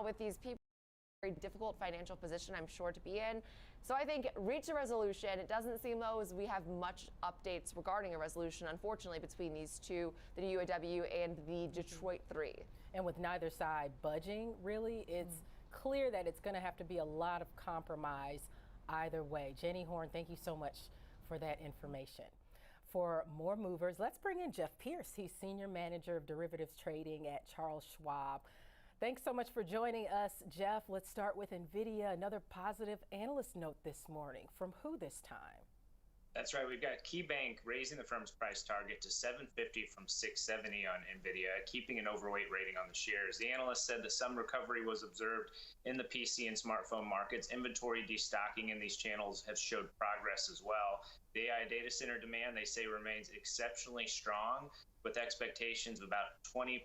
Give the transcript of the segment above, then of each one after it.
with these people. Very difficult financial position, I'm sure, to be in. So I think reach a resolution. It doesn't seem, though, as we have much updates regarding a resolution, unfortunately, between these two, the UAW and the Detroit Three. And with neither side budging, really, it's clear that it's going to have to be a lot of compromise either way. Jenny Horn, thank you so much for that information. For more movers, let's bring in Jeff Pierce. He's Senior Manager of Derivatives Trading at Charles Schwab. Thanks so much for joining us, Jeff. Let's start with NVIDIA, another positive analyst note this morning. From who this time? That's right. We've got KeyBank raising the firm's price target to $750 from $670 on NVIDIA, keeping an overweight rating on the shares. The analyst said that some recovery was observed in the PC and smartphone markets. Inventory destocking in these channels has showed progress as well. The AI data center demand, they say, remains exceptionally strong, with expectations of about 20%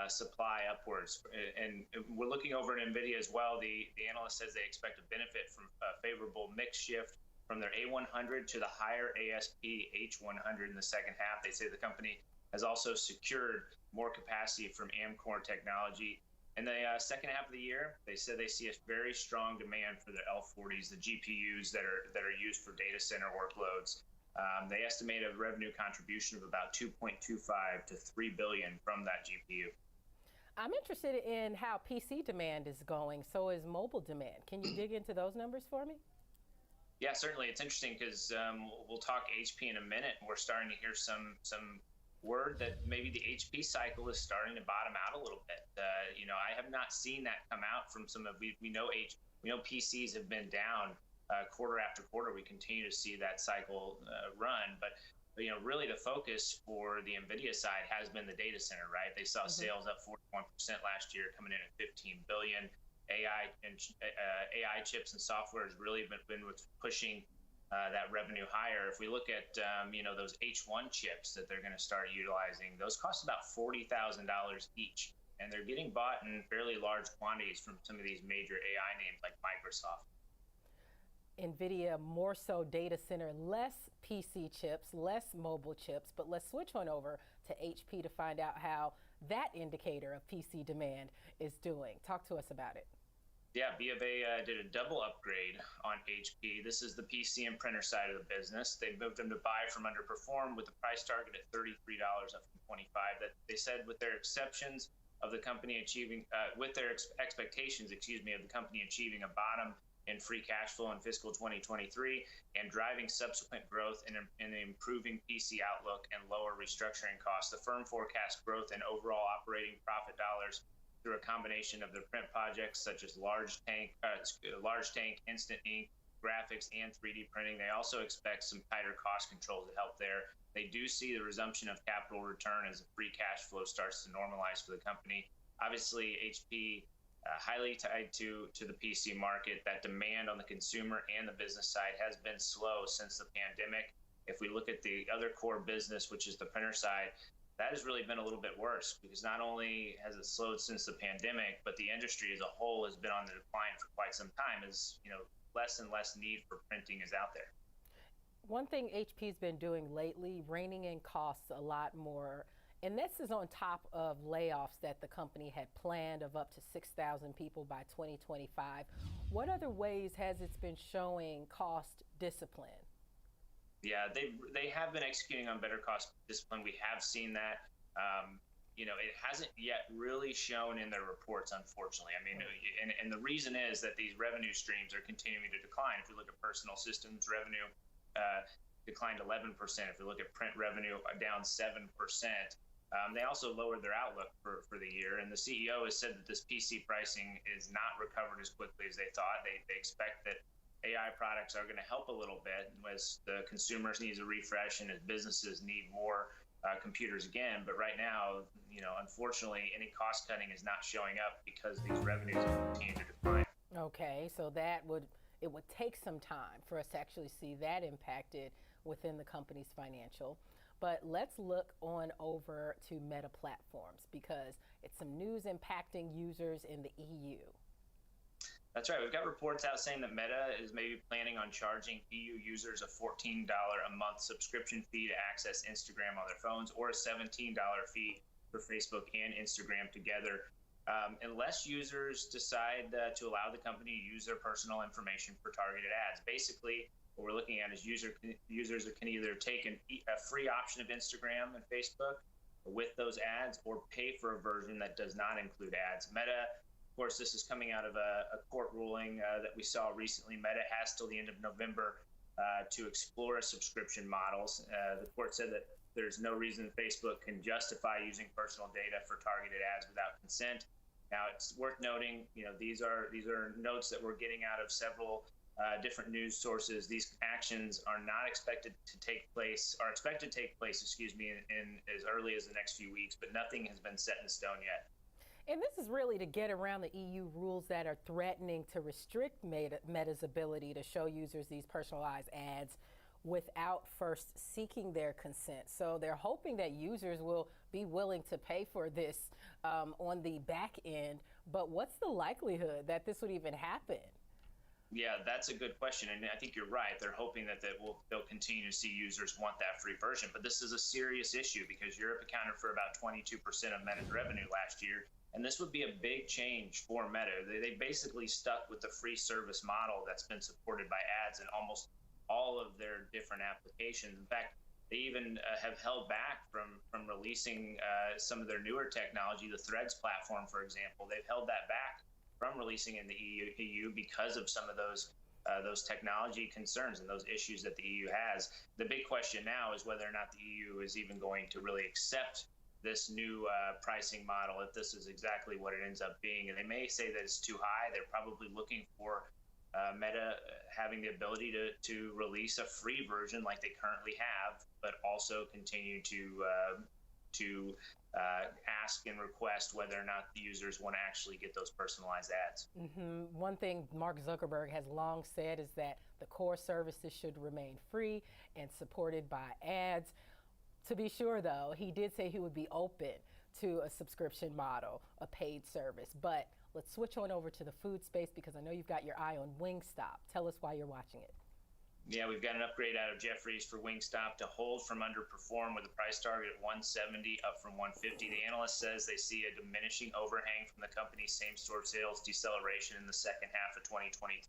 supply upwards. And we're looking over at NVIDIA as well. The analyst says they expect to benefit from a favorable mix shift from their A100 to the higher ASP H100 in the second half. They say the company has also secured more capacity from Amkor technology. In the second half of the year, they said they see a very strong demand for the L40s, the GPUs that are used for data center workloads. They estimate a revenue contribution of about $2.25 to $3 billion from that GPU. I'm interested in how PC demand is going. So is mobile demand. Can you dig into those numbers for me? Yeah, certainly. It's interesting because we'll talk HP in a minute. We're starting to hear some word that maybe the HP cycle is starting to bottom out a little bit. I have not seen that come out from some of we know PCs have been down quarter after quarter. We continue to see that cycle run, but really the focus for the NVIDIA side has been the data center, right? They saw sales up 41% last year, coming in at $15 billion. AI chips and software has really been what's pushing that revenue higher. If we look at those H1 chips that they're going to start utilizing, those cost about $40,000 each, and they're getting bought in fairly large quantities from some of these major AI names like Microsoft. NVIDIA more so data center, less PC chips, less mobile chips, but let's switch on over to HP to find out how that indicator of PC demand is doing. Talk to us about it. Yeah, BofA did a double upgrade on HP. This is the PC and printer side of the business. They moved them to buy from underperform with the price target at $33 up from $25. That they said with their exceptions of the company achieving, with their expectations, of the company achieving a bottom in free cash flow in fiscal 2023 and driving subsequent growth in an improving PC outlook and lower restructuring costs. The firm forecasts growth in overall operating profit dollars through a combination of their print projects such as large tank, instant ink, graphics, and 3D printing. They also expect some tighter cost controls to help there. They do see the resumption of capital return as the free cash flow starts to normalize for the company. Obviously, HP highly tied to the PC market. That demand on the consumer and the business side has been slow since the pandemic. If we look at the other core business, which is the printer side, that has really been a little bit worse because not only has it slowed since the pandemic, but the industry as a whole has been on the decline for quite some time as less and less need for printing is out there. One thing HP's been doing lately, reining in costs a lot more. And this is on top of layoffs that the company had planned of up to 6,000 people by 2025. What other ways has it been showing cost discipline? Yeah, they have been executing on better cost discipline. We have seen that. It hasn't yet really shown in their reports, unfortunately. I mean, and the reason is that these revenue streams are continuing to decline. If we look at personal systems revenue, declined 11%. If we look at print revenue, down 7%. They also lowered their outlook for the year, and the CEO has said that this PC pricing is not recovered as quickly as they thought. They expect that AI products are going to help a little bit as the consumers need a refresh and as businesses need more computers again. But right now, unfortunately, any cost cutting is not showing up because these revenues continue to decline. Okay, so it would take some time for us to actually see that impacted within the company's financial. But let's look on over to Meta Platforms because it's some news impacting users in the EU. That's right. We've got reports out saying that Meta is maybe planning on charging EU users a $14 a month subscription fee to access Instagram on their phones, or a $17 fee for Facebook and Instagram together. unless users decide to allow the company to use their personal information for targeted ads. Basically, what we're looking at is users can either take a free option of Instagram and Facebook with those ads, or pay for a version that does not include ads. Meta, of course, this is coming out of a court ruling that we saw recently. Meta has till the end of November to explore subscription models. The court said that there's no reason Facebook can justify using personal data for targeted ads without consent. Now, it's worth noting, these are notes that we're getting out of several different news sources. These actions are not expected to take place, are expected to take place, in as early as the next few weeks, but nothing has been set in stone yet. And this is really to get around the EU rules that are threatening to restrict Meta's ability to show users these personalized ads without first seeking their consent. So they're hoping that users will be willing to pay for this on the back end. But what's the likelihood that this would even happen? Yeah, that's a good question, and I think you're right. They're hoping that they'll continue to see users want that free version, but this is a serious issue because Europe accounted for about 22% of Meta's revenue last year, and this would be a big change for Meta. They basically stuck with the free service model that's been supported by ads in almost all of their different applications. In fact, they even have held back from releasing some of their newer technology, the Threads platform, for example. They've held that back from releasing in the EU because of some of those technology concerns and those issues that the EU has. The big question now is whether or not the EU is even going to really accept this new pricing model, if this is exactly what it ends up being. And they may say that it's too high. They're probably looking for Meta having the ability to release a free version like they currently have, but also continue to ask and request whether or not the users want to actually get those personalized ads. One thing Mark Zuckerberg has long said is that the core services should remain free and supported by ads. To be sure, though, he did say he would be open to a subscription model, a paid service. But let's switch on over to the food space because I know you've got your eye on Wingstop. Tell us why you're watching it. Yeah, we've got an upgrade out of Jefferies for Wingstop to hold from underperform with a price target at 170 up from 150. The analyst says they see a diminishing overhang from the company's same-store sales deceleration in the second half of 2023,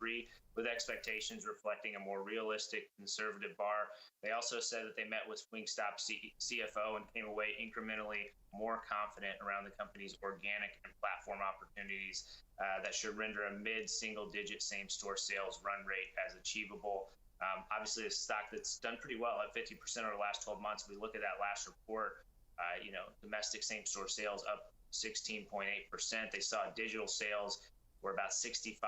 with expectations reflecting a more realistic, conservative bar. They also said that they met with Wingstop CFO and came away incrementally more confident around the company's organic and platform opportunities that should render a mid-single-digit same-store sales run rate as achievable. Obviously, a stock that's done pretty well at 50% over the last 12 months. If we look at that last report, domestic same-store sales up 16.8%. They saw digital sales were about 65.2%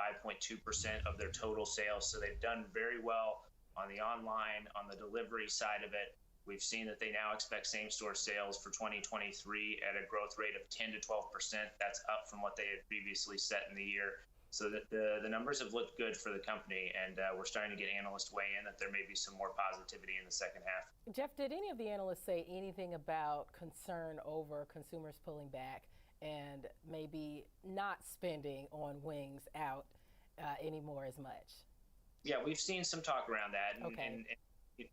of their total sales. So they've done very well on the online, on the delivery side of it. We've seen that they now expect same-store sales for 2023 at a growth rate of 10 to 12%. That's up from what they had previously set in the year. So that the numbers have looked good for the company, and we're starting to get analysts weigh in that there may be some more positivity in the second half. Jeff, did any of the analysts say anything about concern over consumers pulling back and maybe not spending on wings out anymore as much? Yeah, we've seen some talk around that, and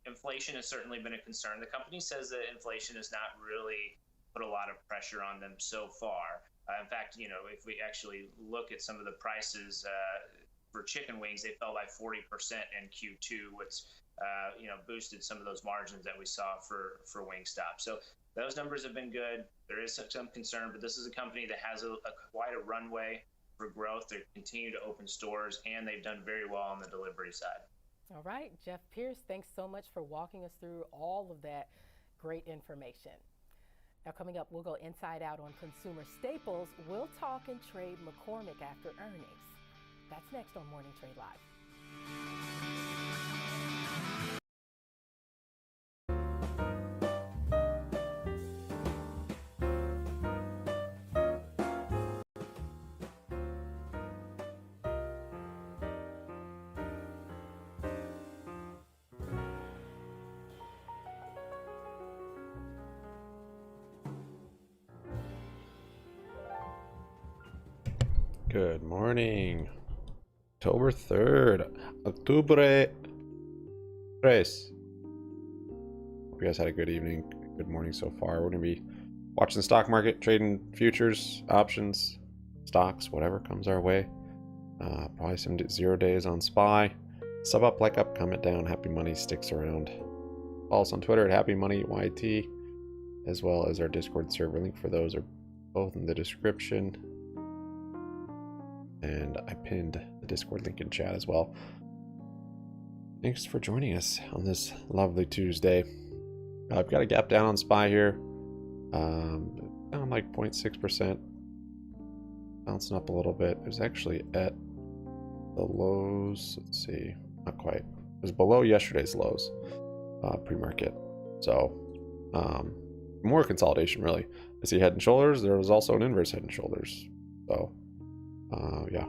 inflation has certainly been a concern. The company says that inflation has not really put a lot of pressure on them so far. In fact, if we actually look at some of the prices for chicken wings, they fell by 40% in Q2, which boosted some of those margins that we saw for Wingstop. So those numbers have been good. There is some concern, but this is a company that has quite a runway for growth. They continue to open stores, and they've done very well on the delivery side. All right, Jeff Pierce, thanks so much for walking us through all of that great information. Now, coming up, we'll go inside out on consumer staples. We'll talk and trade McCormick after earnings. That's next on Morning Trade Live. Good morning. October 3rd. Octubre 3. Hope you guys had a good evening, good morning so far. We're going to be watching the stock market, trading futures, options, stocks, whatever comes our way. Probably some 0 days on SPY. Sub up, like up, comment down. Happy Money sticks around. Follow us on Twitter at Happy Money YT, as well as our Discord server. Link for those are both in the description. And I pinned the Discord link in chat as well. Thanks for joining us on this lovely Tuesday. I've got a gap down on SPY here. Down like 0.6%. Bouncing up a little bit. It was actually at the lows. Let's see. Not quite. It was below yesterday's lows pre-market. So more consolidation really. I see head and shoulders. There was also an inverse head and shoulders. So yeah.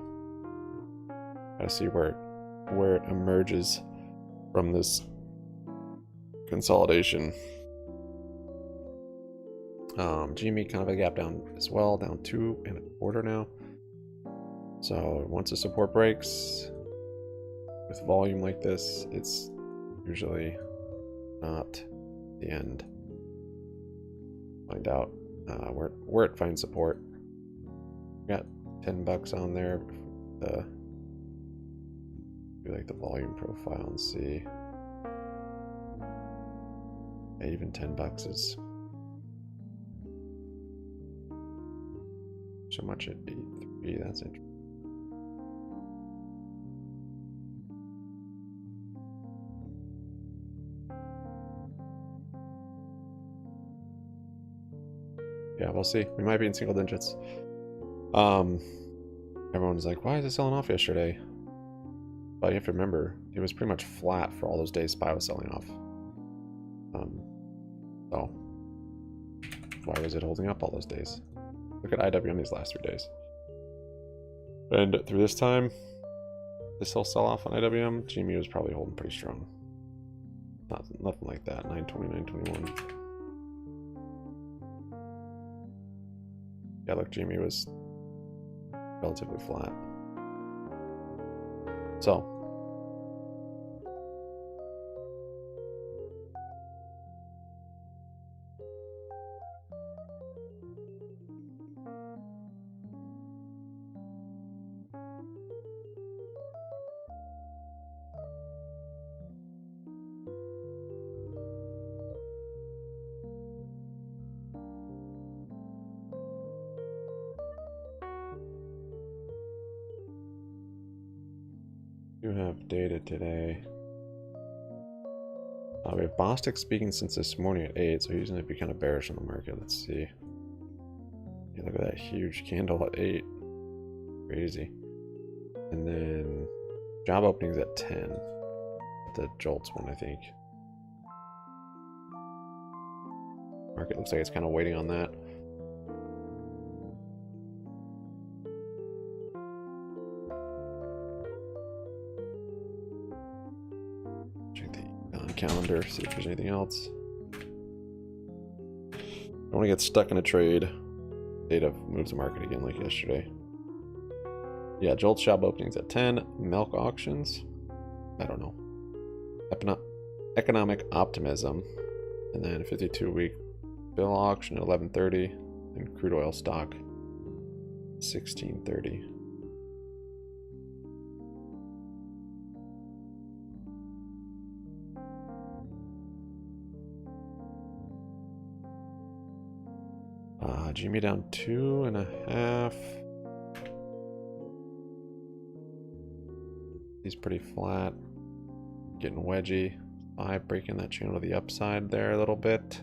Gotta see where it emerges from this consolidation. GME kind of a gap down as well, down 2.25 now. So once the support breaks with volume like this, it's usually not the end. Find out where it finds support. Got $10 on there. Do like the volume profile and see. Yeah, even $10 is so much at 83. That's interesting. Yeah, we'll see. We might be in single digits. Everyone's like, why is it selling off yesterday? But you have to remember, it was pretty much flat for all those days SPY was selling off. So why was it holding up all those days? Look at IWM these last 3 days. And through this time, this whole sell-off on IWM, GME was probably holding pretty strong. Nothing like that. 920, 921. Yeah, look, GME was relatively flat. So you have data today. We have Bostic speaking since this morning at 8, so he's going to be kind of bearish on the market. Let's see. Yeah, look at that huge candle at 8. Crazy. And then job openings at 10. The Jolts one, I think. Market looks like it's kind of waiting on that. Calendar, see if there's anything else. Don't want to get stuck in a trade. Data moves the market again like yesterday. Yeah, Jolt shop openings at 10. Milk auctions. I don't know. Economic optimism. And then 52-week bill auction at 11:30. And crude oil stock 16:30. GME down 2.5. He's pretty flat. Getting wedgy. Breaking that channel to the upside there a little bit.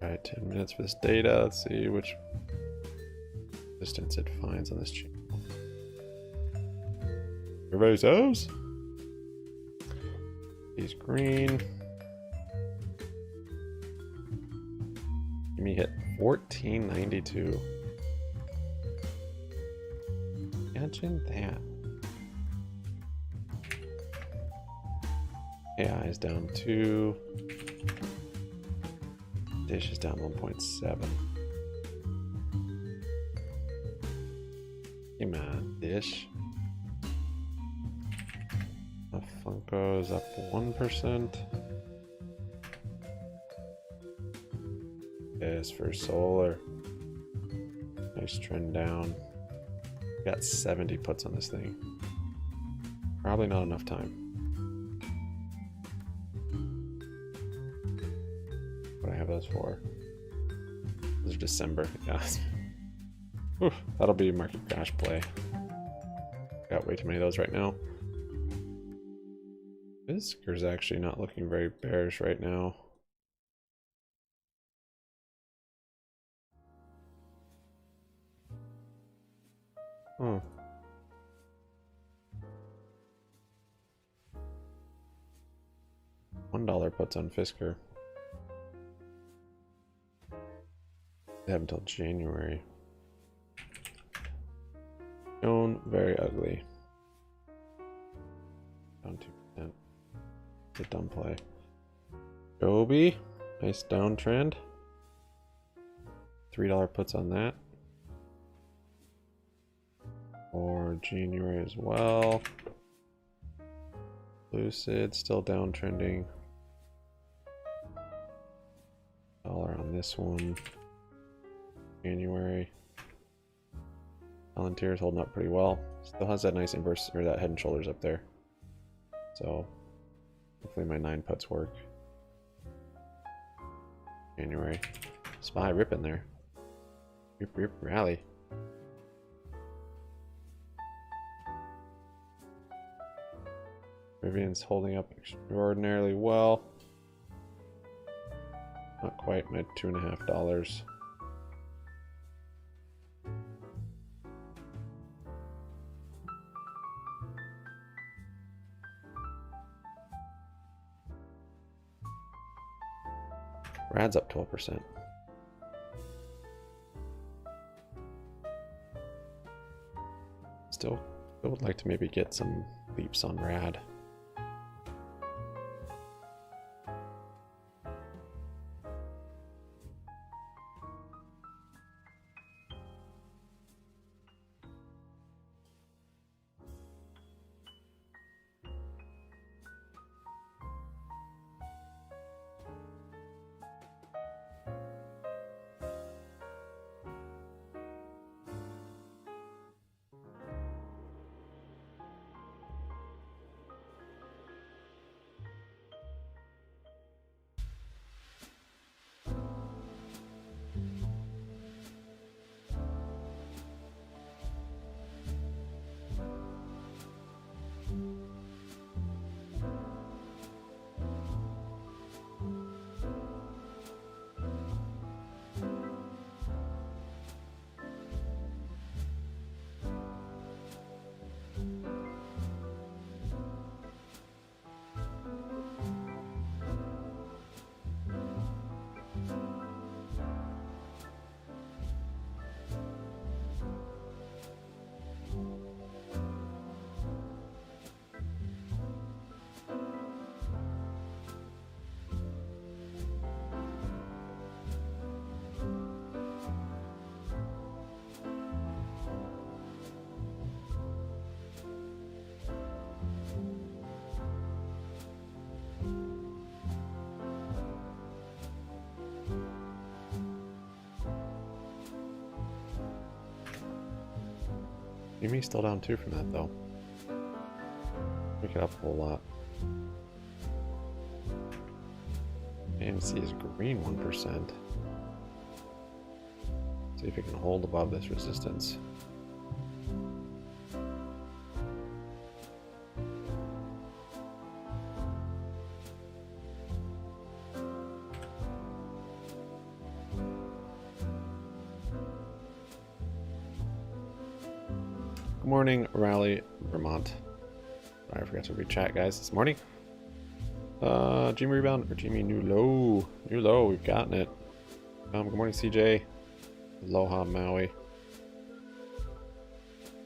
Alright, 10 minutes for this data. Let's see which distance it finds on this channel. Everybody says he's green. Give me hit 1492. Imagine that. AI is down 2. Dish is down 1.7. Come on, Dish. Funko's up 1%. Yes, for solar. Nice trend down. Got 70 puts on this thing. Probably not enough time. What do I have those for? Those are December. Yeah. Whew, that'll be market crash play. Got way too many of those right now. Fisker's actually not looking very bearish right now. Huh. $1 puts on Fisker. They have until January. Stone, very ugly. Down 2%. It's a dumb play. Adobe, nice downtrend. $3 puts on that. For January as well. Lucid, still downtrending. Dollar on this one. January. Palantir is holding up pretty well. Still has that nice inverse, or that head and shoulders up there. So hopefully my 9 puts work. January. Spy ripping there. Rip, rip, rally. Rivian's holding up extraordinarily well. Not quite my $2.50. Rad's up 12%. Still would like to maybe get some leaps on Rad. GME still down 2 from that though. Pick it up a whole lot. AMC is green 1%. See if it can hold above this resistance. Good morning, Raleigh, Vermont. I forgot to read chat, guys, this morning. GME rebound or GME new low. New low, we've gotten it. Good morning, CJ. Aloha, Maui.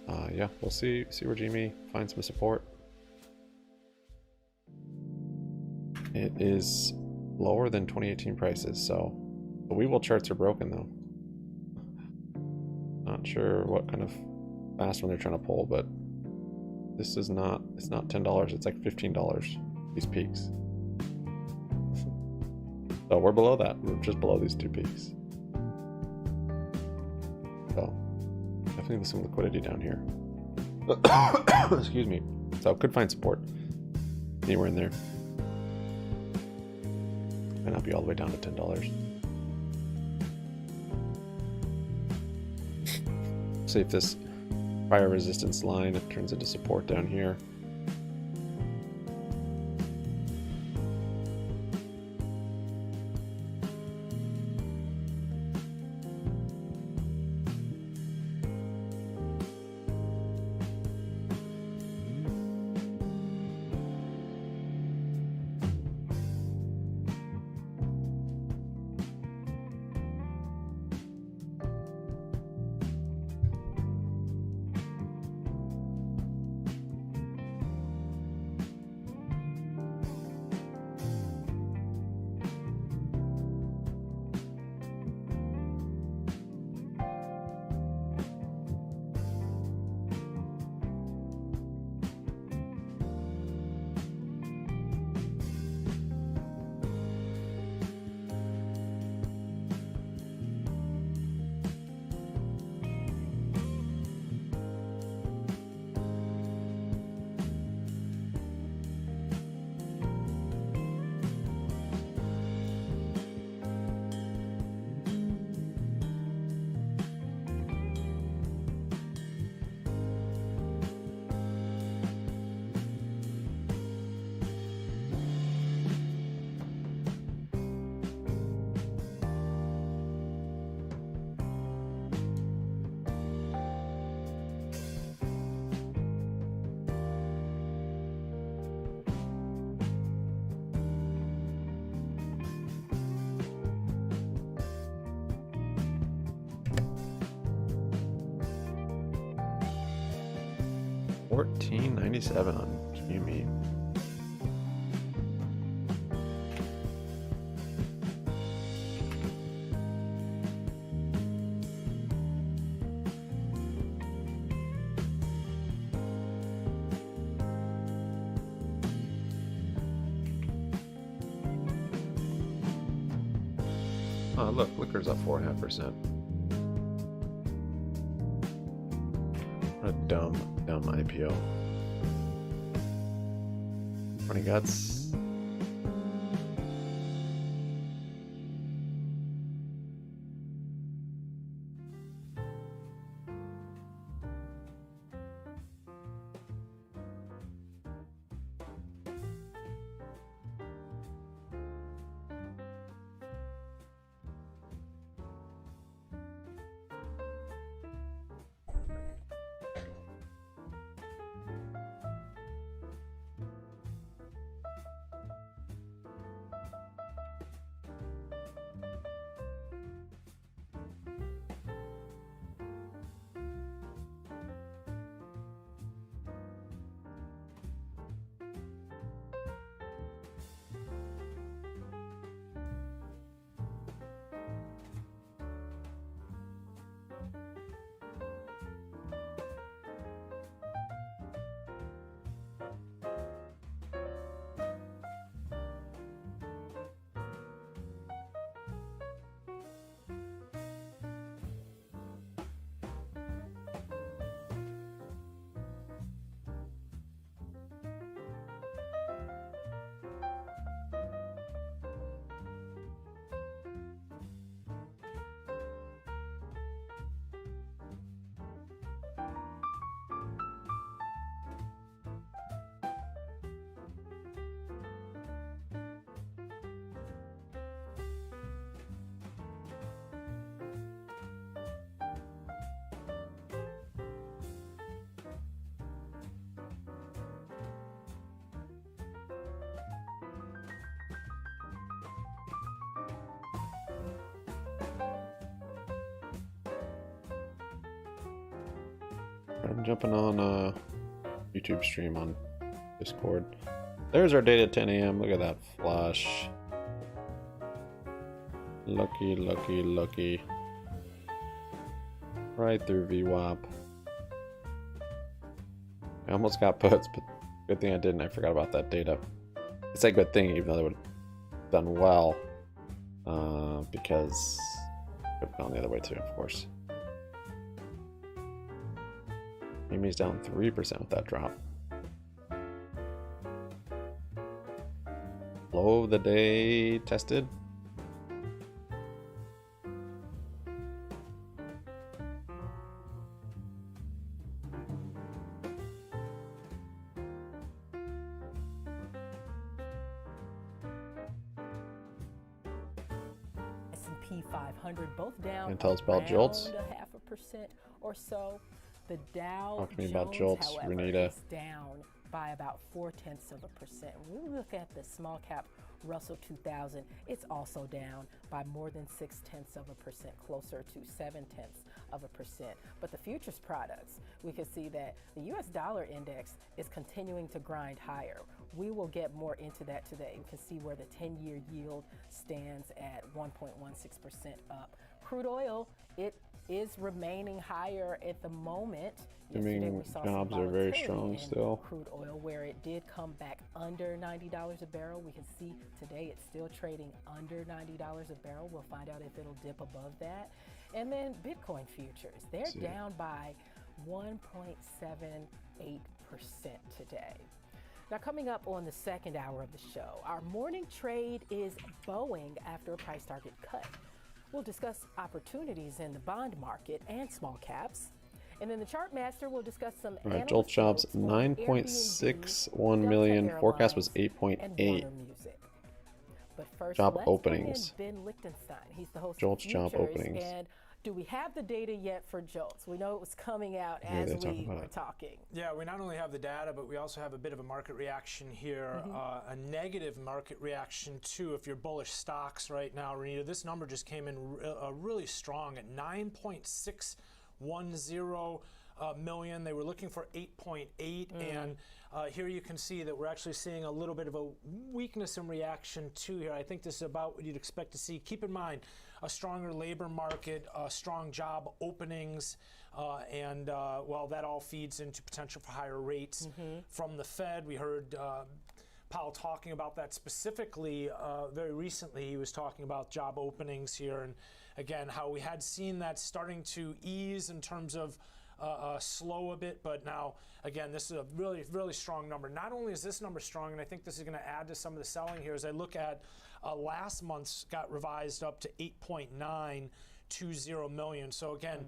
Yeah, we'll see where GME finds some support. It is lower than 2018 prices, so the Weevil charts are broken though. Not sure what kind of fast one they're trying to pull, but this is not, it's not $10, it's like $15, these peaks. So we're below that, we're just below these two peaks. So definitely some liquidity down here. Excuse me. So could find support anywhere in there. Might not be all the way down to $10. See if this prior resistance line, it turns into support down here. $14.97 on GME. Oh, look, liquor's up 4.5%. What a dumb IPO. Funny guts. I'm jumping on YouTube stream on Discord. There's our data at 10 a.m. Look at that flush. Lucky, lucky, lucky. Right through VWAP. I almost got puts, but good thing I didn't. I forgot about that data. It's a good thing, even though they would have done well. Because it could have gone the other way too, of course. AMC's down 3% with that drop. Low of the day tested. S&P 500 both down. And tell us about jolts. Around 0.5% or so. The Dow Talk to me about Jones, jolts, however, Renita. is down by about 0.4%. When we look at the small cap Russell 2000, it's also down by more than 0.6%, closer to 0.7%. But the futures products, we can see that the U.S. dollar index is continuing to grind higher. We will get more into that today. You can see where the 10-year yield stands at 1.16% up. Crude oil, it is remaining higher at the moment. Yesterday we saw jobs some are very volatility strong in still. crude oil, where it did come back under $90 a barrel. We can see today it's still trading under $90 a barrel. We'll find out if it'll dip above that. And then Bitcoin futures, they're down by 1.78% today. Now, coming up on the second hour of the show, our morning trade is Boeing after a price target cut. We'll discuss opportunities in the bond market and small caps. And then the chart master will discuss some All right, Jolt jobs 9.61 million. Forecast was 8.8. But first, job let's openings. bring in Ben Lichtenstein. He's the host Jolt's of job Futures. openings. And do we have the data yet for Jolts? We know it was coming out as we were talking. Yeah, we not only have the data, but we also have a bit of a market reaction here, a negative market reaction too. If you're bullish stocks right now, Renita, this number just came in really strong at 9.610 million. They were looking for 8.8, and here you can see that we're actually seeing a little bit of a weakness in reaction to here. I think this is about what you'd expect to see. Keep in mind, a stronger labor market, strong job openings, and well, that all feeds into potential for higher rates from the Fed. We heard Powell talking about that specifically very recently. He was talking about job openings here, and again, how we had seen that starting to ease in terms of slow a bit, but now again, this is a really, really strong number. Not only is this number strong, and I think this is going to add to some of the selling here, as I look at last month's got revised up to 8.920 million. So again,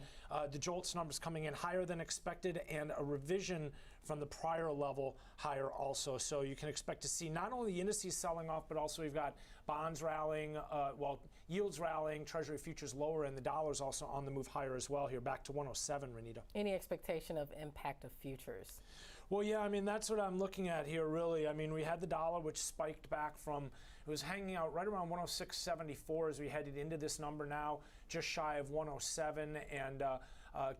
the Jolts numbers coming in higher than expected, and a revision from the prior level higher also. So you can expect to see not only the indices selling off, but also we've got bonds rallying, well, yields rallying, Treasury futures lower, and the dollar's also on the move higher as well here, back to 107, Renita. Any expectation of impact of futures? Well, yeah, I mean, that's what I'm looking at here, really. I mean, we had the dollar, which spiked back from, it was hanging out right around 106.74 as we headed into this number now, just shy of 107, and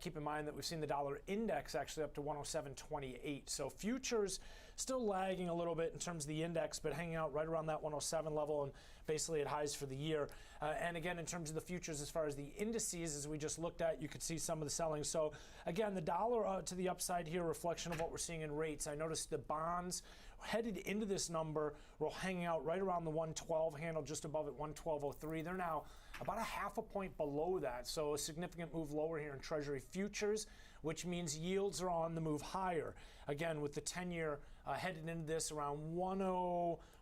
keep in mind that we've seen the dollar index actually up to 107.28. So futures still lagging a little bit in terms of the index, but hanging out right around that 107 level and basically at highs for the year. And again, in terms of the futures, as far as the indices, as we just looked at, you could see some of the selling. So again, the dollar to the upside here, reflection of what we're seeing in rates. I noticed the bonds headed into this number were hanging out right around the 112 handle, just above it, 112.03. They're now about a half a point below that, so a significant move lower here in Treasury futures, which means yields are on the move higher. Again, with the 10-year headed into this around 10,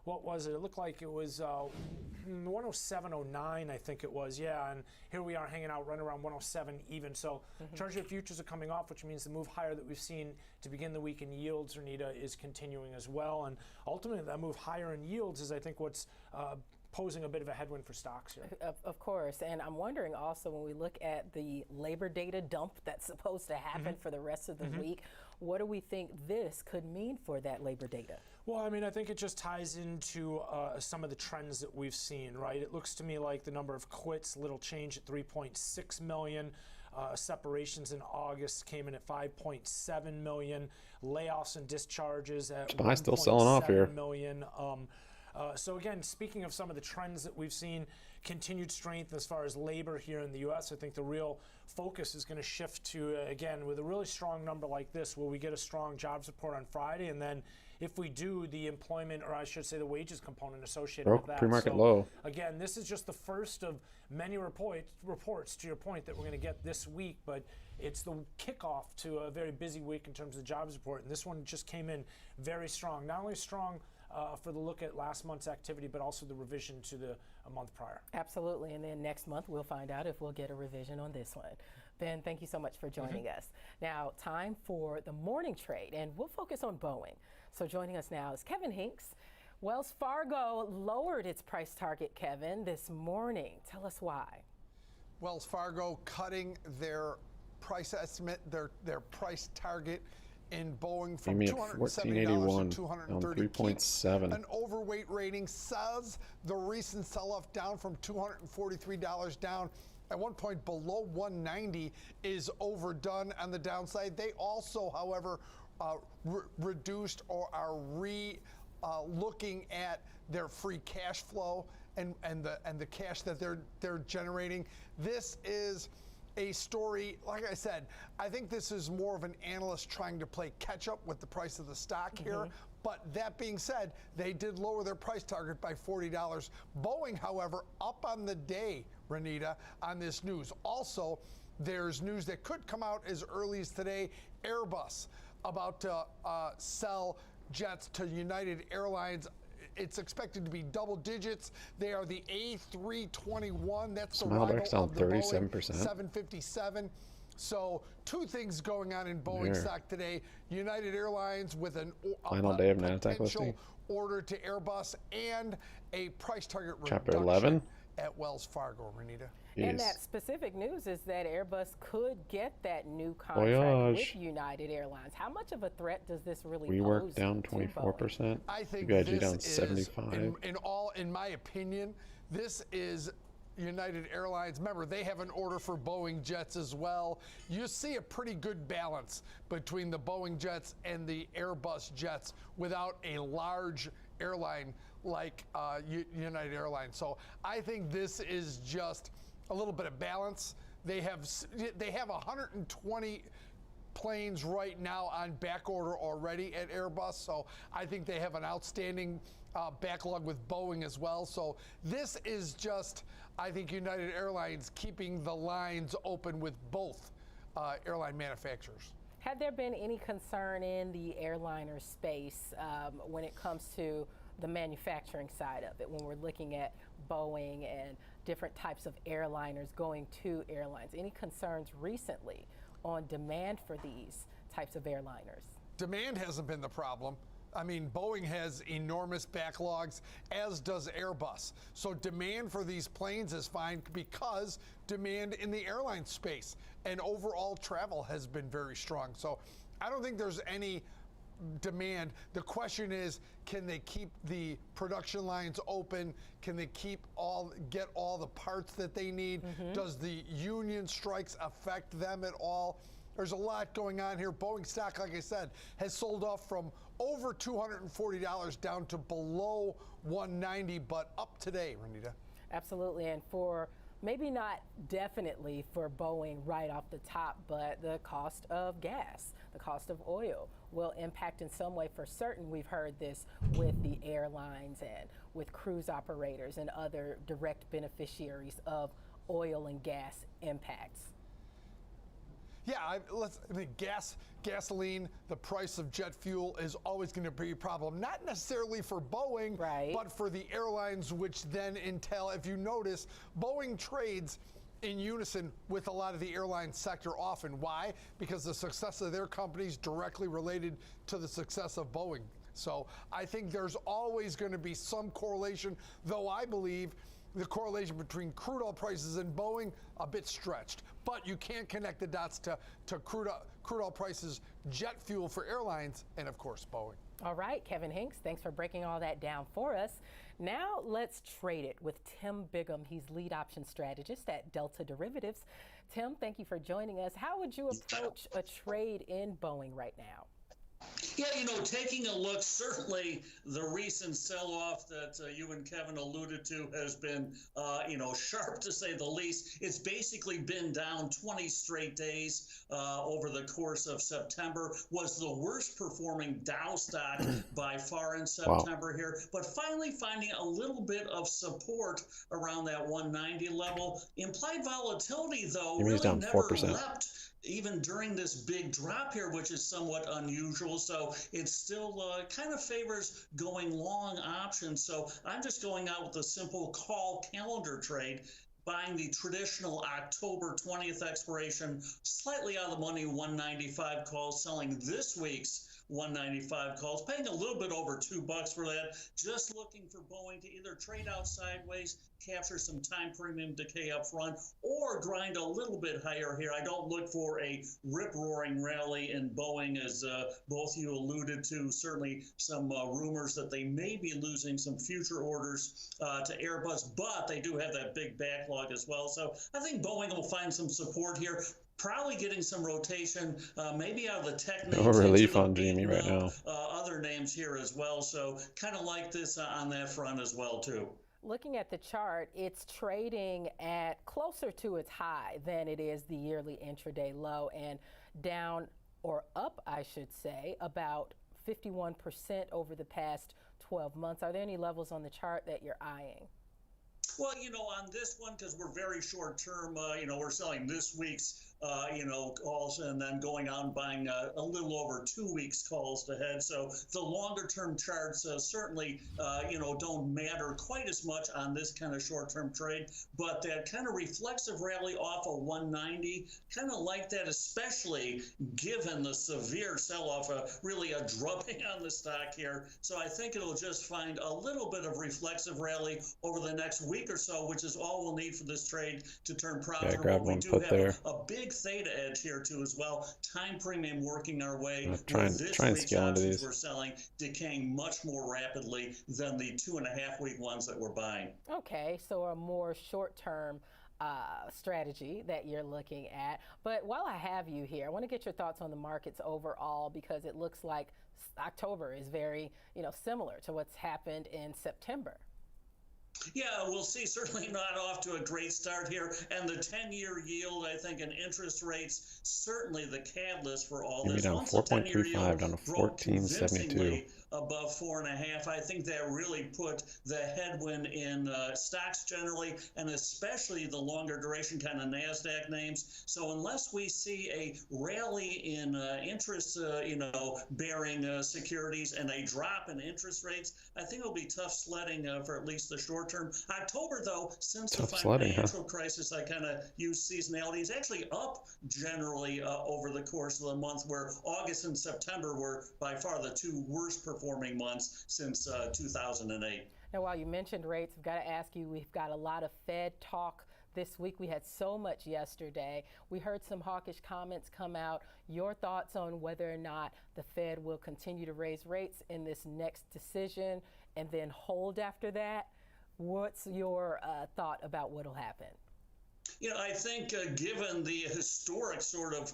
what was it? It looked like it was 107.09, I think it was, yeah, and here we are hanging out right around 107 even. So Treasury futures are coming off, which means the move higher that we've seen to begin the week in yields, Renita, is continuing as well. And ultimately, that move higher in yields is, I think, what's posing a bit of a headwind for stocks here. Of course, and I'm wondering also, when we look at the labor data dump that's supposed to happen for the rest of the week, what do we think this could mean for that labor data? Well, I mean, I think it just ties into some of the trends that we've seen, right? It looks to me like the number of quits, little change at 3.6 million. separations in August came in at 5.7 million. Layoffs and discharges at SPY still selling off here. 1.7 million. So again, speaking of some of the trends that we've seen, continued strength as far as labor here in the U.S., I think the real focus is going to shift to, again, with a really strong number like this, will we get a strong jobs report on Friday? And then if we do, the employment, or I should say the wages component associated with that. Pre-market low. Again, this is just the first of many reports, to your point, that we're going to get this week, but it's the kickoff to a very busy week in terms of the jobs report. And this one just came in very strong. Not only strong for the look at last month's activity, but also the revision to a month prior. Absolutely. And then next month, we'll find out if we'll get a revision on this one. Ben, thank you so much for joining us. Now, time for the morning trade, and we'll focus on Boeing. So joining us now is Kevin Hinks. Wells Fargo lowered its price target, Kevin, this morning. Tell us why. Wells Fargo cutting their price estimate, their price target in Boeing from $270 to $230. 3.7. An overweight rating, says the recent sell-off down from $243 down. At one point below 190 is overdone on the downside. They also, however, reduced or are looking at their free cash flow and the cash that they're generating. This is a story, like I said, I think this is more of an analyst trying to play catch up with the price of the stock here. But that being said, they did lower their price target by $40. Boeing, however, up on the day, Renita, on this news. Also, there's news that could come out as early as today. Airbus about to sell jets to United Airlines. It's expected to be double digits. They are the A321. That's the rival of the 37%. Boeing 757. So two things going on in Boeing stock today. United Airlines with a final day of NASDAQ potential listing order to Airbus and a price target Chapter reduction 11 at Wells Fargo, Renita. And that specific news is that Airbus could get that new contract with United Airlines. How much of a threat does this really pose? We work down 24%. I think UIG this down is, 75. in my opinion, this is United Airlines. Remember, they have an order for Boeing jets as well. You see a pretty good balance between the Boeing jets and the Airbus jets without a large airline like United Airlines. So I think this is just a little bit of balance. They have 120 planes right now on back order already at Airbus. So I think they have an outstanding backlog with Boeing as well. So this is just, I think, United Airlines keeping the lines open with both airline manufacturers. Had there been any concern in the airliner space when it comes to the manufacturing side of it, when we're looking at Boeing and different types of airliners going to airlines? Any concerns recently on demand for these types of airliners? Demand hasn't been the problem. I mean, Boeing has enormous backlogs, as does Airbus. So demand for these planes is fine because demand in the airline space and overall travel has been very strong. So I don't think there's any demand. The question is, can they keep the production lines open? Can they get all the parts that they need? Does the union strikes affect them at all? There's a lot going on here. Boeing stock, like I said, has sold off from over $240 down to below $190, but up today, Renita. Absolutely, and for maybe not definitely for Boeing right off the top, but the cost of gas, the cost of oil will impact in some way for certain. We've heard this with the airlines and with cruise operators and other direct beneficiaries of oil and gas impacts. Yeah, gasoline, the price of jet fuel is always going to be a problem. Not necessarily for Boeing, but for the airlines, which then entail, if you notice, Boeing trades in unison with a lot of the airline sector often. Why? Because the success of their company is directly related to the success of Boeing. So I think there's always going to be some correlation, though I believe the correlation between crude oil prices and Boeing a bit stretched. But you can't connect the dots to crude oil prices, jet fuel for airlines, and of course Boeing. All right, Kevin Hinks, thanks for breaking all that down for us. Now let's trade it with Tim Bigham. He's lead option strategist at Delta Derivatives. Tim, thank you for joining us. How would you approach a trade in Boeing right now? Yeah, taking a look, certainly the recent sell-off that you and Kevin alluded to has been, sharp to say the least. It's basically been down 20 straight days over the course of September. Was the worst performing Dow stock by far in September here, but finally finding a little bit of support around that 190 level. Implied volatility, though, really down never 4%. leapt even during this big drop here, which is somewhat unusual. So it still kind of favors going long options. So I'm just going out with a simple call calendar trade, buying the traditional October 20th expiration, slightly out of the money 195 calls, selling this week's 195 calls, paying a little bit over $2 for that. Just looking for Boeing to either trade out sideways, capture some time premium decay up front, or grind a little bit higher here. I don't look for a rip-roaring rally in Boeing, as both you alluded to. Certainly some rumors that they may be losing some future orders to Airbus, but they do have that big backlog as well. So I think Boeing will find some support here. Probably getting some rotation, maybe out of the tech names. No relief on GME right now. Other names here as well. So kind of like this on that front as well, too. Looking at the chart, it's trading at closer to its high than it is the yearly intraday low, and down, or up, I should say, about 51% over the past 12 months. Are there any levels on the chart that you're eyeing? Well, on this one, because we're very short term, we're selling this week's calls and then going out and buying a little over 2 weeks calls ahead. So the longer term charts certainly, don't matter quite as much on this kind of short term trade. But that kind of reflexive rally off of 190, kind of like that, especially given the severe sell off, really a drubbing on the stock here. So I think it'll just find a little bit of reflexive rally over the next week or so, which is all we'll need for this trade to turn profitable. Yeah, grab we one do put have there. a big theta edge here too as well. Time premium working our way. Try and scale into these. We're selling decaying much more rapidly than the 2.5 week ones that we're buying. Okay, so a more short-term strategy that you're looking at. But while I have you here, I want to get your thoughts on the markets overall, because it looks like October is very, similar to what's happened in September. Yeah, we'll see. Certainly not off to a great start here. And the 10-year yield, I think, and interest rates, certainly the catalyst for all this. Down 4.35 down to 14.72. Above 4.5. I think that really put the headwind in stocks generally, and especially the longer duration kind of NASDAQ names. So unless we see a rally in interest, bearing securities and a drop in interest rates, I think it'll be tough sledding for at least the short term. October, though, since the financial crisis, I kind of use seasonality, is actually up generally over the course of the month, where August and September were by far the two worst performing months since 2008. Now, while you mentioned rates, I've got to ask you, we've got a lot of Fed talk this week. We had so much yesterday. We heard some hawkish comments come out. Your thoughts on whether or not the Fed will continue to raise rates in this next decision and then hold after that? What's your thought about what'll happen? I think given the historic sort of,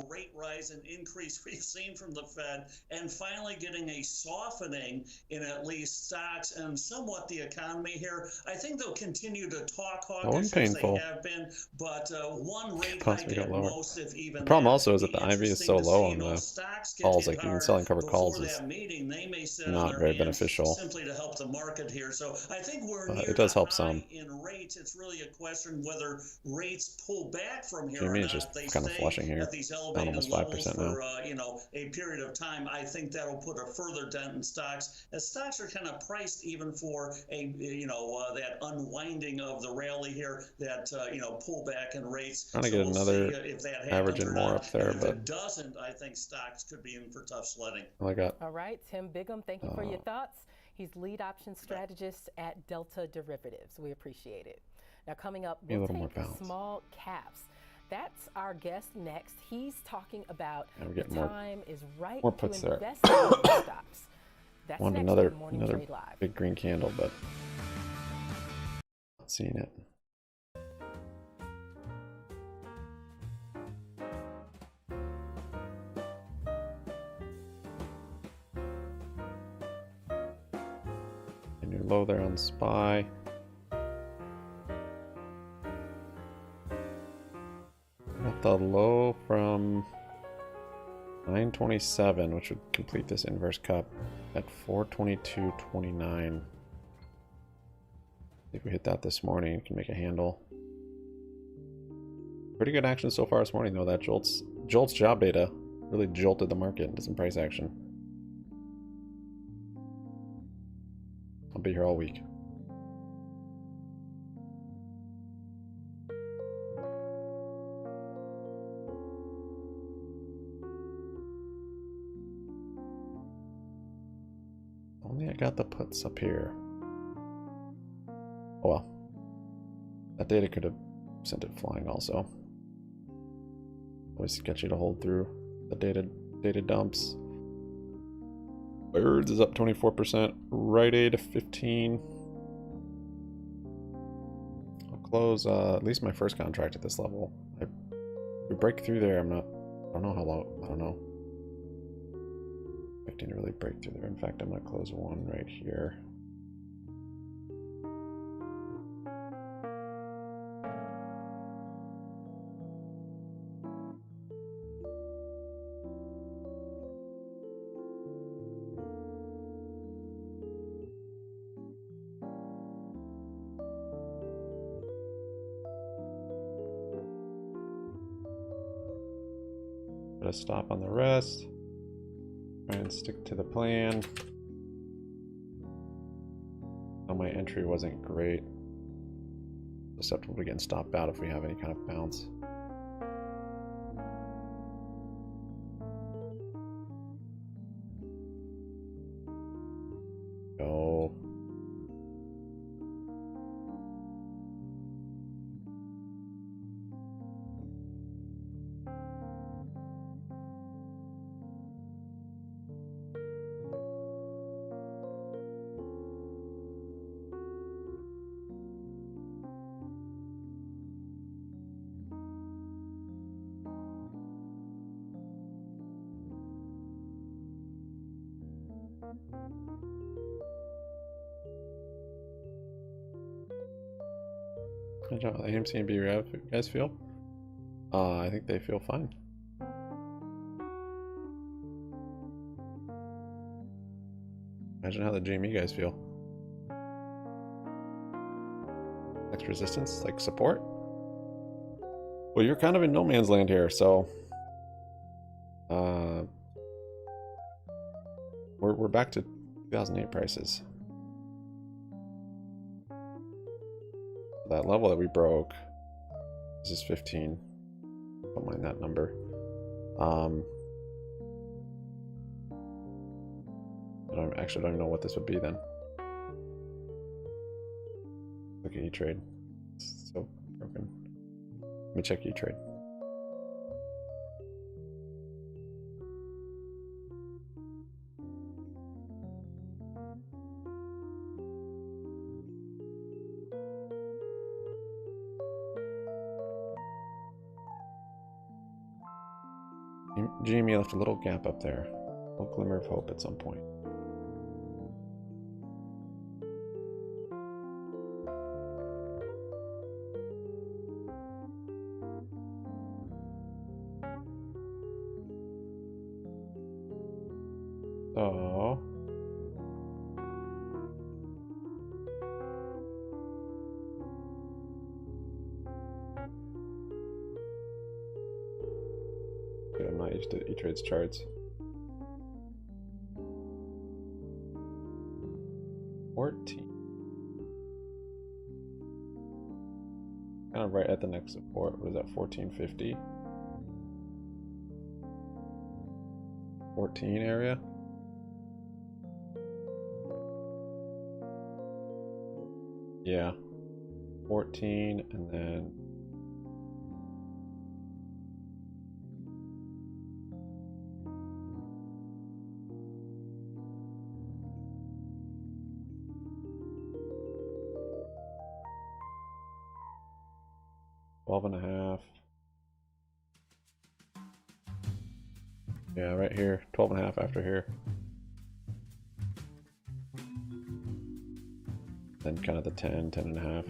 rate rise and increase we've seen from the Fed, and finally getting a softening in at least stocks and somewhat the economy here, I think they'll continue to talk hawkish as they have been, but one rate hike at most, if even. The problem also is that the IV is so low on the calls, like even selling covered calls is not very beneficial. Simply to help the market here. So I think we're near it does help high some. In rates. It's really a question whether rates pull back from here. GME is just kind of flushing here, at these down elevated almost 5% for a period of time. I think that'll put a further dent in stocks, as stocks are kind of priced even for a that unwinding of the rally here, that pullback in rates. Trying to get another averaging more up there, if but it doesn't, I think stocks could be in for tough sledding. All right, Tim Bigham, thank you for your thoughts. He's lead option strategist at Delta Derivatives. We appreciate it. Now, coming up, we'll take small caps. That's our guest next. He's talking about the time is right to invest in stocks. That's Want next another on Morning another Trade Live. big green candle, but not seeing it. A new low there on SPY. Got the low from 927, which would complete this inverse cup at 422.29. If we hit that this morning, we can make a handle. Pretty good action so far this morning, though. That Jolt's job data really jolted the market into some price action. I'll be here all week. Only I got the puts up here. Oh well. That data could have sent it flying also. Always sketchy to hold through the data dumps. Birds is up 24%. Rite Aid 15. I'll close at least my first contract at this level. If we break through there, I don't know how low. I don't know. Expecting to really break through there. In fact, I'm gonna close one right here. Put a stop on the rest. Try and stick to the plan. Oh, my entry wasn't great. Susceptible to getting stopped out if we have any kind of bounce. Go. Good job with AMC and BBBYQ. You guys feel? I think they feel fine. Imagine how the GME guys feel. Next resistance, like support? Well, you're kind of in no man's land here, so we're back to 2008 prices. That level that we broke, this is 15. Don't mind that number. But I actually don't even know what this would be then. Look at E-Trade. It's so broken. Let me check E-Trade. GME left a little gap up there. A little glimmer of hope at some point. So I'm not used to E-Trade's charts. 14. Kind of right at the next support. What is that? 1450. 14 area. Yeah. 14 and then 12.5. Yeah, right here. 12.5 after here. Then kind of the 10, 10.5.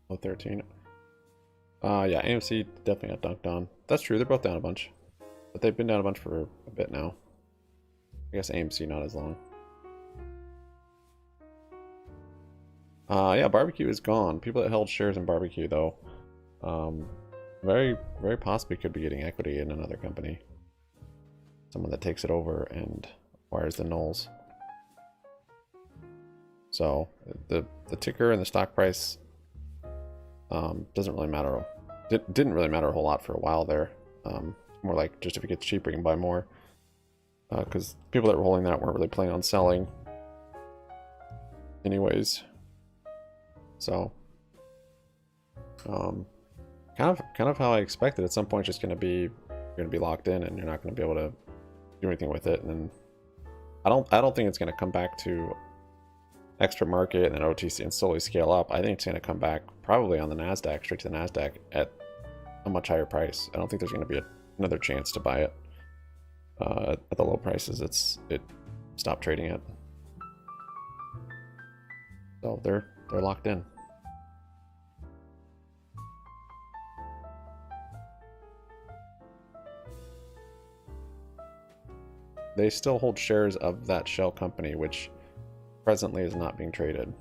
Oh, 13. Yeah, AMC definitely got dunked on. That's true, they're both down a bunch. But they've been down a bunch for a bit now. I guess AMC not as long. Yeah, barbecue is gone. People that held shares in barbecue, though, very, very possibly could be getting equity in another company. Someone that takes it over and acquires the nulls. So the ticker and the stock price doesn't really matter. Didn't really matter a whole lot for a while there. More like just if it gets cheaper, you can buy more. Because people that were holding that weren't really planning on selling, anyways. So, kind of how I expected. At some point, it's just you're gonna be locked in, and you're not gonna be able to do anything with it. And I don't think it's gonna come back to extra market and then OTC and slowly scale up. I think it's gonna come back probably on the Nasdaq, straight to the Nasdaq at a much higher price. I don't think there's gonna be another chance to buy it at the low prices it stopped trading at. So they're locked in. They still hold shares of that shell company, which presently is not being traded.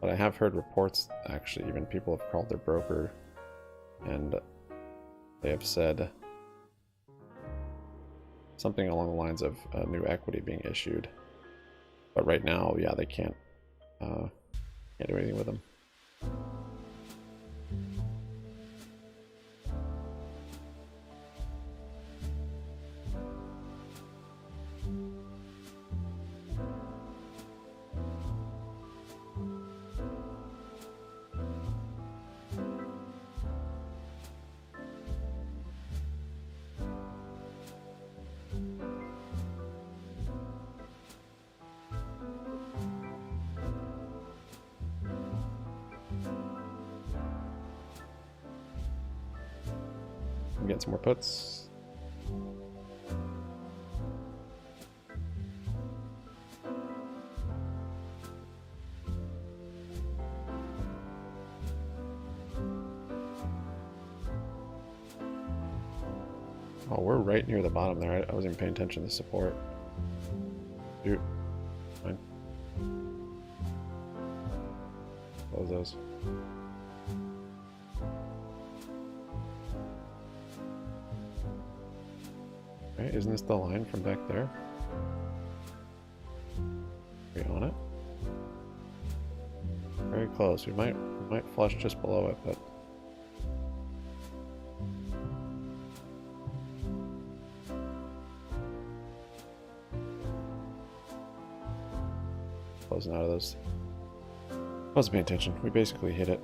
But I have heard reports, actually, even people have called their broker, and they have said something along the lines of new equity being issued. But right now, yeah, they can't do anything with them. I'm getting some more puts. Oh, we're right near the bottom there. I wasn't even paying attention to the support. Dude, fine. Close those. Right, isn't this the line from back there? pretty close. We might flush just below it, but closing out of those. Wasn't paying attention. We basically hit it.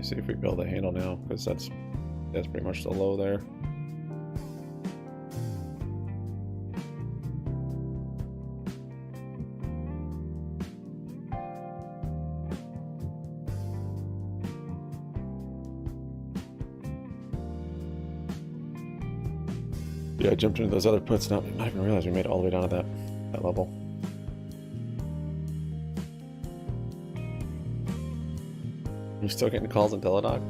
See if we build a handle now, because that's pretty much the low there. Yeah, I jumped into those other puts, not even realize we made it all the way down to that level. You still getting calls on Teledog?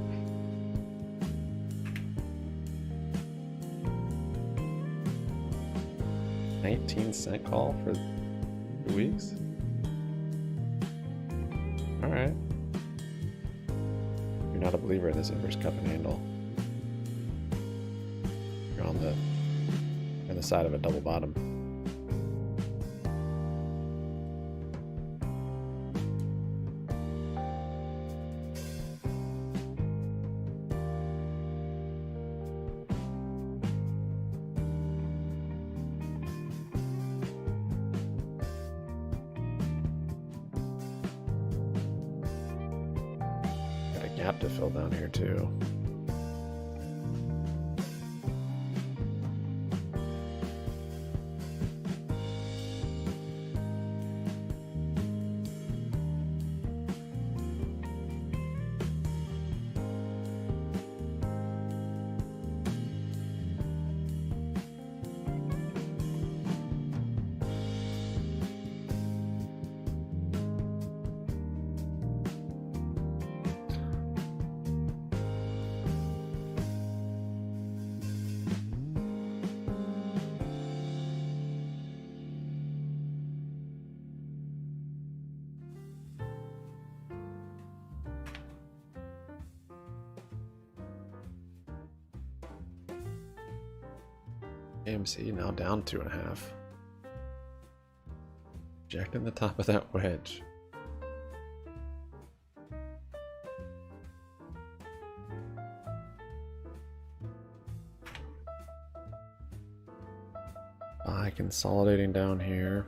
$0.19 call for 2 weeks? Alright. You're not a believer in this inverse cup and handle. You're on the side of a double bottom. Gap to fill down here too. AMC now down 2.5. Rejecting the top of that wedge. Buy consolidating down here.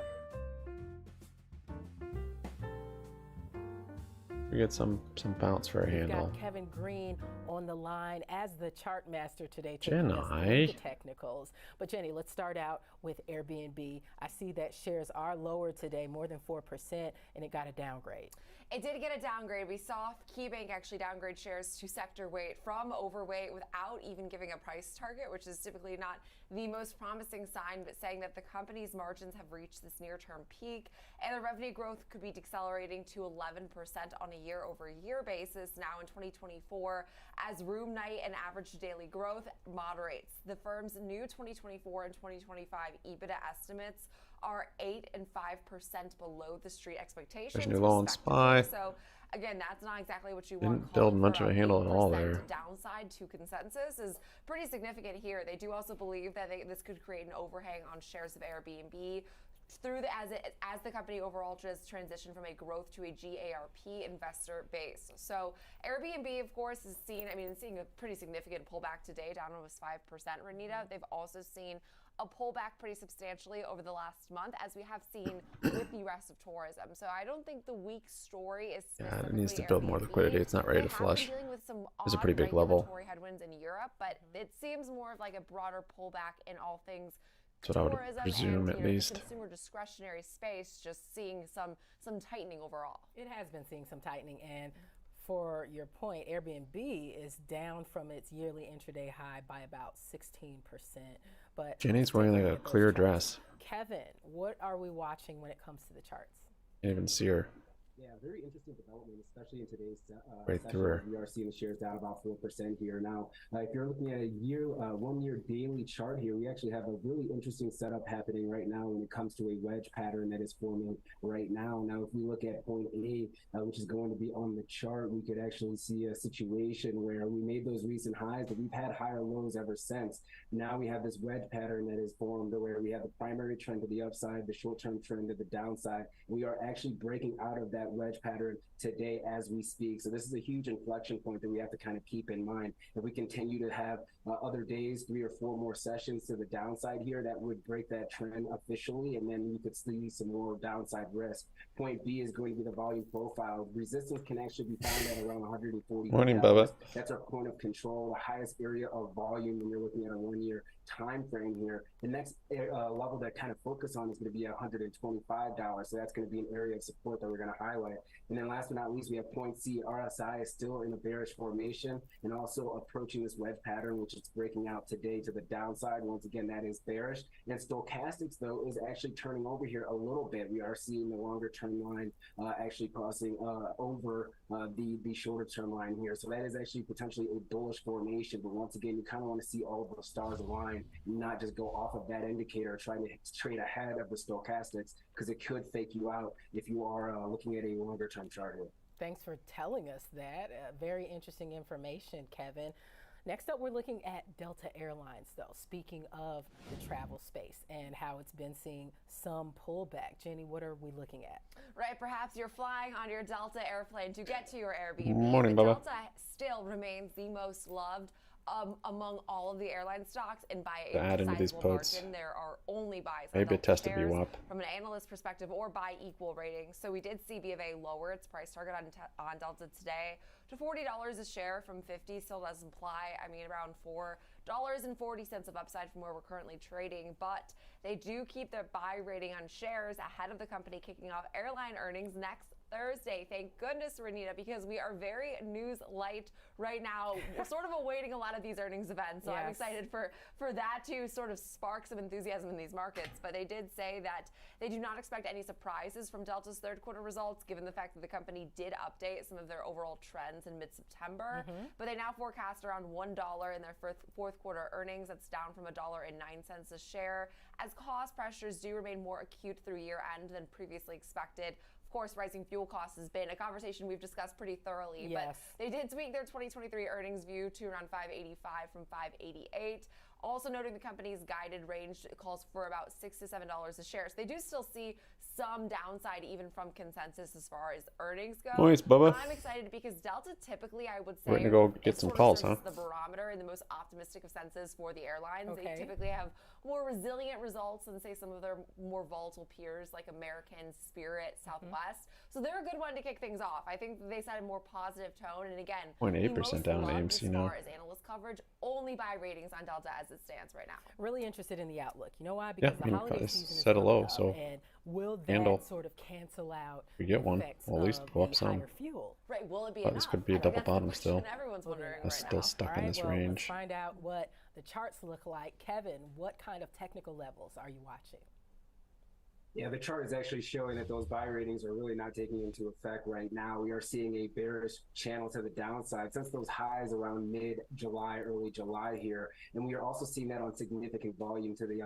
We get some bounce for a handle. Got Kevin Green on the line as the chart master today. Jenny. The technicals. But Jenny, let's start out with Airbnb. I see that shares are lower today, more than 4%, and it got a downgrade. It did get a downgrade. We saw KeyBank actually downgrade shares to sector weight from overweight without even giving a price target, which is typically not the most promising sign, but saying that the company's margins have reached this near-term peak and the revenue growth could be decelerating to 11% on a year-over-year basis now in 2024 as room night and average daily growth moderates. The firm's new 2024 and 2025 EBITDA estimates are 8% and 5% below the street expectations. There's new law on SPY. So again, that's not exactly what you want. Didn't build much of a handle at all there. Downside to consensus is pretty significant here. They do also believe that this could create an overhang on shares of Airbnb as the company overall just transitioned from a growth to a GAAP investor base. So Airbnb, of course, is seeing a pretty significant pullback today, down almost 5%, Renita. They've also seen a pullback pretty substantially over the last month, as we have seen with the rest of tourism. So I don't think the weak story is Yeah, it needs to build more liquidity. It's not ready to flush. It's a pretty big level. Headwinds in Europe, but it seems more of like a broader pullback in all things That's what I would tourism presume, and, at least. The consumer discretionary space, just seeing some tightening overall. It has been seeing some tightening, and for your point, Airbnb is down from its yearly intraday high by about 16%. But Jenny's wearing like a clear dress. Kevin, what are we watching when it comes to the charts? Can't even see her. Yeah, very interesting development, especially in today's Right session. through her. We are seeing the shares down about 4% here. Now, if you're looking at a 1 year daily chart here, we actually have a really interesting setup happening right now when it comes to a wedge pattern that is forming right now. Now, if we look at point A, which is going to be on the chart, we could actually see a situation where we made those recent highs, but we've had higher lows ever since. Now we have this wedge pattern that is formed where we have the primary trend to the upside, the short-term trend to the downside. We are actually breaking out of that wedge pattern today as we speak. So this is a huge inflection point that we have to kind of keep in mind. If we continue to have other days, 3 or 4 more sessions to the downside here, that would break that trend officially, and then you could see some more downside risk. Point B is going to be the volume profile. Resistance can actually be found at around 140. Morning, Bubba. That's our point of control, the highest area of volume when you're looking at a 1 year time frame here. The next level that kind of focus on is going to be $125. So that's going to be an area of support that we're going to highlight. And then last but not least, we have point C. RSI is still in a bearish formation and also approaching this wedge pattern, which is breaking out today to the downside. Once again, that is bearish. And stochastics, though, is actually turning over here a little bit. We are seeing the longer term line actually crossing over the shorter term line here. So that is actually potentially a bullish formation. But once again, you kind of want to see all of those stars align, not just go off of that indicator trying to trade ahead of the stochastics, because it could fake you out if you are looking at a longer term chart here. Thanks for telling us that. Very interesting information, Kevin. Next up, we're looking at Delta Airlines, though. Speaking of the travel space and how it's been seeing some pullback. Jenny, what are we looking at? Right, perhaps you're flying on your Delta airplane to get to your Airbnb. Morning, Bubba. Delta still remains the most loved among all of the airline stocks, and by a Add into these sizable puts. margin, there are only buys on Maybe a Delta test of shares BWAP. from an analyst perspective or by equal ratings. So we did see BofA lower its price target on Delta today to $40 a share from $50. Still does imply, around $4.40 of upside from where we're currently trading. But they do keep their buy rating on shares ahead of the company kicking off airline earnings next Thursday. Thank goodness, Renita, because we are very news light right now. We're sort of awaiting a lot of these earnings events. So Yes. I'm excited for that to sort of spark some enthusiasm in these markets. But they did say that they do not expect any surprises from Delta's third quarter results, given the fact that the company did update some of their overall trends in mid-September. But they now forecast around $1 in their fourth quarter earnings. That's down from $1.09 a share, as cost pressures do remain more acute through year end than previously expected. Of course, rising fuel costs has been a conversation we've discussed pretty thoroughly, Yes. but they did tweak their 2023 earnings view to around $5.85 from $5.88. Also noting the company's guided range calls for about $6 to $7 a share. So they do still see some downside even from consensus as far as earnings go. Nice, Bubba. I'm excited because Delta typically, I would say, We're gonna go get it some sort of calls, serves huh? as the barometer and the most optimistic of senses for the airlines. Okay. They typically have more resilient results than, say, some of their more volatile peers like American, Spirit, Southwest. So they're a good one to kick things off. I think they set a more positive tone. And again, 0.8% down on AMC now. as far as analyst coverage, only buy ratings on Delta as it stands right now. Really interested in the outlook. You know why? Because the we holiday probably season is set a coming low, up, so and will that handle. sort of cancel out If we get one, effects we'll at least of go up the some. higher fuel? Right, will it be But enough? this could be a I think double that's the bottom question still. Everyone's wondering That's right still now. stuck All in right, this well, let's range. find out what the charts look like. Kevin, what kind of technical levels are you watching? Yeah, the chart is actually showing that those buy ratings are really not taking into effect right now. We are seeing a bearish channel to the downside since those highs around mid-July, early July here. And we are also seeing that on significant volume to the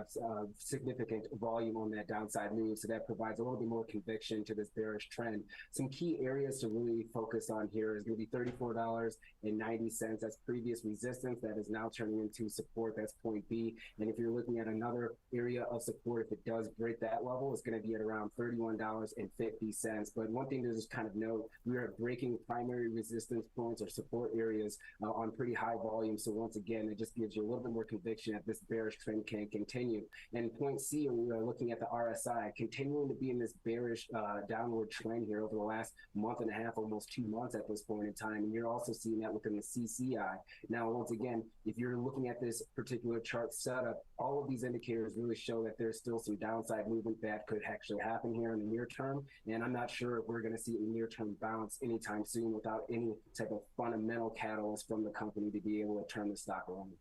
significant volume on that downside move. So that provides a little bit more conviction to this bearish trend. Some key areas to really focus on here is going to be $34.90. That's previous resistance. That is now turning into support. That's point B. And if you're looking at another area of support, if it does break that level, it's going to be at around $31.50. But one thing to just kind of note, we are breaking primary resistance points or support areas on pretty high volume. So once again, it just gives you a little bit more conviction that this bearish trend can continue. And point C, when we are looking at the RSI, continuing to be in this bearish downward trend here over the last month and a half, almost 2 months at this point in time. And you're also seeing that within the CCI. Now, once again, if you're looking at this particular chart setup, all of these indicators really show that there's still some downside movement that could actually happen here in the near term. And I'm not sure if we're going to see a near-term bounce anytime soon without any type of fundamental catalyst from the company to be able to turn the stock around.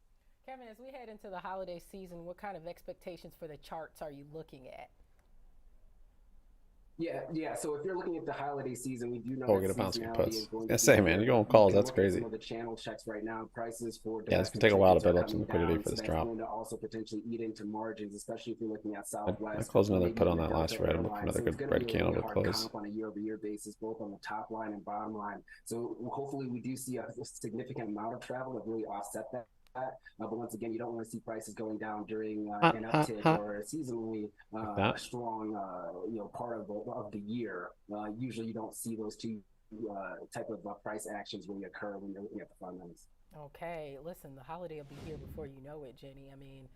Kevin, as we head into the holiday season, what kind of expectations for the charts are you looking at? Yeah. So if you're looking at the holiday season, we do know Oh, that get a bounce from seasonality puts. is going Yeah, to say, be man, here. you're going You calls. can That's look at crazy. some of the channel checks right now. Prices for Yeah, it's domestic gonna take a while to tickets are build up some coming liquidity down, for this so that's drop. going to also potentially eat into margins, especially if you're looking at I Southwest. closed another maybe put on even that last Delta red. I'm looking for Airlines. another So it's good going to red be a candle really to hard close. comp on a year-over-year basis, both on the top line and bottom line. So hopefully we do see a significant amount of travel that really offset that. But once again, you don't want to see prices going down during an uptick or a seasonally strong part of the year. Usually you don't see those two type of price actions really occur when you're looking at the fundamentals. Okay, listen, the holiday will be here before you know it, Jenny. I mean,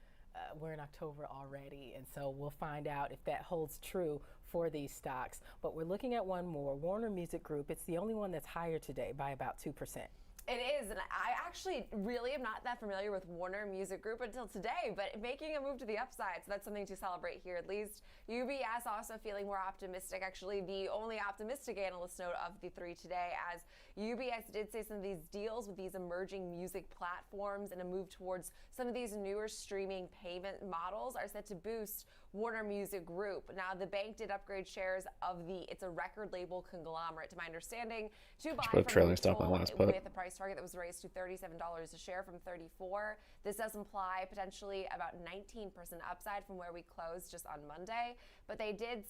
we're in October already, and so we'll find out if that holds true for these stocks. But we're looking at one more, Warner Music Group. It's the only one that's higher today by about 2%. It is, and I actually really am not that familiar with Warner Music Group until today, but making a move to the upside, so that's something to celebrate here at least. UBS also feeling more optimistic, actually the only optimistic analyst note of the three today, as UBS did say some of these deals with these emerging music platforms and a move towards some of these newer streaming payment models are set to boost Warner Music Group. Now, the bank did upgrade shares of it's a record label conglomerate, to my understanding, to buy from trailing stop on Mutual last put. with a price target that was raised to $37 a share from $34. This does imply potentially about 19% upside from where we closed just on Monday. But they did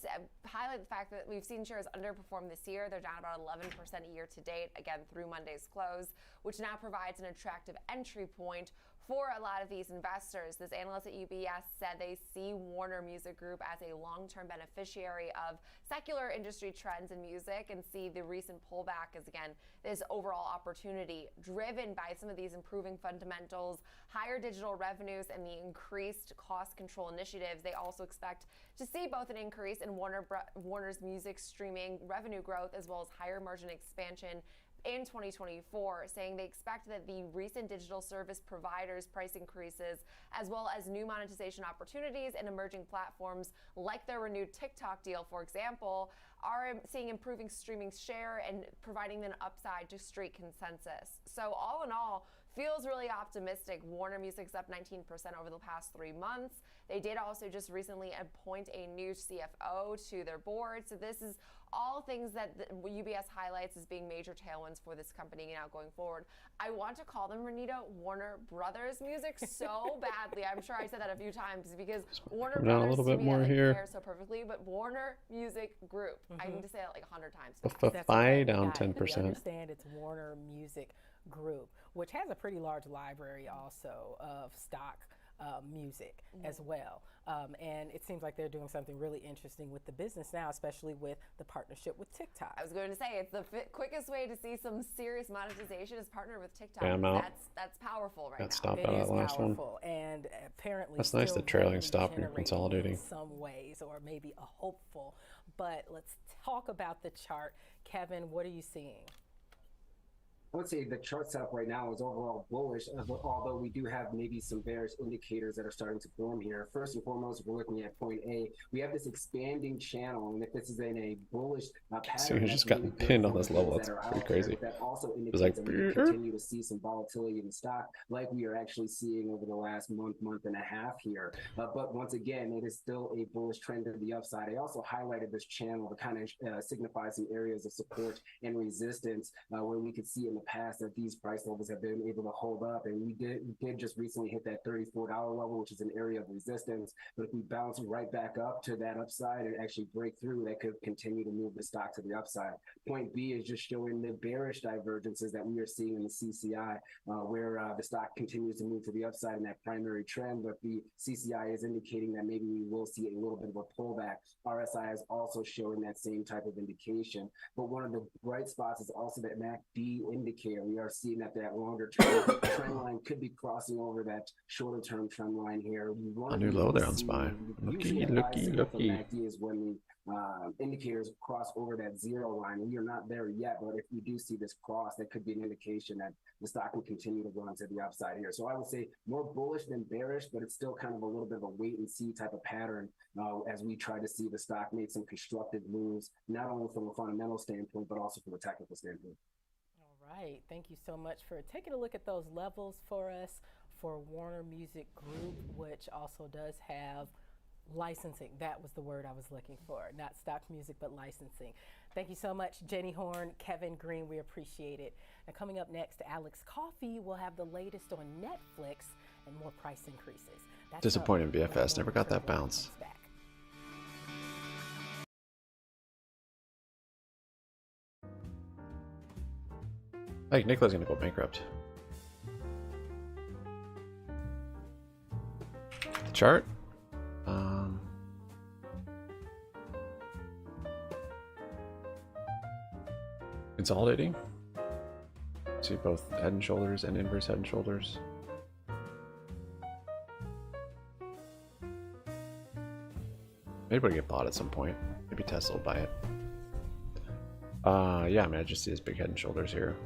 highlight the fact that we've seen shares underperform this year. They're down about 11% year to date, again, through Monday's close, which now provides an attractive entry point for a lot of these investors. This analyst at UBS said they see Warner Music Group as a long-term beneficiary of secular industry trends in music and see the recent pullback as, again, this overall opportunity driven by some of these improving fundamentals, higher digital revenues, and the increased cost control initiatives. They also expect to see both an increase in Warner's music streaming revenue growth as well as higher margin expansion in 2024, saying they expect that the recent digital service providers price increases as well as new monetization opportunities and emerging platforms like their renewed TikTok deal, for example, are seeing improving streaming share and providing an upside to street consensus. So all in all, feels really optimistic. Warner Music's up 19% over the past 3 months. They did also just recently appoint a new CFO to their board. So this is all things that UBS highlights as being major tailwinds for this company now going forward. I want to call them, Renita, Warner Brothers Music so badly. I'm sure I said that a few times because Warner Brothers a little to bit me, more that, like, here. pairs so perfectly, but Warner Music Group. I need to say that like 100 times. That's okay, down we got it. 10%. We understand it's Warner Music Group, which has a pretty large library also of stock music as well. And it seems like they're doing something really interesting with the business now, especially with the partnership with TikTok. I was going to say, it's the quickest way to see some serious monetization is partner with TikTok. Yeah, I'm out. That's powerful right now. Stopped It out is that last one. powerful, and apparently That's nice, still the trailing revenue stop here, generating consolidating. in some ways, or maybe a hopeful. But let's talk about the chart. Kevin, what are you seeing? I would say the chart setup right now is overall bullish, although we do have maybe some bearish indicators that are starting to form here. First and foremost, we're looking at point A. We have this expanding channel, and if this is in a bullish pattern, Just gotten pinned on this level. That's pretty crazy. That also It's indicates like, that we can continue to see some volatility in the stock, like we are actually seeing over the last month and a half here. But once again, it is still a bullish trend to the upside. I also highlighted this channel to kind of signify some areas of support and resistance where we could see in the past that these price levels have been able to hold up, and we did just recently hit that $34 level, which is an area of resistance. But if we bounce right back up to that upside and actually break through, that could continue to move the stock to the upside. Point B is just showing the bearish divergences that we are seeing in the CCI, where the stock continues to move to the upside in that primary trend, but the CCI is indicating that maybe we will see a little bit of a pullback. RSI is also showing that same type of indication. But one of the bright spots is also that MACD indicator. We are seeing that longer term trend line could be crossing over that shorter term trend line here. A new low there on SPY. Looky. MACD is when the indicators cross over that zero line. We are not there yet, but if we do see this cross, that could be an indication that the stock will continue to run to the upside here. So I would say more bullish than bearish, but it's still kind of a little bit of a wait and see type of pattern as we try to see the stock make some constructive moves, not only from a fundamental standpoint, but also from a technical standpoint. All right. Thank you so much for taking a look at those levels for us for Warner Music Group, which also does have licensing. That was the word I was looking for. Not stock music, but licensing. Thank you so much, Jenny Horn, Kevin Green. We appreciate it. Now, coming up next, Alex Coffey will have the latest on Netflix and more price increases. That's disappointing. BFS never got that bounce. I think Nicola's gonna go bankrupt. The chart. Consolidating. See both head and shoulders and inverse head and shoulders. Maybe it'll get bought at some point. Maybe Tesla will buy it. Yeah, I mean, I just see his big head and shoulders here.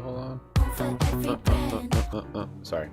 Hold on. Sorry.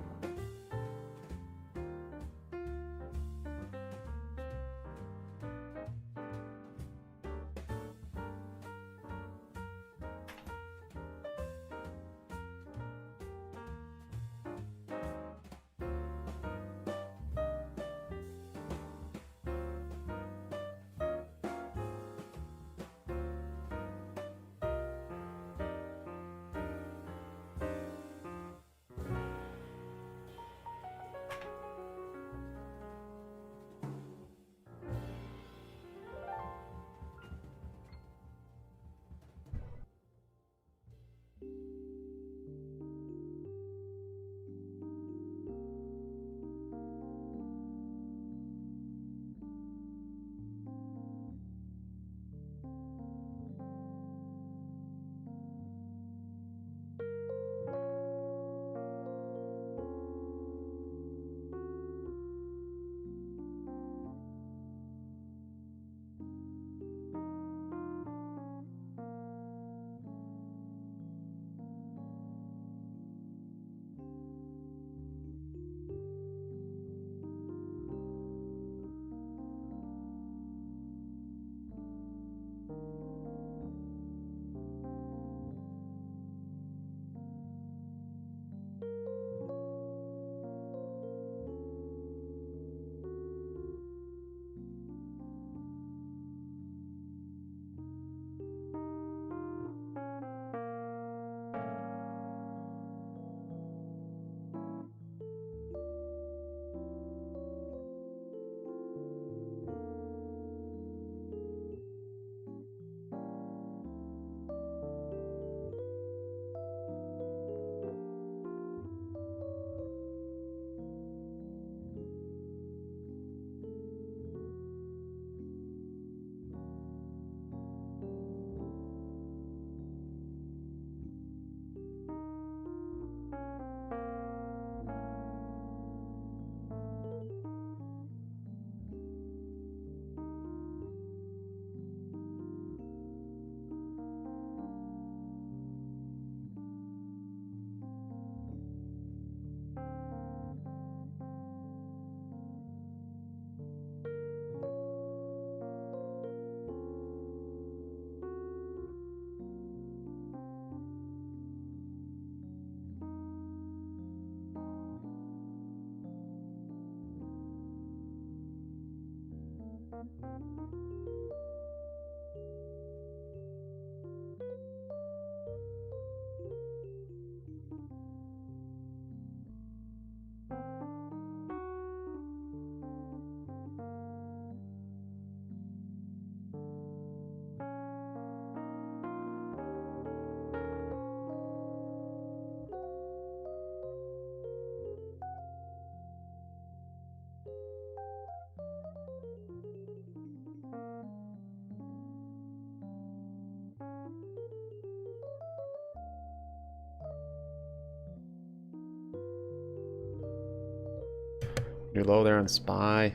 New low there on SPY.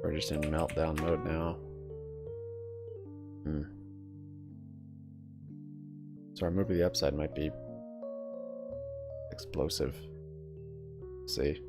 We're just in meltdown mode now. So our move to the upside might be explosive. Let's see.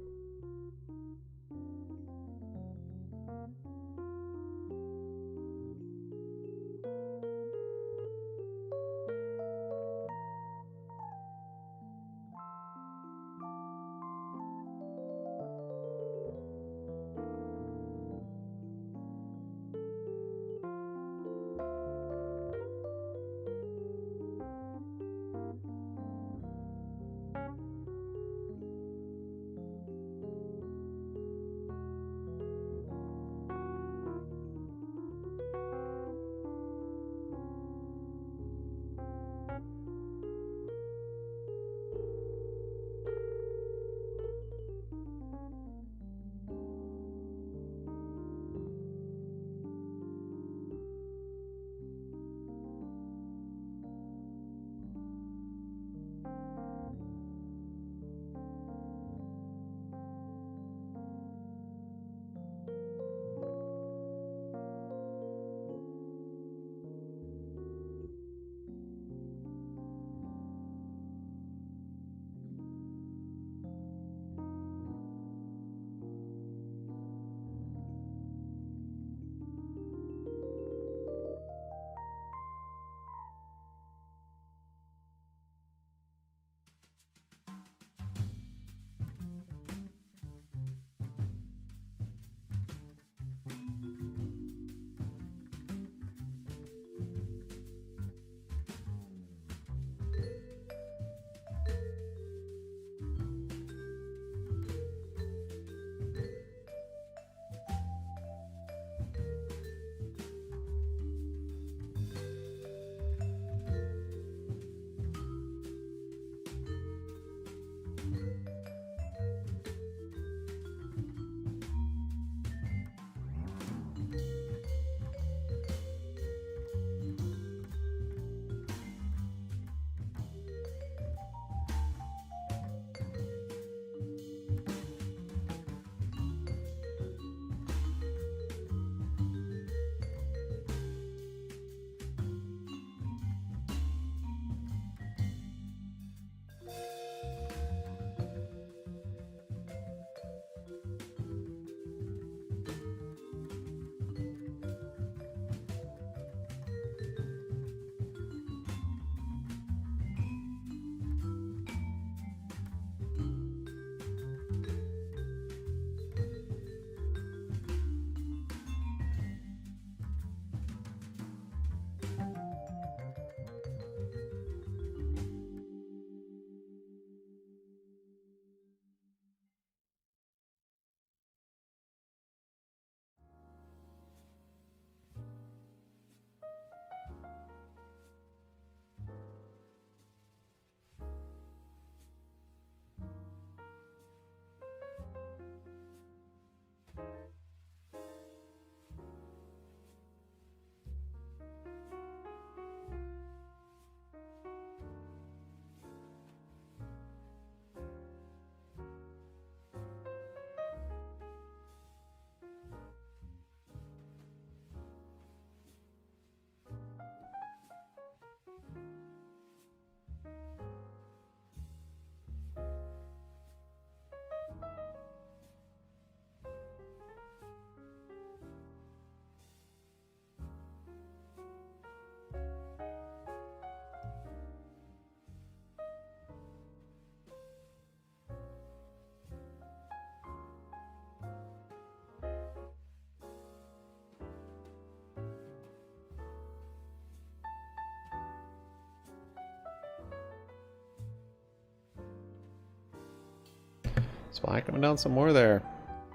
SPY coming down some more there.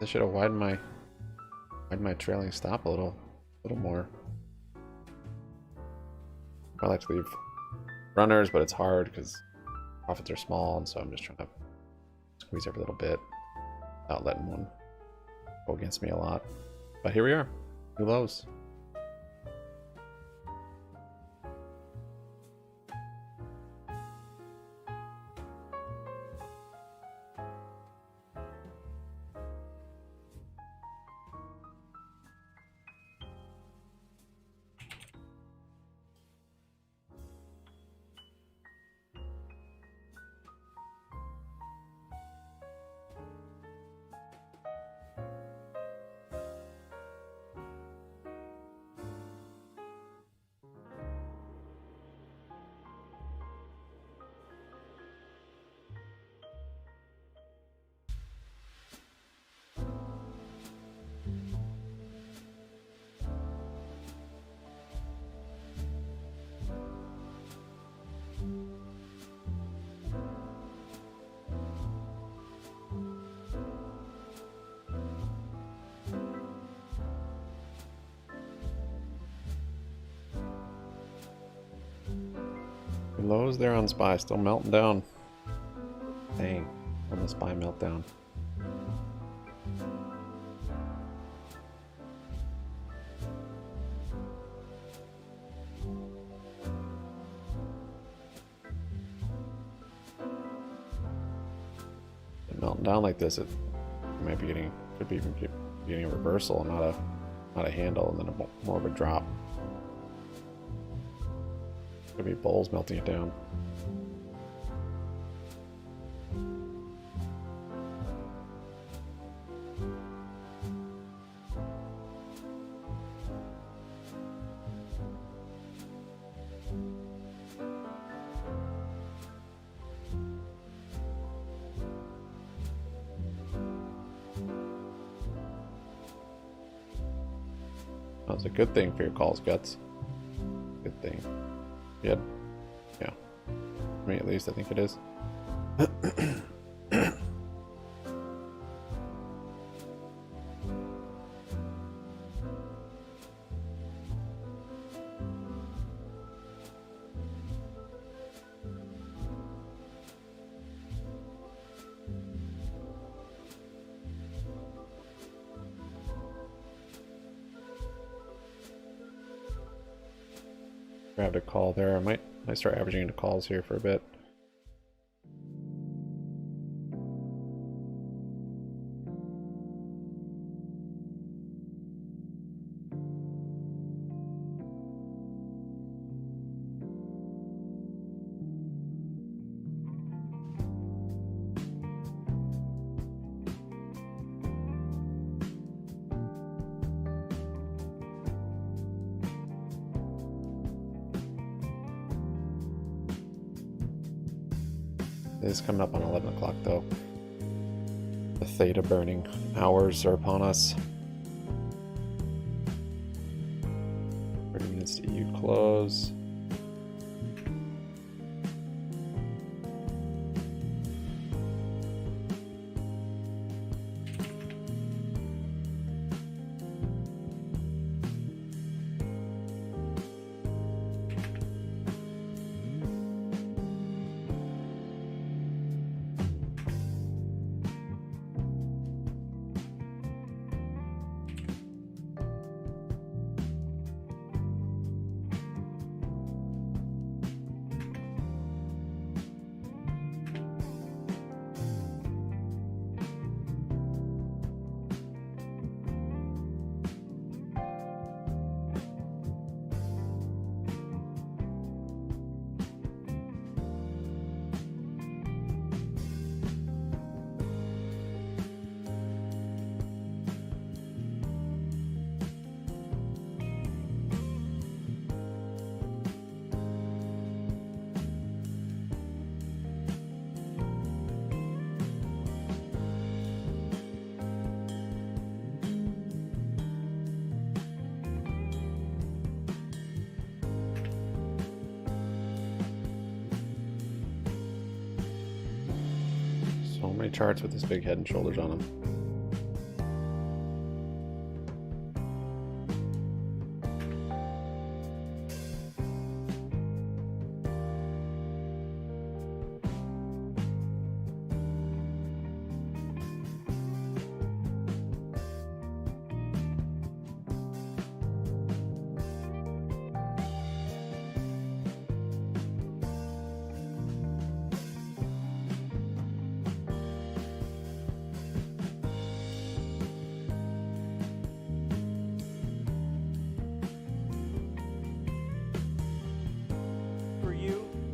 I should have widened my trailing stop a little more. I like to leave runners, but it's hard because profits are small, and so I'm just trying to squeeze every little bit without letting one go against me a lot. But here we are, new lows. Lows there on SPY, still melting down. Dang, on the SPY meltdown. Melting down like this, it might be getting, could be even getting a reversal, not a handle, and then more of a drop. Could be bulls melting it down. That's a good thing for your calls, Guts. Good thing. Yeah. For me at least, I think it is. Grabbed a call there. I might start averaging into calls here for a bit. It is coming up on 11 o'clock though. The theta burning hours are upon us. 30 minutes to EU close. So many charts with this big head and shoulders on them.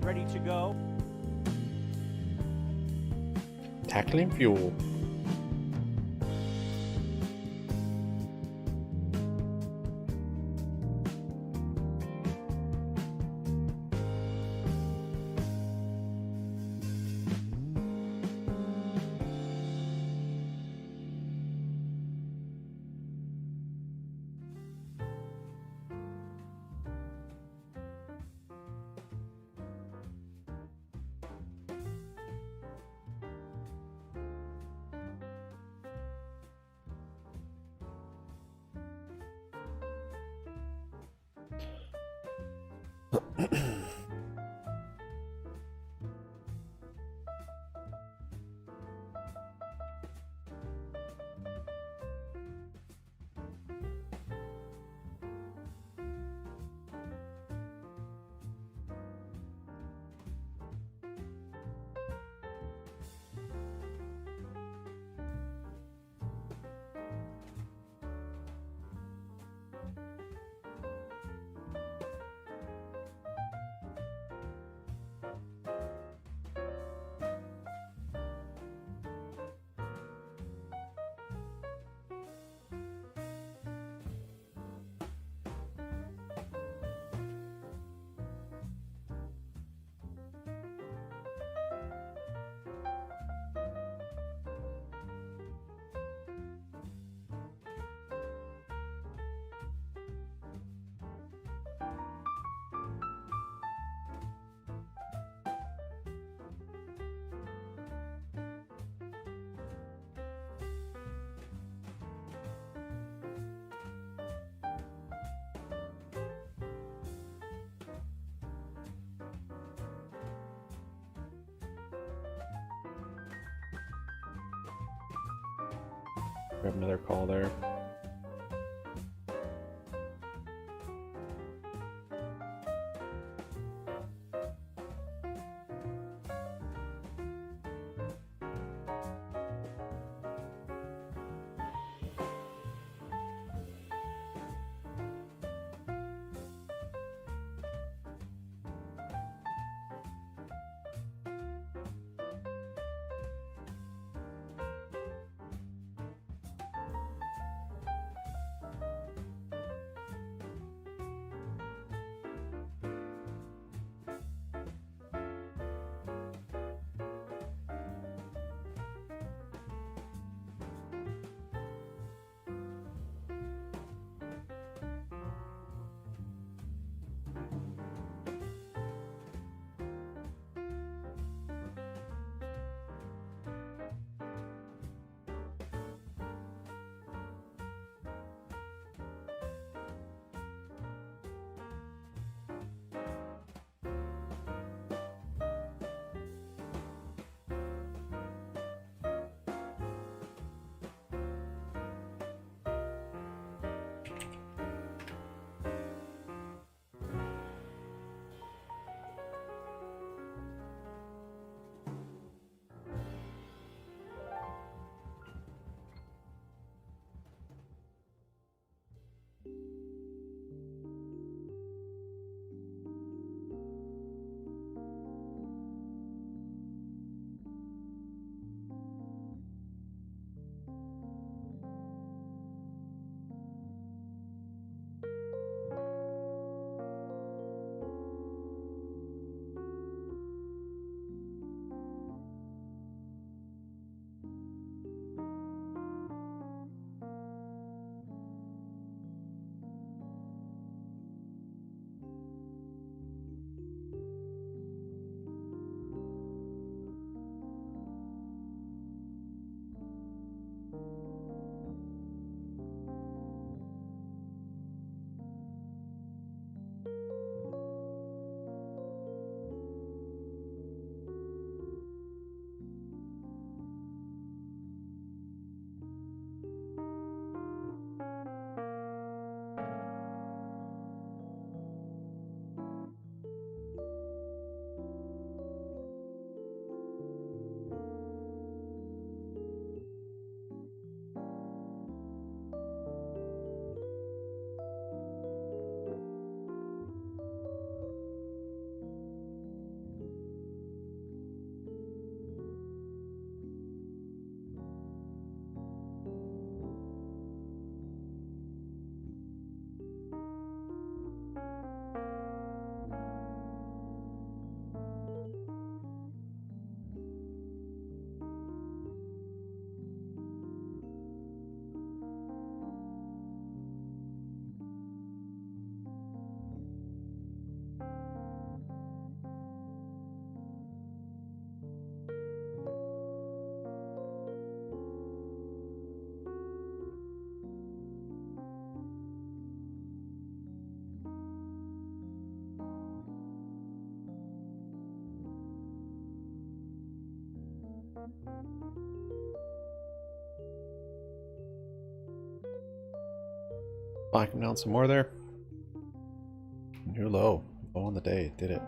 Ready to go. Tackling fuel. Grab another call there. Come down some more there. You're low on the day. Did it.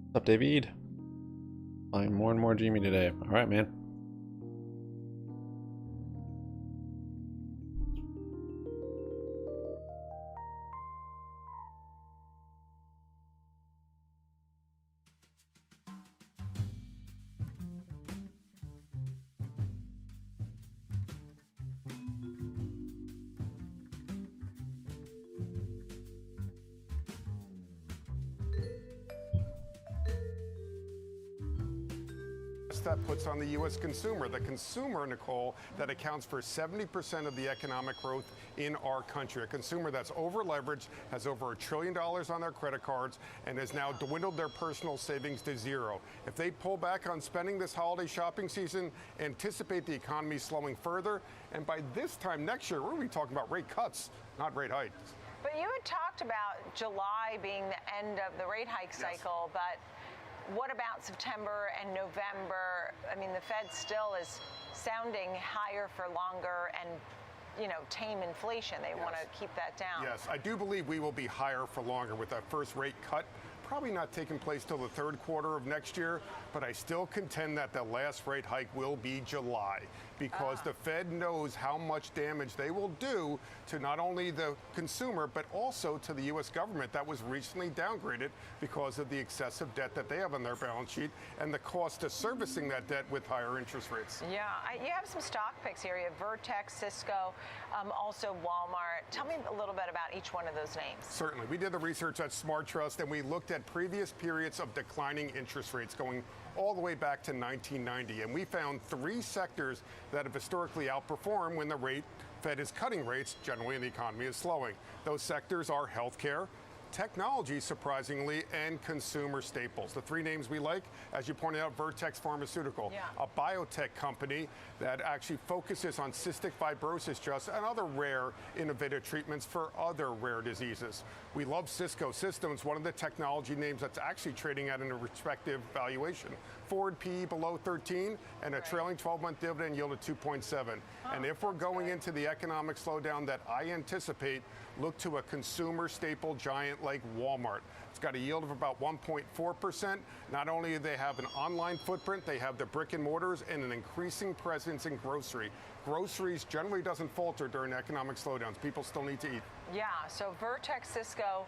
What's up, David? Buying more and more GME today. All right, man. That puts on the U.S. consumer. The consumer, Nicole, that accounts for 70% of the economic growth in our country. A consumer that's over-leveraged, has over $1 trillion on their credit cards, and has now dwindled their personal savings to zero. If they pull back on spending this holiday shopping season, anticipate the economy slowing further, and by this time next year, we're going to be talking about rate cuts, not rate hikes. But you had talked about July being the end of the rate hike cycle, but what about September and November? I mean, the Fed still is sounding higher for longer and, you know, tame inflation. They want to keep that down. Yes, I do believe we will be higher for longer with that first rate cut. Probably not taking place till the third quarter of next year, but I still contend that the last rate hike will be July because the Fed knows how much damage they will do to not only the consumer, but also to the U.S. government that was recently downgraded because of the excessive debt that they have on their balance sheet and the cost of servicing that debt with higher interest rates. Yeah, you have some stock picks here. You have Vertex, Cisco, also Walmart. Tell me a little bit about each one of those names. Certainly. We did the research at Smart Trust, and we looked at previous periods of declining interest rates going all the way back to 1990. And we found three sectors that have historically outperformed when the Fed is cutting rates, generally, and the economy is slowing. Those sectors are healthcare, technology, surprisingly, and consumer staples. The three names we like, as you pointed out, Vertex Pharmaceutical, a biotech company that actually focuses on cystic fibrosis just and other rare innovative treatments for other rare diseases. We love Cisco Systems, one of the technology names that's actually trading at a respective valuation. Forward PE below 13 and a trailing 12-month dividend yield of 2.7. And if we're going into the economic slowdown that I anticipate, look to a consumer staple giant like Walmart. It's got a yield of about 1.4%. Not only do they have an online footprint, they have the brick and mortars and an increasing presence in grocery. Groceries generally doesn't falter during economic slowdowns. People still need to eat. Yeah, so Vertex, Cisco,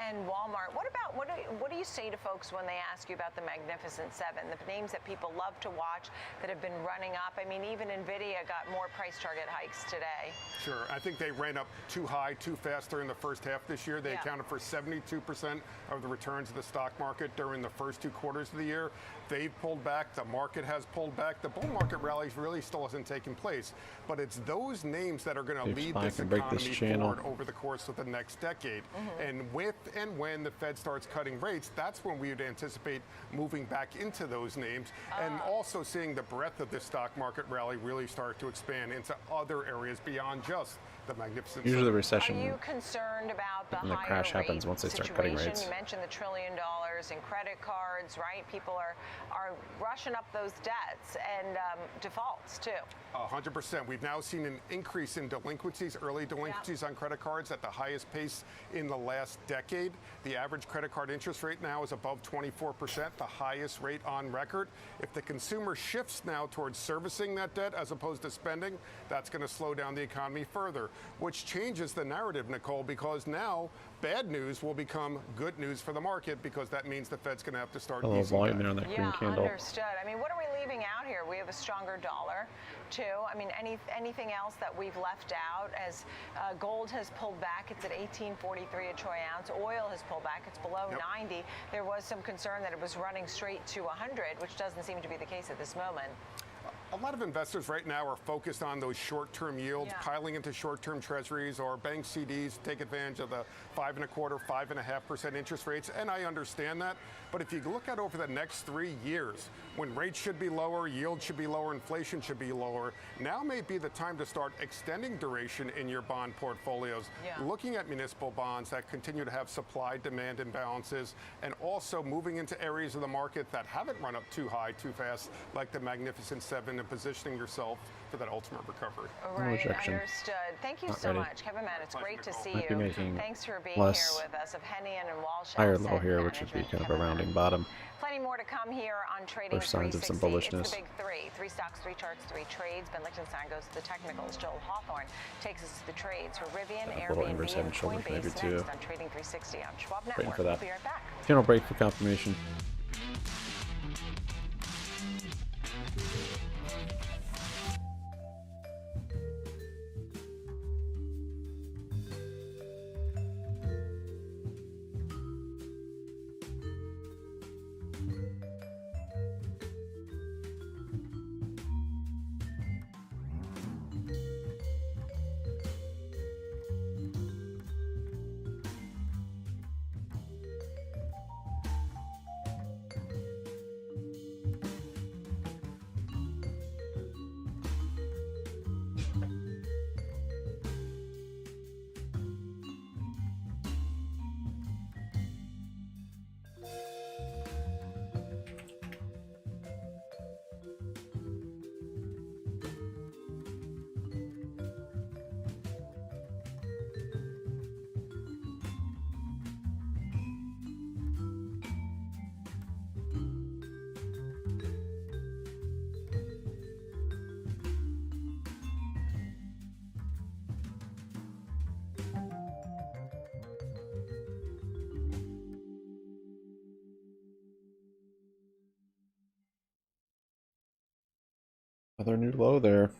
and Walmart. What do you say to folks when they ask you about the Magnificent Seven, the names that people love to watch that have been running up? I mean, even NVIDIA got more price target hikes today. Sure. I think they ran up too high, too fast during the first half this year. They accounted for 72% of the returns of the stock market during the first 2 quarters of the year. They've pulled back. The market has pulled back. The bull market rally really still hasn't taken place. But it's those names that are going to lead this economy forward over the course of the next decade. And with and when the Fed starts cutting rates, that's when we would anticipate moving back into those names and also seeing the breadth of the stock market rally really start to expand into other areas beyond just the Magnificent Usually the Seven. recession Are you concerned about the and the higher crash happens rate once they start cutting situation? rates. You mentioned the $1 trillion in credit cards, right? People are rushing up those debts and defaults too. 100%. We've now seen an increase in delinquencies, early delinquencies on credit cards at the highest pace in the last decade. The average credit card interest rate now is above 24%, the highest rate on record. If the consumer shifts now towards servicing that debt as opposed to spending, that's going to slow down the economy further, which changes the narrative, Nicole, because now bad news will become good news for the market because that means the Fed's going to have to start A little easing volume back. there on that green candle. Understood. I mean, what are we leaving out here? We have a stronger dollar, too. I mean, anything else that we've left out? As gold has pulled back, it's at 18.43 a troy ounce. Oil has pulled back; it's below 90. There was some concern that it was running straight to 100, which doesn't seem to be the case at this moment. A lot of investors right now are focused on those short-term yields, piling into short-term treasuries or bank CDs to take advantage of the 5.25%, 5.5% interest rates, and I understand that. But if you look at over the next 3 years, when rates should be lower, yields should be lower, inflation should be lower, now may be the time to start extending duration in your bond portfolios, looking at municipal bonds that continue to have supply-demand imbalances, and also moving into areas of the market that haven't run up too high, too fast, like the Magnificent Seven, and positioning yourself for that ultimate recovery. Right, understood. Thank you so much, Kevin Mann. It's great to see you. Thanks for being here with us. Of Hennian and Walsh higher low here, which would be kind of a rounding bottom. Plenty more to come here on Trading 360. Signs of some bullishness. It's the big three. 3 stocks, 3 charts, 3 trades. Ben Lichtenstein goes to the technicals. Joel Hawthorne takes us to the trades for Rivian, Airbnb, and Coinbase next on Trading 360 on Schwab Network. Waiting for that. We'll be right back. Channel break for confirmation. Another new low there.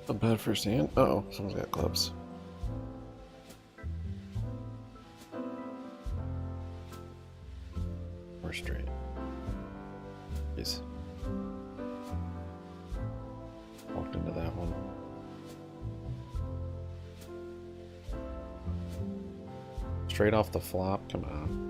A bad first hand. Oh, someone's got clubs. Or straight. Yes. Walked into that one. Straight off the flop. Come on.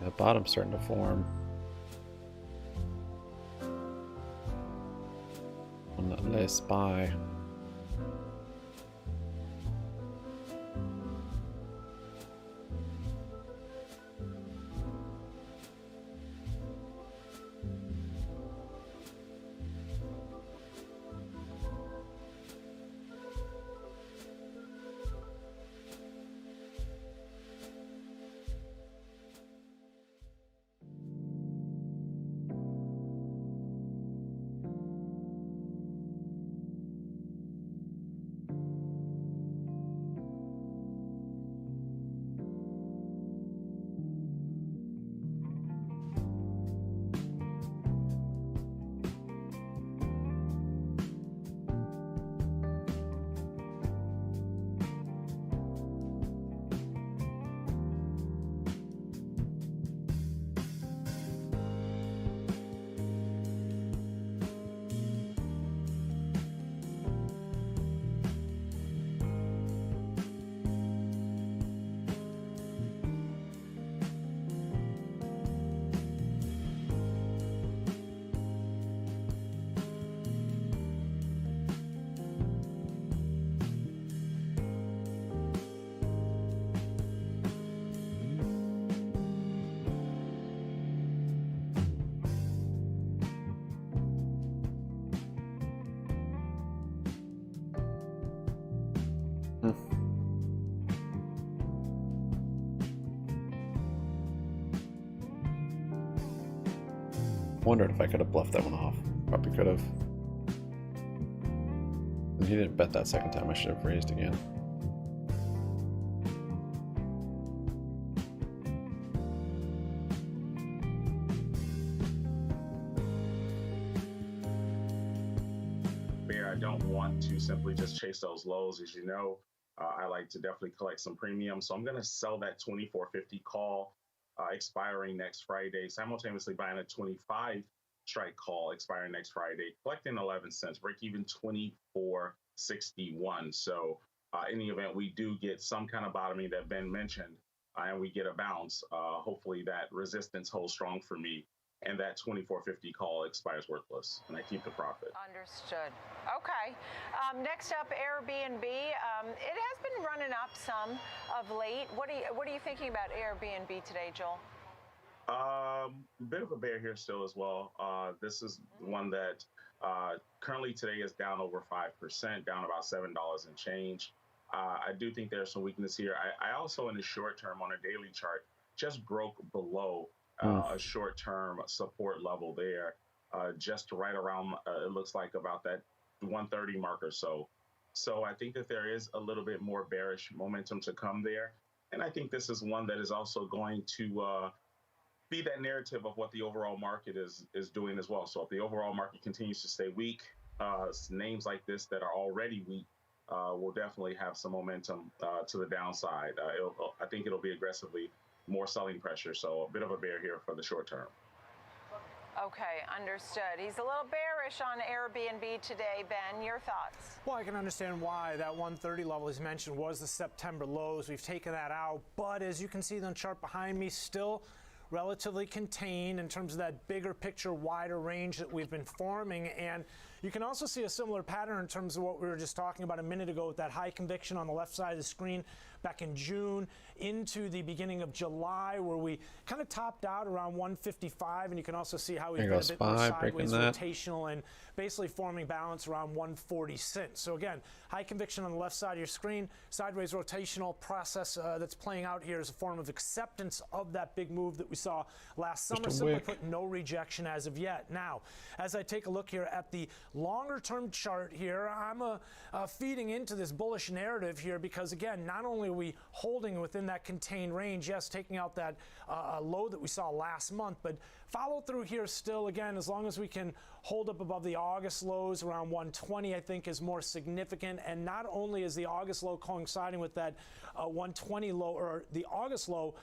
That bottom's starting to form. On that list SPY. Wondered if I could have bluffed that one off. Probably could have. And he didn't bet that second time. I should have raised again. I don't want to simply just chase those lows. As you know, I like to definitely collect some premium. So I'm going to sell that 24.50 call expiring next Friday, simultaneously buying a 25 strike call expiring next Friday, collecting 11 cents, break even 24.61. So in the event we do get some kind of bottoming that Ben mentioned, and we get a bounce, hopefully that resistance holds strong for me, and that 24.50 call expires worthless, and I keep the profit. Understood. Okay. Next up, Airbnb. It has been running up some of late. What are you thinking about Airbnb today, Joel? Bit of a bear here still as well. This is one that currently today is down over 5%, down about $7 and change. I do think there's some weakness here. I also, in the short term on a daily chart, just broke below a short-term support level there, just right around, it looks like about that 130 mark or so. So I think that there is a little bit more bearish momentum to come there. And I think this is one that is also going to be that narrative of what the overall market is doing as well. So if the overall market continues to stay weak, names like this that are already weak will definitely have some momentum to the downside. I think it'll be aggressively more selling pressure. So a bit of a bear here for the short term. Okay, understood. He's a little bearish on Airbnb today. Ben, your thoughts? Well, I can understand why that 130 level as mentioned was the September lows. We've taken that out, but as you can see on the chart behind me, still relatively contained in terms of that bigger picture, wider range that we've been forming. And you can also see a similar pattern in terms of what we were just talking about a minute ago with that high conviction on the left side of the screen back in June into the beginning of July, where we kind of topped out around 155, and you can also see how we've been a bit more sideways rotational and basically forming balance around 140 cents. So again, high conviction on the left side of your screen, sideways rotational process that's playing out here is a form of acceptance of that big move that we saw last summer. Simply put, no rejection as of yet. Now, as I take a look here at the longer term chart here, I'm feeding into this bullish narrative here because, again, not only are we holding within that contained range, yes, taking out that low that we saw last month, but follow through here still, again, as long as we can hold up above the August lows around 120, I think is more significant. And not only is the August low coinciding with that 120 low, or the August low,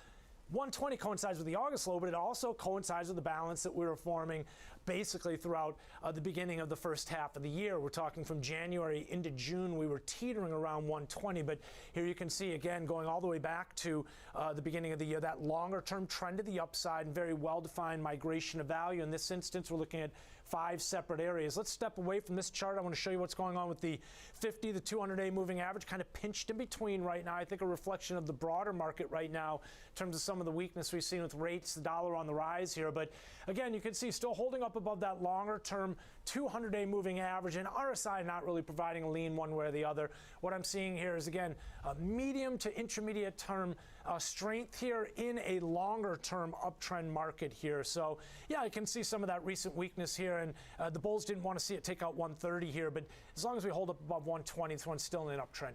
120 coincides with the August low, but it also coincides with the balance that we were forming basically throughout the beginning of the first half of the year. We're talking from January into June, we were teetering around 120, but here you can see again going all the way back to the beginning of the year, that longer term trend to the upside and very well-defined migration of value. In this instance, we're looking at 5 separate areas. Let's step away from this chart. I want to show you what's going on with the 50, the 200-day moving average, kind of pinched in between right now. I think a reflection of the broader market right now in terms of some of the weakness we've seen with rates, the dollar on the rise here. But again, you can see still holding up above that longer term 200-day moving average, and RSI not really providing a lean one way or the other. What I'm seeing here is, again, a medium to intermediate term strength here in a longer term uptrend market here. So yeah, I can see some of that recent weakness here, and the bulls didn't want to see it take out 130 here, but as long as we hold up above 120, this one's still in an uptrend.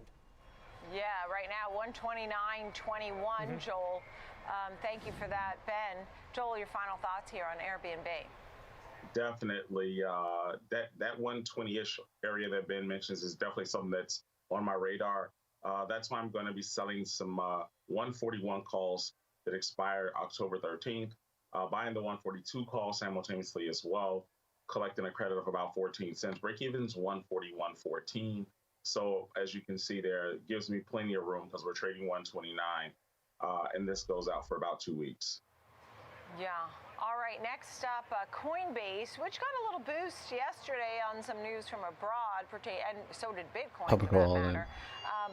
Yeah, right now 129.21, Joel. Thank you for that, Ben. Joel, your final thoughts here on Airbnb? Definitely, that 120-ish area that Ben mentions is definitely something that's on my radar. That's why I'm going to be selling some 141 calls that expire October 13th, buying the 142 call simultaneously as well, collecting a credit of about 14 cents. Break even's 141.14. So as you can see there, it gives me plenty of room because we're trading 129, and this goes out for about 2 weeks. Yeah. All right, next up, Coinbase, which got a little boost yesterday on some news from abroad, and so did Bitcoin for that matter.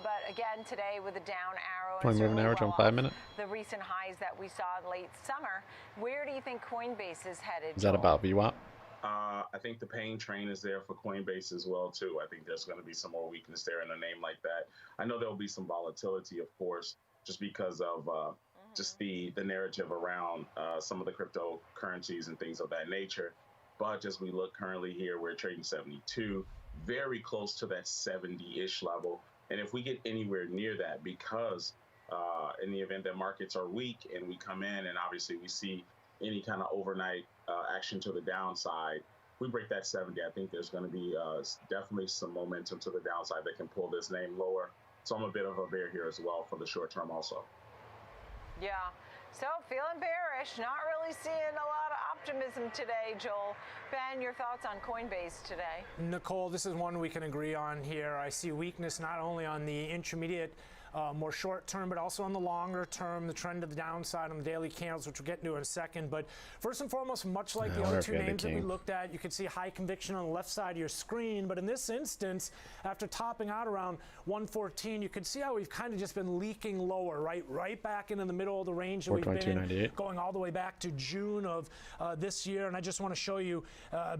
But again, today with a down arrow, and moving average on 5 minute. The recent highs that we saw in late summer. Where do you think Coinbase is headed? Is that about VWAP? I think the pain train is there for Coinbase as well, too. I think there's going to be some more weakness there in a name like that. I know there'll be some volatility, of course, just because of just the narrative around some of the cryptocurrencies and things of that nature. But as we look currently here, we're trading 72, very close to that 70-ish level. And if we get anywhere near that, because in the event that markets are weak and we come in and obviously we see any kind of overnight action to the downside, we break that 70, I think there's going to be definitely some momentum to the downside that can pull this name lower. So I'm a bit of a bear here as well for the short term also. Yeah, so feeling bearish, not really seeing a lot of optimism today, Joel. Ben, your thoughts on Coinbase today? Nicole, this is one we can agree on here. I see weakness not only on the intermediate, more short term, but also on the longer term, the trend to the downside on the daily candles, which we'll get into in a second. But first and foremost, much like the other two names that we looked at, you can see high conviction on the left side of your screen. But in this instance, after topping out around 114, you can see how we've kind of just been leaking lower, right back into the middle of the range that we've been in, going all the way back to June of this year. And I just want to show you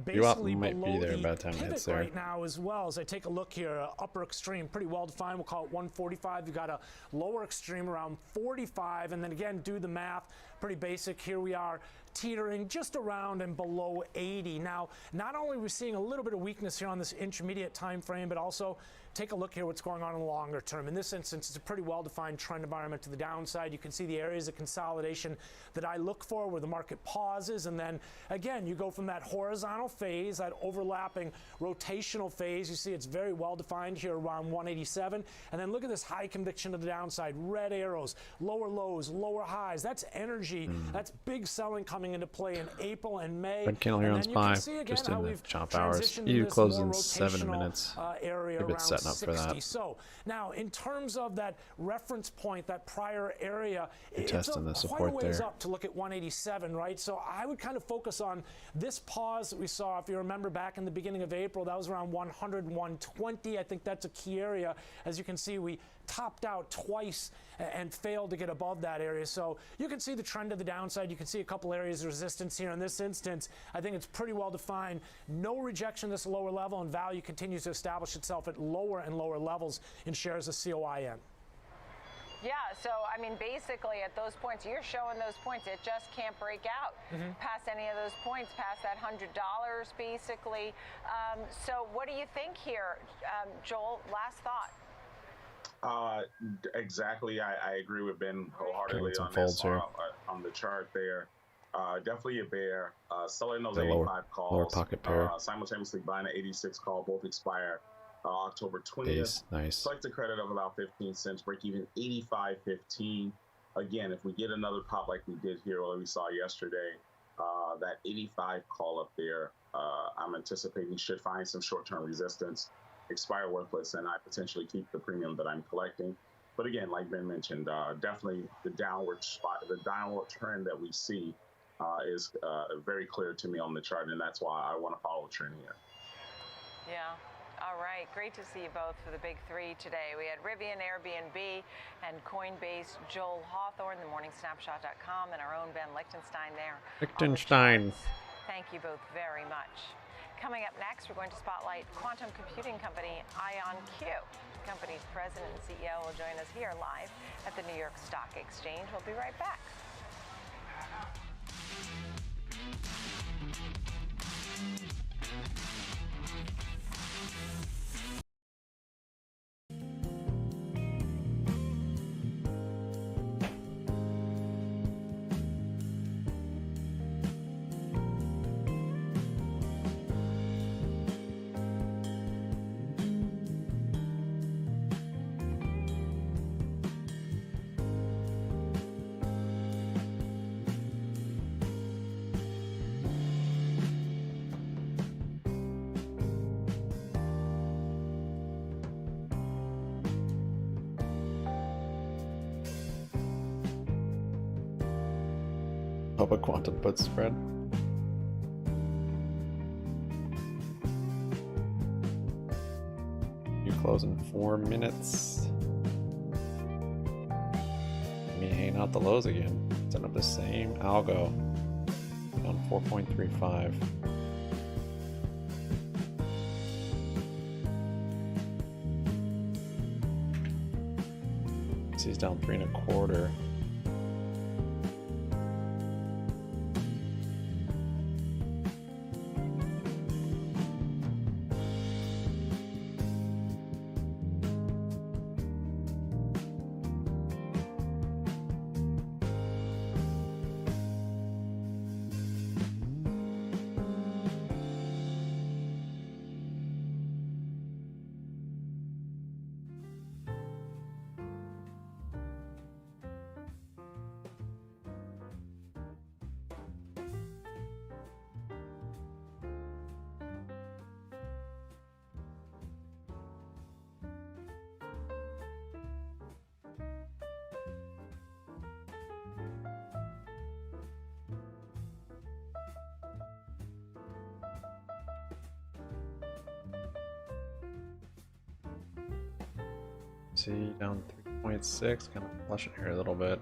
basically below the pivot right now as well. As I take a look here, upper extreme, pretty well defined. We'll call it 145. You've got a lower extreme around 45, and then again, do the math, pretty basic. Here we are teetering just around and below 80. Now, not only are we seeing a little bit of weakness here on this intermediate time frame, but also take a look here what's going on in the longer term. In this instance, it's a pretty well-defined trend environment to the downside. You can see the areas of consolidation that I look for where the market pauses, and then again, you go from that horizontal phase, that overlapping rotational phase. You see it's very well-defined here around 187, and then look at this high conviction to the downside, red arrows, lower lows, lower highs. That's energy energy. That's big selling coming into play in April and May. Red candle here on And then you can SPY, see again just how in the we've chop hours. transitioned EU to this closes more in 7 rotational, minutes. area Maybe around it's setting up 60. for that. So now, in terms of that reference point, that prior area, it's testing the quite a support ways there. up to look at 187, right? So I would kind of focus on this pause that we saw. If you remember back in the beginning of April, that was around 100, 120. I think that's a key area. As you can see, we topped out twice and failed to get above that area. So you can see the trend to the downside. You can see a couple areas of resistance here. In this instance, I think it's pretty well defined. No rejection this lower level, and value continues to establish itself at lower and lower levels in shares of COIN. Yeah, so I mean, basically at those points, you're showing those points. It just can't break out past any of those points, past that $100, basically. So what do you think here, Joel? Last thought. Exactly. I agree with Ben wholeheartedly Some on folds this, here. on the chart there. Definitely a bear. Selling those The 85 calls. lower pocket pair. Simultaneously buying an 86 call. Both expire October 20th. Base, nice. Select a credit of about 15 cents. Break even 85.15. Again, if we get another pop like we did here, or we saw yesterday, that 85 call up there, I'm anticipating should find some short-term resistance, expire worthless, and I potentially keep the premium that I'm collecting. But again, like Ben mentioned, definitely the downward trend that we see is very clear to me on the chart, and that's why I want to follow the trend here. Yeah. All right. Great to see you both for the big three today. We had Rivian, Airbnb, and Coinbase, Joel Hawthorne, theMorningSnapshot.com, and our own Ben Lichtenstein there. Lichtenstein. Thank you both very much. Coming up next, we're going to spotlight quantum computing company IonQ. The company's president and CEO will join us here live at the New York Stock Exchange. We'll be right back. Public quantum put spread. You close in 4 minutes. Me hanging out the lows again. Setting up the same algo. Down 4.35. He's down 3 1/4. See, down 3.6, kind of flushing here a little bit.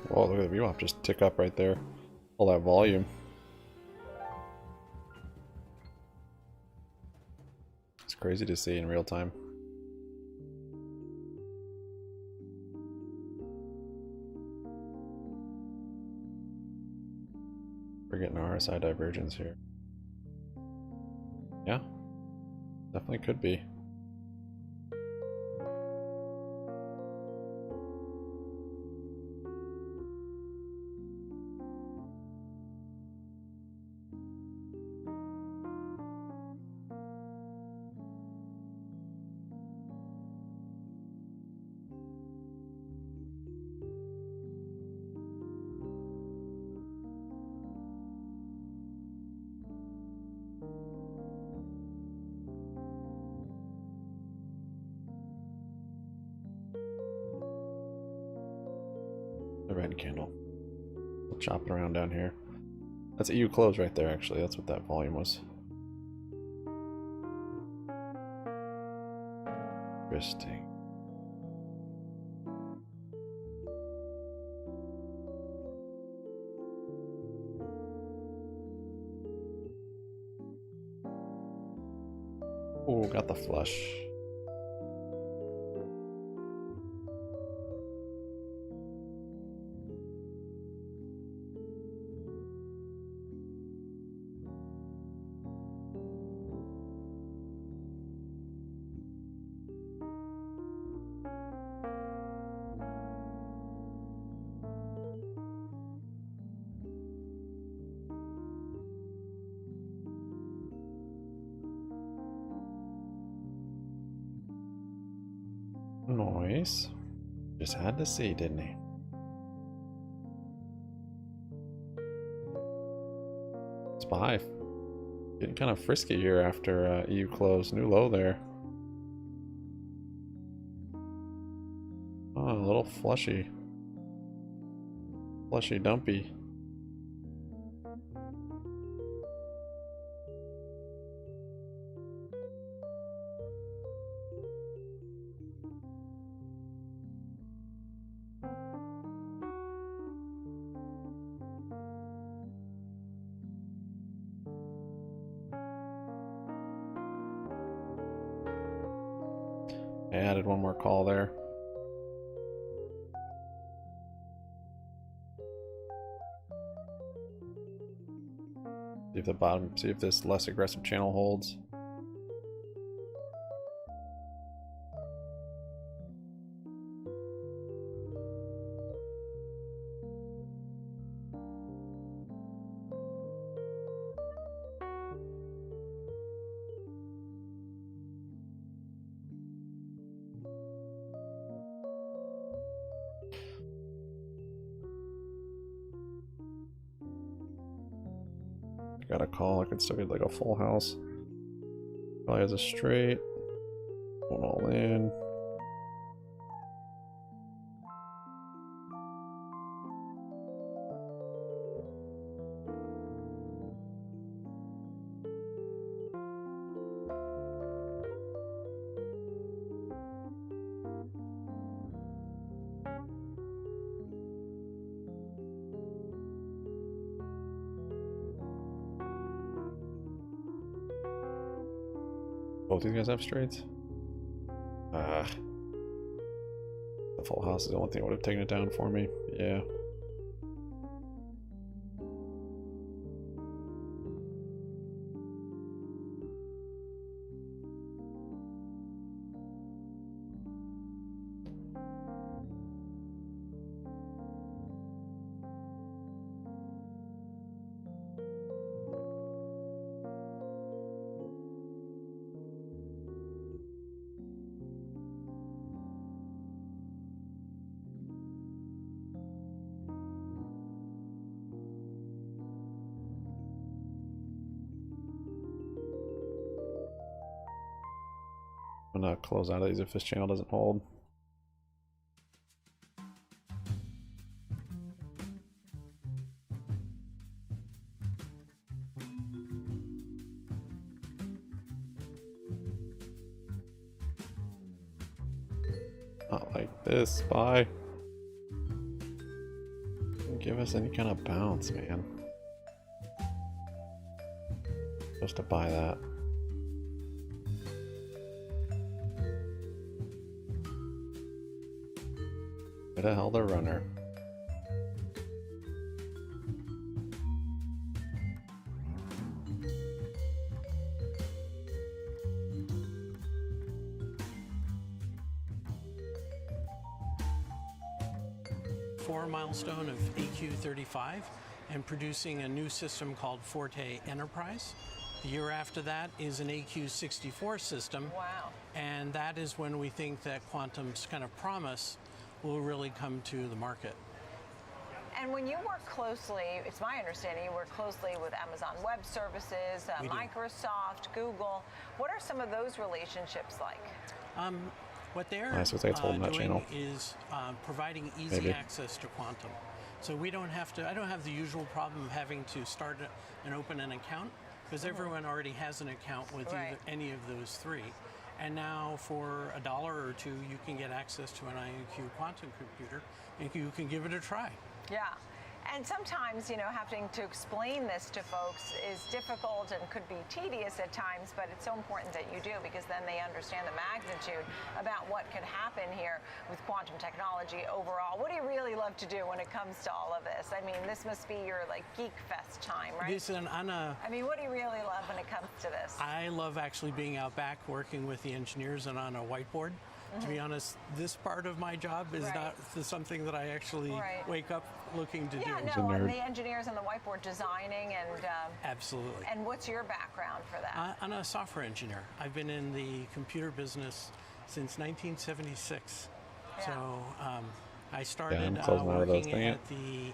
Whoa, look at the VWAP just tick up right there. All that volume. It's crazy to see in real time. We're getting RSI divergence here. Yeah, definitely could be. The red candle. We'll chop it around down here. That's EU close right there, actually. That's what that volume was. Interesting. Oh, got the flush. Noise. Just had to see, didn't he? SPY. Getting kind of frisky here after EU close. New low there. Oh, a little flushy. Flushy dumpy. I added one more call there. See if the bottom, see if this less aggressive channel holds. Got a call. I could still get like a full house. Probably has a straight. Going all in. Both these guys have straights? The full house is the only thing that would have taken it down for me. Yeah. I'm gonna close out of these if this channel doesn't hold. Not like this. Bye. give us any kind of bounce, man. Just to buy that. Could have held a runner. Milestone of AQ35 and producing a new system called Forte Enterprise. The year after that is an AQ64 system. Wow. And that is when we think that quantum's kind of promise will really come to the market. And when you work closely, it's my understanding you work closely with Amazon Web Services, Microsoft, Google. What are some of those relationships like? What they're doing is providing easy access to quantum. So we don't have to, I don't have the usual problem of having to start and open an account because everyone already has an account with either, any of those three. And now for $1 or $2, you can get access to an IonQ quantum computer and you can give it a try. Yeah. And sometimes, having to explain this to folks is difficult and could be tedious at times, but it's so important that you do because then they understand the magnitude about what could happen here with quantum technology overall. What do you really love to do when it comes to all of this? I mean, this must be your Geek Fest time, right? I mean, what do you really love when it comes to this? I love actually being out back working with the engineers and on a whiteboard. To be honest, this part of my job is not something that I actually wake up looking to do. Yeah, no, and the engineers on the whiteboard designing and... Absolutely. And what's your background for that? I'm a software engineer. I've been in the computer business since 1976. Yeah. So I started working at the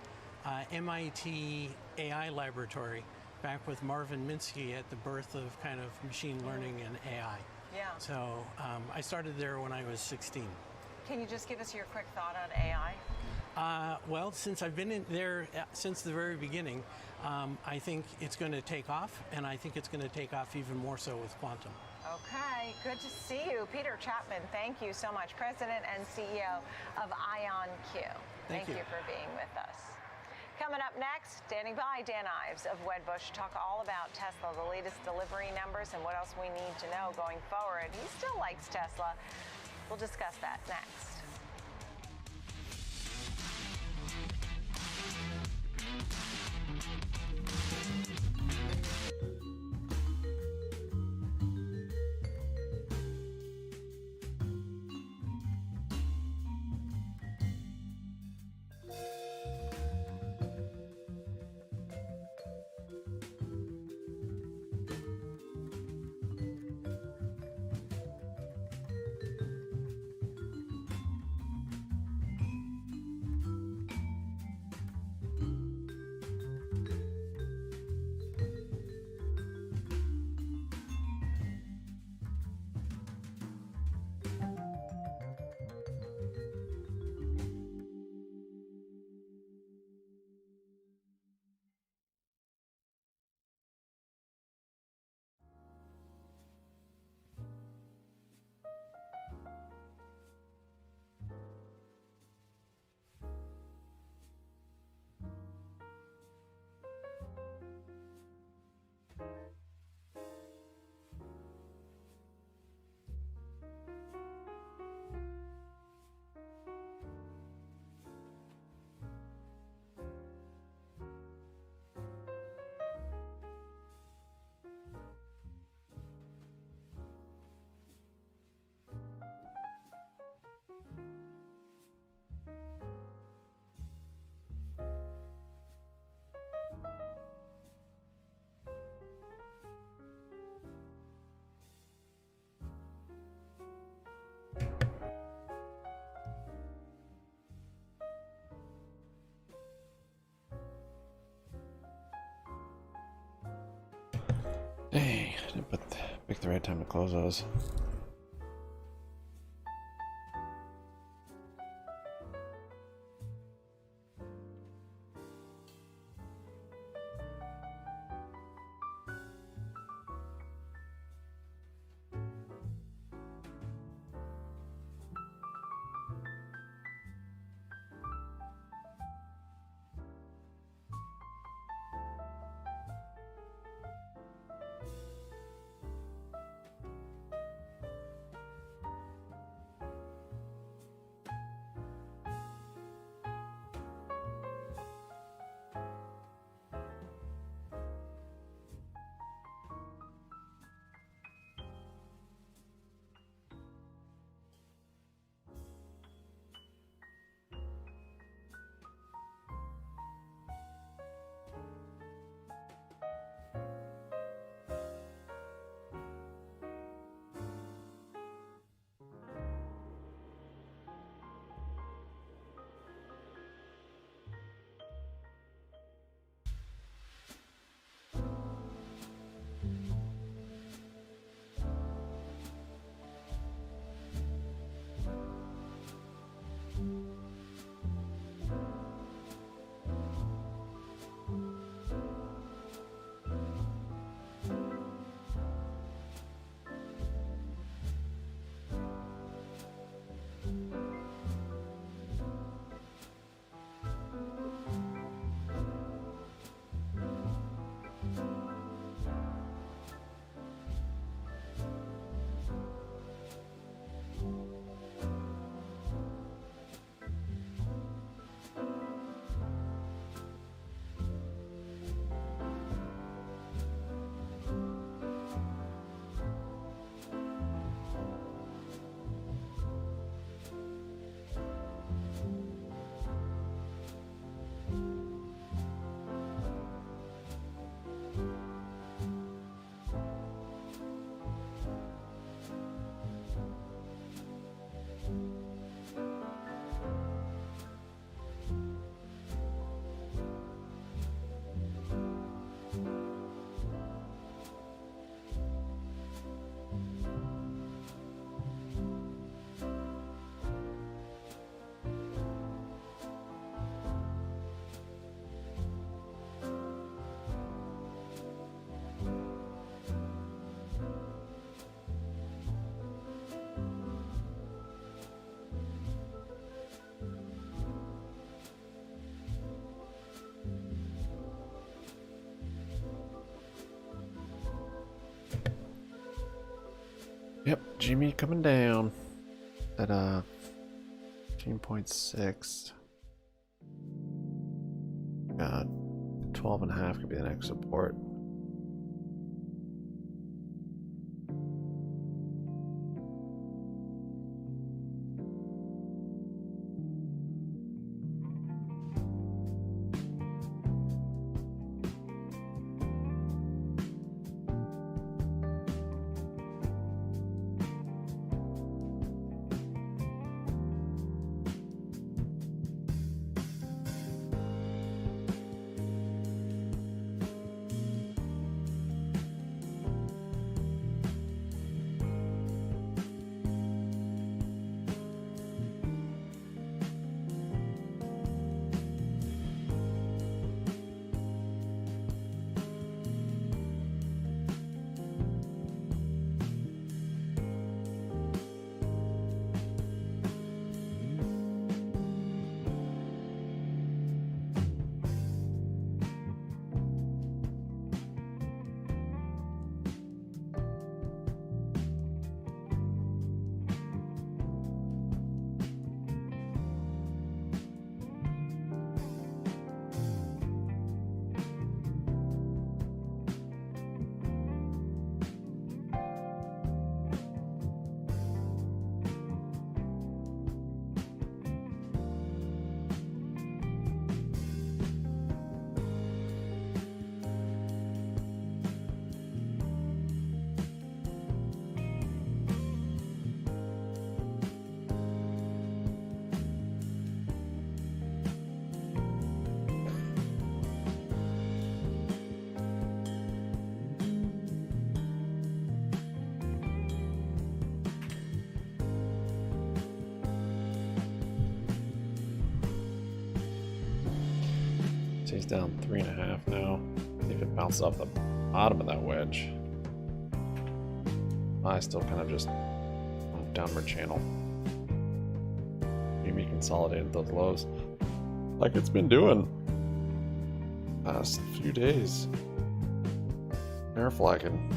MIT AI laboratory back with Marvin Minsky at the birth of kind of machine learning and AI. Yeah. So I started there when I was 16. Can you just give us your quick thought on AI? Well, since I've been in there since the very beginning, I think it's going to take off, and I think it's going to take off even more so with quantum. Okay, good to see you. Peter Chapman, thank you so much, President and CEO of IonQ. Thank you for being with us. Coming up next, standing by, Dan Ives of Wedbush, talk all about Tesla, the latest delivery numbers, and what else we need to know going forward. He still likes Tesla. We'll discuss that next. Dang, I didn't pick the right time to close those. Yep, GME coming down at 15.6. 12.5 could be the next support. He's down 3.5 now. See if it bounces off the bottom of that wedge. I still kind of just on a downward channel. Maybe consolidated those lows like it's been doing last few days. Air flagging.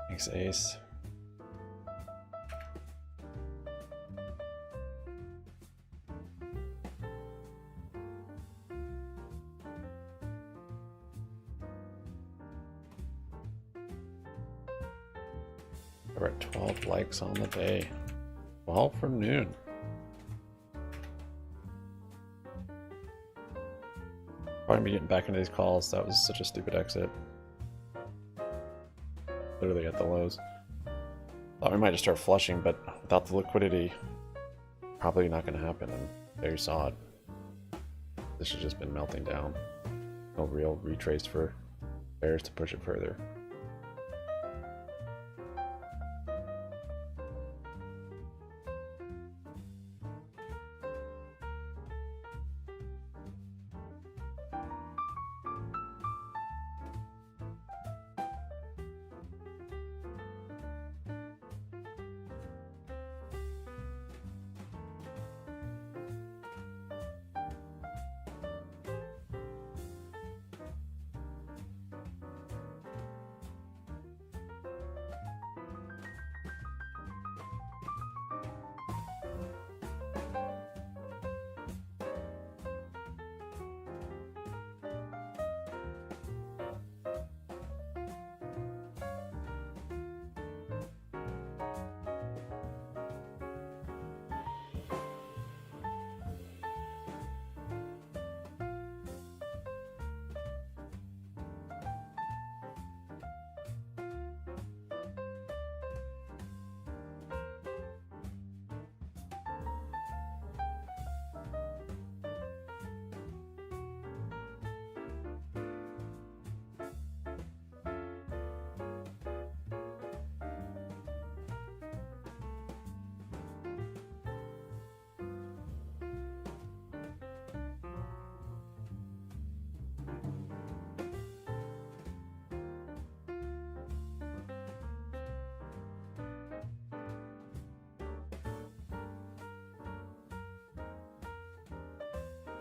Thanks, Ace. We're at 12 likes on the day. 12 from noon. Probably be getting back into these calls. That was such a stupid exit. Literally at the lows. Thought we might just start flushing, but without the liquidity, probably not going to happen. And there you saw it. This has just been melting down. No real retrace for bears to push it further.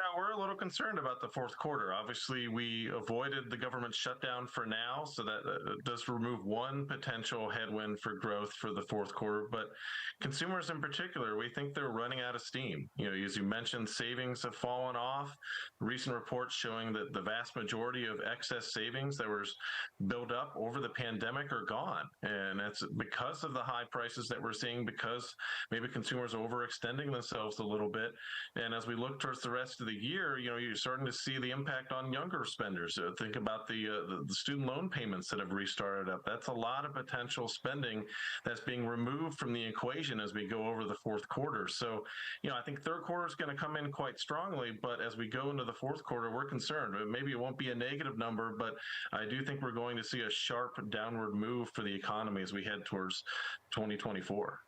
Yeah, we're a little concerned about the fourth quarter. Obviously, we avoided the government shutdown for now, so that does remove one potential headwind for growth for the fourth quarter. But consumers in particular, we think they're running out of steam. As you mentioned, savings have fallen off. Recent reports showing that the vast majority of excess savings that was built up over the pandemic are gone. And that's because of the high prices that we're seeing, because maybe consumers are overextending themselves a little bit. And as we look towards the rest of the year, you're starting to see the impact on younger spenders. Think about the student loan payments that have restarted up. That's a lot of potential spending that's being removed from the equation as we go over the fourth quarter. So, I think third quarter is going to come in quite strongly, but as we go into the fourth quarter, we're concerned. Maybe it won't be a negative number, but I do think we're going to see a sharp downward move for the economy as we head towards 2024.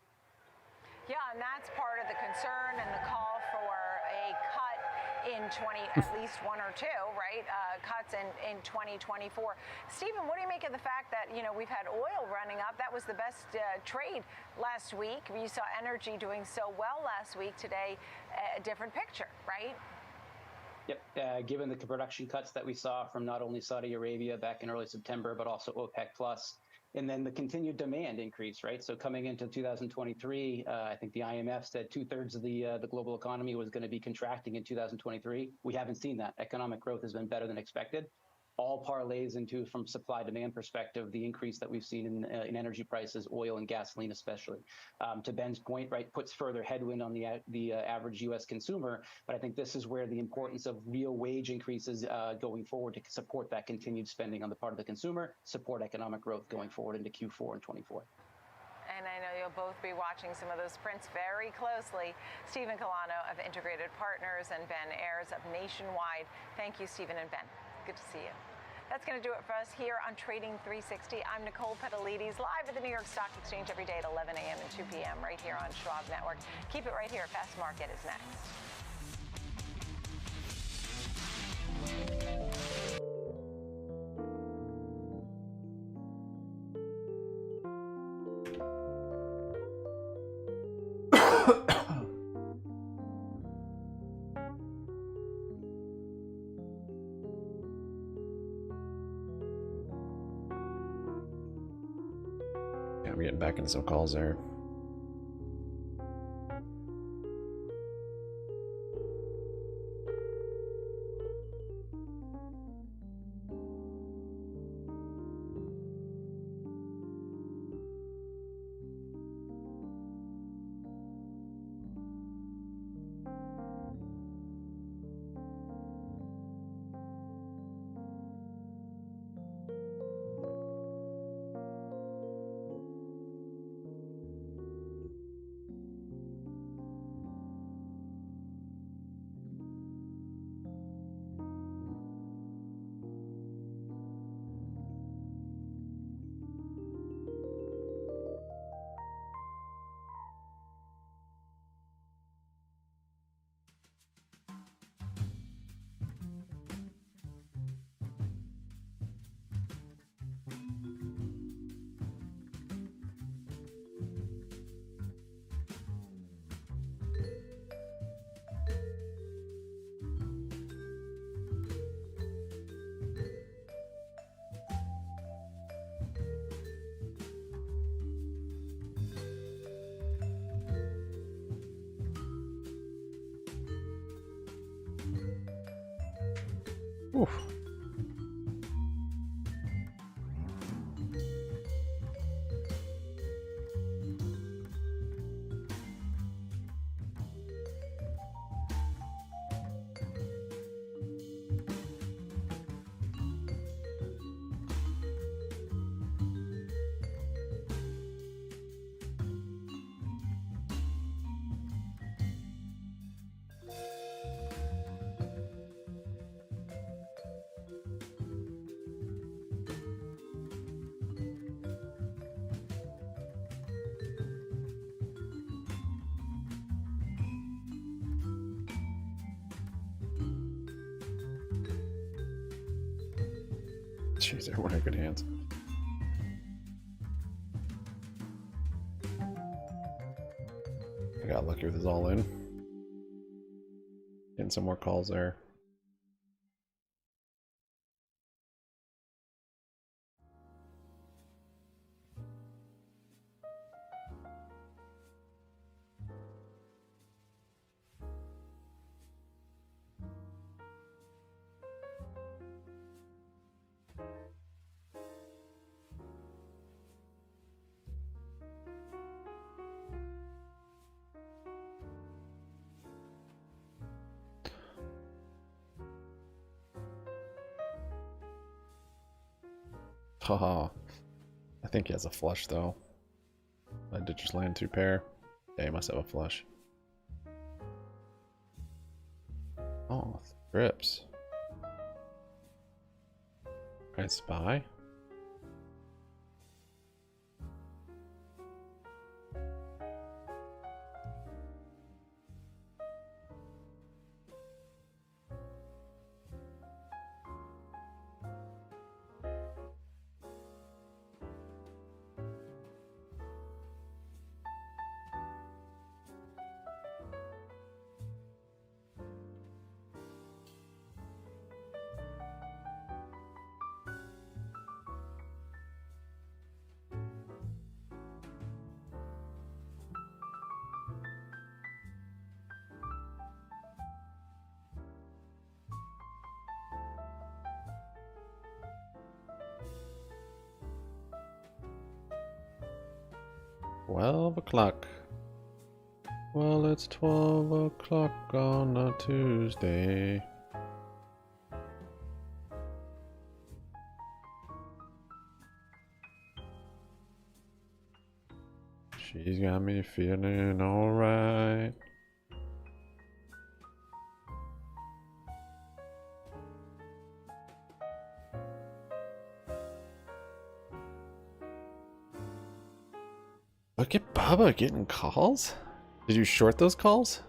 Yeah, and that's part of the concern and the call for a cut in at least one or two, right? Cuts in 2024. Stephen, what do you make of the fact that, we've had oil running up? That was the best trade last week. You saw energy doing so well last week. Today, a different picture, right? Yep. Given the production cuts that we saw from not only Saudi Arabia back in early September, but also OPEC Plus, and then the continued demand increase, right? So coming into 2023, I think the IMF said 2/3 of the global economy was going to be contracting in 2023. We haven't seen that. Economic growth has been better than expected. All parlays into, from supply-demand perspective, the increase that we've seen in energy prices, oil and gasoline especially. To Ben's point, right, puts further headwind on the average U.S. consumer. But I think this is where the importance of real wage increases going forward to support that continued spending on the part of the consumer, support economic growth going forward into Q4 and 24. And I know you'll both be watching some of those prints very closely. Stephen Colano of Integrated Partners and Ben Ayers of Nationwide. Thank you, Stephen and Ben. Good to see you. That's going to do it for us here on Trading 360. I'm Nicole Petalides, live at the New York Stock Exchange every day at 11 a.m. and 2 p.m. right here on Schwab Network. Keep it right here. Fast Market is next. I'm getting back into some calls there. Oof. Jeez, everyone had good hands. I got lucky with his all in. Getting some more calls there. Haha. I think he has a flush though. I did just land 2 pair. Yeah, he must have a flush. Oh, trips. Alright, spy. $12. Well, it's 12 o'clock on a Tuesday. She's got me feeling alright. Look at Bubba getting calls. Did you short those calls?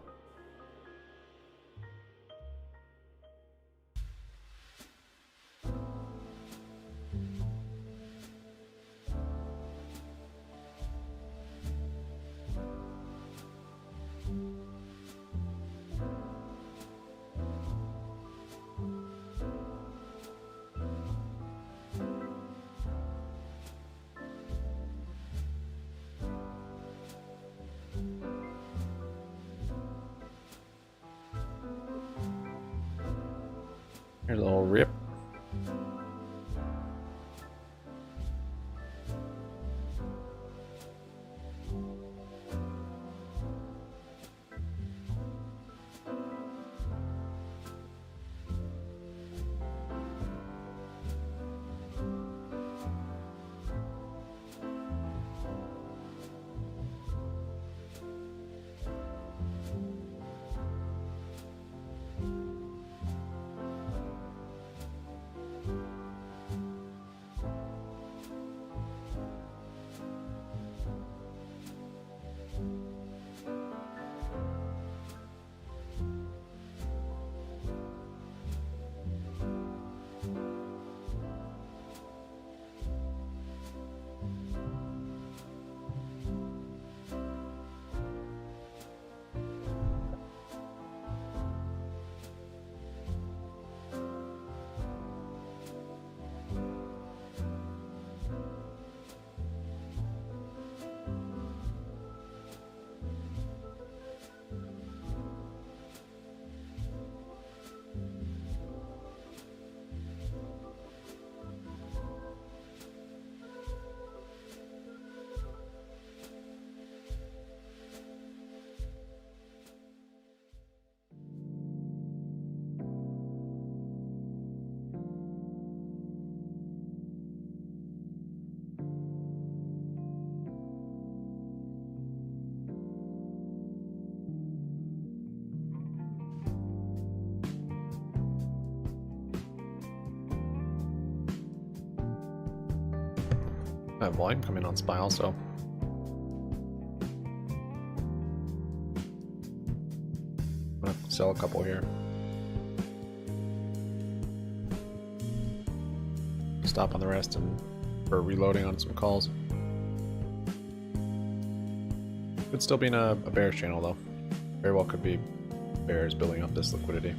Here's a little rip. I have volume coming on SPY also. I'm gonna sell a couple here. Stop on the rest and for reloading on some calls. Could still be in a bearish channel though. Very well could be. bears building up this liquidity.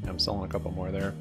I'm selling a couple more there.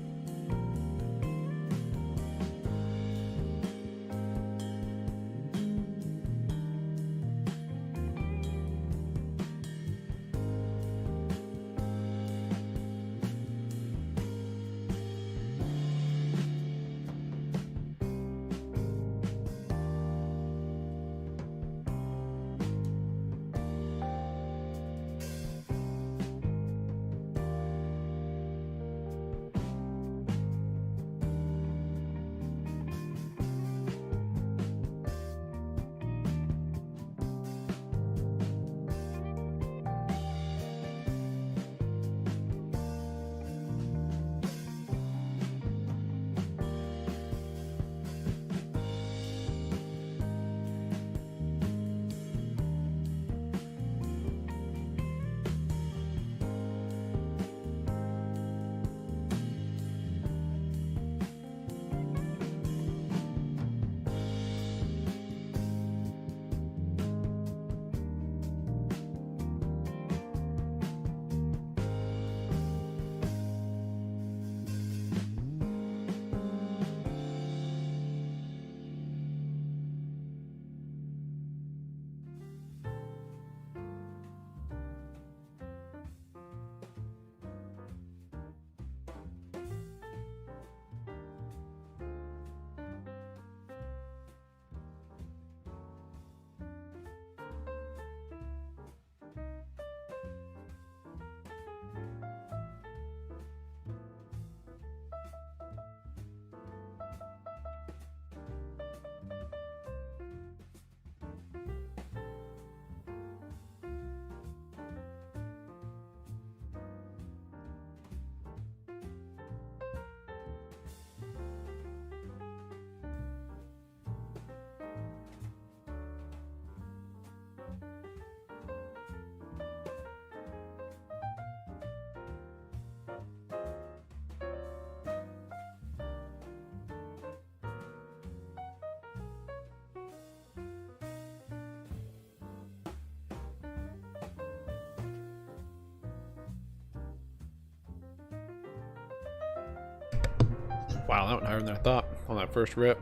Wow, that went higher than I thought on that first rip.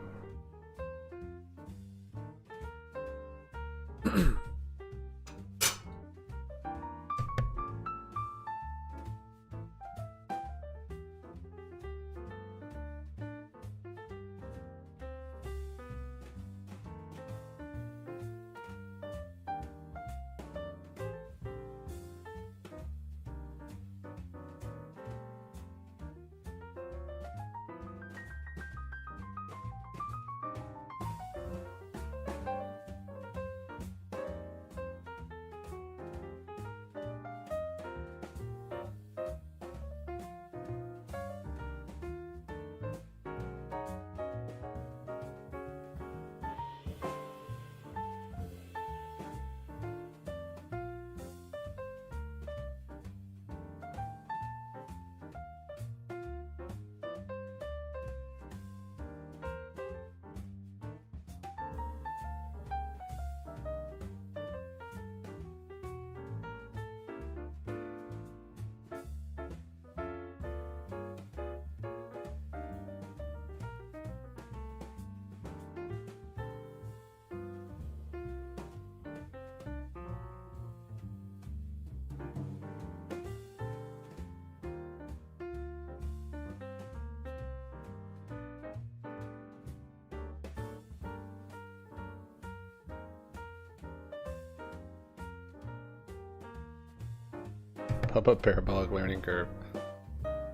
Bubba parabolic learning curve.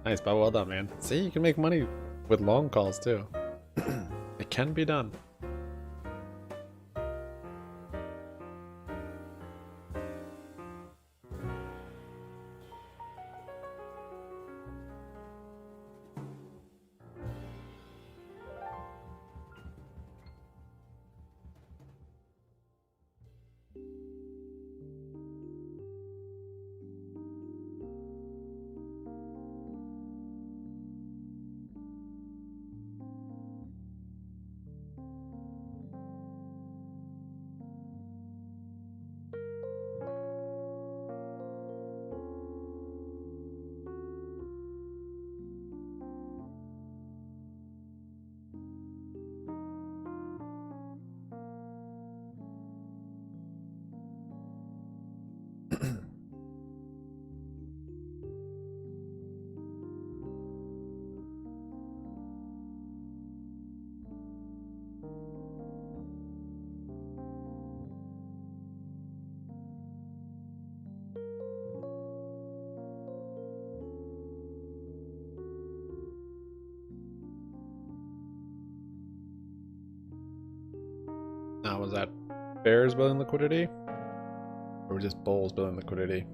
Nice, Bubba. Well done, man. See, you can make money with long calls too. It can be done. Now, was that bears building liquidity? Or just bulls building liquidity?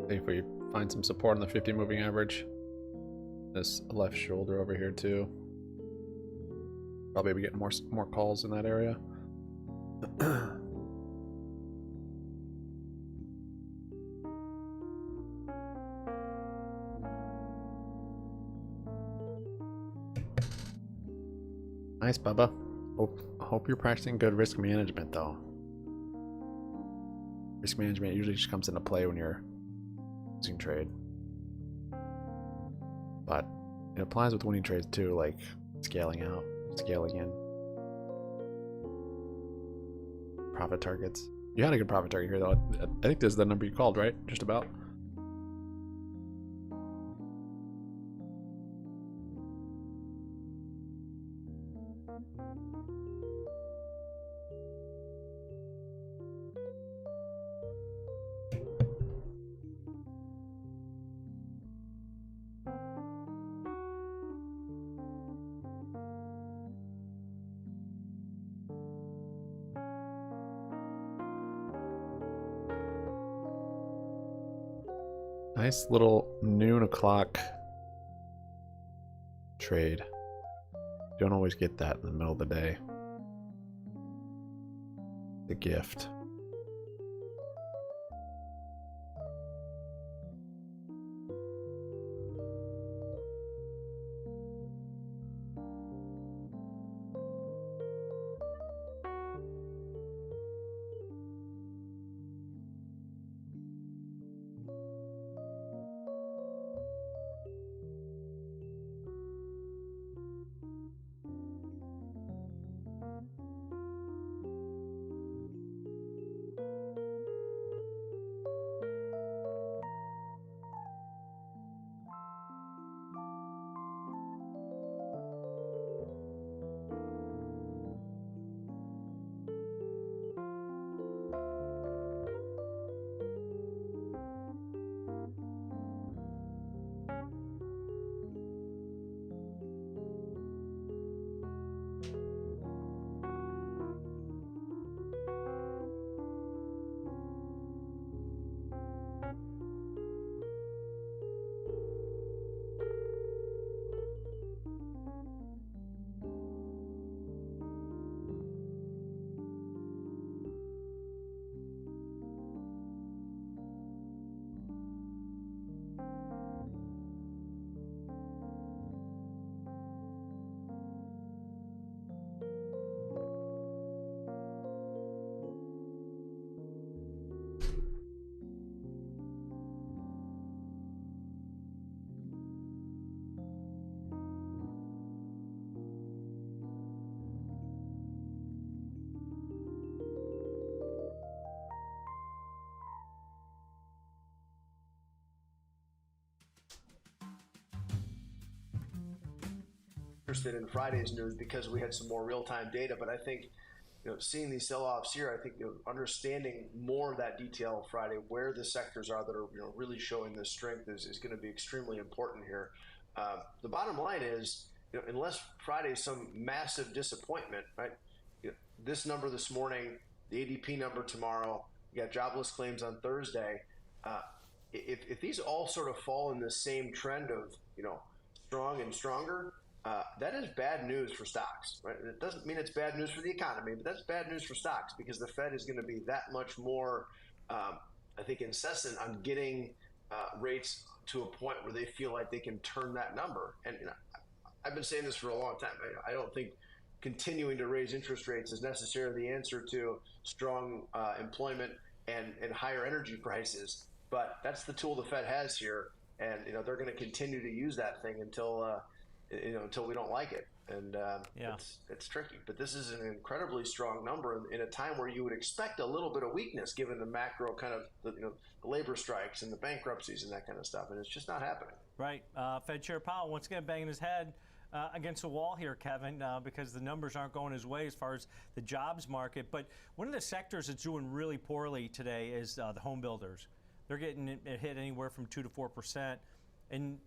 See if we find some support on the 50 moving average. This left shoulder over here too. Probably be getting more calls in that area. Nice, Bubba. Hope you're practicing good risk management, though. Risk management usually just comes into play when you're losing trade. But it applies with winning trades too, like scaling out, scaling in. Profit targets. You had a good profit target here, though. I think this is the number you called, right? Just about. Nice little noon o'clock trade. Don't always get that in the middle of the day. The gift. interested in Friday's news because we had some more real-time data. But I think, seeing these sell-offs here, I think understanding more of that detail Friday, where the sectors are that are really showing this strength is going to be extremely important here. The bottom line is, unless Friday is some massive disappointment, right? This number this morning, the ADP number tomorrow, you got jobless claims on Thursday. If these all sort of fall in the same trend of strong and stronger, that is bad news for stocks, right? It doesn't mean it's bad news for the economy, but that's bad news for stocks because the Fed is going to be that much more, I think, incessant on getting rates to a point where they feel like they can turn that number. And I've been saying this for a long time. I don't think continuing to raise interest rates is necessarily the answer to strong employment and higher energy prices, but that's the tool the Fed has here, and they're going to continue to use that thing until we don't like it. And it's tricky, but this is an incredibly strong number in a time where you would expect a little bit of weakness given the macro kind of the labor strikes and the bankruptcies and that kind of stuff, and it's just not happening. Right. Fed Chair Powell once again banging his head against the wall here, Kevin, because the numbers aren't going his way as far as the jobs market. But one of the sectors that's doing really poorly today is the home builders. They're getting hit anywhere from 2 to 4%, and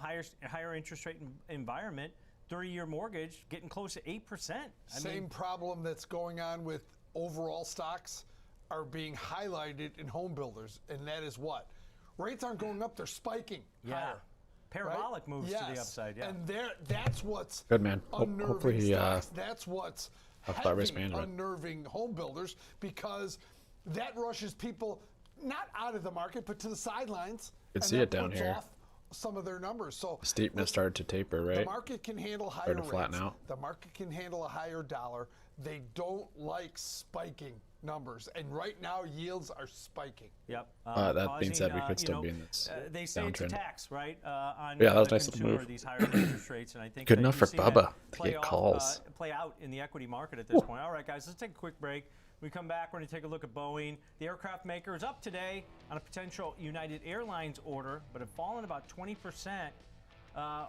higher interest rate environment. 30-year mortgage getting close to 8%. Same problem that's going on with overall stocks are being highlighted in home builders, and that is what? Rates aren't going up, they're spiking higher. Parabolic moves to the upside, And that's what's good, man. unnerving Hopefully he stocks. That's what's risk heavy management. unnerving home builders, because that rushes people not out of the market, but to the sidelines. You can see it down puts here. off some of their numbers. So The steepness started to taper, right? the market can handle higher Started to flatten rates. out. The market can handle a higher dollar. They don't like spiking numbers, and right now yields are spiking. Yep. That being said, we could still be in this they say it's a downtrend. tax, right? On Yeah, that was the nice little consumer, move. these higher interest rates, and I think Good that enough you're for seeing Bubba that to play get off, calls. play out in the equity market at this point. All right, guys, let's take a quick break. When we come back, we're going to take a look at Boeing. The aircraft maker is up today on a potential United Airlines order, but have fallen about 20%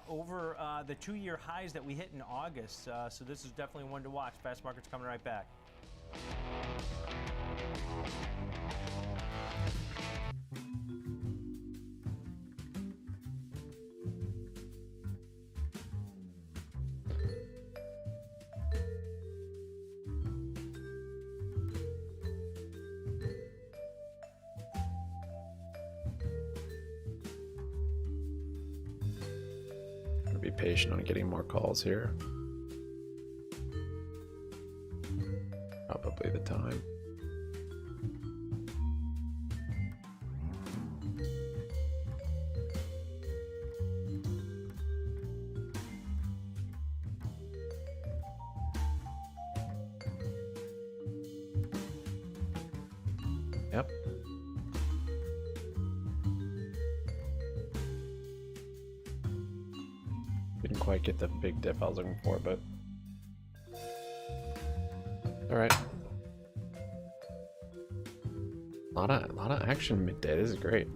over the 2-year highs that we hit in August. So this is definitely one to watch. Fast Market's coming right back. Be patient on getting more calls here. Probably the time. Yep. Didn't quite get the big dip I was looking for, but all right. A lot of action midday. This is great.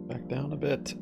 Back down a bit.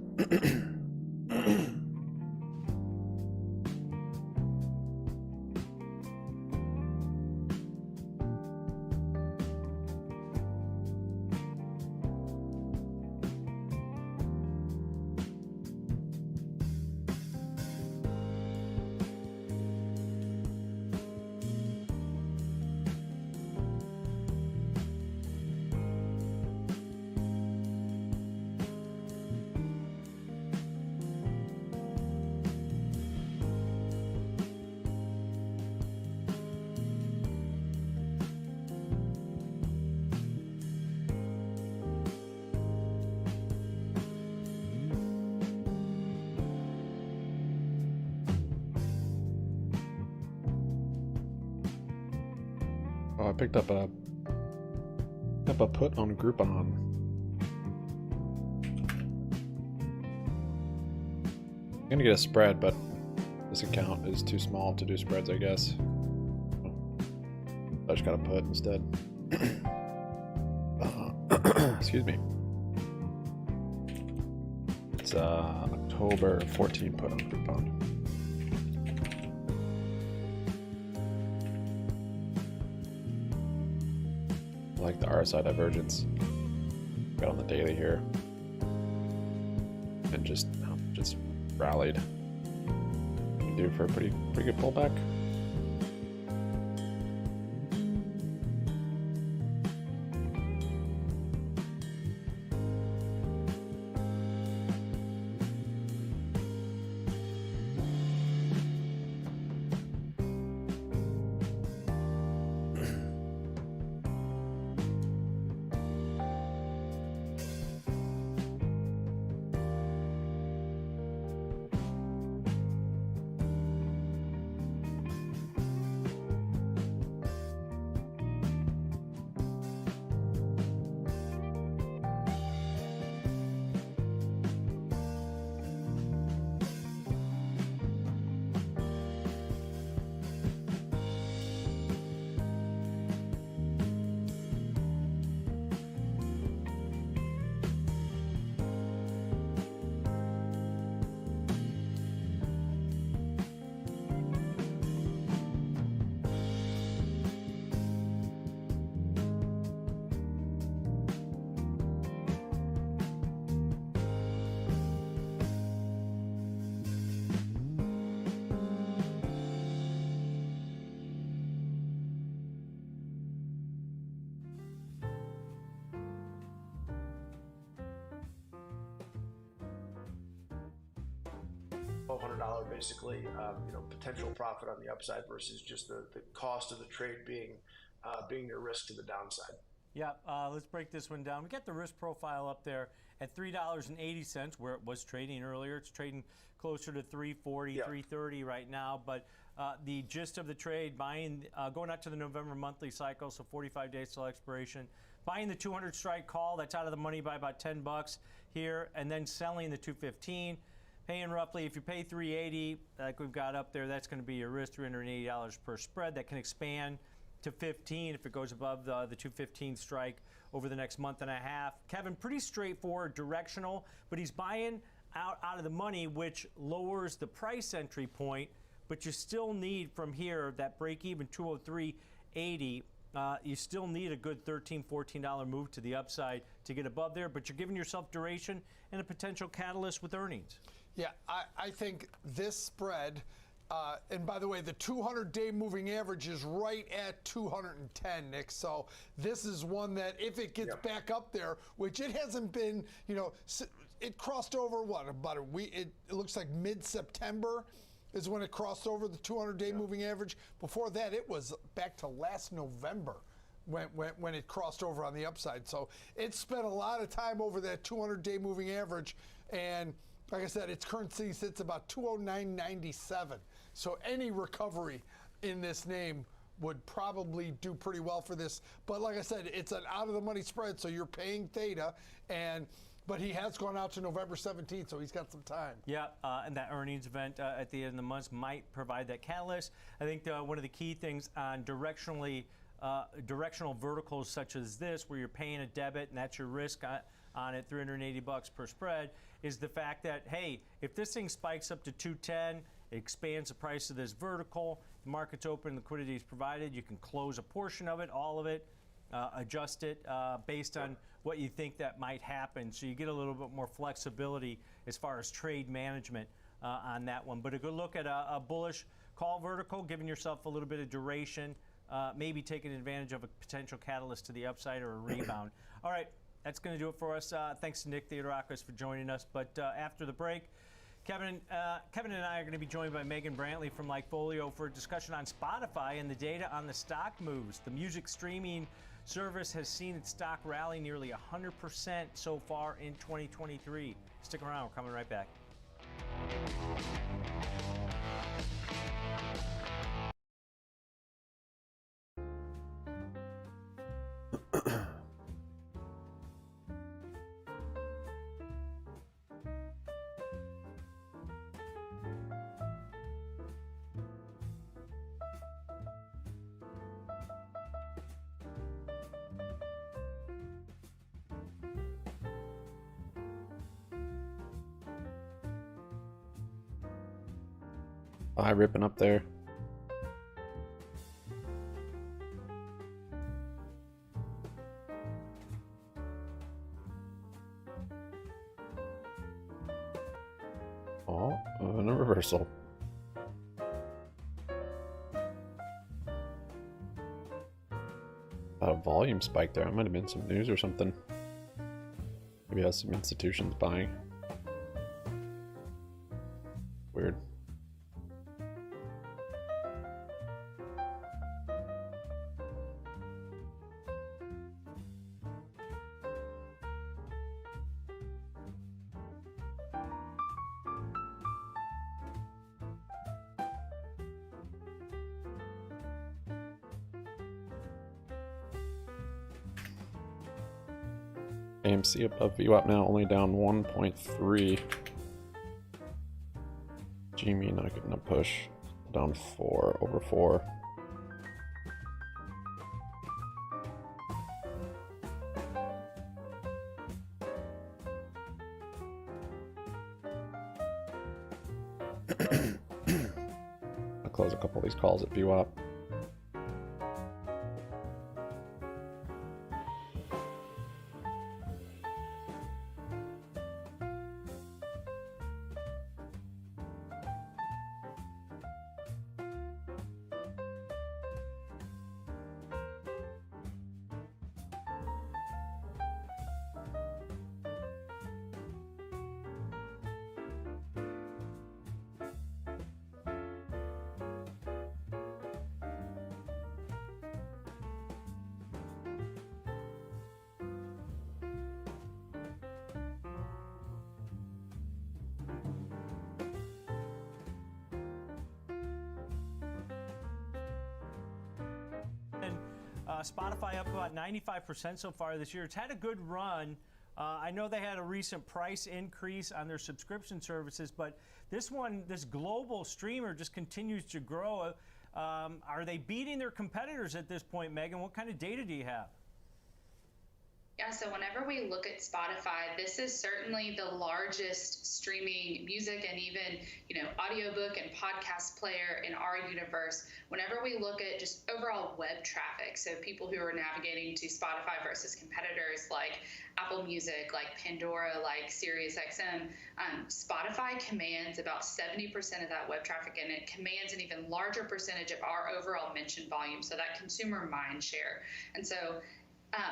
Oh, I picked up a put on Groupon. I'm gonna get a spread, but this account is too small to do spreads, I guess. I just got a put instead. Excuse me. It's October 14 put on Groupon. I like the RSI divergence. Got on the daily here, and just rallied. Due for a pretty good pullback. $1,200 basically, potential profit on the upside versus just the cost of the trade being your risk to the downside. Yeah, let's break this one down. We got the risk profile up there at $3.80 where it was trading earlier. It's trading closer to $3.40, $3.30 right now. But the gist of the trade, buying, going out to the November monthly cycle, so 45 days till expiration, buying the 200 strike call, that's out of the money by about $10 here, and then selling the 215. Paying roughly, if you pay $380, like we've got up there, that's going to be your risk, $380 per spread. That can expand to $15 if it goes above the 215 strike over the next month and a half. Kevin, pretty straightforward, directional, but he's buying out of the money, which lowers the price entry point, but you still need from here that break-even 203.80. You still need a good $13, $14 move to the upside to get above there, but you're giving yourself duration and a potential catalyst with earnings. Yeah, I think this spread, and by the way, the 200-day moving average is right at 210, Nick. So this is one that if it gets back up there, which it hasn't been, it crossed over, about a week? It looks like mid-September is when it crossed over the 200-day moving average. Before that, it was back to last November when it crossed over on the upside. So it spent a lot of time over that 200-day moving average, and like I said, its currency sits about 209.97. So any recovery in this name would probably do pretty well for this. But like I said, it's an out-of-the-money spread, so you're paying theta. But he has gone out to November 17th, so he's got some time. Yeah, and that earnings event at the end of the month might provide that catalyst. I think one of the key things on directionally directional verticals such as this, where you're paying a debit and that's your risk on it, $380 per spread, is the fact that, hey, if this thing spikes up to 210, it expands the price of this vertical, the market's open, liquidity is provided, you can close a portion of it, all of it, adjust it based on what you think that might happen. So you get a little bit more flexibility as far as trade management on that one. But a good look at a bullish call vertical, giving yourself a little bit of duration, maybe taking advantage of a potential catalyst to the upside or a rebound. All right, that's going to do it for us. Thanks to Nick Theodorakis for joining us. But after the break, Kevin and I are going to be joined by Megan Brantley from Likefolio for a discussion on Spotify and the data on the stock moves. The music streaming service has seen its stock rally nearly 100% so far in 2023. Stick around, we're coming right back. Eye ripping up there. Oh, and a reversal. A volume spike there. It might have been some news or something. Maybe has some institutions buying. Weird. AMC above VWAP now, only down 1.3. GME not getting a push, down 4 over 4. I'll close a couple of these calls at VWAP. Spotify up about 95% so far this year. It's had a good run. I know they had a recent price increase on their subscription services, but this global streamer just continues to grow. Are they beating their competitors at this point, Megan? What kind of data do you have? Yeah, so whenever we look at Spotify, this is certainly the largest streaming music and even, audiobook and podcast player in our universe. Whenever we look at just overall web traffic, so people who are navigating to Spotify versus competitors like Apple Music, like Pandora, like SiriusXM, Spotify commands about 70% of that web traffic, and it commands an even larger percentage of our overall mention volume, so that consumer mind share. And so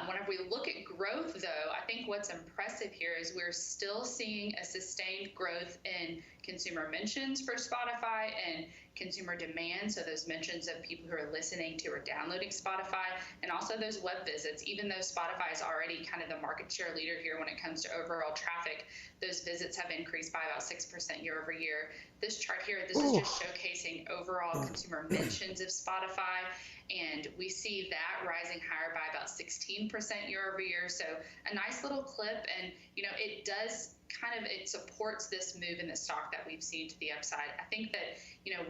whenever we look at growth, though, I think what's impressive here is we're still seeing a sustained growth in consumer mentions for Spotify and consumer demand, so those mentions of people who are listening to or downloading Spotify, and also those web visits. Even though Spotify is already kind of the market share leader here when it comes to overall traffic, those visits have increased by about 6% year over year. This chart here, this is just showcasing overall consumer mentions of Spotify, and we see that rising higher by about 16% year over year. So a nice little clip, and it does it supports this move in the stock that we've seen to the upside. I think that,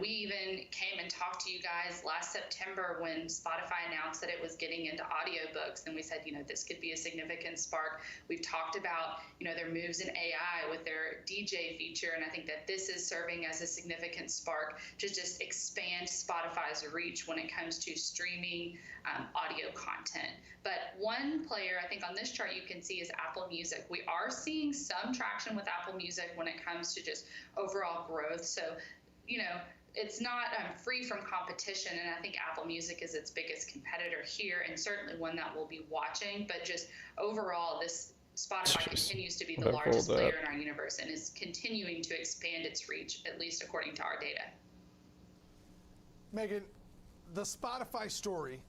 we even came and talked to you guys last September when Spotify announced that it was getting into audiobooks, and we said, this could be a significant spark. We've talked about, their moves in AI with their DJ feature, and I think that this is serving as a significant spark to just expand Spotify's reach when it comes to streaming audio content. But one player I think on this chart you can see is Apple Music. We are seeing some traction with Apple Music when it comes to just overall growth. So, it's not free from competition, and I think Apple Music is its biggest competitor here, and certainly one that we'll be watching. But just overall, this Spotify continues to be the largest player in our universe and is continuing to expand its reach, at least according to our data. Megan, the Spotify story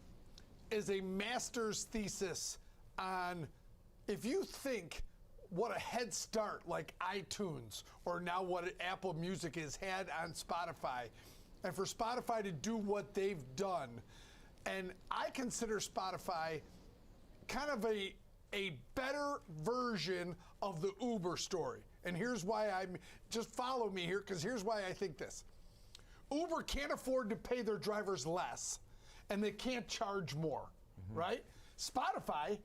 is a master's thesis on, if you think what a head start like iTunes or now what Apple Music has had on Spotify, and for Spotify to do what they've done, and I consider Spotify kind of a better version of the Uber story. And here's why just follow me here, because here's why I think this. Uber can't afford to pay their drivers less, and they can't charge more, right? Spotify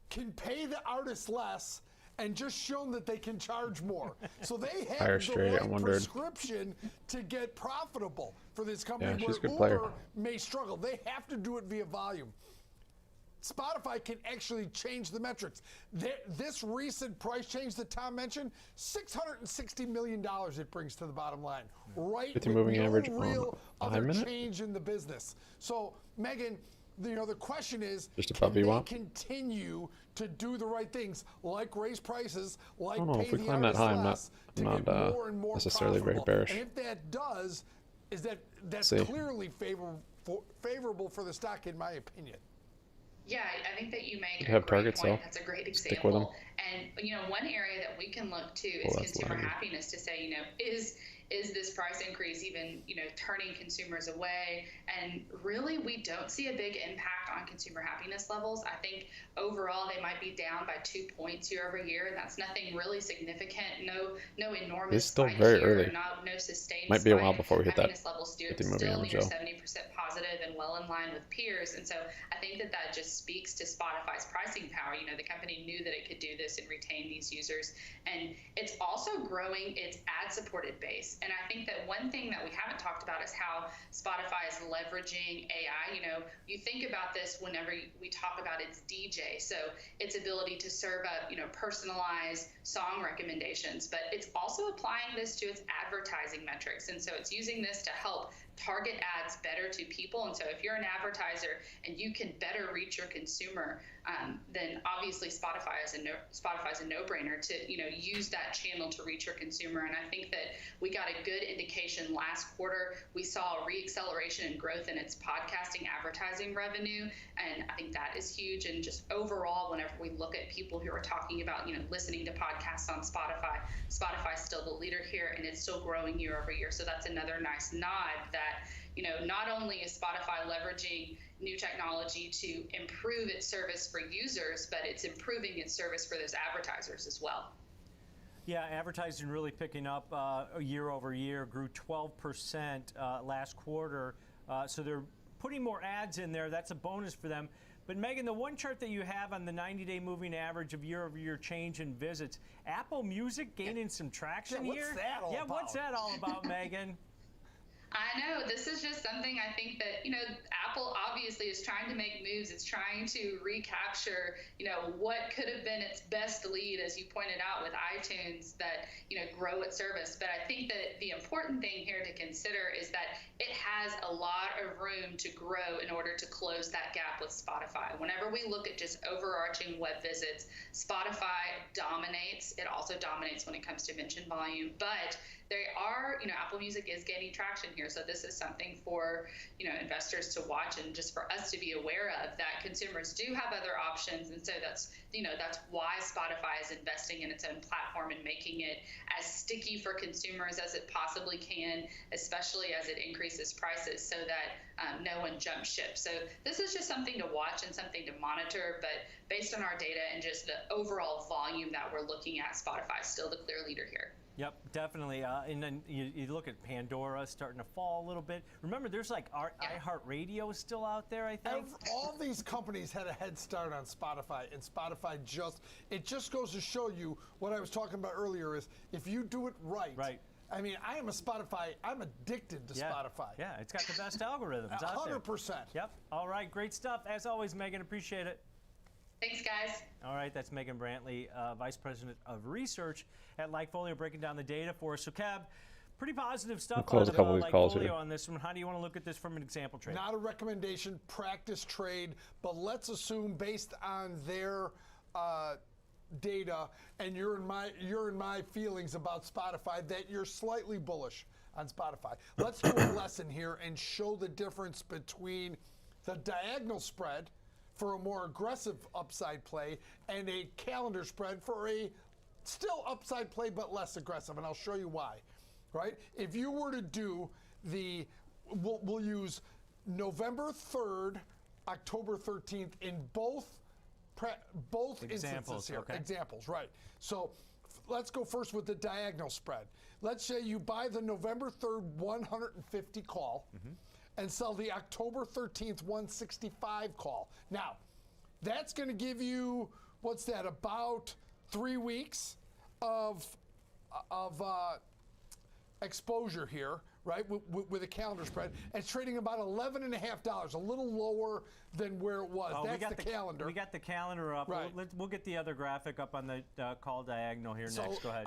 can pay the artists less and just shown that they can charge more. So they have the right prescription to get profitable for this company, where Uber may struggle. They have to do it via volume. Spotify can actually change the metrics. This recent price change that Tom mentioned, $660 million it brings to the bottom line. Right, 50 moving average real on other minute? change in the business. So, Megan, the question is, just can they continue to do the right things, like raise prices, like pay the artists less, to get more and more necessarily profitable? very bearish. And if that does, that's clearly favorable for the stock, in my opinion. Yeah, I think that you make Have a great targets, point. though. That's a great Stick with them. example. And one area that we can look to is consumer happiness, to say, is this price increase even, turning consumers away? And really, we don't see a big impact on consumer happiness levels. I think overall they might be down by 2 points year over year, and that's nothing really significant. No enormous It's still spike very here, early. no sustained Might be a spike. while before we hit that Happiness levels 50 moving still average, near though. 70% positive and well in line with peers. And so I think that just speaks to Spotify's pricing power. The company knew that it could do this and retain these users. And it's also growing its ad-supported base. And I think that one thing that we haven't talked about is how Spotify is leveraging AI. You think about this whenever we talk about its DJ. So its ability to serve up, personalized song recommendations, but it's also applying this to its advertising metrics. And so it's using this to help target ads better to people. And so if you're an advertiser and you can better reach your consumer, then obviously Spotify's a no-brainer to use that channel to reach your consumer. And I think that we got a good indication last quarter. We saw a re-acceleration in growth in its podcasting advertising revenue, and I think that is huge. And just overall, whenever we look at people who are talking about listening to podcasts on Spotify's still the leader here, and it's still growing year over year. So that's another nice nod that not only is Spotify leveraging new technology to improve its service for users, but it's improving its service for those advertisers as well. Yeah, advertising really picking up year over year, grew 12% last quarter. So they're putting more ads in there. That's a bonus for them. But Megan, the one chart that you have on the 90-day moving average of year-over-year change in visits, Apple Music gaining some traction here. What's that all about? What's that all about, Megan? I know. This is just something I think that, Apple obviously is trying to make moves. It's trying to recapture, what could have been its best lead, as you pointed out, with iTunes that, grow its service. But I think that the important thing here to consider is that it has a lot of room to grow in order to close that gap with Spotify. Whenever we look at just overarching web visits, Spotify dominates. It also dominates when it comes to mention volume. But there are, Apple Music is gaining traction here. here. So this is something for, investors to watch and just for us to be aware of, that consumers do have other options. And so that's why Spotify is investing in its own platform and making it as sticky for consumers as it possibly can, especially as it increases prices, so that no one jumps ship. So this is just something to watch and something to monitor. But based on our data and just the overall volume that we're looking at, Spotify is still the clear leader here. Yep, definitely. And then you look at Pandora starting to fall a little bit. Remember, there's like iHeartRadio is still out there, I think. All these companies had a head start on Spotify, and Spotify just goes to show you what I was talking about earlier is if you do it right. I mean, I am a Spotify. I'm addicted to Spotify. Yeah, it's got the best algorithms out there. 100%. Yep. All right, great stuff. As always, Megan, appreciate it. Thanks, guys. All right, that's Megan Brantley, Vice President of Research at Likefolio, breaking down the data for us. So, Cab, pretty positive stuff We'll close a couple of these calls Likefolio here. on this one. How do you want to look at this from an example trade? Not a recommendation, practice trade, but let's assume based on their data and you're in my feelings about Spotify that you're slightly bullish on Spotify. Let's do a lesson here and show the difference between the diagonal spread for a more aggressive upside play and a calendar spread for a still upside play but less aggressive, and I'll show you why. Right? If you were to do we'll use November 3rd, October 13th in both instances here. Okay. Examples, right. So let's go first with the diagonal spread. Let's say you buy the November 3rd 150 call and sell the October 13th 165 call. Now, that's going to give you, what's that, about 3 weeks of exposure here, right, with a calendar spread. And it's trading about $11.50, a little lower than where it was. That's the calendar. We got the calendar up. Right. We'll get the other graphic up on the call diagonal here next. Go ahead.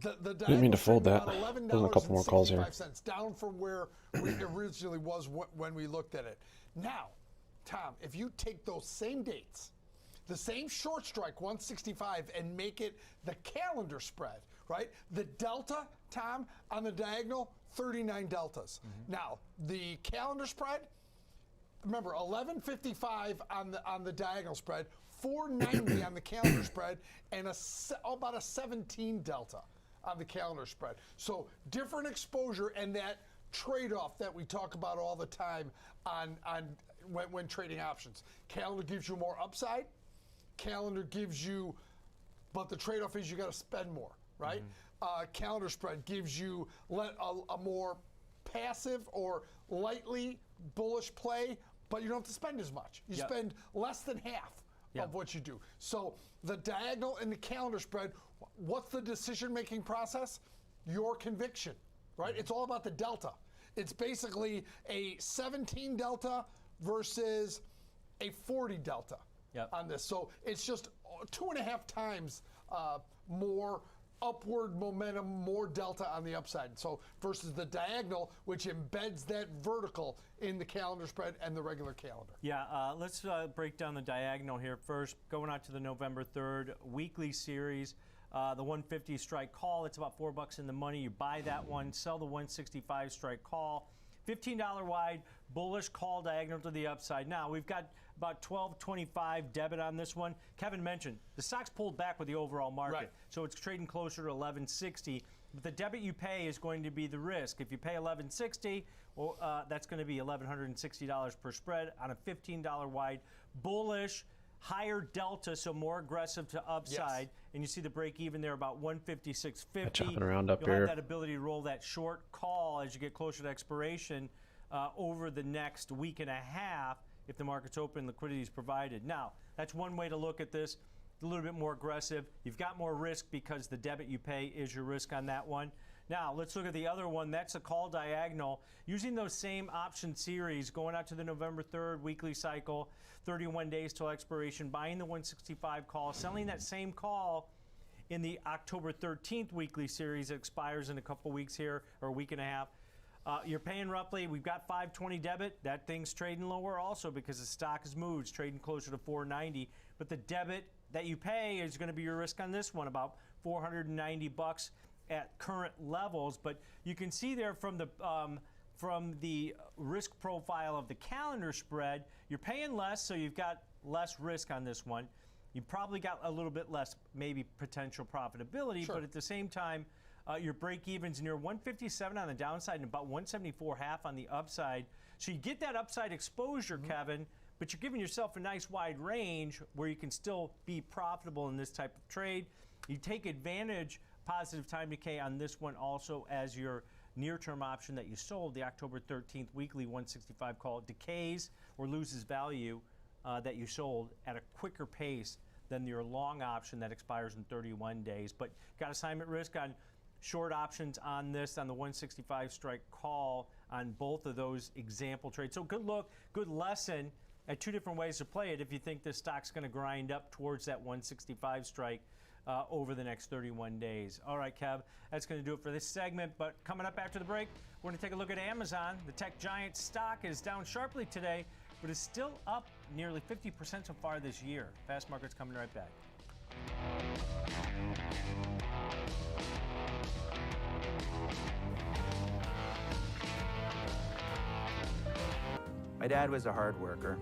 The Didn't mean to fold that. $11 There's a couple more calls here. down from where it originally was when we looked at it. Now, Tom, if you take those same dates, the same short strike 165, and make it the calendar spread, right? The delta, Tom, on the diagonal, 39 deltas. Now, the calendar spread, remember, 1155 on the diagonal spread, 490 on the calendar spread, and about a 17 delta on the calendar spread. So different exposure and that trade-off that we talk about all the time when trading options. Calendar gives you more upside. Calendar gives you, but the trade-off is you got to spend more, right? Calendar spread gives you a more passive or lightly bullish play, but you don't have to spend as much. You spend less than half of what you do. So the diagonal and the calendar spread, what's the decision-making process? Your conviction, right? It's all about the delta. It's basically a 17 delta versus a 40 delta on this. So it's just 2.5 times more upward momentum, more delta on the upside. So versus the diagonal, which embeds that vertical in the calendar spread and the regular calendar. Yeah, let's break down the diagonal here first. Going out to the November 3rd weekly series, the 150 strike call, it's about $4 in the money. You buy that one, sell the 165 strike call. $15 wide, bullish call diagonal to the upside. Now, we've got about 12.25 debit on this one. Kevin mentioned the stock's pulled back with the overall market, so it's trading closer to 11.60. But the debit you pay is going to be the risk. If you pay 11.60, well, that's going to be $1,160 per spread on a $15 wide, bullish, higher delta, so more aggressive to upside. And you see the break even there about 156.50. Chopping around up You'll here. have that ability to roll that short call as you get closer to expiration over the next week and a half if the market's open, liquidity is provided. Now, that's one way to look at this. A little bit more aggressive. You've got more risk because the debit you pay is your risk on that one. Now, let's look at the other one. That's a call diagonal. Using those same option series, going out to the November 3rd weekly cycle, 31 days till expiration, buying the 165 call, selling that same call in the October 13th weekly series that expires in a couple weeks here, or a week and a half. You're paying roughly, we've got 520 debit. That thing's trading lower also because the stock has moved. It's trading closer to 490. But the debit that you pay is going to be your risk on this one, about $490 at current levels. But you can see there from the from the risk profile of the calendar spread, you're paying less, so you've got less risk on this one. You probably got a little bit less, maybe potential profitability, but at the same time, your break-evens near 157 on the downside and about 174.5 on the upside. So you get that upside exposure, Kevin, but you're giving yourself a nice wide range where you can still be profitable in this type of trade. You take advantage, positive time decay on this one also as your near-term option that you sold, the October 13th weekly 165 call, decays or loses value that you sold at a quicker pace than your long option that expires in 31 days. But got assignment risk on short options on this, on the 165 strike call on both of those example trades. So good look, good lesson at two different ways to play it if you think this stock's going to grind up towards that 165 strike over the next 31 days. All right, Kev, that's going to do it for this segment. But coming up after the break, we're going to take a look at Amazon. The tech giant stock is down sharply today, but is still up nearly 50% so far this year. Fast Market's coming right back. My dad was a hard worker.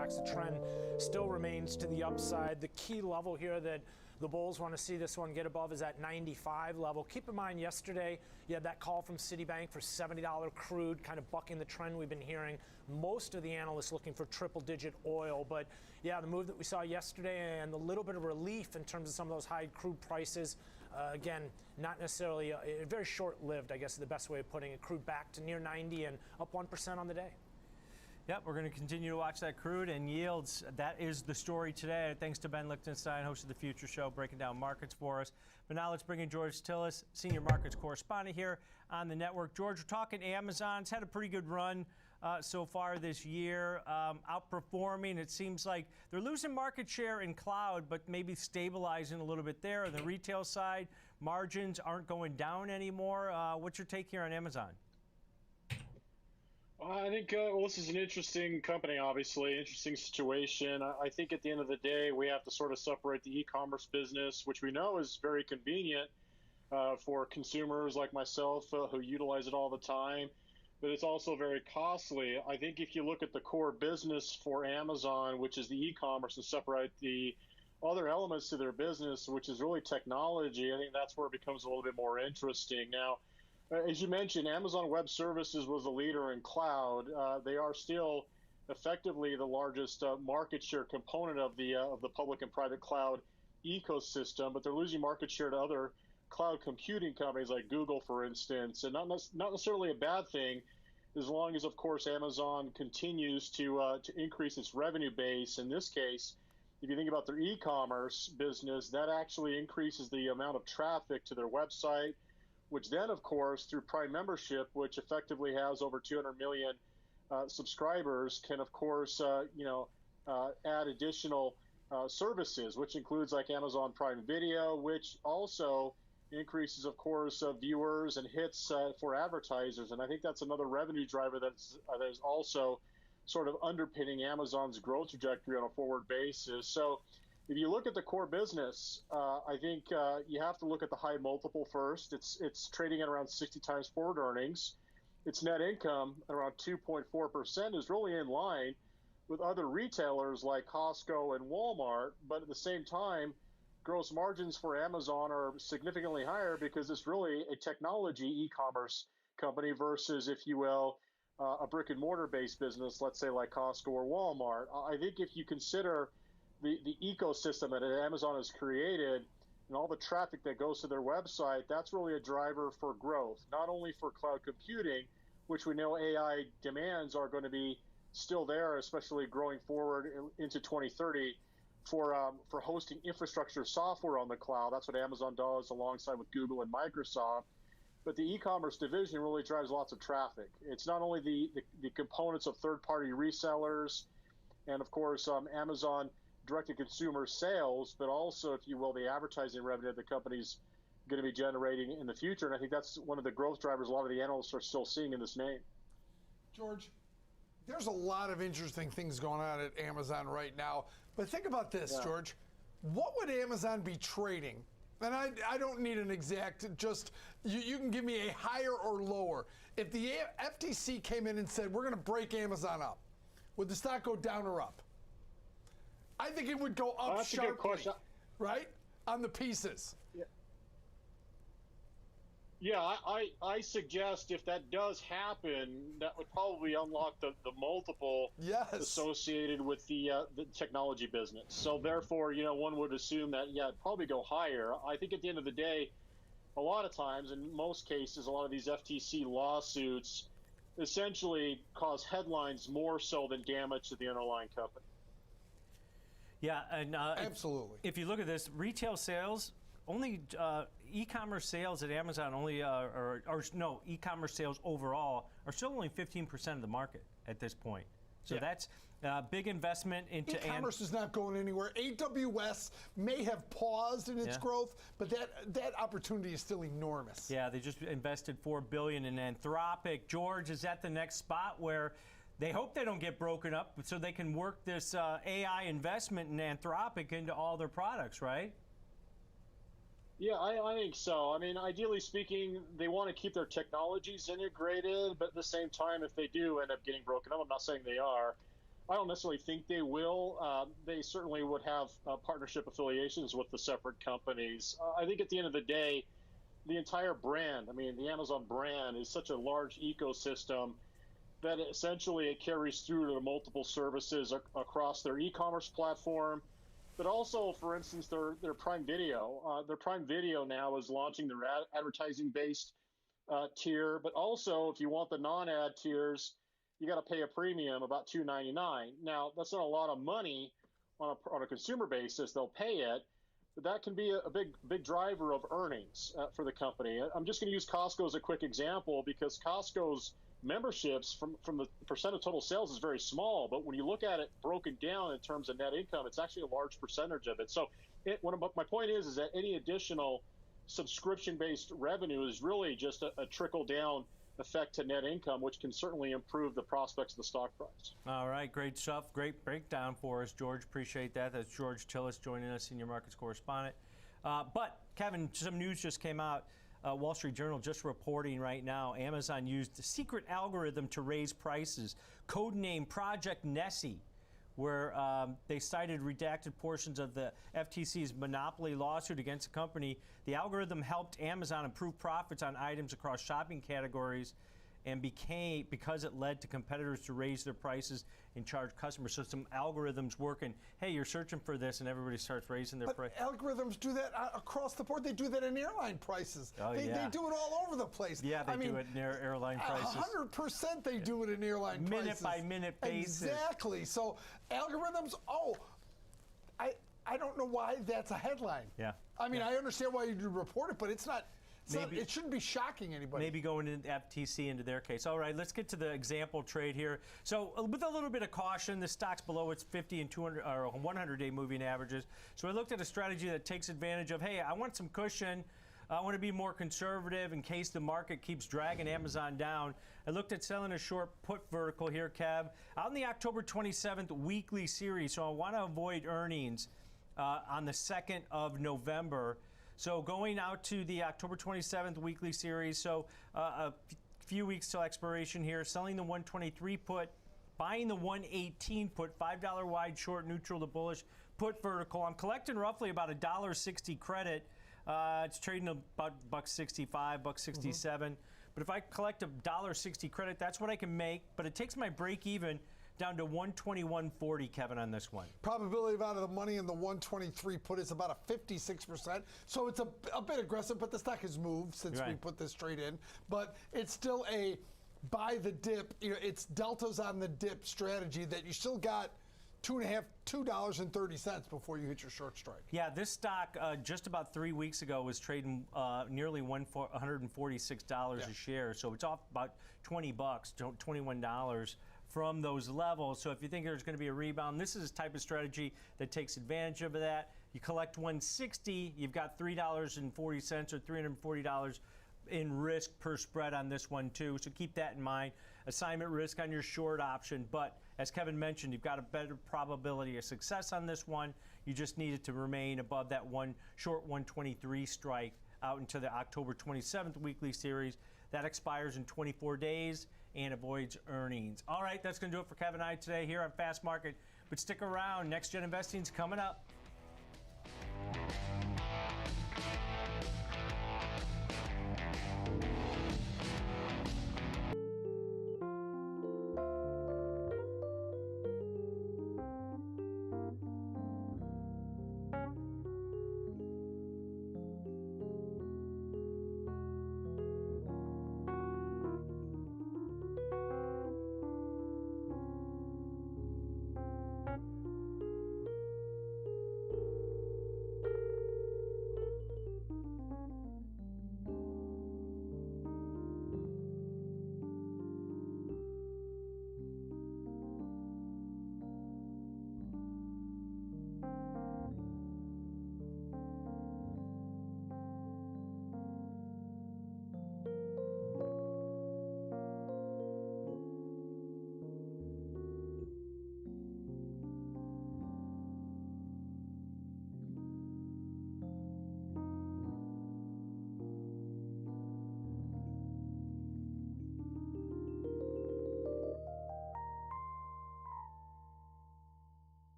pullbacks. The trend still remains to the upside. The key level here that the bulls want to see this one get above is at 95 level. Keep in mind, yesterday you had that call from Citibank for $70 crude, kind of bucking the trend we've been hearing. Most of the analysts looking for triple-digit oil. But yeah, the move that we saw yesterday and the little bit of relief in terms of some of those high crude prices, again, not necessarily very short-lived, I guess is the best way of putting it. Crude back to near 90 and up 1% on the day. Yep, we're going to continue to watch that crude and yields. That is the story today. Thanks to Ben Lichtenstein, host of the Future Show, breaking down markets for us. But now let's bring in George Tillis, senior markets correspondent here on the network. George, we're talking Amazon's had a pretty good run so far this year, outperforming. It seems like they're losing market share in cloud, but maybe stabilizing a little bit there. On the retail side, margins aren't going down anymore. What's your take here on Amazon? I think this is an interesting company, obviously, interesting situation. I think at the end of the day, we have to sort of separate the e-commerce business, which we know is very convenient for consumers like myself who utilize it all the time, but it's also very costly. I think if you look at the core business for Amazon, which is the e-commerce, and separate the other elements to their business, which is really technology, I think that's where it becomes a little bit more interesting. Now, as you mentioned, Amazon Web Services was a leader in cloud. They are still effectively the largest market share component of the public and private cloud ecosystem, but they're losing market share to other cloud computing companies like Google, for instance, and not necessarily a bad thing, as long as, of course, Amazon continues to increase its revenue base. In this case, if you think about their e-commerce business, that actually increases the amount of traffic to their website, which then, of course, through Prime membership, which effectively has over 200 million subscribers, can, of course, add additional services, which includes like Amazon Prime Video, which also increases, of course, viewers and hits for advertisers. And I think that's another revenue driver that is also sort of underpinning Amazon's growth trajectory on a forward basis. So if you look at the core business, I think you have to look at the high multiple first. It's trading at around 60 times forward earnings. Its net income, around 2.4%, is really in line with other retailers like Costco and Walmart. But at the same time, gross margins for Amazon are significantly higher because it's really a technology e-commerce company versus, if you will, a brick and mortar based business, let's say like Costco or Walmart. I think if you consider the ecosystem that Amazon has created and all the traffic that goes to their website, that's really a driver for growth, not only for cloud computing, which we know AI demands are going to be still there, especially growing forward into 2030 for hosting infrastructure software on the cloud. That's what Amazon does alongside with Google and Microsoft. But the e-commerce division really drives lots of traffic. It's not only the components of third-party resellers and, of course, Amazon direct-to-consumer sales, but also, if you will, the advertising revenue the company's going to be generating in the future. And I think that's one of the growth drivers a lot of the analysts are still seeing in this name. George, there's a lot of interesting things going on at Amazon right now. But think about this, yeah. George. What would Amazon be trading? And I don't need an exact, just you can give me a higher or lower. If the FTC came in and said, we're going to break Amazon up, would the stock go down or up? I think it would go up sharply, right, on the pieces. Yeah, I suggest if that does happen, that would probably unlock the multiple associated with the technology business. So therefore, one would assume that, it'd probably go higher. I think at the end of the day, a lot of times, in most cases, a lot of these FTC lawsuits essentially cause headlines more so than damage to the underlying company. Yeah, and absolutely. If you look at this, retail sales, only e-commerce sales at Amazon e-commerce sales overall are still only 15% of the market at this point. So that's a big investment into e-commerce is not going anywhere. AWS may have paused in its growth, but that opportunity is still enormous. Yeah, they just invested $4 billion in Anthropic. George, is that the next spot where they hope they don't get broken up so they can work this AI investment in Anthropic into all their products, right? Yeah, I think so. I mean, ideally speaking, they want to keep their technologies integrated, but at the same time, if they do end up getting broken up, I'm not saying they are, I don't necessarily think they will. They certainly would have partnership affiliations with the separate companies. I think at the end of the day, the entire brand, I mean, the Amazon brand is such a large ecosystem that essentially it carries through to the multiple services across their e-commerce platform, but also, for instance, their Prime Video. Their Prime Video now is launching their advertising-based tier, but also if you want the non-ad tiers, you got to pay a premium, about $2.99. Now, that's not a lot of money on a consumer basis. They'll pay it, but that can be a big driver of earnings for the company. I'm just going to use Costco as a quick example because Costco's memberships from the percent of total sales is very small, but when you look at it broken down in terms of net income, it's actually a large percentage of it. So my point is that any additional subscription-based revenue is really just a trickle-down effect to net income, which can certainly improve the prospects of the stock price. All right, great stuff. Great breakdown for us, George. Appreciate that. That's George Tillis joining us, Senior Markets Correspondent. But, Kevin, some news just came out. Wall Street Journal just reporting right now, Amazon used a secret algorithm to raise prices, codename Project Nessie, where they cited redacted portions of the FTC's monopoly lawsuit against the company. The algorithm helped Amazon improve profits on items across shopping categories and because it led to competitors to raise their prices and charge customers. So some algorithms working, hey, you're searching for this, and everybody starts raising their price. Algorithms do that across the board. They do that in airline prices. Oh, they do it all over the place. Yeah, they do it in airline prices. 100% they do it in airline prices. Minute by minute basis. Exactly. So algorithms, I don't know why that's a headline. Yeah. I mean, I understand why you report it, but it's not. It shouldn't be shocking anybody. Maybe going into FTC into their case. All right, let's get to the example trade here. So with a little bit of caution, the stock's below its 50 and 200 or 100-day moving averages. So I looked at a strategy that takes advantage of, hey, I want some cushion. I want to be more conservative in case the market keeps dragging Amazon down. I looked at selling a short put vertical here, Kev, out in the October 27th weekly series. So I want to avoid earnings on the 2nd of November. So going out to the October 27th weekly series, so a few weeks till expiration here, selling the 123 put, buying the 118 put, $5 wide, short, neutral to bullish, put vertical. I'm collecting roughly about $1.60 credit. It's trading about $1.65, $1.67. But if I collect $1.60 credit, that's what I can make. But it takes my break even down to 121.40, Kevin, on this one. Probability of out of the money in the 123 put is about a 56%. So it's a bit aggressive, but the stock has moved since we put this trade in. But it's still a buy the dip. It's deltas on the dip strategy that you still got $2.30 before you hit your short strike. Yeah, this stock just about 3 weeks ago was trading nearly $146 a share. So it's off about $20, $21 from those levels. So if you think there's going to be a rebound, this is a type of strategy that takes advantage of that. You collect 160, you've got $3.40 or $340 in risk per spread on this one too. So keep that in mind. Assignment risk on your short option, but as Kevin mentioned, you've got a better probability of success on this one. You just need it to remain above that short 123 strike out into the October 27th weekly series. That expires in 24 days and avoids earnings. All right, that's going to do it for Kevin and I today here on Fast Market. But stick around. Next Gen Investing's coming up.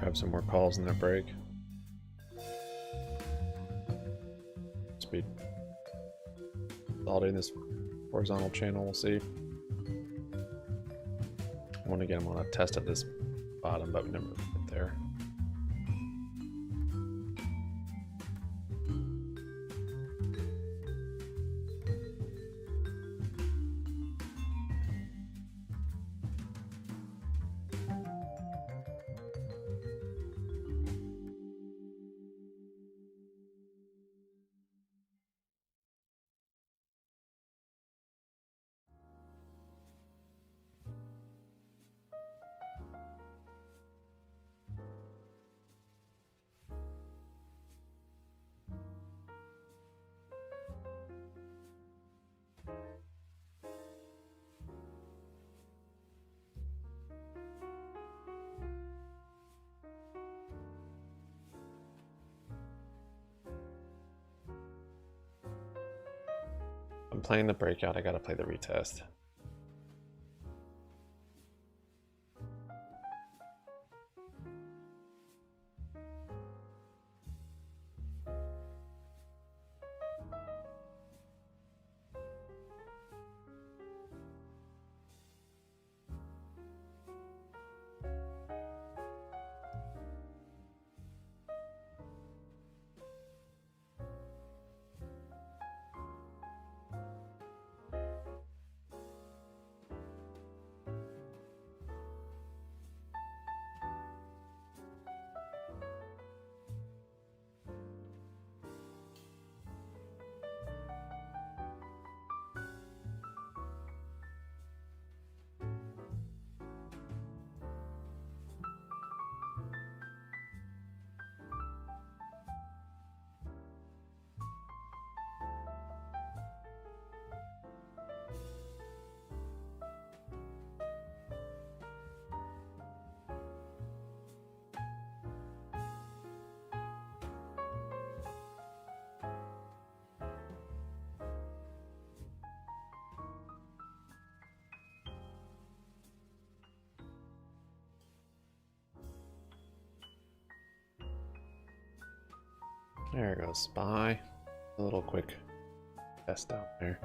Grab some more calls in their break. Speed. Consolidating this horizontal channel, we'll see. Again, I want to test at this bottom, but we never get there. I'm playing the breakout, I gotta play the retest. There goes SPY. A little quick test out there.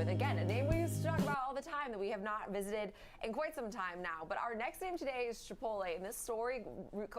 with, again, a name we used to talk about all the time that we have not visited in quite some time now. But our next name today is Chipotle, and this story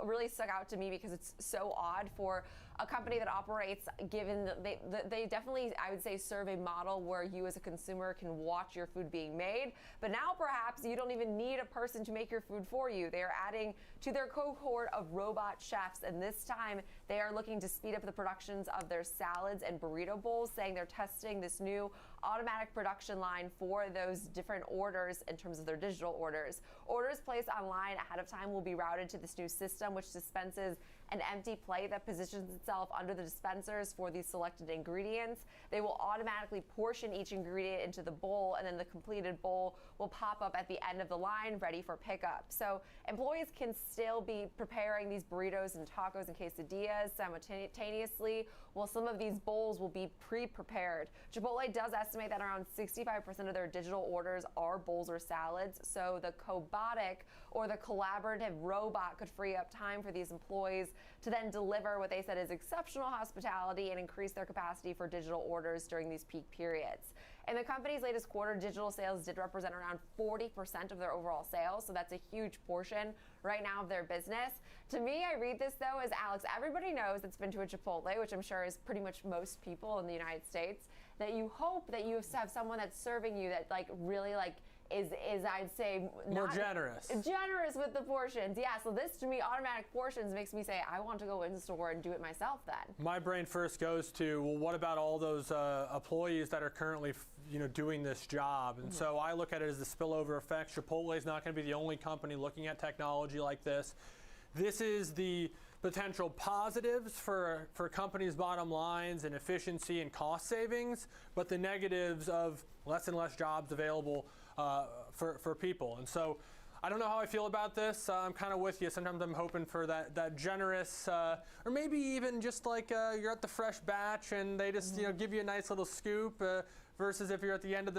really stuck out to me because it's so odd for a company that operates, given that they definitely, I would say, serve a model where you as a consumer can watch your food being made. But now perhaps you don't even need a person to make your food for you. They are adding to their cohort of robot chefs, and this time they are looking to speed up the productions of their salads and burrito bowls, saying they're testing this new automatic production line for those different orders in terms of their digital orders. Orders placed online ahead of time will be routed to this new system, which dispenses an empty plate that positions itself under the dispensers for these selected ingredients. They will automatically portion each ingredient into the bowl, and then the completed bowl will pop up at the end of the line, ready for pickup. So employees can still be preparing these burritos and tacos and quesadillas simultaneously, while some of these bowls will be pre-prepared. Chipotle does estimate that around 65% of their digital orders are bowls or salads, so the cobotic or the collaborative robot could free up time for these employees to then deliver what they said is exceptional hospitality and increase their capacity for digital orders during these peak periods. In the company's latest quarter, digital sales did represent around 40% of their overall sales, so that's a huge portion right now of their business. To me, I read this though as, Alex, everybody knows that's been to a Chipotle, which I'm sure is pretty much most people in the United States, that you hope that you have someone that's serving you that really is I'd say more generous with the portions. Yeah, so this to me, automatic portions, makes me say I want to go in the store and do it myself then. My brain first goes to, well, what about all those employees that are currently doing this job? And so I look at it as the spillover effect. Chipotle is not going to be the only company looking at technology like this. This is the potential positives for companies' bottom lines and efficiency and cost savings, but the negatives of less and less jobs available for people. And so I don't know how I feel about this. I'm kind of with you. Sometimes I'm hoping for that generous, or maybe even just like you're at the fresh batch and they just give you a nice little scoop, versus if you're at the end of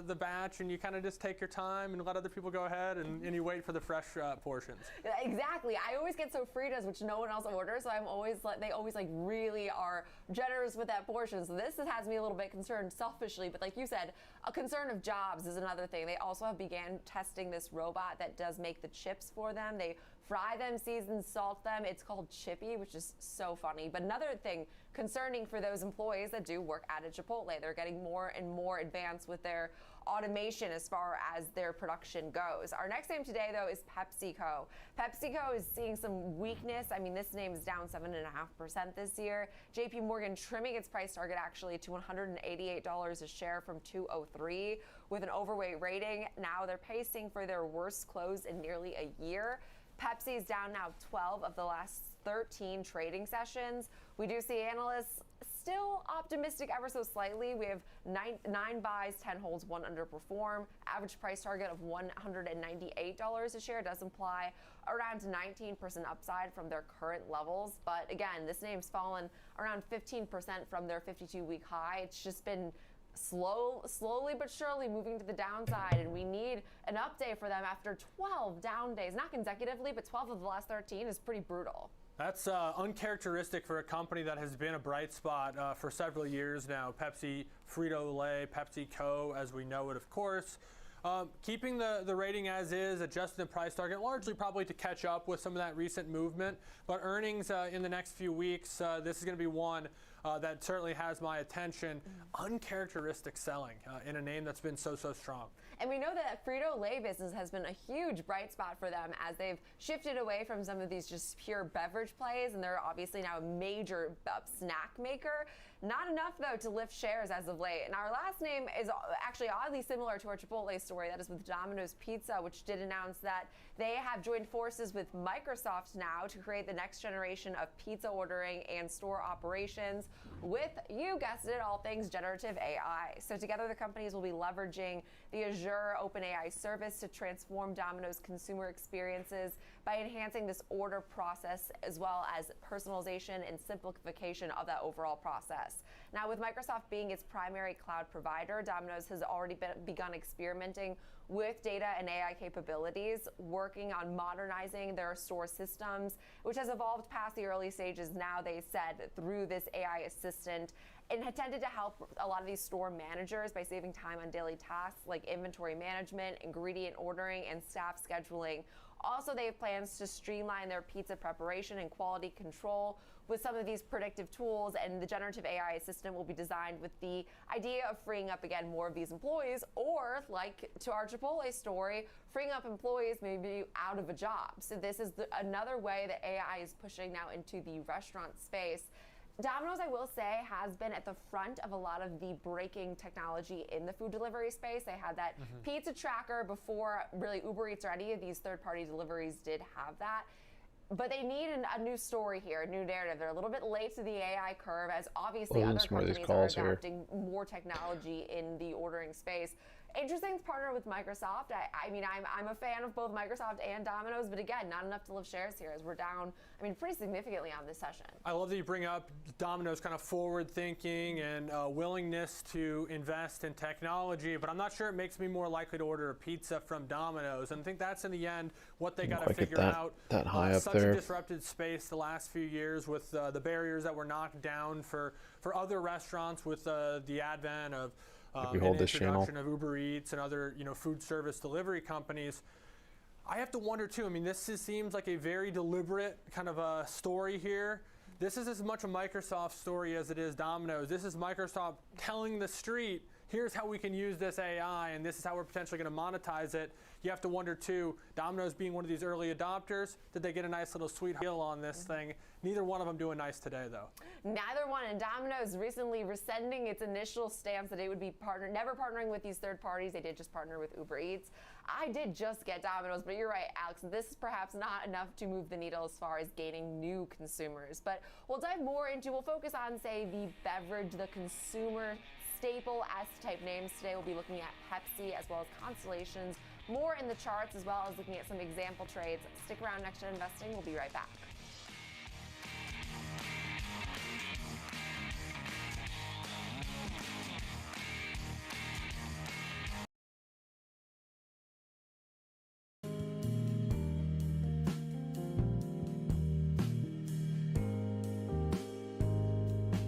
the batch and you kind of just take your time and let other people go ahead and you wait for the fresh portions. Exactly. I always get Sofritas, which no one else orders, so I'm always they always really are generous with that portion. So this has me a little bit concerned selfishly, but like you said, a concern of jobs is another thing. They also have began testing this robot that does make the chips for them. They fry them, season, salt them. It's called Chippy, which is so funny. But another thing concerning for those employees that do work at a Chipotle, they're getting more and more advanced with their automation as far as their production goes. Our next name today, though, is PepsiCo. PepsiCo is seeing some weakness. I mean, this name is down 7.5% this year. JP Morgan trimming its price target actually to $188 a share from $203 with an overweight rating. Now they're pacing for their worst close in nearly a year. Pepsi is down now 12 of the last 13 trading sessions. We do see analysts still optimistic ever so slightly. We have nine buys, 10 holds, 1 underperform. Average price target of $198 a share does imply around 19% upside from their current levels. But again, this name's fallen around 15% from their 52-week high. It's just been slowly but surely moving to the downside, and we need an update for them after 12 down days, not consecutively, but 12 of the last 13 is pretty brutal. That's uncharacteristic for a company that has been a bright spot for several years now. Pepsi, Frito-Lay, PepsiCo, as we know it, of course. Keeping the rating as is, adjusting the price target, largely probably to catch up with some of that recent movement. But earnings in the next few weeks, this is going to be one that certainly has my attention. Uncharacteristic selling in a name that's been so strong. And we know that Frito-Lay business has been a huge bright spot for them as they've shifted away from some of these just pure beverage plays, and they're obviously now a major snack maker. Not enough, though, to lift shares as of late. And our last name is actually oddly similar to our Chipotle story. That is with Domino's Pizza, which did announce that they have joined forces with Microsoft now to create the next generation of pizza ordering and store operations with, you guessed it, all things generative AI. So together the companies will be leveraging the Azure OpenAI service to transform Domino's consumer experiences by enhancing this order process as well as personalization and simplification of that overall process. Now, with Microsoft being its primary cloud provider, Domino's has already begun experimenting with data and AI capabilities, working on modernizing their store systems, which has evolved past the early stages now, they said, through this AI assistant, and intended to help a lot of these store managers by saving time on daily tasks like inventory management, ingredient ordering, and staff scheduling. Also, they have plans to streamline their pizza preparation and quality control with some of these predictive tools, and the generative AI assistant will be designed with the idea of freeing up, again, more of these employees, or, like to our Chipotle story, freeing up employees maybe out of a job. So this is another way that AI is pushing now into the restaurant space. Domino's, I will say, has been at the front of a lot of the breaking technology in the food delivery space. They had that pizza tracker before really Uber Eats or any of these third-party deliveries did have that. But they need a new story here, a new narrative. They're a little bit late to the AI curve, as obviously other companies are adopting more technology in the ordering space. Interesting to partner with Microsoft. I mean, I'm a fan of both Microsoft and Domino's, but again, not enough to lift shares here as we're down, I mean, pretty significantly on this session. I love that you bring up Domino's kind of forward thinking and willingness to invest in technology, but I'm not sure it makes me more likely to order a pizza from Domino's. And I think that's in the end what they got to figure out. That high up such there. A disrupted space the last few years with the barriers that were knocked down for other restaurants with the advent of we hold this channel. Introduction of Uber Eats and other food service delivery companies. I have to wonder too, I mean, this seems like a very deliberate kind of a story here. This is as much a Microsoft story as it is Domino's. This is Microsoft telling the street, here's how we can use this AI, and this is how we're potentially going to monetize it. You have to wonder too, Domino's being one of these early adopters, did they get a nice little sweet deal on this thing? Neither one of them doing nice today, though. Neither one, and Domino's recently rescinding its initial stance that it would be never partnering with these third parties. They did just partner with Uber Eats. I did just get Domino's, but you're right, Alex. This is perhaps not enough to move the needle as far as gaining new consumers. But we'll dive more into, we'll focus on, say, the beverage, the consumer staple S-type names. Today we'll be looking at Pepsi as well as Constellations. More in the charts, as well as looking at some example trades. Stick around, Next Gen Investing. We'll be right back.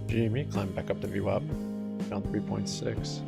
GME climbed back up to VWAP, down 3.6.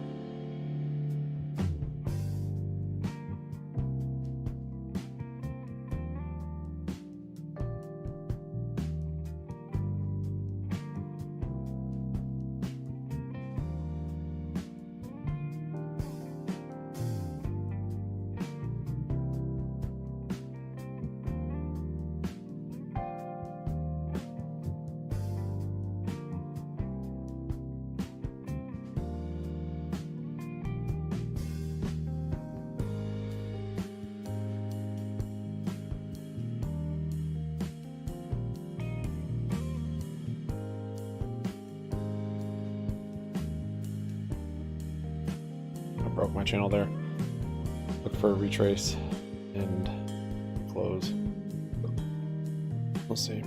Broke my channel there. Look for a retrace and close. We'll see.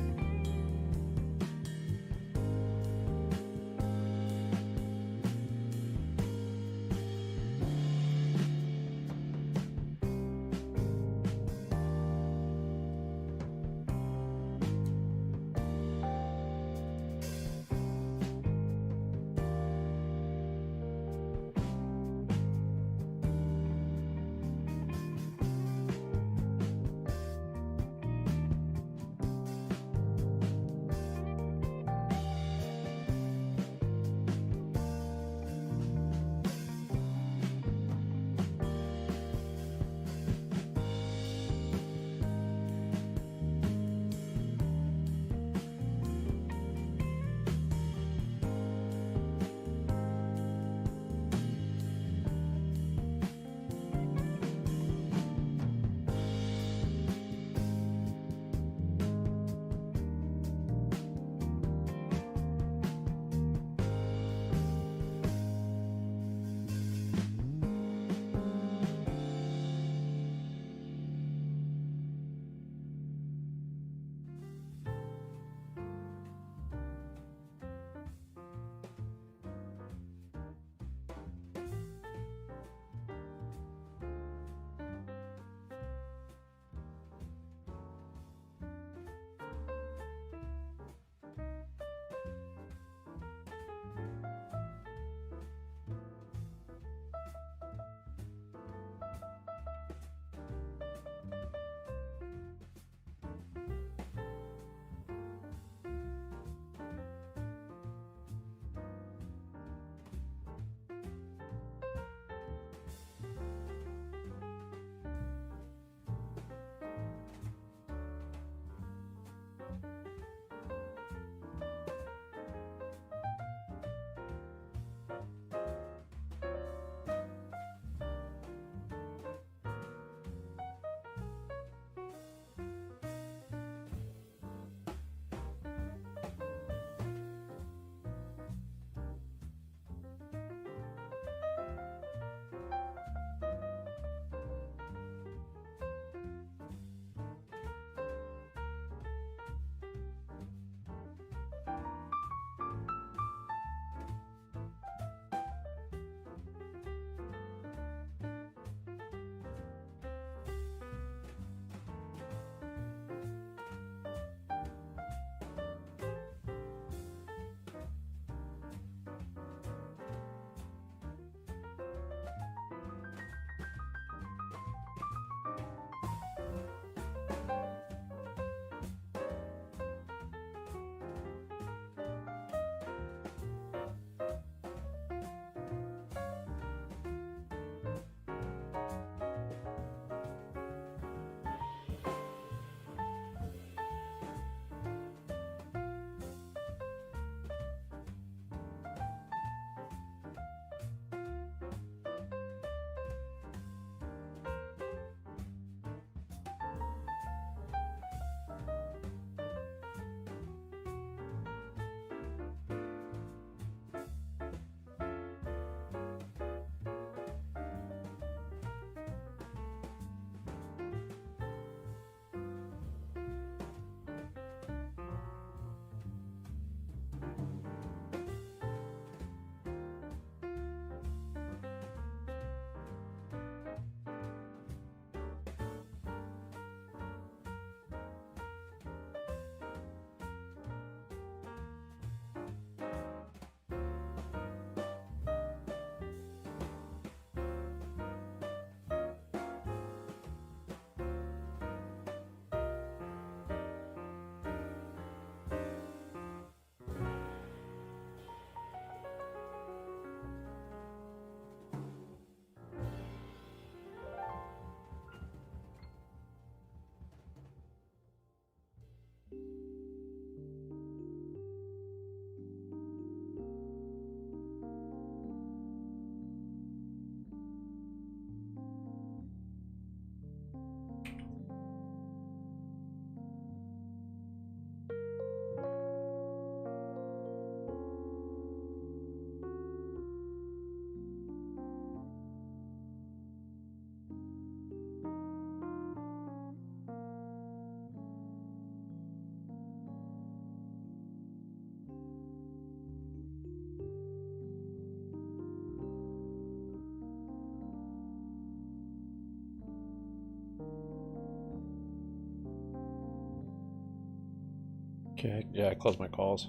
Okay, yeah, I closed my calls.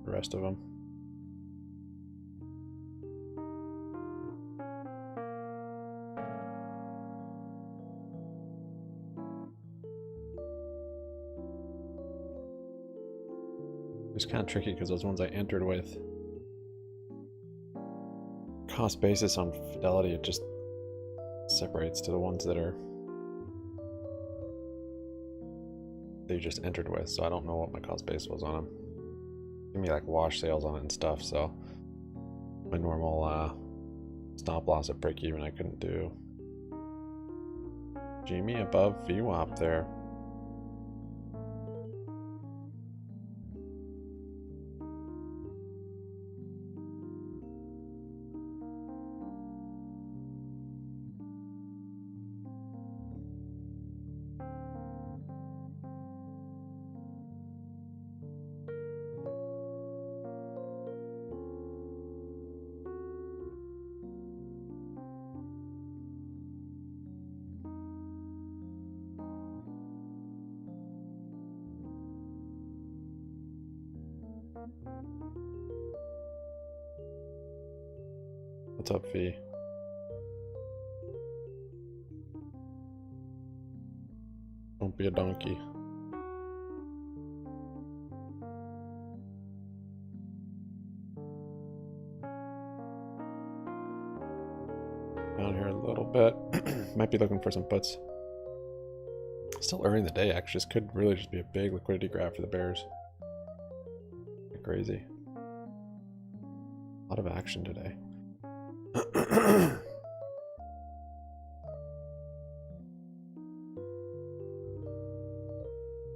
The rest of them. It's kind of tricky because those ones I entered with cost basis on Fidelity, it just separates to the ones that you just entered with, so I don't know what my cost base was on them. Give me like wash sales on it and stuff, so my normal stop loss at break even I couldn't do. GME above VWAP there. What's up, Fee? Don't be a donkey. Down here a little bit. Might be looking for some puts. Still early in the day, actually. This could really just be a big liquidity grab for the bears. Crazy. A lot of action today.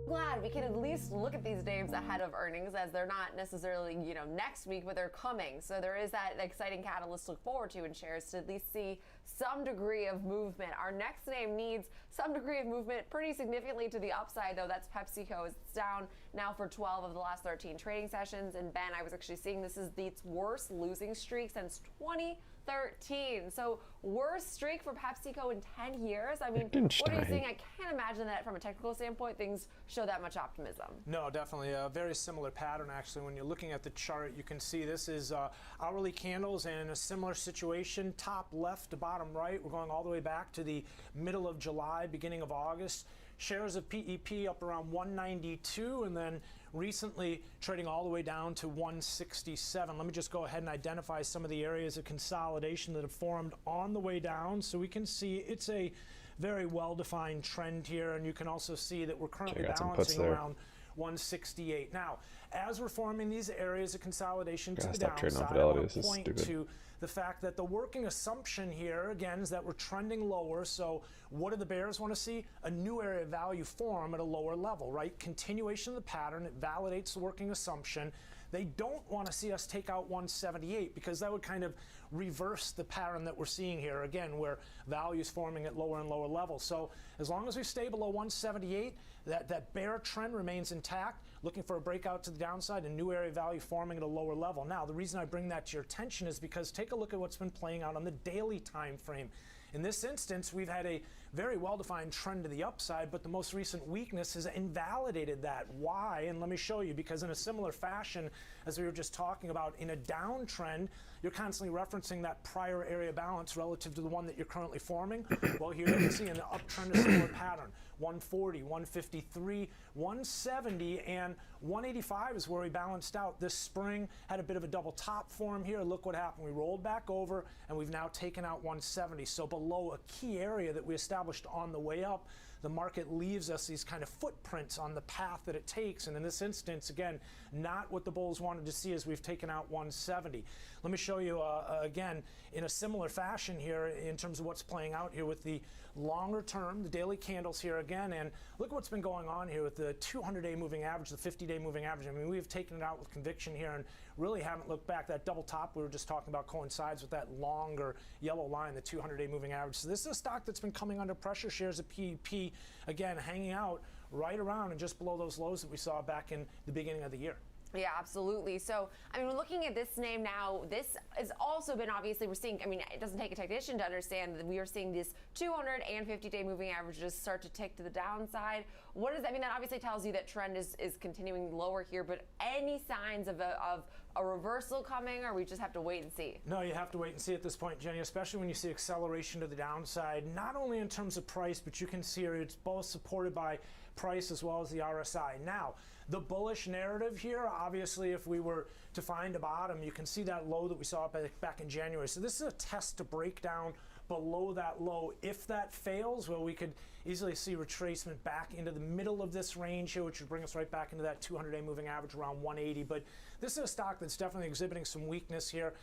Glad we can at least look at these names ahead of earnings, as they're not necessarily, next week, but they're coming. So there is that exciting catalyst to look forward to in shares to at least see some degree of movement. Our next name needs some degree of movement pretty significantly to the upside, though. That's PepsiCo. It's down now for 12 of the last 13 trading sessions. And Ben, I was actually seeing this is its worst losing streak since 2013. So worst streak for PepsiCo in 10 years. I mean, what are you seeing? I can't imagine that from a technical standpoint things show that much optimism. No, definitely a very similar pattern. Actually, when you're looking at the chart, you can see this is hourly candles, and in a similar situation, top left to bottom right. We're going all the way back to the middle of July, beginning of August. Shares of PEP up around 192, and then recently trading all the way down to 167. Let me just go ahead and identify some of the areas of consolidation that have formed on the way down, so we can see it's a very well-defined trend here, and you can also see that we're currently balancing around 168. Now, as we're forming these areas of consolidation to the downside, I want to point to the fact that the working assumption here, again, is that we're trending lower. So what do the bears want to see? A new area of value form at a lower level, right? Continuation of the pattern. It validates the working assumption. They don't want to see us take out 178 because that would kind of reverse the pattern that we're seeing here, again, where value is forming at lower and lower levels. So as long as we stay below 178, that bear trend remains intact, looking for a breakout to the downside, a new area of value forming at a lower level. Now, the reason I bring that to your attention is because take a look at what's been playing out on the daily time frame. In this instance, we've had a very well-defined trend to the upside, but the most recent weakness has invalidated that. Why? And let me show you, because in a similar fashion, as we were just talking about, in a downtrend, you're constantly referencing that prior area balance relative to the one that you're currently forming. Well, here you can see in the uptrend a similar pattern. 140, 153, 170, and 185 is where we balanced out. This spring had a bit of a double top form here. Look what happened. We rolled back over, and we've now taken out 170. So below a key area that we established on the way up, the market leaves us these kind of footprints on the path that it takes. And in this instance, again, not what the bulls wanted to see as we've taken out 170. Let me show you again in a similar fashion here in terms of what's playing out here with the longer term, the daily candles here again. And look what's been going on here with the 200-day moving average, the 50-day moving average. I mean, we've taken it out with conviction here and really haven't looked back. That double top we were just talking about coincides with that longer yellow line, the 200-day moving average. So this is a stock that's been coming under pressure. Shares of PEP, again, hanging out right around and just below those lows that we saw back in the beginning of the year. Yeah, absolutely. So, I mean, looking at this name now, this has also been obviously we're seeing, I mean, it doesn't take a technician to understand that we are seeing these 250-day moving averages start to tick to the downside. What does that mean? That obviously tells you that trend is continuing lower here, but any signs of a reversal coming, or we just have to wait and see? No, you have to wait and see at this point, Jenny, especially when you see acceleration to the downside, not only in terms of price, but you can see it's both supported by price as well as the RSI. Now, the bullish narrative here, obviously, if we were to find a bottom, you can see that low that we saw back in January. So this is a test to break down below that low. If that fails, well, we could easily see retracement back into the middle of this range here, which would bring us right back into that 200-day moving average around 180. But this is a stock that's definitely exhibiting some weakness here,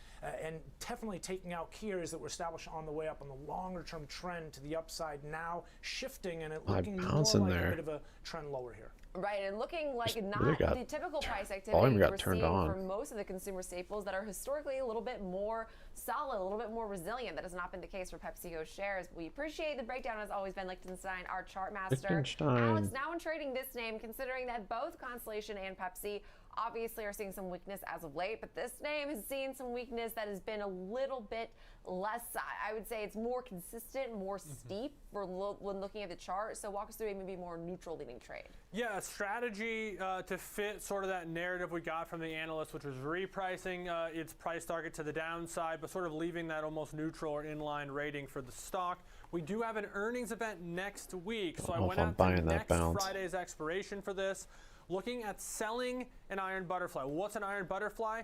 and definitely taking out key areas that were established on the way up on the longer-term trend to the upside, now shifting and it looking more like a bit of a trend lower here. Right, and looking like Just not really the typical price activity we're seeing for most of the consumer staples that are historically a little bit more solid, a little bit more resilient. That has not been the case for PepsiCo shares. We appreciate the breakdown, as always, Ben Lichtenstein, our chart master. Alex, now in trading this name, considering that both Constellation and Pepsi obviously are seeing some weakness as of late, but this name has seen some weakness that has been a little bit less, I would say it's more consistent, more steep when looking at the chart. So walk us through a maybe more neutral leading trade. Yeah, a strategy to fit sort of that narrative we got from the analysts, which was repricing its price target to the downside, but sort of leaving that almost neutral or inline rating for the stock. We do have an earnings event next week, so I went out to next Friday's expiration for this. Looking at selling an iron butterfly. What's an iron butterfly?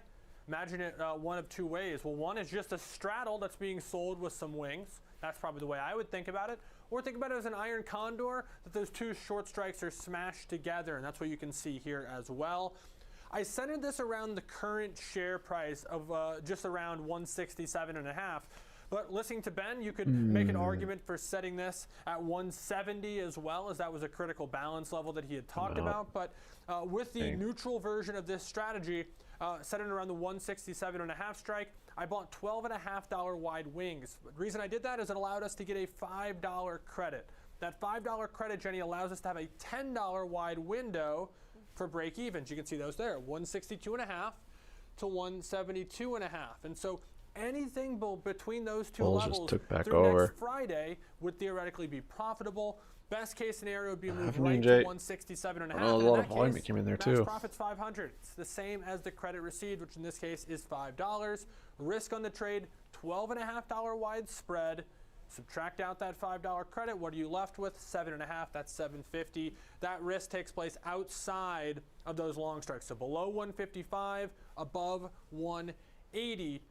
Imagine it one of two ways. Well, one is just a straddle that's being sold with some wings. That's probably the way I would think about it. Or think about it as an iron condor, that those two short strikes are smashed together, and that's what you can see here as well. I centered this around the current share price of just around 167.5. But listening to Ben, you could make an argument for setting this at 170 as well, as that was a critical balance level that he had talked about. But with the neutral version of this strategy, set it around the 167.5 strike, I bought $12.50 wide wings. The reason I did that is it allowed us to get a $5 credit. That $5 credit, Jenny, allows us to have a $10 wide window for break evens. You can see those there, 162.5 to 172.5. And so anything between those two levels through next Friday would theoretically be profitable. Best case scenario would be moved right to 167.5. A lot of volume came in there too. Profit's 500. It's the same as the credit received, which in this case is $5. Risk on the trade, $12.50 wide spread. Subtract out that $5 credit. What are you left with? 7.5. That's $7.50. That risk takes place outside of those long strikes. So below 155, above 180.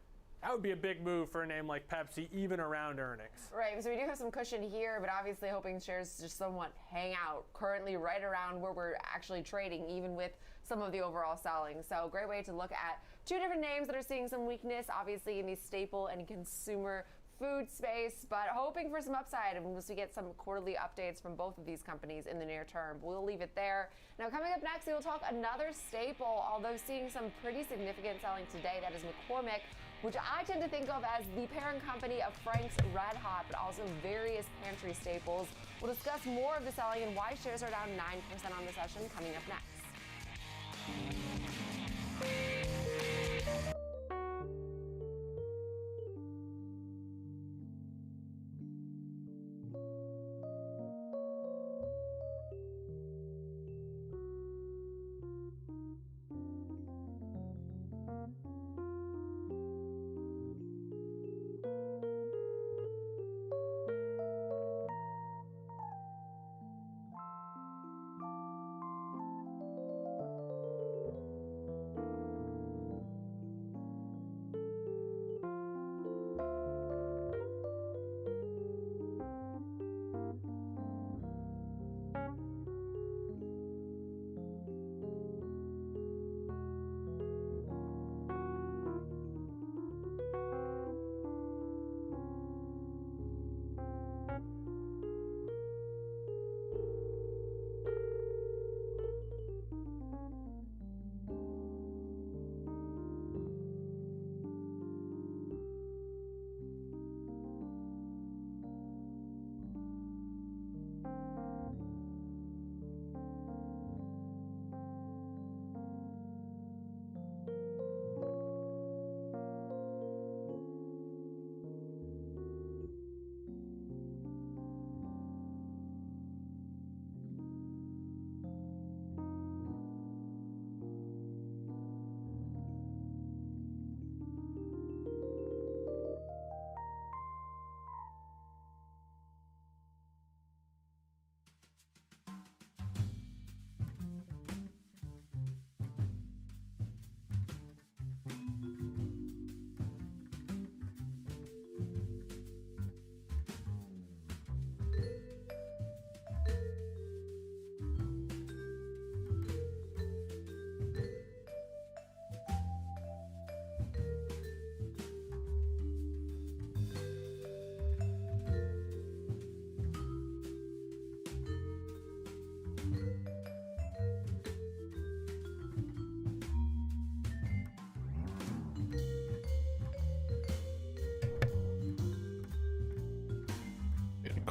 That would be a big move for a name like Pepsi, even around earnings. Right, so we do have some cushion here, but obviously hoping shares just somewhat hang out, currently right around where we're actually trading, even with some of the overall selling. So great way to look at two different names that are seeing some weakness, obviously in the staple and consumer food space, but hoping for some upside once we get some quarterly updates from both of these companies in the near term. We'll leave it there. Now coming up next, we will talk another staple, although seeing some pretty significant selling today. That is McCormick, which I tend to think of as the parent company of Frank's Red Hot, but also various pantry staples. We'll discuss more of the selling and why shares are down 9% on the session coming up next.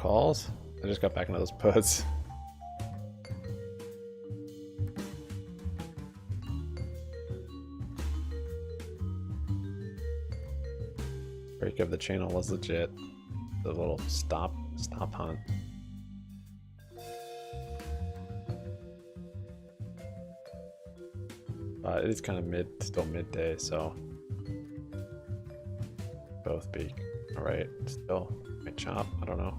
calls. I just got back into those puts. Break of the channel was legit. The little stop hunt. It is kind of still midday, so both be all right. Still, might chop. I don't know.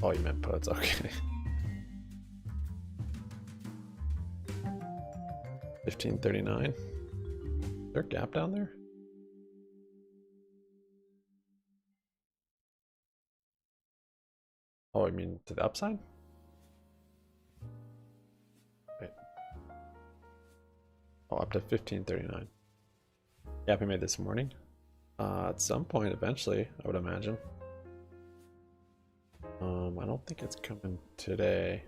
Oh, you meant puts. Okay. 1539. Is there a gap down there? Oh, I mean to the upside? Wait. Oh, up to 1539. Gap we made this morning. At some point, eventually, I would imagine. I don't think it's coming today.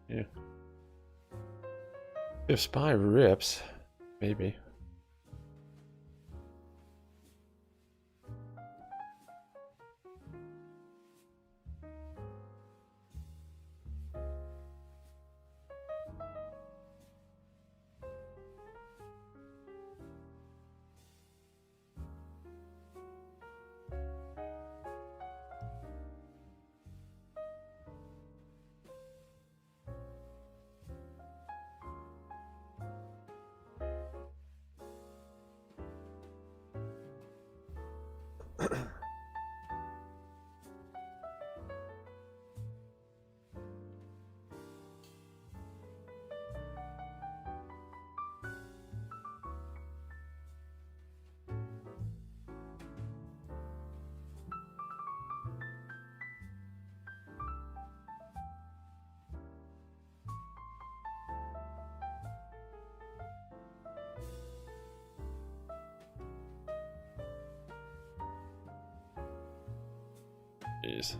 Yeah. If SPY rips, maybe. Jeez.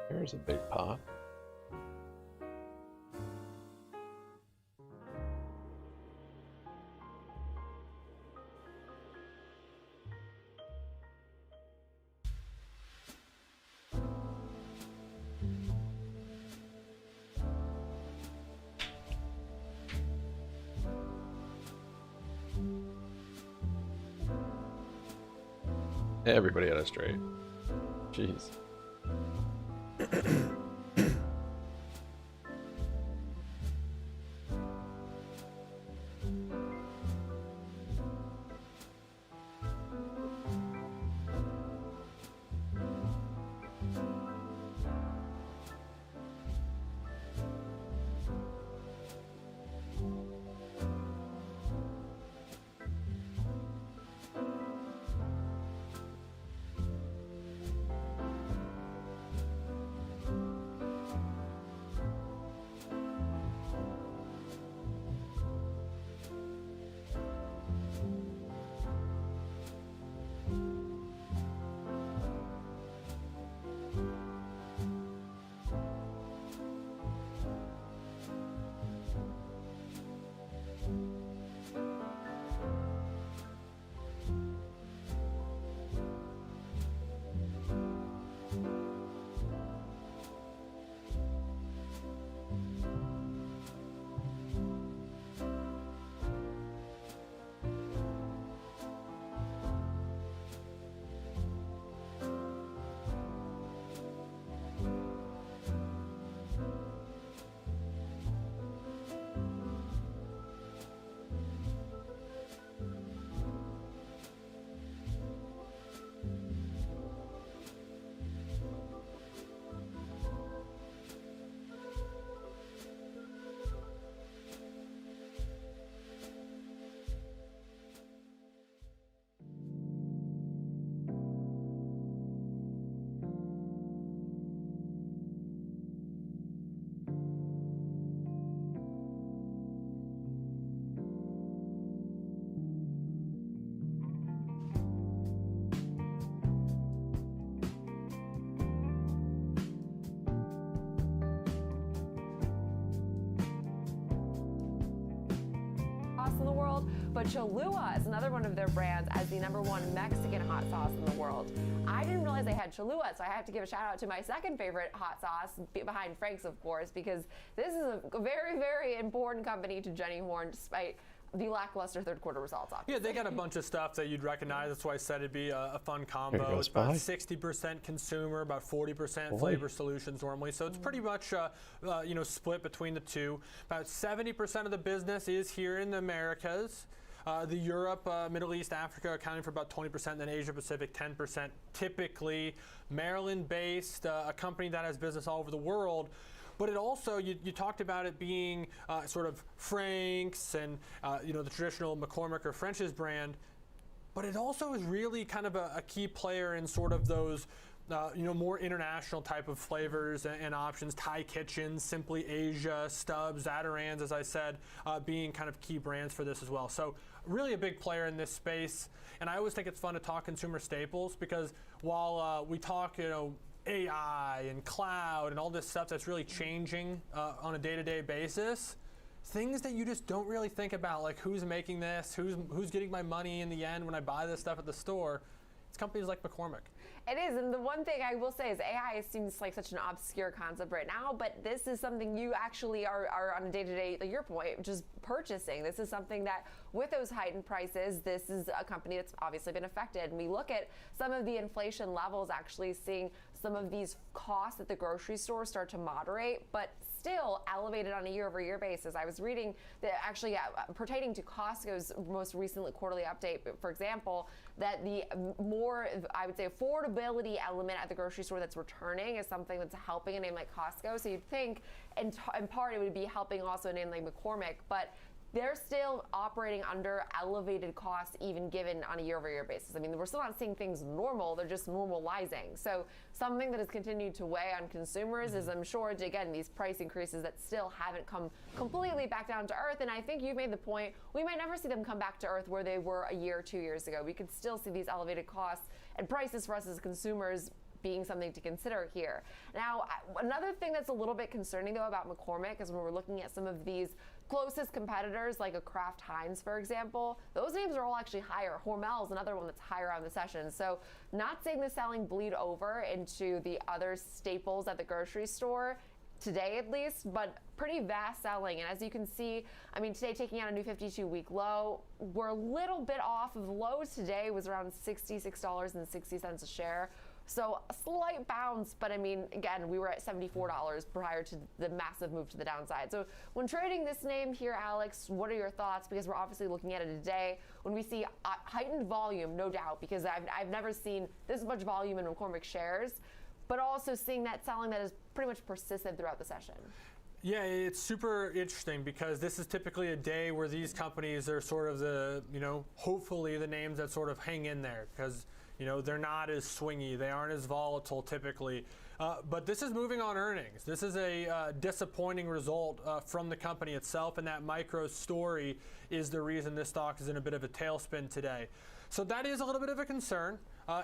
Here's a big pot. Everybody had a straight. Jeez. world. But Cholula is another one of their brands as the #1 Mexican hot sauce in the world. I didn't realize they had Cholula, so I have to give a shout out to my second favorite hot sauce, behind Frank's, of course, because this is a very, very important company to Jenny Horn, despite the lackluster third quarter results, obviously. Yeah, they got a bunch of stuff that you'd recognize. That's why I said it'd be a fun combo. It's about 60% consumer, about 40% flavor solutions normally. So it's pretty much split between the two. About 70% of the business is here in the Americas. The Europe, Middle East, Africa accounting for about 20%, then Asia Pacific 10%. Typically Maryland-based, a company that has business all over the world. But it also, you talked about it being sort of Frank's and the traditional McCormick or French's brand, but it also is really kind of a key player in sort of those more international type of flavors and options. Thai Kitchen, Simply Asia, Stubbs, Zatarans, as I said, being kind of key brands for this as well. So really a big player in this space. And I always think it's fun to talk consumer staples because while we talk, AI and cloud and all this stuff that's really changing on a day-to-day basis, things that you just don't really think about, like who's making this, who's getting my money in the end when I buy this stuff at the store. It's companies like McCormick. It is, and the one thing I will say is AI seems like such an obscure concept right now, but this is something you actually are on a day-to-day, like your point, just purchasing. This is something that, with those heightened prices, this is a company that's obviously been affected. And we look at some of the inflation levels, actually seeing some of these costs at the grocery store start to moderate, but still elevated on a year-over-year basis. I was reading that actually pertaining to Costco's most recent quarterly update, for example, that the more, I would say, affordability element at the grocery store that's returning is something that's helping a name like Costco. So you'd think in part it would be helping also a name like McCormick, but they're still operating under elevated costs even given on a year-over-year basis. I mean, we're still not seeing things normal, they're just normalizing. So something that has continued to weigh on consumers is, I'm sure, again, these price increases that still haven't come completely back down to earth. And I think you made the point, we might never see them come back to earth where they were a year or 2 years ago. We could still see these elevated costs and prices for us as consumers being something to consider here. Now, another thing that's a little bit concerning though about McCormick is when we're looking at some of these closest competitors like a Kraft Heinz, for example, those names are all actually higher. Hormel is another one that's higher on the session. So not seeing the selling bleed over into the other staples at the grocery store today at least, but pretty vast selling. And as you can see, I mean, today taking out a new 52-week low, we're a little bit off of lows today, was around $66.60 a share. So a slight bounce, but I mean, again, we were at $74 prior to the massive move to the downside. So when trading this name here, Alex, what are your thoughts? Because we're obviously looking at it today when we see heightened volume, no doubt, because I've never seen this much volume in McCormick shares, but also seeing that selling that has pretty much persisted throughout the session. Yeah, it's super interesting because this is typically a day where these companies are sort of the, hopefully the names that sort of hang in there because they're not as swingy. They aren't as volatile typically. But this is moving on earnings. This is a disappointing result from the company itself, and that micro story is the reason this stock is in a bit of a tailspin today. So that is a little bit of a concern.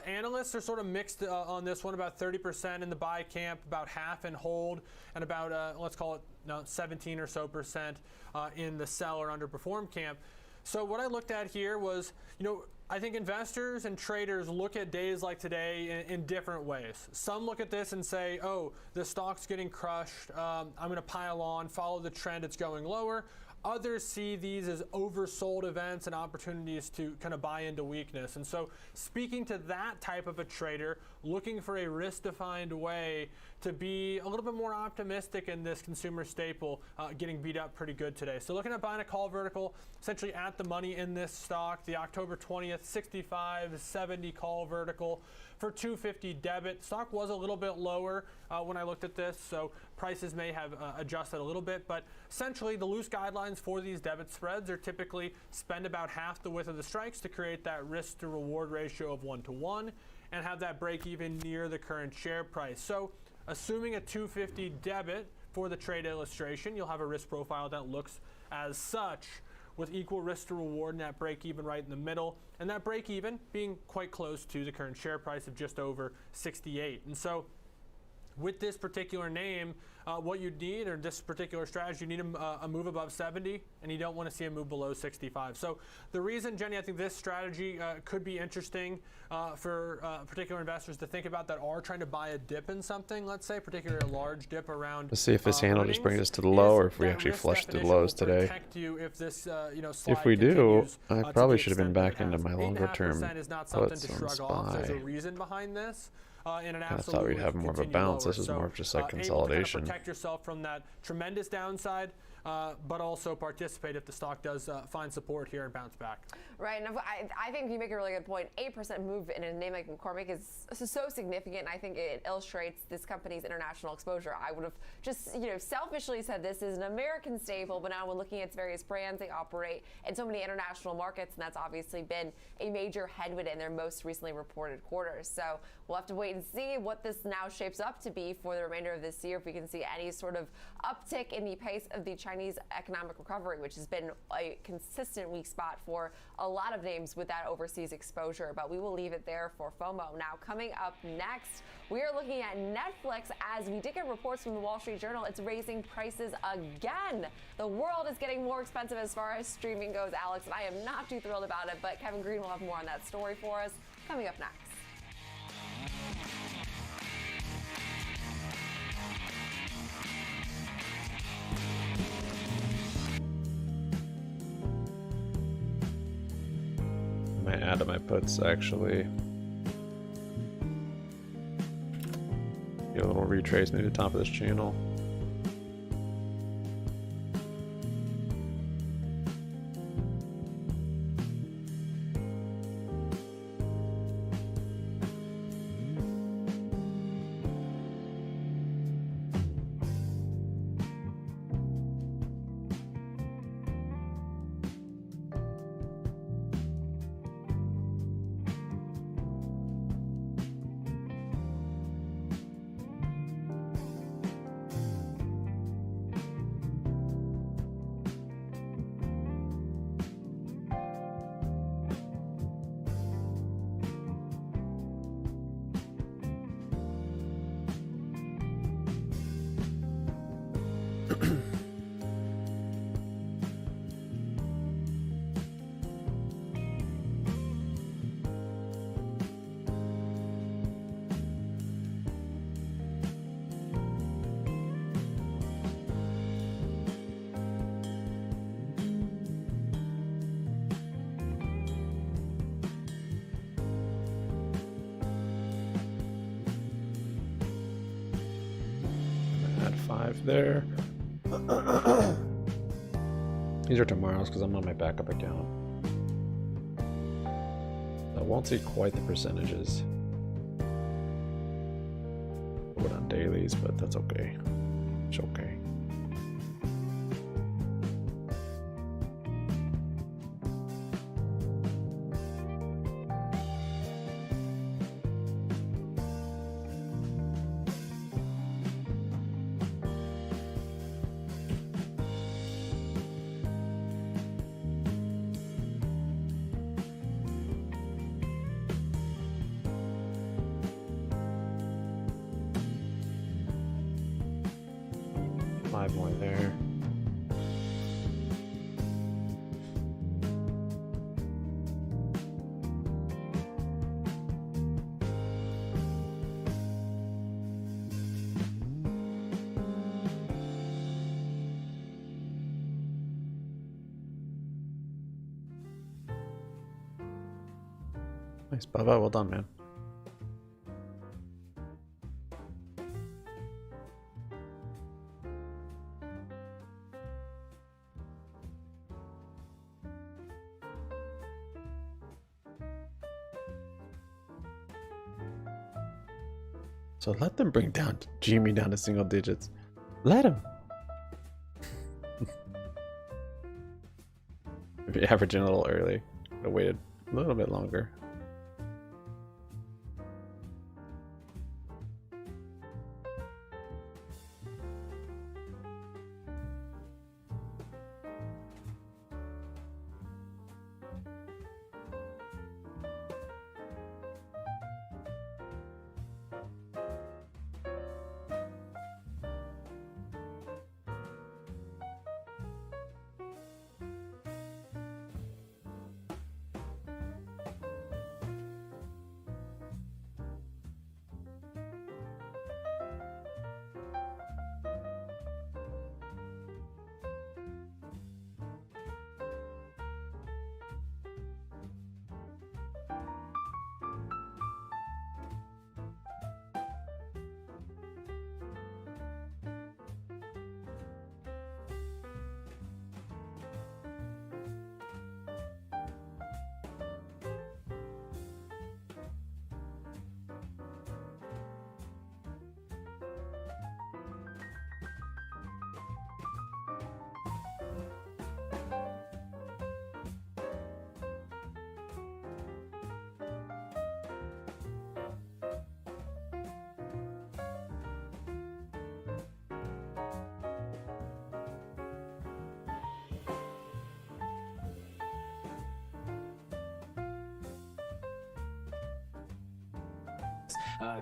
Analysts are sort of mixed on this one, about 30% in the buy camp, about half in hold, and about, let's call it 17 or so percent in the sell or underperform camp. So what I looked at here was, I think investors and traders look at days like today in different ways. Some look at this and say, oh, the stock's getting crushed. I'm going to pile on, follow the trend, it's going lower. Others see these as oversold events and opportunities to kind of buy into weakness. And so speaking to that type of a trader, looking for a risk-defined way to be a little bit more optimistic in this consumer staple, getting beat up pretty good today. So looking at buying a call vertical, essentially at the money in this stock, the October 20th, 65.70 call vertical for 250 debit. Stock was a little bit lower when I looked at this, so prices may have adjusted a little bit, but essentially the loose guidelines for these debit spreads are typically spend about half the width of the strikes to create that risk to reward ratio of 1-to-1 and have that break even near the current share price. So assuming a 250 debit for the trade illustration, you'll have a risk profile that looks as such, with equal risk to reward and that break even right in the middle, and that break even being quite close to the current share price of just over 68. And so with this particular name, what you need, or this particular strategy, you need a move above 70, and you don't want to see a move below 65. So the reason, Jenny, I think this strategy could be interesting for particular investors to think about that are trying to buy a dip in something, let's say, particularly a large dip around. Let's see if this handle just brings us to the low, or if we actually flush the lows today. If this, if we do, I probably should have been back into my longer term is not something puts to on shrug off. There's a SPY. reason behind this. In an I thought we'd have more of a bounce. This is more of just like consolidation. Able to kind of protect yourself from that tremendous downside, but also participate if the stock does find support here and bounce back. Right, and I think you make a really good point. 8% move in a name like McCormick is so significant. I think it illustrates this company's international exposure. I would have just, selfishly said this is an American staple, but now when looking at its various brands, they operate in so many international markets, and that's obviously been a major headwind in their most recently reported quarters. So we'll have to wait and see what this now shapes up to be for the remainder of this year, if we can see any sort of uptick in the pace of the Chinese economic recovery, which has been a consistent weak spot for a lot of names with that overseas exposure. But we will leave it there for FOMO. Now, coming up next, we are looking at Netflix. As we did get reports from the Wall Street Journal, it's raising prices again. The world is getting more expensive as far as streaming goes, Alex, and I am not too thrilled about it, but Kevin Green will have more on that story for us coming up next. I might add to my puts actually. Get a little retrace maybe the top of this channel. There. These are tomorrow's because I'm on my backup account. I won't see quite the percentages. Put on dailies, but that's okay. It's okay. Five more there. Nice, Bubba. Well done, man. So let them bring down GME down to single digits. Let them. Maybe averaging a little early. Could have waited a little bit longer.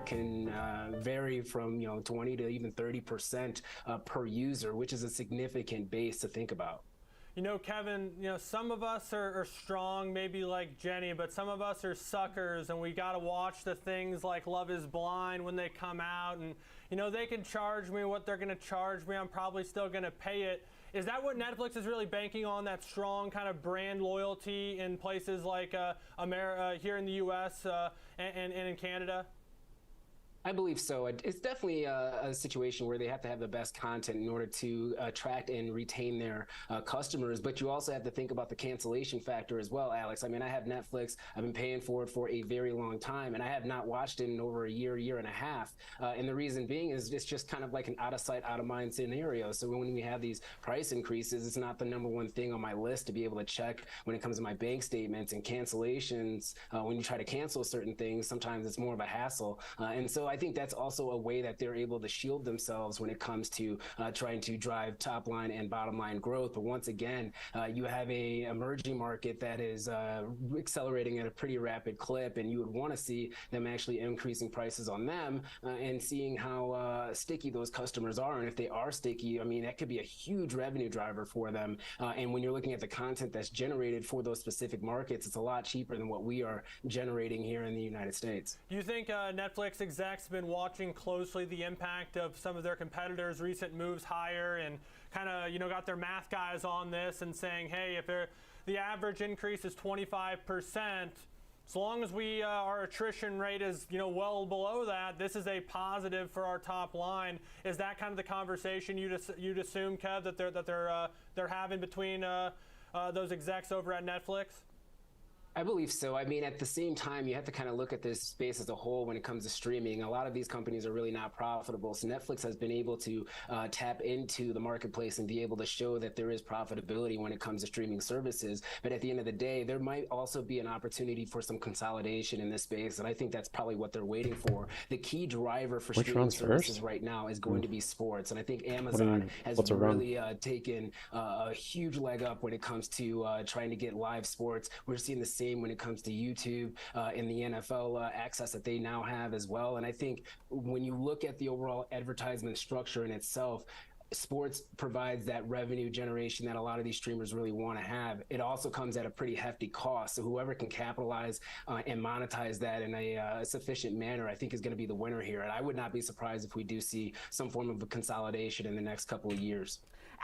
can vary from 20 to even 30% per user, which is a significant base to think about. Kevin, some of us are strong, maybe like Jenny, but some of us are suckers, and we got to watch the things like Love is Blind when they come out, and they can charge me what they're going to charge me. I'm probably still going to pay it. Is that what Netflix is really banking on, that strong kind of brand loyalty in places like here in the U.S. And in Canada? I believe so. It's definitely a situation where they have to have the best content in order to attract and retain their customers. But you also have to think about the cancellation factor as well, Alex. I mean, I have Netflix. I've been paying for it for a very long time, and I have not watched it in over a year and a half. And the reason being is it's just kind of like an out of sight, out of mind scenario. So when we have these price increases, it's not the number one thing on my list to be able to check when it comes to my bank statements and cancellations. When you try to cancel certain things, sometimes it's more of a hassle. And so I think that's also a way that they're able to shield themselves when it comes to trying to drive top line and bottom line growth. But once again, you have a emerging market that is accelerating at a pretty rapid clip, and you would want to see them actually increasing prices on them and seeing how sticky those customers are. And if they are sticky, I mean, that could be a huge revenue driver for them. And when you're looking at the content that's generated for those specific markets, it's a lot cheaper than what we are generating here in the United States. Do you think Netflix execs been watching closely the impact of some of their competitors' recent moves higher, and kind of got their math guys on this and saying, hey, if the average increase is 25%, as long as our attrition rate is well below that, this is a positive for our top line? Is that kind of the conversation you'd assume, Kev, that they're having between those execs over at Netflix? I believe so. I mean, at the same time, you have to kind of look at this space as a whole when it comes to streaming. A lot of these companies are really not profitable. So Netflix has been able to tap into the marketplace and be able to show that there is profitability when it comes to streaming services. But at the end of the day, there might also be an opportunity for some consolidation in this space. And I think that's probably what they're waiting for. The key driver for streaming services right now is going to be sports. And I think Amazon has really taken a huge leg up when it comes to trying to get live sports. We're seeing the same when it comes to YouTube and the NFL access that they now have as well. And I think when you look at the overall advertisement structure in itself, sports provides that revenue generation that a lot of these streamers really want to have. It also comes at a pretty hefty cost. So whoever can capitalize and monetize that in a sufficient manner, I think is going to be the winner here. And I would not be surprised if we do see some form of a consolidation in the next couple of years.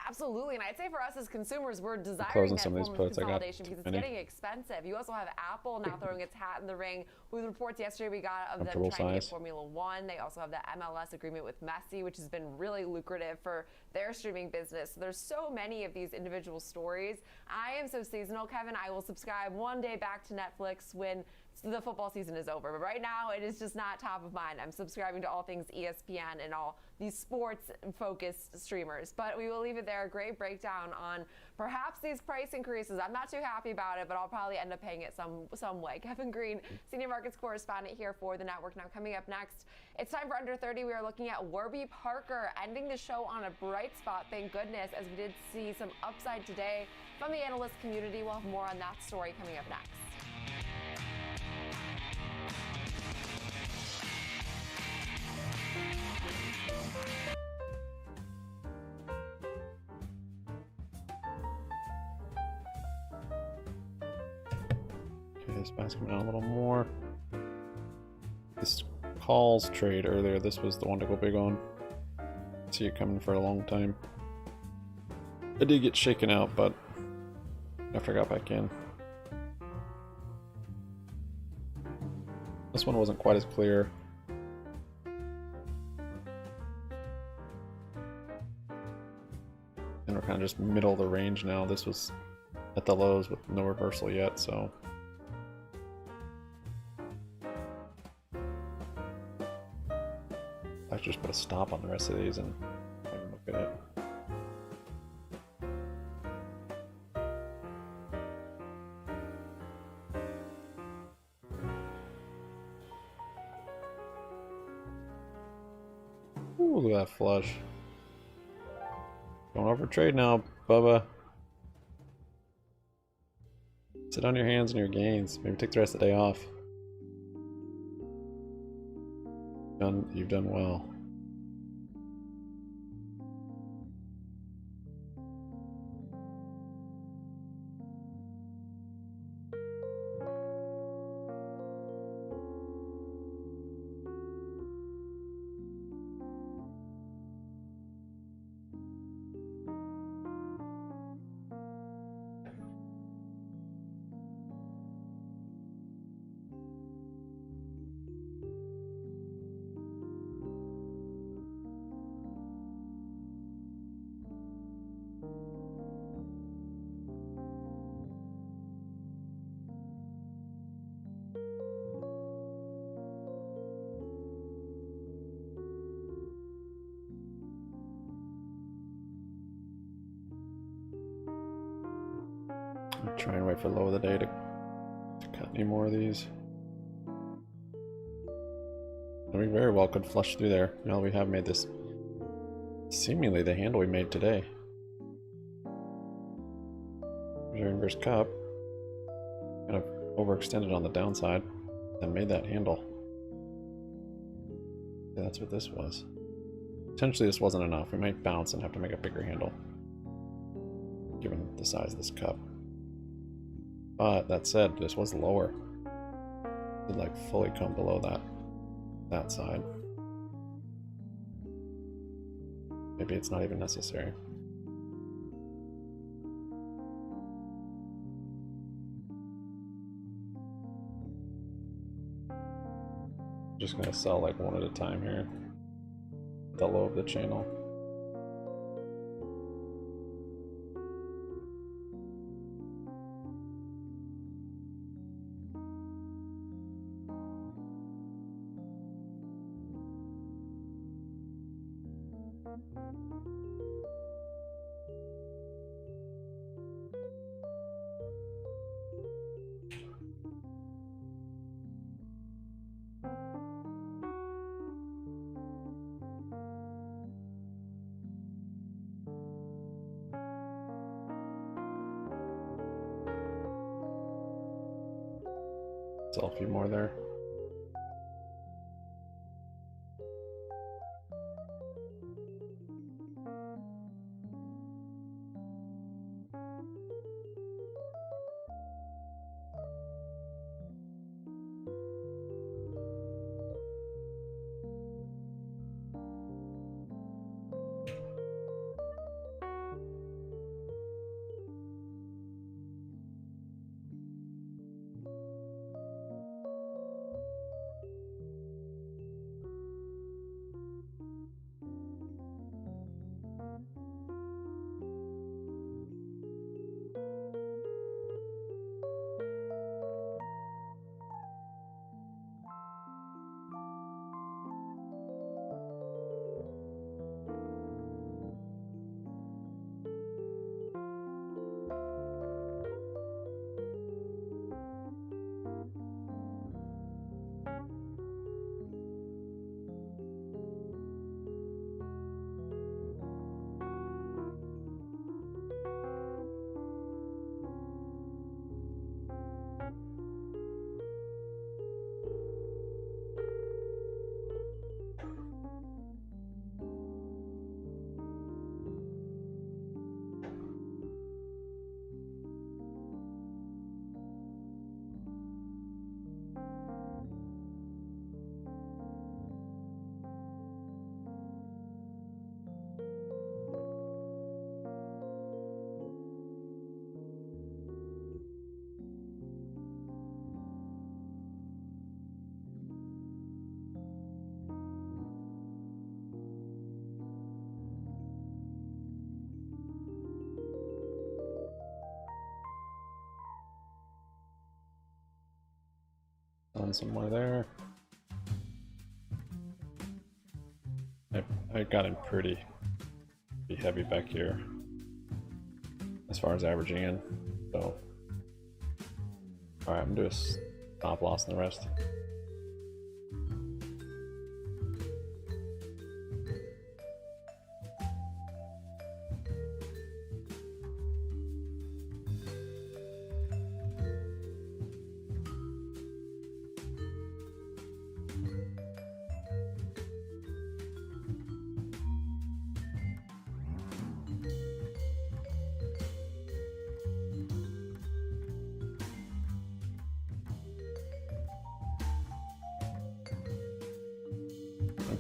Absolutely, and I'd say for us as consumers, we're desiring that form of consolidation because it's getting expensive. You also have Apple now throwing its hat in the ring with reports yesterday we got of them trying to get Formula One. They also have the MLS agreement with Messi, which has been really lucrative for their streaming business. So there's so many of these individual stories. I am so seasonal, Kevin. I will subscribe one day back to Netflix when the football season is over. But right now, it is just not top of mind. I'm subscribing to all things ESPN and all these sports-focused streamers. But we will leave it there. A great breakdown on perhaps these price increases. I'm not too happy about it, but I'll probably end up paying it some way. Kevin Green, Senior Markets Correspondent here for the network. Now, coming up next, it's time for Under 30. We are looking at Warby Parker ending the show on a bright spot, thank goodness, as we did see some upside today from the analyst community. We'll have more on that story coming up next. Okay, this buy's coming out a little more. This calls trade earlier, this was the one to go big on. See it coming for a long time. I did get shaken out, but after I got back in. This one wasn't quite as clear. And we're kind of just middle of the range now. This was at the lows with no reversal yet, so. I should just put a stop on the rest of these and look at it. Ooh, look at that flush. Going over trade now, Bubba. Sit on your hands and your gains. Maybe take the rest of the day off. You've done well. Try and wait for low of the day to cut any more of these. And we very well could flush through there. Now we have made this seemingly the handle we made today. There's your inverse cup. Kind of overextended on the downside, then made that handle. Yeah, that's what this was. Potentially this wasn't enough. We might bounce and have to make a bigger handle, given the size of this cup. But that said, this was lower. It did like fully come below that side. Maybe it's not even necessary. Just gonna sell like one at a time here. The low of the channel. Sell a few more there. On somewhere there. I got him pretty heavy back here as far as averaging in. So, all right, I'm gonna do a stop loss in the rest.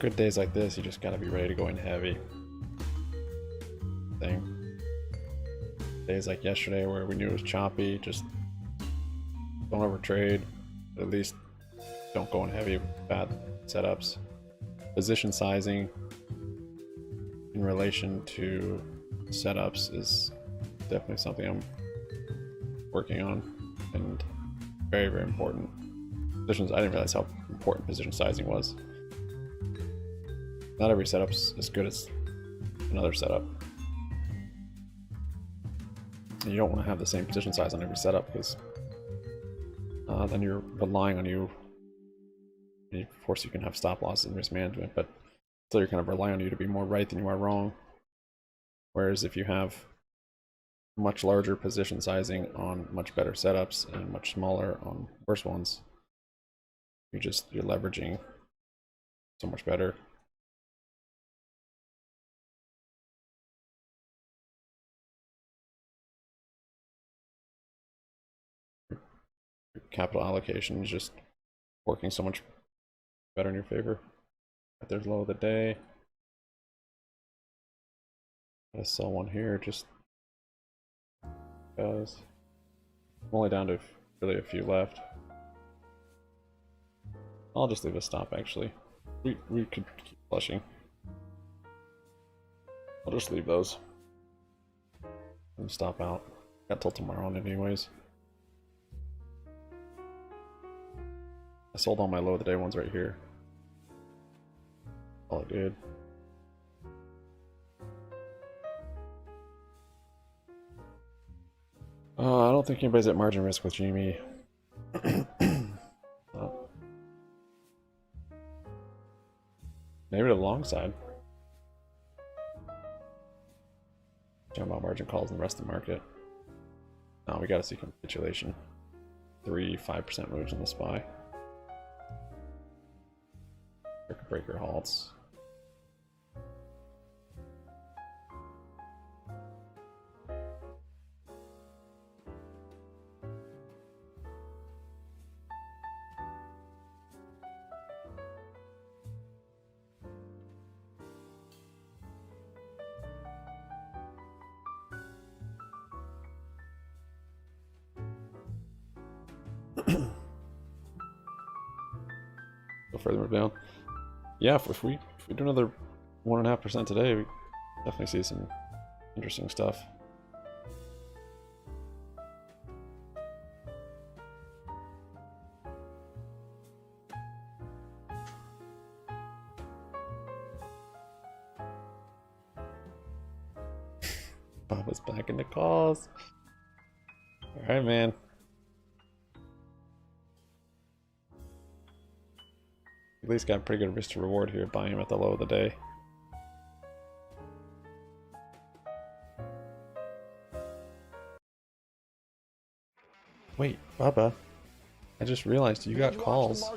good days like this, you just gotta be ready to go in heavy. Days like yesterday where we knew it was choppy, just don't overtrade. At least don't go in heavy with bad setups. Position sizing in relation to setups is definitely something I'm working on, and very, very important. Positions, I didn't realize how important position sizing was. Not every setup's as good as another setup. And you don't want to have the same position size on every setup, because then you're relying on you. Of course, you can have stop losses and risk management, but still you're kind of relying on you to be more right than you are wrong. Whereas if you have much larger position sizing on much better setups and much smaller on worse ones, you're leveraging so much better. Capital allocation is just working so much better in your favor. If there's low of the day, I saw one here just because. I'm only down to really a few left. I'll just leave a stop actually. We could keep flushing. I'll just leave those and stop out. Got till tomorrow on it anyways. I sold all my low of the day ones right here. All I did. I don't think anybody's at margin risk with GME. Maybe the long side. Talking about margin calls and the rest of the market. No, we gotta see capitulation. 3-5% moves in the SPY. Circuit breaker halts. Go further move down. Yeah, if we do another 1.5% today, we definitely see some interesting stuff. Bob is back in the calls. All right, man. At least got pretty good risk to reward here, buying him at the low of the day. Wait, Bubba, I just realized you got calls.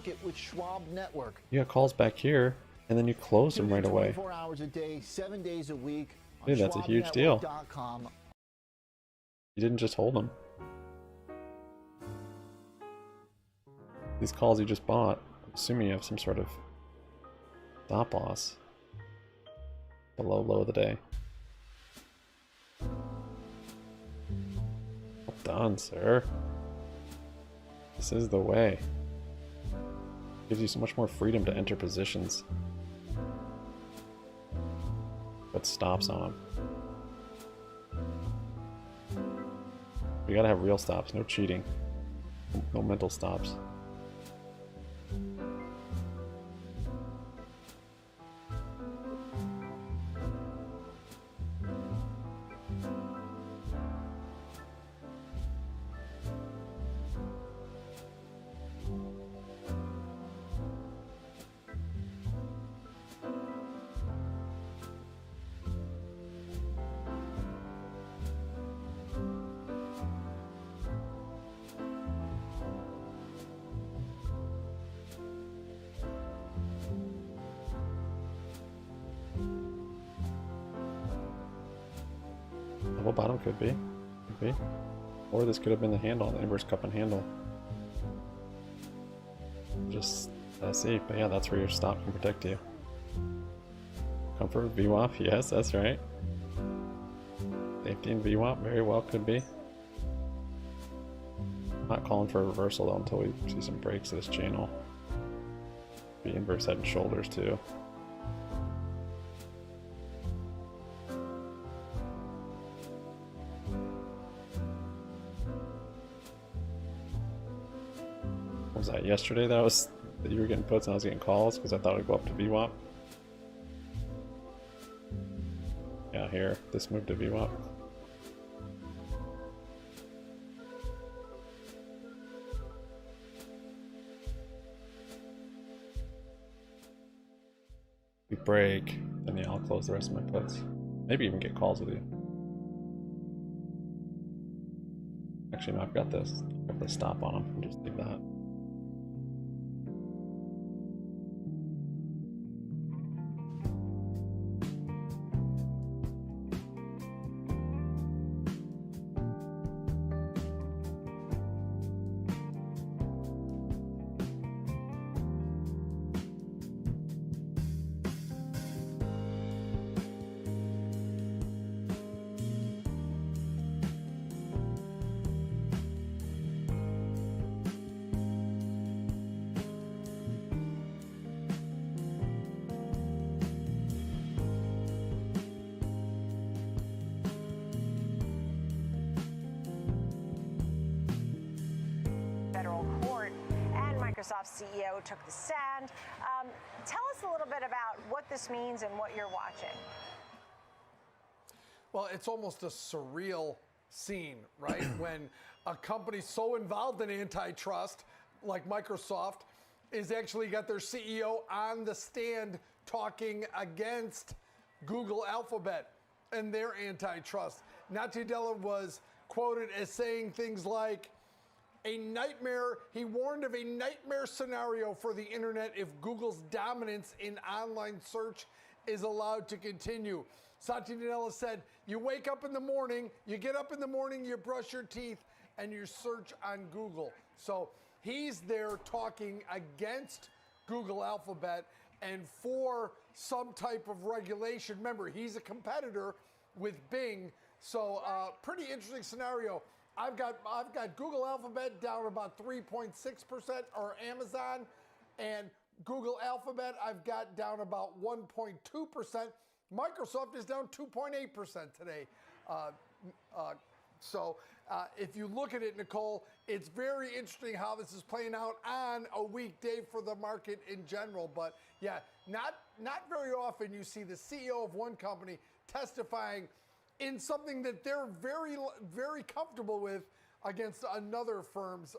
You got calls back here, and then you closed them right away. 24 hours a day, 7 days a week. Dude, that's a huge deal. You didn't just hold them. These calls you just bought, assuming you have some sort of stop loss below low of the day. Well done, sir. This is the way. Gives you so much more freedom to enter positions. Put stops on them. We gotta have real stops, no cheating. No mental stops. Double bottom could be. Or this could have been the handle, the inverse cup and handle. Just see, but yeah, that's where your stop can protect you. Comfort VWAP, yes, that's right. Safety and VWAP very well could be. Not calling for a reversal though until we see some breaks of this channel. Be inverse head and shoulders too. What was that yesterday that you were getting puts and I was getting calls because I thought it'd go up to VWAP? Yeah, here, this moved to VWAP. We break, then yeah, I'll close the rest of my puts. Maybe even get calls with you. Actually, no, I've got this. I've got the stop on them. I'll just leave that. Microsoft CEO took the stand. Tell us a little bit about what this means and what you're watching. Well, it's almost a surreal scene, right? When a company so involved in antitrust, like Microsoft, is actually got their CEO on the stand talking against Google Alphabet and their antitrust. Satya Nadella was quoted as saying things like, a nightmare, he warned of a nightmare scenario for the internet if Google's dominance in online search is allowed to continue. Satya Nadella said, you wake up in the morning, you get up in the morning, you brush your teeth, and you search on Google. So he's there talking against Google Alphabet and for some type of regulation. Remember, he's a competitor with Bing, so pretty interesting scenario. I've got Google Alphabet down about 3.6%, or Amazon, and Google Alphabet I've got down about 1.2%. Microsoft is down 2.8% today. So if you look at it, Nicole, it's very interesting how this is playing out on a weekday for the market in general. But yeah, not very often you see the CEO of one company testifying in something that they're very, very comfortable with against another firm's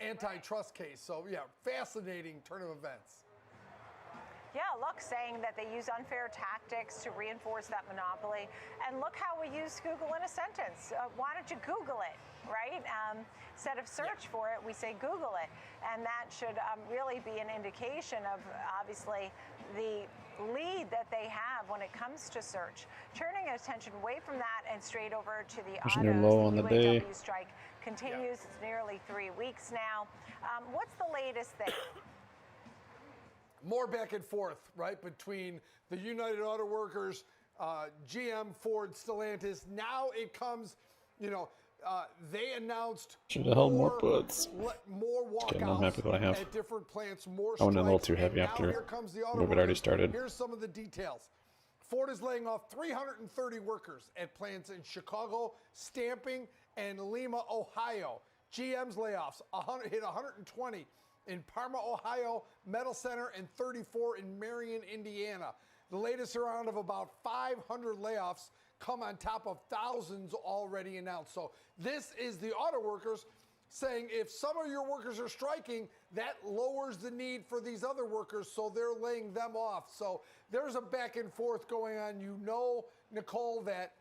antitrust case. So yeah, fascinating turn of events. Yeah, look, saying that they use unfair tactics to reinforce that monopoly. And look how we use Google in a sentence. Why don't you Google it, right? Instead of search for it, we say Google it. And that should really be an indication of, obviously, the lead that they have when it comes to search. Turning attention away from that and straight over to the There's autos, new low on the the UAW day. strike continues. It's nearly 3 weeks now. What's the latest thing? More back and forth, right, between the United Auto Workers, GM, Ford, Stellantis. Now it comes, they announced Should have held more puts. More Kidding, I'm happy with what I have. at different plants, more I went in a little strikes, too heavy and after now here comes the auto move had already workers. started. Here's some of the details. Ford is laying off 330 workers at plants in Chicago, Stamping, and Lima, Ohio. GM's layoffs hit 120 in Parma, Ohio, Metal Center, and 34 in Marion, Indiana. The latest round of about 500 layoffs come on top of thousands already announced. So this is the auto workers saying if some of your workers are striking, that lowers the need for these other workers, so they're laying them off. So there's a back and forth going on. You know, Nicole, that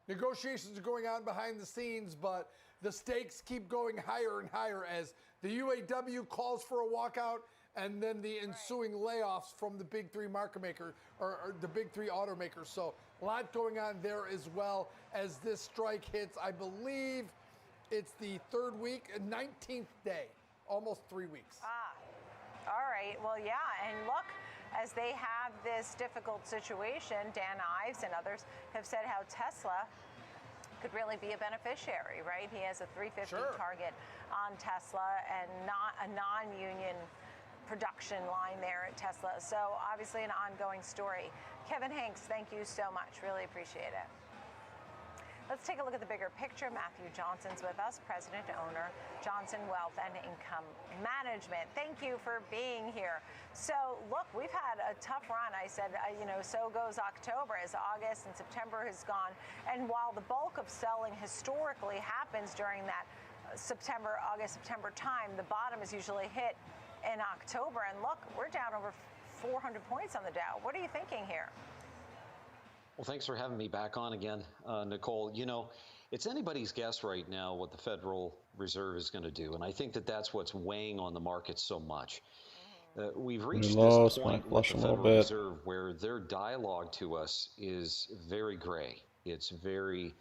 negotiations are going on behind the scenes, but the stakes keep going higher and higher as the UAW calls for a walkout and then the ensuing layoffs from the big three market maker or the big three automakers. So a lot going on there as well as this strike hits. I believe it's the third week, 19th day, almost 3 weeks. All right. Well, yeah. And look, as they have this difficult situation. Dan Ives and others have said how Tesla could really be a beneficiary, right? He has a 350 target on Tesla and not a non-union production line there at Tesla. So obviously an ongoing story. Kevin Hanks, thank you so much. Really appreciate it. Let's take a look at the bigger picture. Matthew Johnson's with us, president, owner, Johnson Wealth and Income Management. Thank you for being here. So look, we've had a tough run. I said, so goes October as August and September has gone. And while the bulk of selling historically happens during that August, September time, the bottom is usually hit in October. And look, we're down over 400 points on the Dow. What are you thinking here? Well, thanks for having me back on again, Nicole. It's anybody's guess right now what the Federal Reserve is going to do, and I think that that's what's weighing on the market so much. We've reached this point with the Federal Reserve where their dialogue to us is very gray. It's very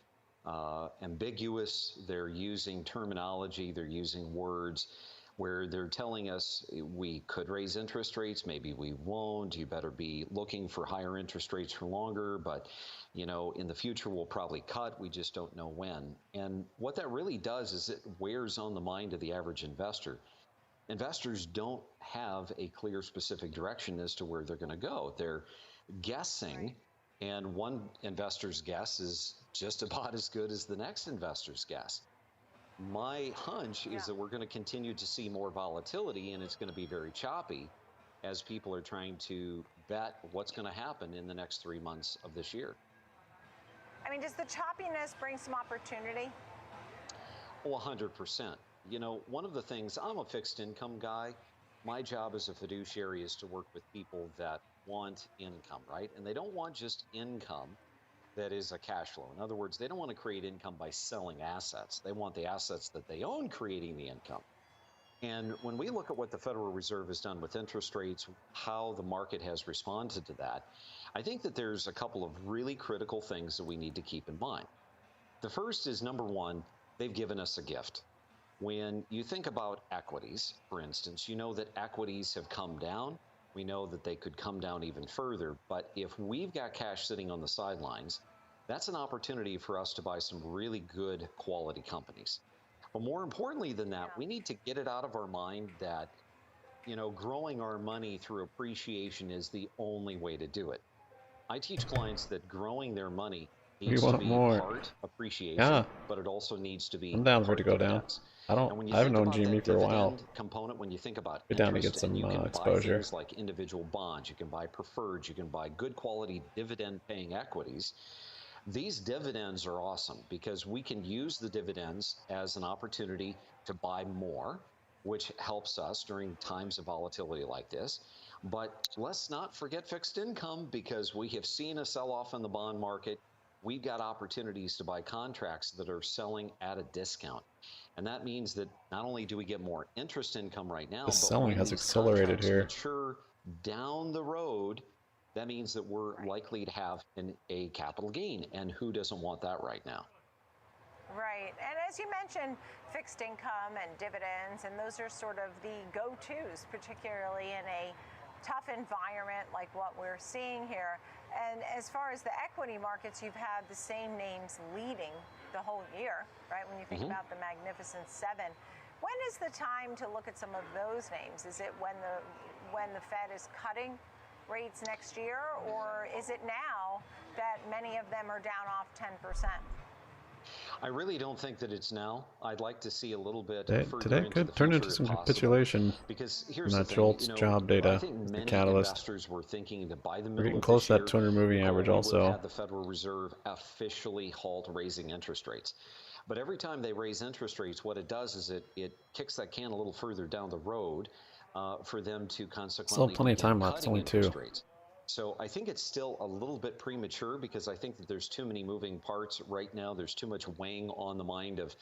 ambiguous. They're using terminology, they're using words where they're telling us we could raise interest rates, maybe we won't, you better be looking for higher interest rates for longer, but in the future we'll probably cut, we just don't know when. And what that really does is it wears on the mind of the average investor. Investors don't have a clear specific direction as to where they're going to go. They're guessing, and one investor's guess is just about as good as the next investor's guess. My hunch is that we're going to continue to see more volatility, and it's going to be very choppy as people are trying to bet what's going to happen in the next 3 months of this year. I mean, does the choppiness bring some opportunity? Oh, 100%. One of the things, I'm a fixed income guy. My job as a fiduciary is to work with people that want income, right? And they don't want just income that is a cash flow. In other words, they don't want to create income by selling assets. They want the assets that they own creating the income. And when we look at what the Federal Reserve has done with interest rates, how the market has responded to that, I think that there's a couple of really critical things that we need to keep in mind. The first is, number one, they've given us a gift. When you think about equities, for instance, you know that equities have come down. We know that they could come down even further, but if we've got cash sitting on the sidelines, that's an opportunity for us to buy some really good quality companies. But more importantly than that, we need to get it out of our mind that, growing our money through appreciation is the only way to do it. I teach clients that growing their money needs to be part appreciation, but it also needs to be I'm down for it to go down. dividends. I haven't owned GME for a while. Component, when you think about Be down to get some you can exposure. buy things like individual bonds, you can buy preferreds, you can buy good quality dividend-paying equities. These dividends are awesome because we can use the dividends as an opportunity to buy more, which helps us during times of volatility like this. But let's not forget fixed income, because we have seen a sell-off in the bond market. We've got opportunities to buy contracts that are selling at a discount. And that means that not only do we get more interest income right now, The but selling when has these accelerated contracts here. mature down the road, that means that we're likely to have a capital gain. And who doesn't want that right now? Right. And as you mentioned, fixed income and dividends, and those are sort of the go-tos, particularly in a tough environment like what we're seeing here. And as far as the equity markets, you've had the same names leading the whole year, right? When you think about the Magnificent Seven. When is the time to look at some of those names? Is it when the Fed is cutting rates next year, or is it now that many of them are down off 10%? I really don't think that it's now. I'd like to see a little bit further Today into could the turn future into if some possible. capitulation. Because from here's the that thing, JOLTS job data I think as the many catalyst. investors were thinking that by the We're middle getting of close this to year, that 200 moving Nicole, average we would also. have had the Federal Reserve officially halt raising interest rates. But every time they raise interest rates, what it does is it kicks that can a little further down the road for them to consequently Still plenty of begin time left. It's cutting only interest 2. rates. So I think it's still a little bit premature, because I think that there's too many moving parts right now. There's too much weighing on the mind of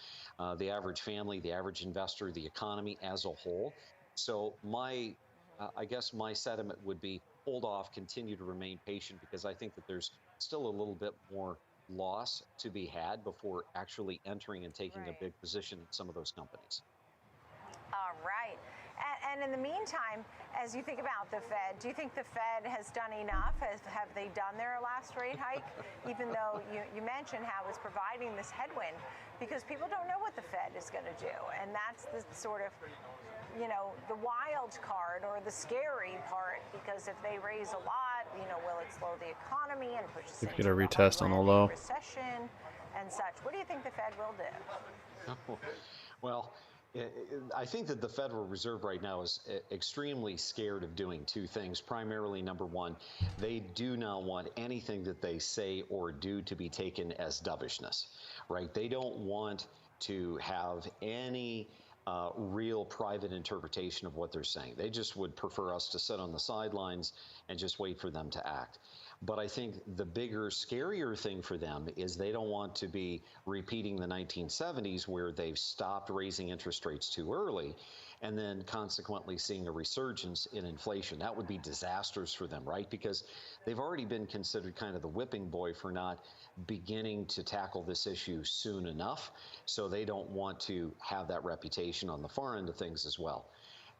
the average family, the average investor, the economy as a whole. So I guess my sentiment would be hold off, continue to remain patient, because I think that there's still a little bit more loss to be had before actually entering and taking a big position in some of those companies. All right. then in the meantime, as you think about the Fed, do you think the Fed has done enough? Have they done their last rate hike? Even though you mentioned how it's providing this headwind, because people don't know what the Fed is going to do. And that's the sort of, the wild card or the scary part, because if they raise a lot, will it slow the economy and push us If you into get a retest on the low. recession and such? What do you think the Fed will do? Well, I think that the Federal Reserve right now is extremely scared of doing two things. Primarily, number one, they do not want anything that they say or do to be taken as dovishness, right? They don't want to have any real private interpretation of what they're saying. They just would prefer us to sit on the sidelines and just wait for them to act. But I think the bigger, scarier thing for them is they don't want to be repeating the 1970s where they've stopped raising interest rates too early and then consequently seeing a resurgence in inflation. That would be disastrous for them, right? Because they've already been considered kind of the whipping boy for not beginning to tackle this issue soon enough. So they don't want to have that reputation on the far end of things as well.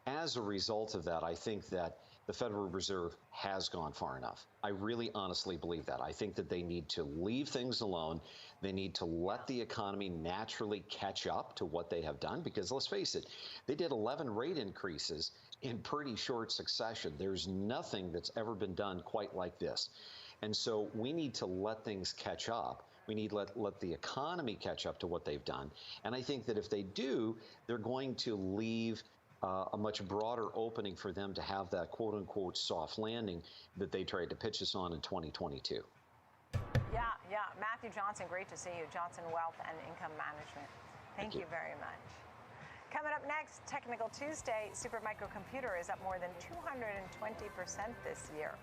As a result of that, I think that the Federal Reserve has gone far enough. I really honestly believe that. I think that they need to leave things alone. They need to let the economy naturally catch up to what they have done, because let's face it, they did 11 rate increases in pretty short succession. There's nothing that's ever been done quite like this. And so we need to let things catch up. We need to let the economy catch up to what they've done. And I think that if they do, they're going to leave a much broader opening for them to have that quote-unquote soft landing that they tried to pitch us on in 2022. Yeah. Matthew Johnson, great to see you. Johnson Wealth and Income Management. Thank you very much. Coming up next, Technical Tuesday, Supermicro Computer is up more than 220% this year.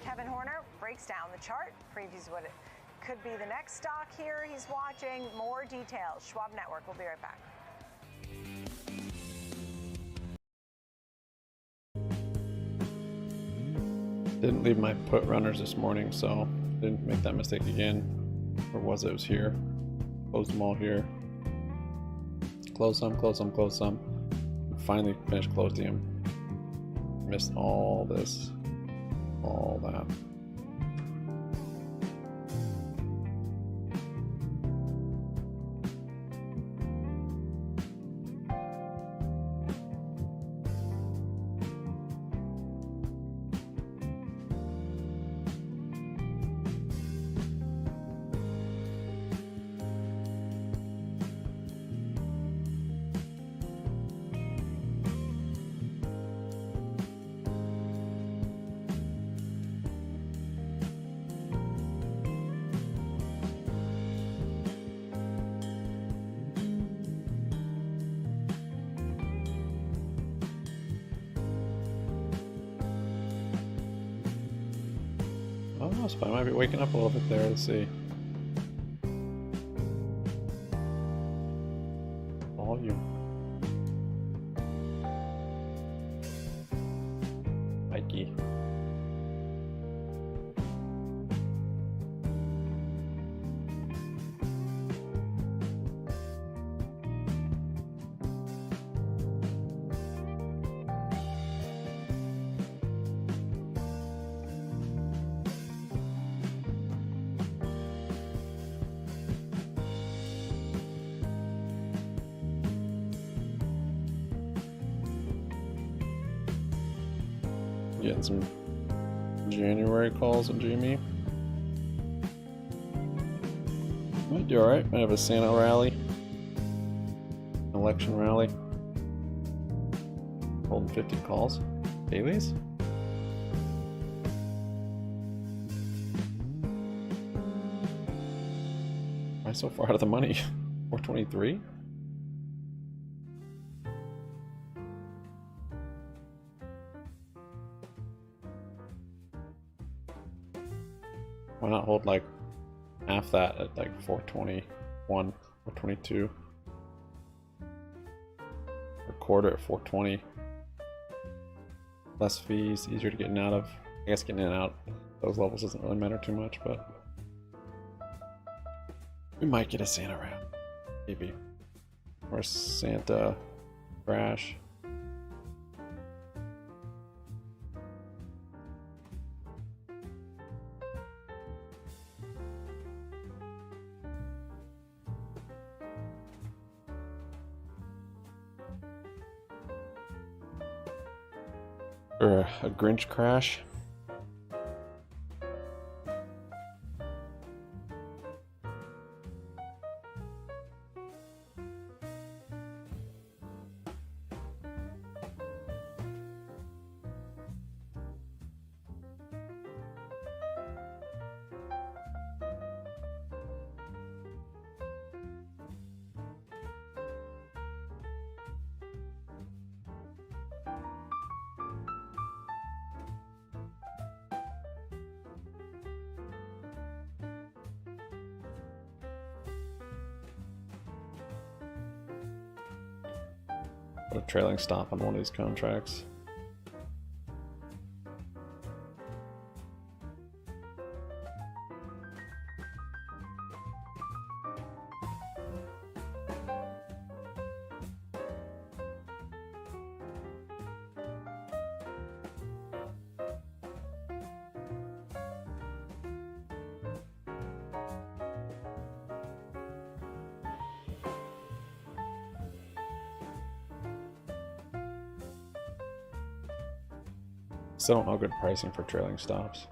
Kevin Horner breaks down the chart, previews what it could be the next stock here he's watching. More details. Schwab Network. We'll be right back. Didn't leave my put runners this morning, so didn't make that mistake again. Or was it? It was here. Closed them all here. Close some, close some, close some. Finally finished closing them. Missed all this, all that. So I might be waking up a little bit there. Let's see. Volume. Mikey. Getting some January calls on GME. Might do alright. Might have a Santa rally. Election rally. Holding 50 calls. Dailies? Why so far out of the money? 423? Why not hold like half that at like 421 or 22? Or quarter at 420. Less fees, easier to get in and out of. I guess getting in and out those levels doesn't really matter too much, but we might get a Santa round. Maybe. Or a Santa crash. or a Grinch crash. A trailing stop on one of these contracts. Still don't know good pricing for trailing stops.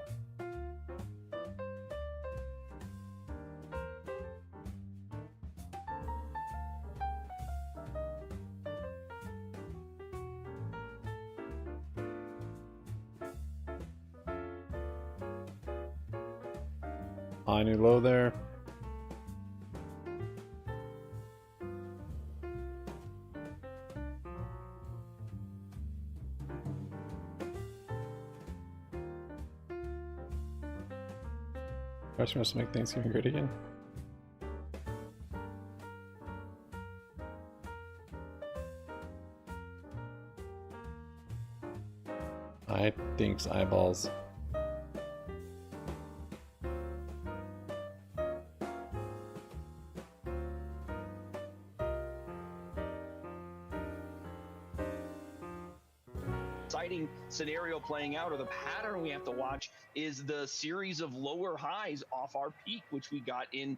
High new low there. Guys wants to make Thanksgiving great again. I think's eyeballs. Exciting scenario playing out, or the pattern we have to watch, is the series of lower highs off our peak, which we got in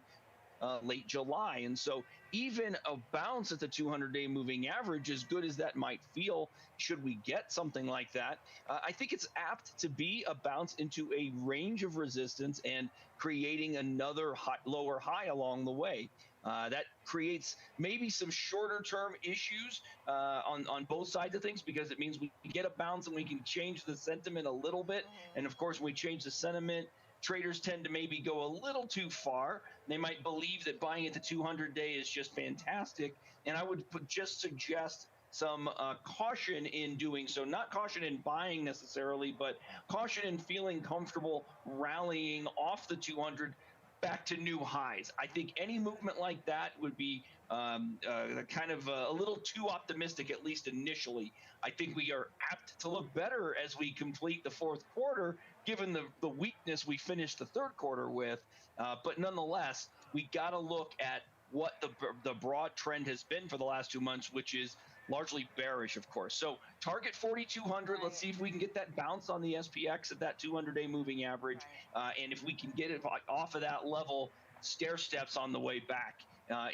late July. And so even a bounce at the 200-day moving average, as good as that might feel, should we get something like that, I think it's apt to be a bounce into a range of resistance and creating another lower high along the way. That creates maybe some shorter term issues on both sides of things, because it means we get a bounce and we can change the sentiment a little bit. And of course, when we change the sentiment, traders tend to maybe go a little too far. They might believe that buying at the 200-day is just fantastic. And I would just suggest some caution in doing so. Not caution in buying necessarily, but caution in feeling comfortable rallying off the 200 back to new highs. I think any movement like that would be kind of a little too optimistic, at least initially. I think we are apt to look better as we complete the fourth quarter, given the weakness we finished the third quarter with. But nonetheless, we got to look at what the broad trend has been for the last 2 months, which is largely bearish, of course. So target 4,200. Let's see if we can get that bounce on the SPX at that 200-day moving average. And if we can get it off of that level, stair steps on the way back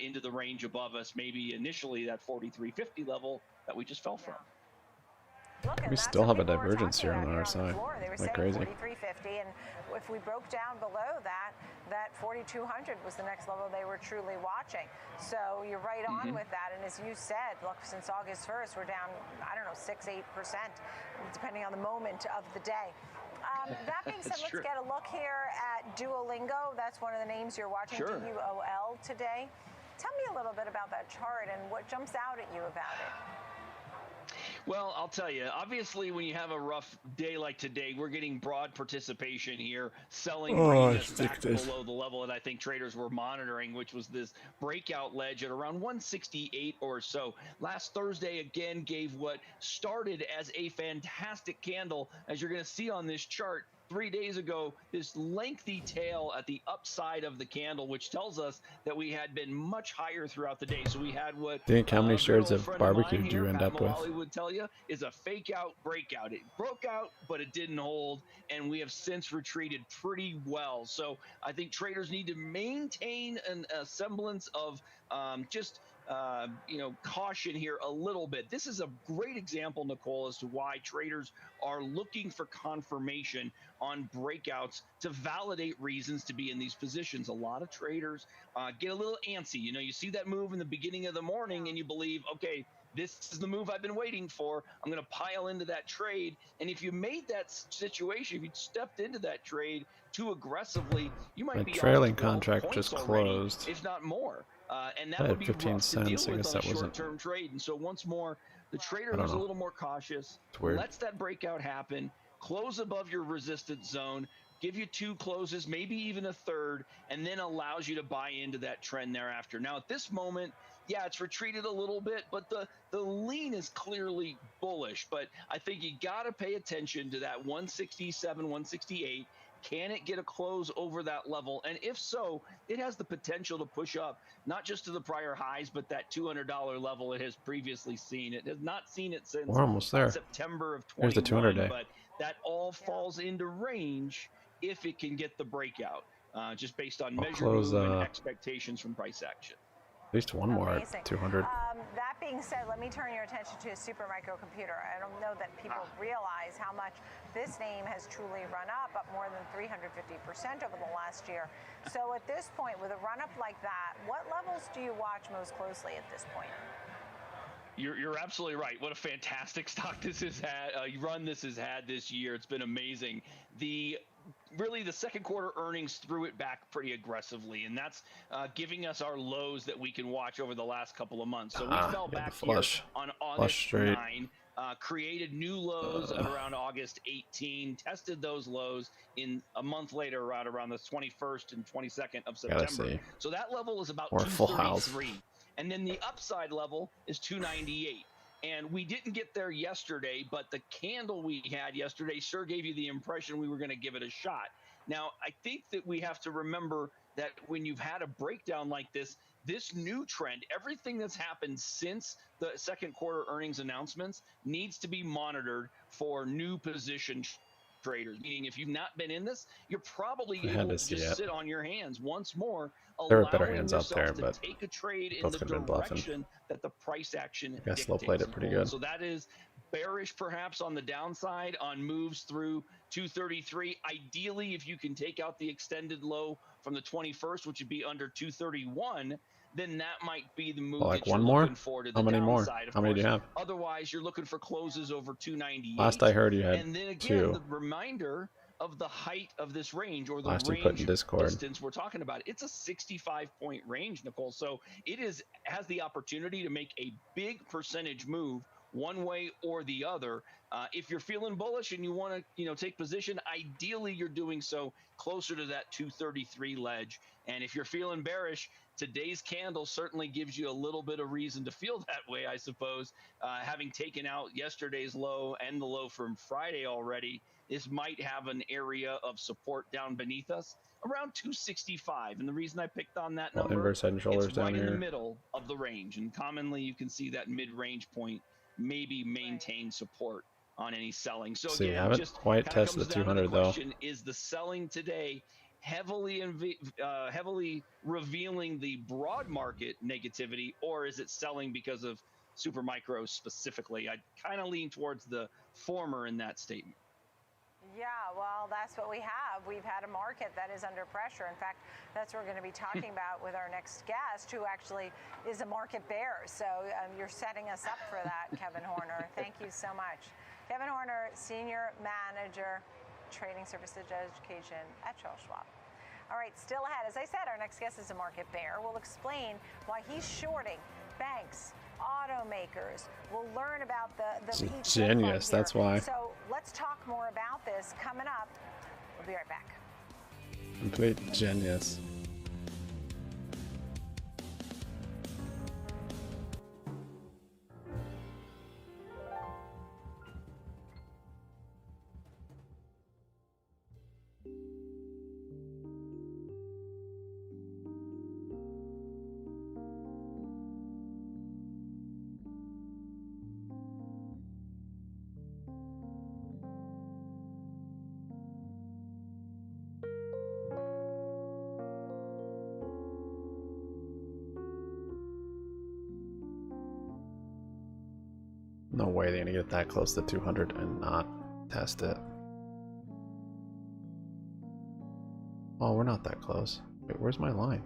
into the range above us, maybe initially that 4,350 level that we just fell from. Look, we still have a divergence here on our side. They were Like saying crazy. 43.50, and if we broke down below that 4,200 was the next level they were truly watching. So you're right on with that. And as you said, look, since August 1st, we're down, I don't know, 6-8%, depending on the moment of the day. That being said, let's get a look here at Duolingo. That's one of the names you're watching, DUOL, today. Tell me a little bit about that chart and what jumps out at you about it. Well, I'll tell you, obviously, when you have a rough day like today, we're getting broad participation here, selling back below the level that I think traders were monitoring, which was this breakout ledge at around 168 or so. Last Thursday, again, gave what started as a fantastic candle, as you're going to see on this chart. 3 days ago, this lengthy tail at the upside of the candle, which tells us that we had been much higher throughout the day. So we had what Think how many shares of barbecue do you end up with? Would tell you is a fake out breakout. It broke out, but it didn't hold, and we have since retreated pretty well. So I think traders need to maintain a semblance of just caution here a little bit. This is a great example, Nicole, as to why traders are looking for confirmation on breakouts to validate reasons to be in these positions. A lot of traders get a little antsy. You see that move in the beginning of the morning and you believe, okay, this is the move I've been waiting for. I'm going to pile into that trade. And if you made that situation, if you stepped into that trade too aggressively, you might My be trailing off 12 contract points just already, closed. if not more. And that I would had be 15 rough to deal cents. I with guess on a that wasn't. short-term trade. And so once more, the trader I don't who's a know. little more cautious It's weird. lets that breakout happen, close above your resistance zone, give you 2 closes, maybe even a third, and then allows you to buy into that trend thereafter. Now, at this moment, yeah, it's retreated a little bit, but the lean is clearly bullish. But I think you got to pay attention to that 167, 168. Can it get a close over that level? And if so, it has the potential to push up, not just to the prior highs, but that $200 level it has previously seen. It has not seen it since We're almost there. September of Here's the 200 21, day. but that all falls into range if it can get the breakout, just based on I'll measured close, move and expectations from price action. At least one more Amazing. at 200. That being said, let me turn your attention to a super microcomputer. I don't know that people realize how much this name has truly run up more than 350% over the last year. So at this point, with a run up like that, what levels do you watch most closely at this point? You're absolutely right. What a fantastic stock this has had, run this has had this year. It's been amazing. Really, the second quarter earnings threw it back pretty aggressively, and that's giving us our lows that we can watch over the last couple of months. So we fell back here on August 9, created new lows at around August 18, tested those lows in a month later, around the 21st and 22nd of September. So that level is about 233. And then the upside level is 298. And we didn't get there yesterday, but the candle we had yesterday sure gave you the impression we were going to give it a shot. Now, I think that we have to remember that when you've had a breakdown like this new trend, everything that's happened since the second quarter earnings announcements needs to be monitored for new position traders. Meaning, if you've not been in this, you're probably able to just sit on your hands once more. There are better hands out there, but take a trade in both the could have been bluffing. direction that the price action I guess Low played it pretty good. So that is bearish perhaps on the downside on moves through 233. Ideally, if you can take out the extended low from the 21st, which would be under 231, then that might be the move Like that you're one more? looking for to the How many more? downside. Of How many do you course. have? Otherwise, you're looking for closes over 298. Last I heard you had and then again, 2. the reminder of the height of this range, or the Last you put in range Discord. distance we're talking about. It's a 65-point range, Nicole. So it has the opportunity to make a big percentage move one way or the other. If you're feeling bullish and you want to, take position, ideally you're doing so closer to that 233 ledge. And if you're feeling bearish, today's candle certainly gives you a little bit of reason to feel that way, I suppose. Having taken out yesterday's low and the low from Friday already, this might have an area of support down beneath us around 265. And the reason I picked on that number, inverse head and shoulders it's down right in the here. middle of the range. And commonly you can see that mid-range point maybe maintain support on any selling. So See, again, haven't just quite kinda tested comes the down to 200 though. question, is the selling today heavily revealing the broad market negativity, or is it selling because of super micro specifically? I kind of lean towards the former in that statement. Yeah, well, that's what we have. We've had a market that is under pressure. In fact, that's what we're going to be talking about with our next guest, who actually is a market bear. So you're setting us up for that, Kevin Horner. Thank you so much. Kevin Horner, Senior Manager, Trading Services Education at Charles Schwab. All right, still ahead. As I said, our next guest is a market bear. We'll explain why he's shorting banks, automakers. We'll learn about the It's peak genius, here. that's why. So let's talk more about this coming up. We'll be right back. Complete genius. No way they're gonna get that close to 200 and not test it. Oh, we're not that close. Wait, where's my line?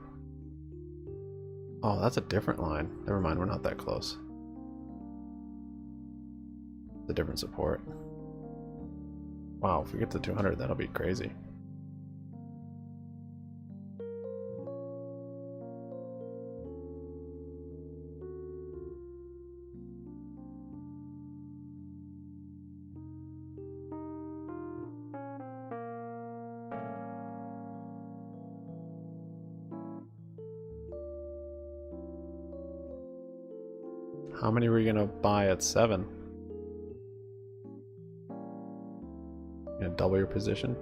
Oh, that's a different line. Never mind, we're not that close. It's a different support. Wow, if we get to 200, that'll be crazy. How many were you gonna buy at 7? You gonna double your position?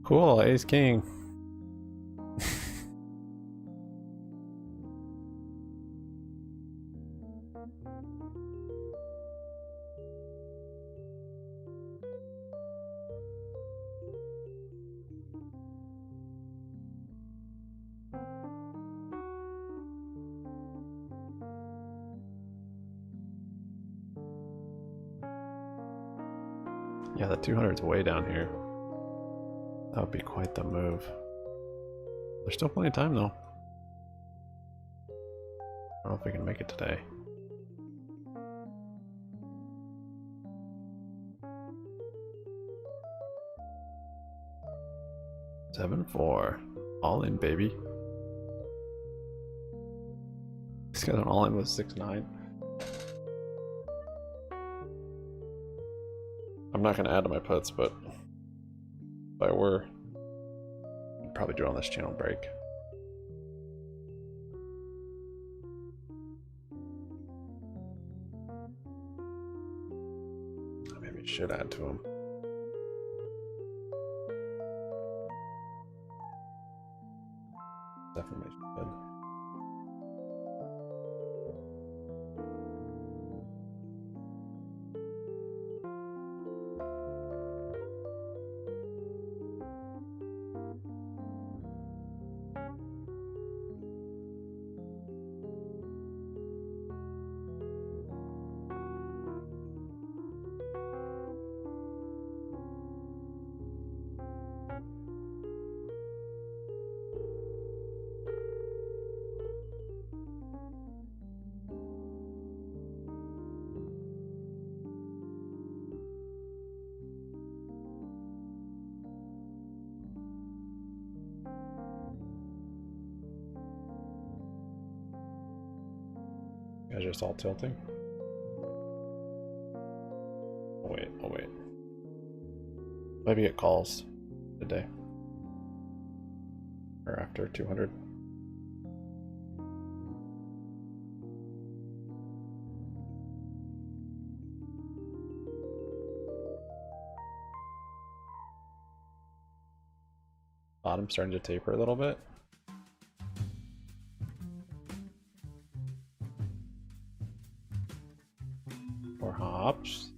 Cool, ace king. Yeah, the 200's way down here. That would be quite the move. There's still plenty of time though. I don't know if we can make it today. Seven, 4. All in, baby. This guy's on all in with 6-9. I'm not gonna add to my puts, but if I were, I'd probably do it on this channel break. Maybe I should add to him. Definitely should. You guys are just all tilting? Oh wait, oh wait. Maybe it calls today. Or after 200. Bottom starting to taper a little bit. Or hops.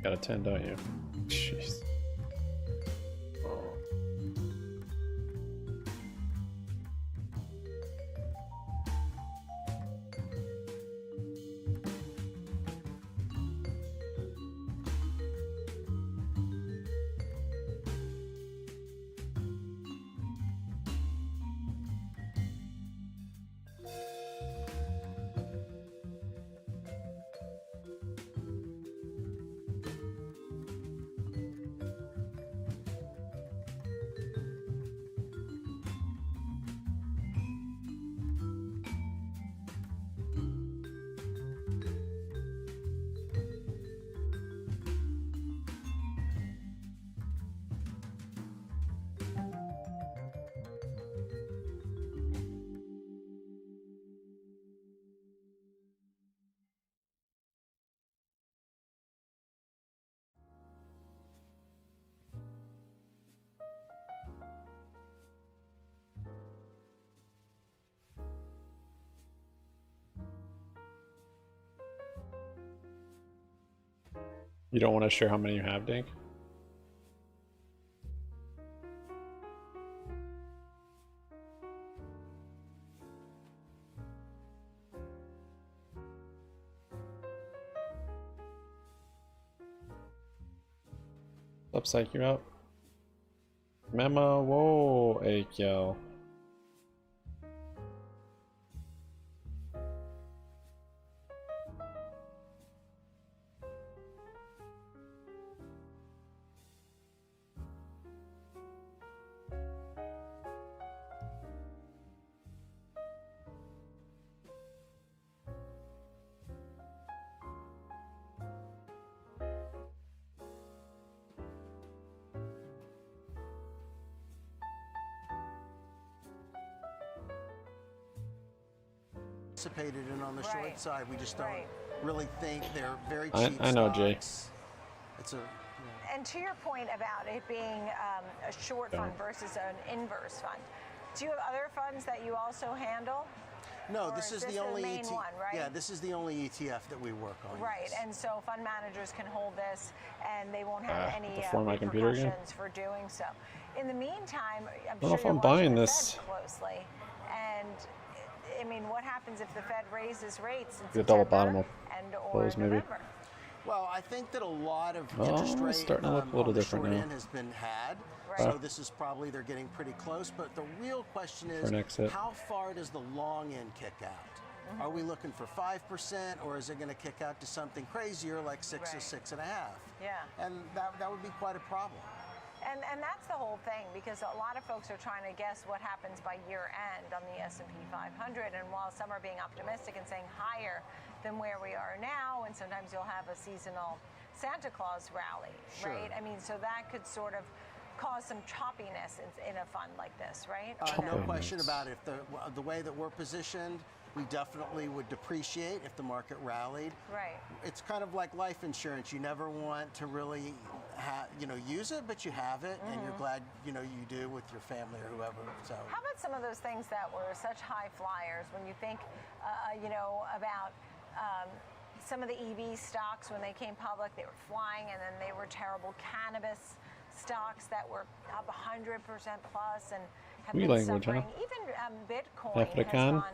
Got a 10, don't you? Jeez. You don't want to share how many you have, Dink? What's up, Psych? You out? Memo, whoa, Akyo. Participated in on the short side. We just don't really think they're very cheap I know, Jay. stocks. It's a And to your point about it being a short fund versus an inverse fund, do you have other funds that you also handle? no. Or This is this the only main one, right? Yeah, this is the only ETF that we work on. Right, and so fund managers can hold this, and they won't have any before my computer again? repercussions for doing so. In the meantime, I'm I don't know sure if you're I'm watching buying the this. Fed closely, and I mean, what happens if the Fed raises rates in The double September bottom will and or close, maybe. November? Well, I think that a lot of Oh, interest rate it's starting to look a little on the different short now. end has been had. Right. So this is probably they're getting pretty close. But the real question is, For an exit. how far does the long end kick out? Are we looking for 5%, or is it going to kick out to something crazier like 6 or 6.5? Yeah. And that would be quite a problem. And that's the whole thing, because a lot of folks are trying to guess what happens by year end on the S&P 500. And while some are being optimistic and saying higher than where we are now, and sometimes you'll have a seasonal Santa Claus rally, Sure. right? I mean, so that could sort of cause some choppiness in a fund like this, right? No question about it. If the way that we're positioned, we definitely would depreciate if the market rallied. Right. It's kind of like life insurance. You never want to really use it, but you have it, and you're glad you do with your family or whoever. So How about some of those things that were such high flyers when you think, about some of the EV stocks when they came public, they were flying, and then they were terrible cannabis stocks that were up 100% plus and have Wee been language, huh? suffering. Even Bitcoin has African. gone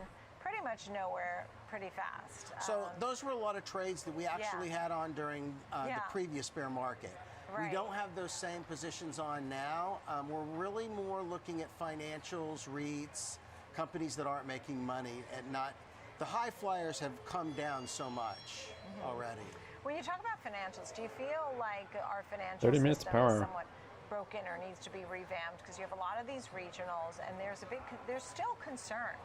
pretty much nowhere pretty fast. So those were a lot of trades that we actually had on during the previous bear market. Right. We don't have those same positions on now. We're really more looking at financials, REITs, companies that aren't making money, and not the high flyers have come down so much already. When you talk about financials, do you feel like our financial 30 minutes system power. is somewhat broken or needs to be revamped? Because you have a lot of these regionals, and there's still concern.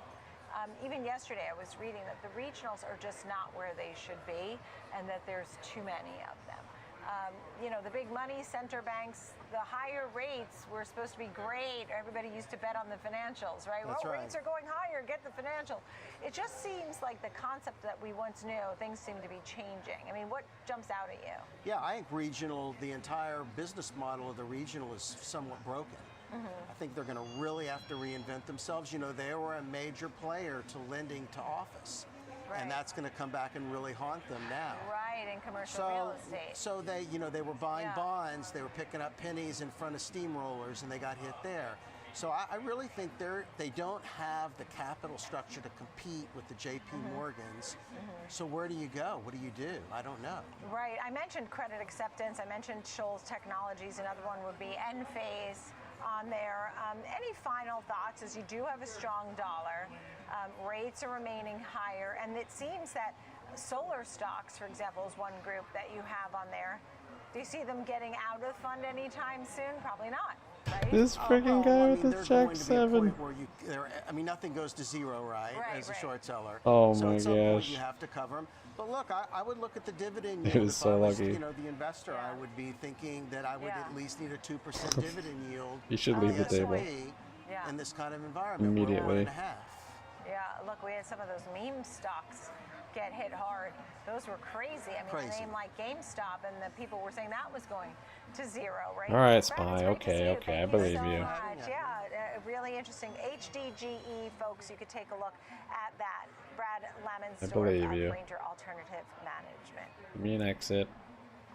Even yesterday, I was reading that the regionals are just not where they should be, and that there's too many of them. The big money center banks, the higher rates were supposed to be great. Everybody used to bet on the financials, right? That's right. Rates are going higher, get the financial. It just seems like the concept that we once knew, things seem to be changing. I mean, what jumps out at you? Yeah, I think the entire business model of the regional is somewhat broken. I think they're going to really have to reinvent themselves. They were a major player to lending to office. Right. And that's going to come back and really haunt them now. Right, in commercial real estate. So they were buying bonds, they were picking up pennies in front of steamrollers, and they got hit there. So I really think they don't have the capital structure to compete with the JP Morgans. So where do you go? What do you do? I don't know. Right. I mentioned credit acceptance. I mentioned Shoals Technologies. Another one would be Enphase on there. Any final thoughts, as you do have a strong dollar, rates are remaining higher, and it seems that solar stocks, for example, is one group that you have on there. Do you see them getting out of the fund anytime soon? Probably not. Right? This freaking guy with there's his going Jack to be a 7. point where nothing goes to zero, right? As a short seller. Oh so my at some point gosh. you have to cover them. But look, I would look at the dividend He yield. was If so I was, lucky. the investor, I would be thinking that I would at least need a 2% dividend yield. He should on leave the table. S&P in this kind of environment. We're Immediately. 1.5. Yeah, look, we had some of those meme stocks get hit hard. Those were crazy. I mean, Crazy. a name like GameStop, and the people were saying that was going to zero, right? All right, Brad, it's Spy. great to see Okay, you. okay, I Thank you believe so you. much. Yeah, really interesting. HDGE, folks, you could take a look at that. Brad I Lemons, believe of you. Ranger Alternative Management. Give me an exit.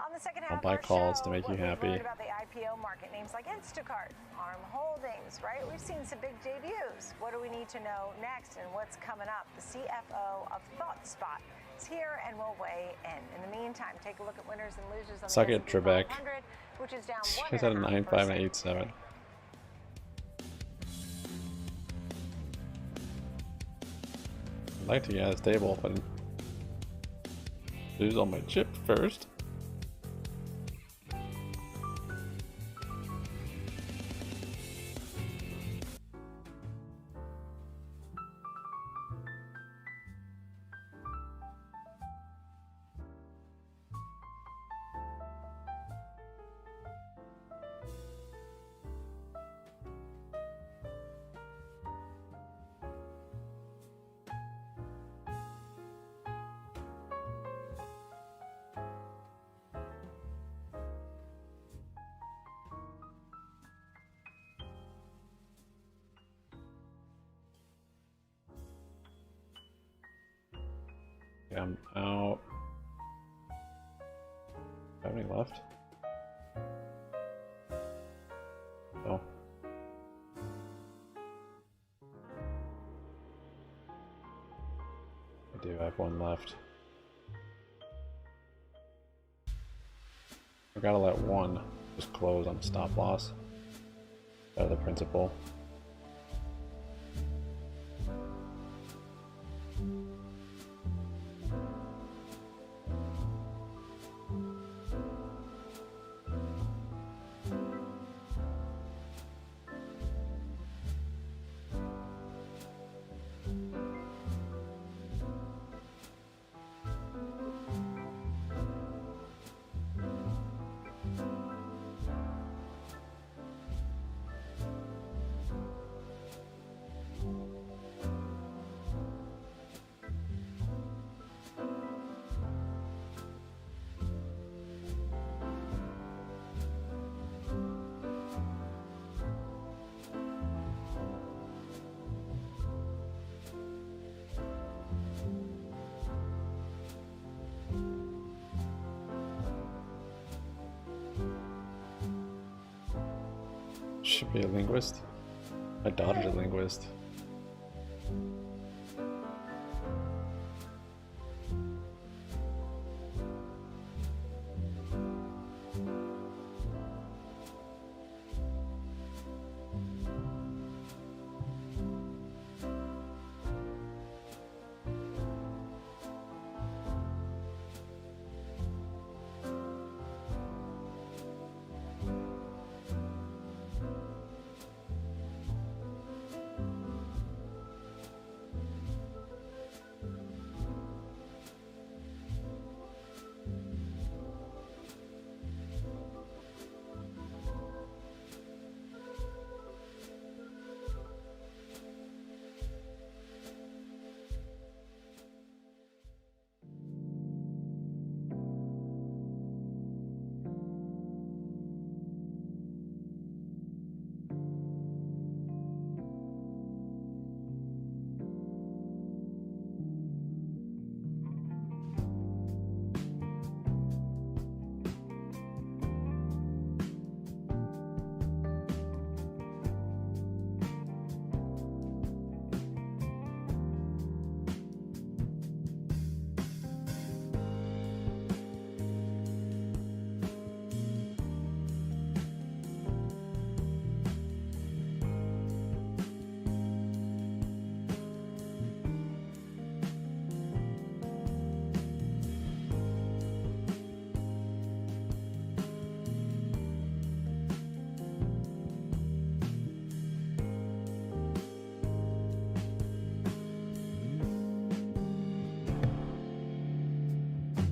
On the second I'll half buy of our calls show, to make you what we've happy. learned about the IPO market, names like Instacart, Arm Holdings, right? We've seen some big debuts. What do we need to know next and what's coming up? The CFO of ThoughtSpot is here and will weigh in. In the meantime, take a look at winners and losers on Suck the it, S&P Trebek. 500, which is down You guys had a 9.5 and 8.7. I'd like to get a stable, but lose all my chip first. Okay, I'm out. Have any left? Oh. I do have one left. I gotta let one just close on stop loss. Out of the principal. Should be a linguist. My daughter's a linguist.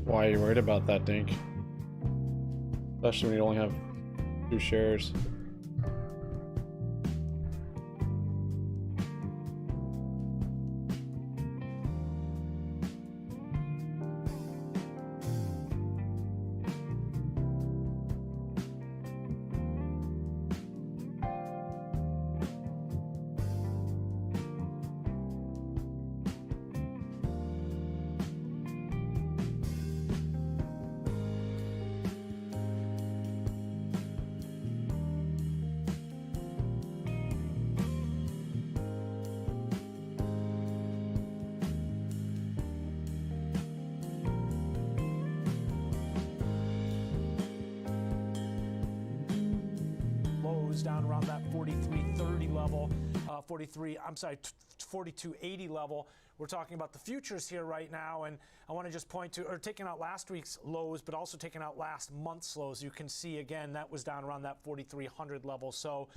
Why are you worried about that, Dink? Especially when you only have 2 shares. was down around that 43.30 level, 42.80 level. We're talking about the futures here right now, and I want to just point to, or taking out last week's lows, but also taking out last month's lows. You can see, again, that was down around that 4,300 level. So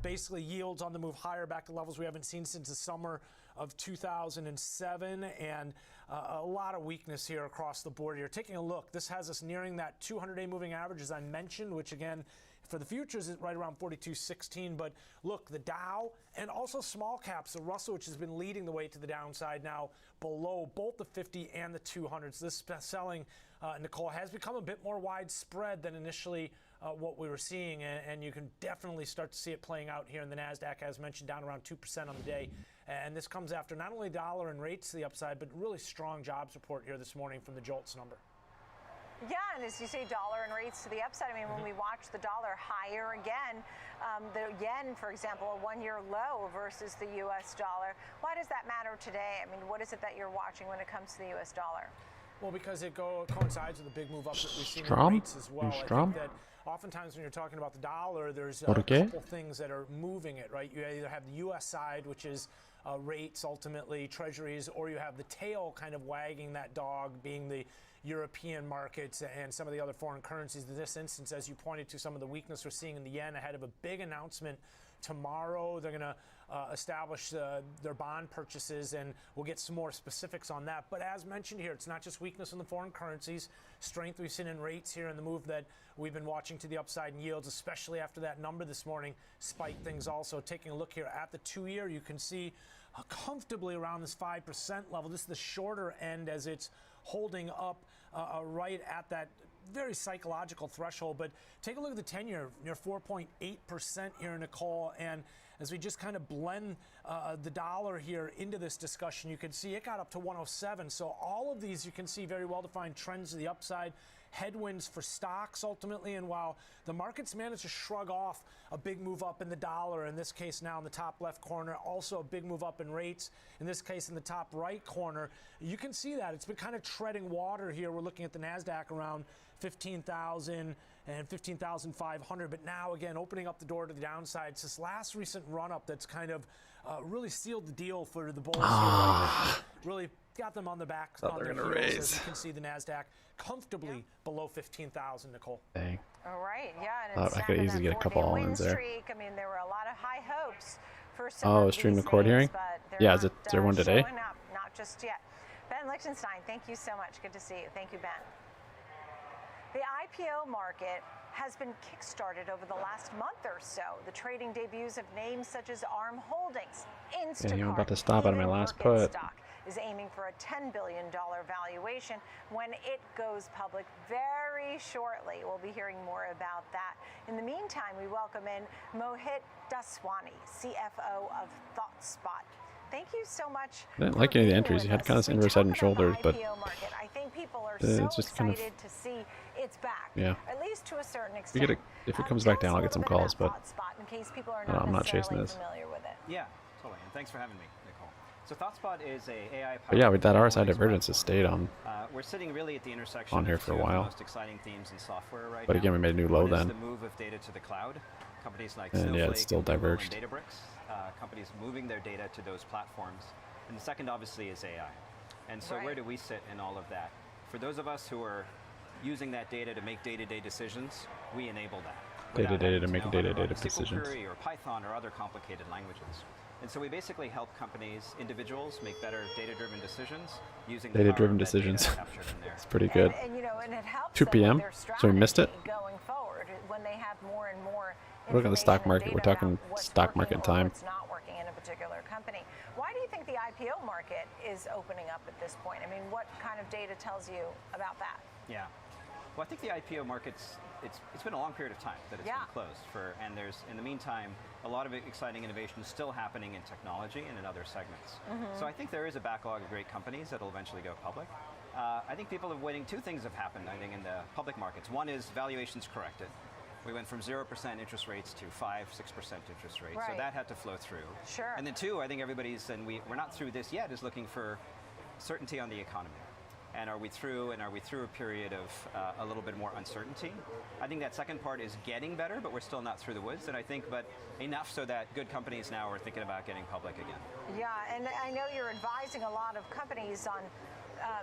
basically yields on the move higher, back to levels we haven't seen since the summer of 2007, and a lot of weakness here across the board here. Taking a look, this has us nearing that 200-day moving average, as I mentioned, which again, for the futures is right around 42.16. But look, the Dow and also small caps, the Russell, which has been leading the way to the downside, now below both the 50 and the 200s. This selling, Nicole, has become a bit more widespread than initially what we were seeing, and you can definitely start to see it playing out here in the NASDAQ, as mentioned, down around 2% on the day. And this comes after not only dollar and rates to the upside, but really strong jobs report here this morning from the JOLTS number. Yeah, and as you say, dollar and rates to the upside. I mean, when we watch the dollar higher again, the yen, for example, a one-year low versus the U.S. dollar. Why does that matter today? I mean, what is it that you're watching when it comes to the U.S. dollar? Well, because it coincides with the big move up that we've seen in rates as well. I think that oftentimes when you're talking about the dollar, there's a couple things that are moving it, right? You either have the U.S. side, which is rates, ultimately, treasuries, or you have the tail kind of wagging that dog, being the European markets and some of the other foreign currencies. In this instance, as you pointed to, some of the weakness we're seeing in the yen ahead of a big announcement tomorrow. They're going to establish their bond purchases, and we'll get some more specifics on that. But as mentioned here, it's not just weakness in the foreign currencies, strength we've seen in rates here, and the move that we've been watching to the upside in yields, especially after that number this morning spiked things also. Taking a look here at the 2-year, you can see comfortably around this 5% level. This is the shorter end as it's holding up right at that very psychological threshold. But take a look at the 10-year, near 4.8% here, Nicole. And as we just kind of blend the dollar here into this discussion, you can see it got up to 107. So all of these, you can see very well-defined trends to the upside, headwinds for stocks ultimately. And while the markets managed to shrug off a big move up in the dollar, in this case now in the top left corner, also a big move up in rates, in this case in the top right corner, you can see that it's been kind of treading water here. We're looking at the NASDAQ around 15,000 and 15,500, but now again opening up the door to the downside. It's this last recent run up that's kind of really sealed the deal for the bulls here right now. Really got them on the back on their heels, as you can see the NASDAQ comfortably below 15,000, Nicole. Dang. All right, yeah, and it's I could easily get a couple all-ins there. streak. I mean, there were a lot of high hopes for some Oh, of stream these the court hearing? names, but they're Yeah, not, is there one today? showing up, not just yet. Ben Lichtenstein, thank you so much. Good to see you. Thank you, Ben. The IPO market has been kickstarted over the last month or so. The trading debuts of names such as ARM Holdings, Instacart, you're about to stop out of my last put. Stock is aiming for a $10 billion valuation when it goes public very shortly. We'll be hearing more about that. In the meantime, we welcome in Mohit Daswani, CFO of ThoughtSpot. Thank you so much. I didn't like any of the entries. He had kind of inverse head and shoulders, but I think people are so it's just kind of, excited to see it's back. Yeah. At least to a certain We extent. get if it comes back down, I'll get some calls, but ThoughtSpot, in case people are I'm not chasing this. familiar with it. Yeah, totally. And thanks for having me, Nicole. So ThoughtSpot is a AI. But yeah, with that RSI divergence has stayed on. We're sitting really at the intersection on here of for a two of the while. most exciting themes in software right But now. again, we made a new low One is then. the move of data to the cloud. Companies like And Snowflake yeah, it's still and Google diverged. and Databricks, companies moving their data to those platforms. And the second, obviously, is AI. And so where do we sit in all of that? For those of us who are using that data to make day-to-day decisions, we enable that. Day-to-day to make day-to-day SQL decisions. query or Python or other complicated languages. And so we basically help companies, individuals, make better data-driven decisions using Data-driven decisions. It's pretty good. And, you know, and it helps 2 them with p.m. their So we missed it. strategy going forward when they have more and more Look at the stock market. We're talking information and data about what's stock working market or time. what's not working in a particular company. Why do you think the IPO market is opening up at this point? I mean, what kind of data tells you about that? Yeah. Well, I think the IPO market's it's been a long period of time that it's been closed for, and there's in the meantime a lot of exciting innovation still happening in technology and in other segments. So I think there is a backlog of great companies that will eventually go public. I think people are waiting. Two things have happened, I think, in the public markets. One is valuations corrected. We went from 0% interest rates to 5-6% interest rates, so that had to flow through. Sure. And then two, I think everybody's, and we're not through this yet, is looking for certainty on the economy. And are we through a period of a little bit more uncertainty? I think that second part is getting better, but we're still not through the woods. And I think, but enough so that good companies now are thinking about getting public again. Yeah, and I know you're advising a lot of companies on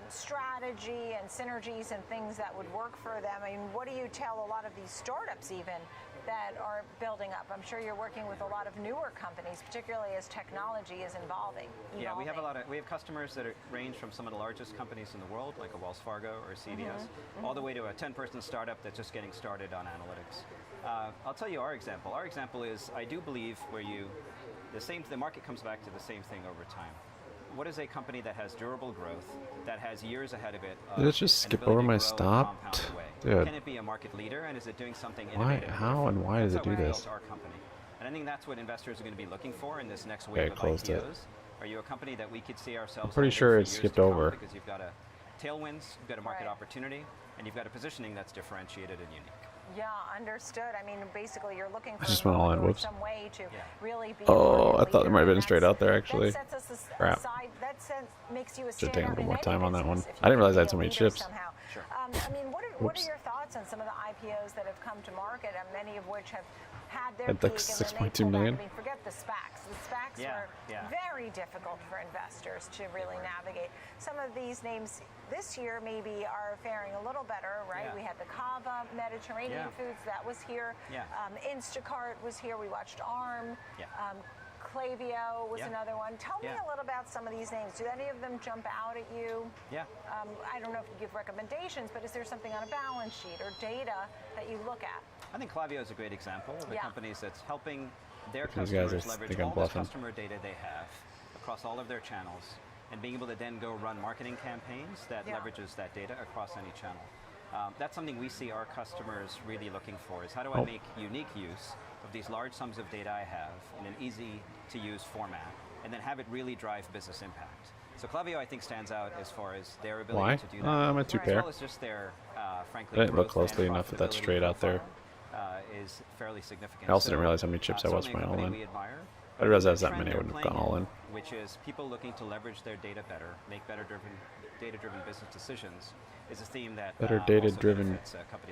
strategy and synergies and things that would work for them. I mean, what do you tell a lot of these startups even that are building up? I'm sure you're working with a lot of newer companies, particularly as technology is evolving. Yeah, we have customers that range from some of the largest companies in the world, like a Wells Fargo or a CVS, all the way to a 10-person startup that's just getting started on analytics. I'll tell you our example. Our example is, I do believe the market comes back to the same thing over time. What is a company that has durable growth, that has years ahead of it? Did it just skip over my stop? Dude. Can it be a market leader, and is it doing something Why? innovative? How and why does it do this? Our company. And I think that's what investors are going to be looking for in this next wave of IPOs. Are you a company that we could see ourselves? I'm pretty sure it skipped over. Because you've got tailwinds, you've got a market opportunity, and you've got a positioning that's differentiated and unique. Yeah, understood. I mean, basically, you're looking for I just went all in. Whoops. some way to really be. Oh, I thought there might have been straight out there actually. That sets us Crap. aside, makes you a Should take a little more time on that one. if I didn't you realize I had can so be a many leader chips. somehow. Sure. I mean, what are your thoughts on some of the IPOs that have come to market, and many of which have had their Had peak like and then 6.2 they pull million. back? I mean, forget the SPACs. The SPACs were very difficult for investors to really navigate. Some of these names this year maybe are faring a little better, right? We had the Kava Mediterranean Foods that was here. Instacart was here. We watched ARM. Klaviyo was another one. Tell me a little about some of these names. Do any of them jump out at you? Yeah. I don't know if you give recommendations, but is there something on a balance sheet or data that you look at? I think Klaviyo is a great example of the companies that's helping their These customers guys leverage all the customer data they have across all of their channels, and being able to then go run marketing campaigns that leverages that data across any channel. That's something we see our customers really looking for, is how do I make unique use of these large sums of data I have in an easy to use format, and then have it really drive business impact. So Klaviyo, I think, stands out as far as their ability to do that. I'm at 2 pair. As well as just their, frankly, I didn't look growth closely and enough at that profitability straight out there. is fairly significant. I also didn't realize how many chips I was certainly a playing all company in. we admire. I realized I was that trend many, I they're wouldn't have gone playing all in. Which is people looking to leverage their data better, make better data-driven business decisions, is a theme that Better data-driven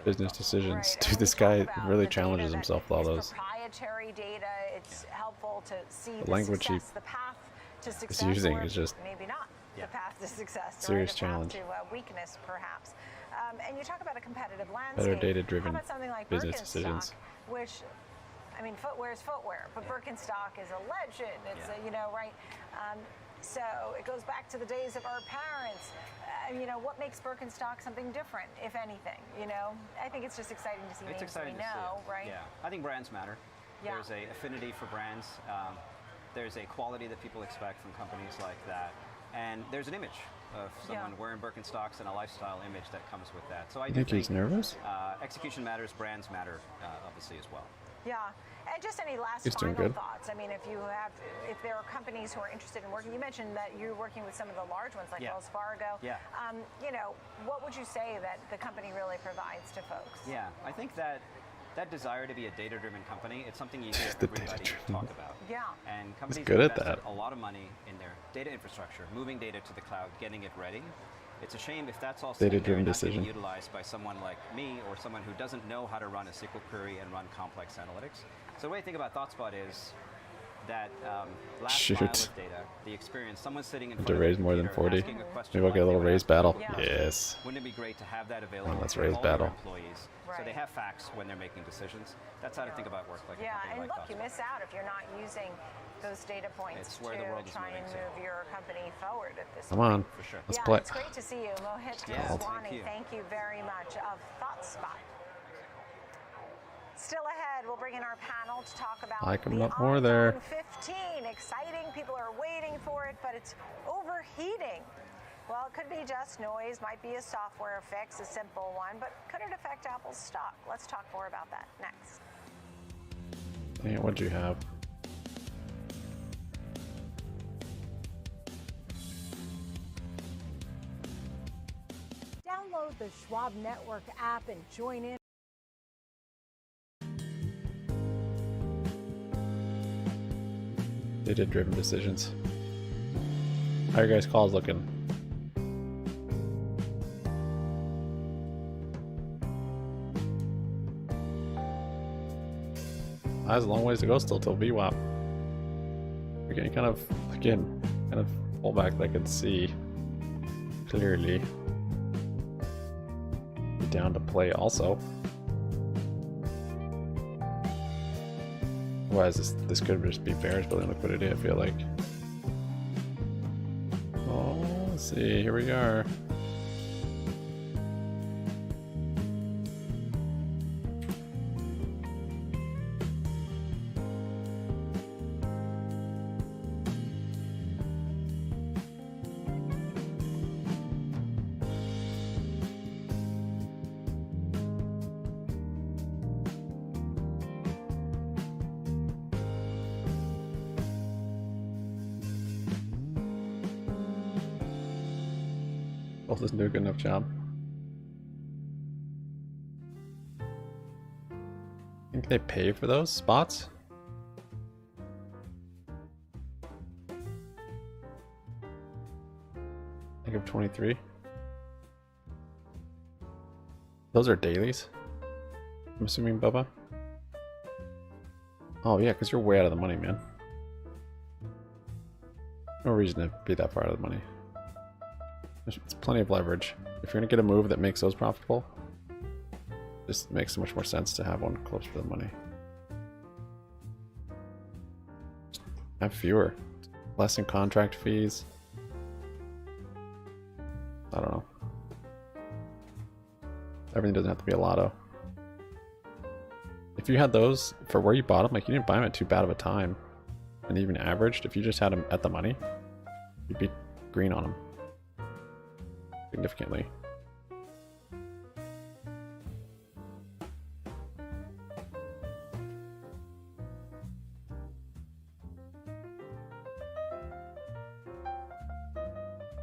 business decisions. Dude, this guy really challenges himself with all those. Proprietary data. It's helpful to see The language he the path to success. is using or is just maybe not the path to success. serious or the challenge. path to weakness, perhaps. And you talk about a competitive landscape. Better data-driven How about something like business Birkenstock, decisions. which, I mean, footwear is footwear, but Birkenstock is a legend. It's a, right? So it goes back to the days of our parents. What makes Birkenstock something different, if anything? I think it's just exciting to see names we know, right? Yeah, I think brands matter. There's a affinity for brands. There's a quality that people expect from companies like that, and there's an image of someone wearing Birkenstocks and a lifestyle image that comes with that. So I do think he's nervous? Execution matters, brands matter, obviously, as well. Yeah, and just any last He's doing final good. thoughts. I mean, if there are companies who are interested in working, you mentioned that you're working with some of the large ones like Wells Fargo. Yeah. What would you say that the company really provides to folks? Yeah, I think that desire to be a data-driven company, it's something you hear everybody talk about. Yeah. And companies good at invested that. a lot of money in their data infrastructure, moving data to the cloud, getting it ready. It's a shame if that's all Data-driven not getting decision. utilized by someone like me or someone who doesn't know how to run a SQL query and run complex analytics. So the way I think about ThoughtSpot is that last mile of data, the experience, someone sitting in front To of raise the more than computer 40. asking a question Maybe we'll like get a they little would raise ask battle. a Yes. Wouldn't it be great to have that available let's to raise all battle. your employees so they have facts when they're making decisions? That's how to think about work like a company and like look, you miss out if you're not using those data points It's where the world to is try and moving to. move your company forward at this Come point. on. For sure. Let's Yeah, play. it's great to see you. Mohit Daswani, thank you very much of ThoughtSpot. Still ahead, we'll bring in our panel to talk about Like 'em the up more there. iPhone 15. Exciting, people are waiting for it, but it's overheating. Well, it could be just noise, might be a software fix, a simple one, but could it affect Apple's stock? Let's talk more about that next. Hey, what'd you have? Download the Schwab Network app and join in. Data-driven decisions. How are your guys' calls looking? has a long ways to go still till VWAP. We're getting kind of pullback that I could see clearly. Be down to play also. Otherwise, this could just be bears building liquidity, I feel like. Oh, let's see, here we are. Both doesn't do a good enough job. Think they pay for those spots? Negative 23. Those are dailies, I'm assuming, Bubba. Oh yeah, because you're way out of the money, man. No reason to be that far out of the money. It's plenty of leverage. If you're gonna get a move that makes those profitable, just makes so much more sense to have one close to the money. Have fewer, less in contract fees. I don't know. Everything doesn't have to be a lotto. If you had those for where you bought them, like you didn't buy them at too bad of a time, and even averaged, if you just had them at the money, you'd be green on them significantly.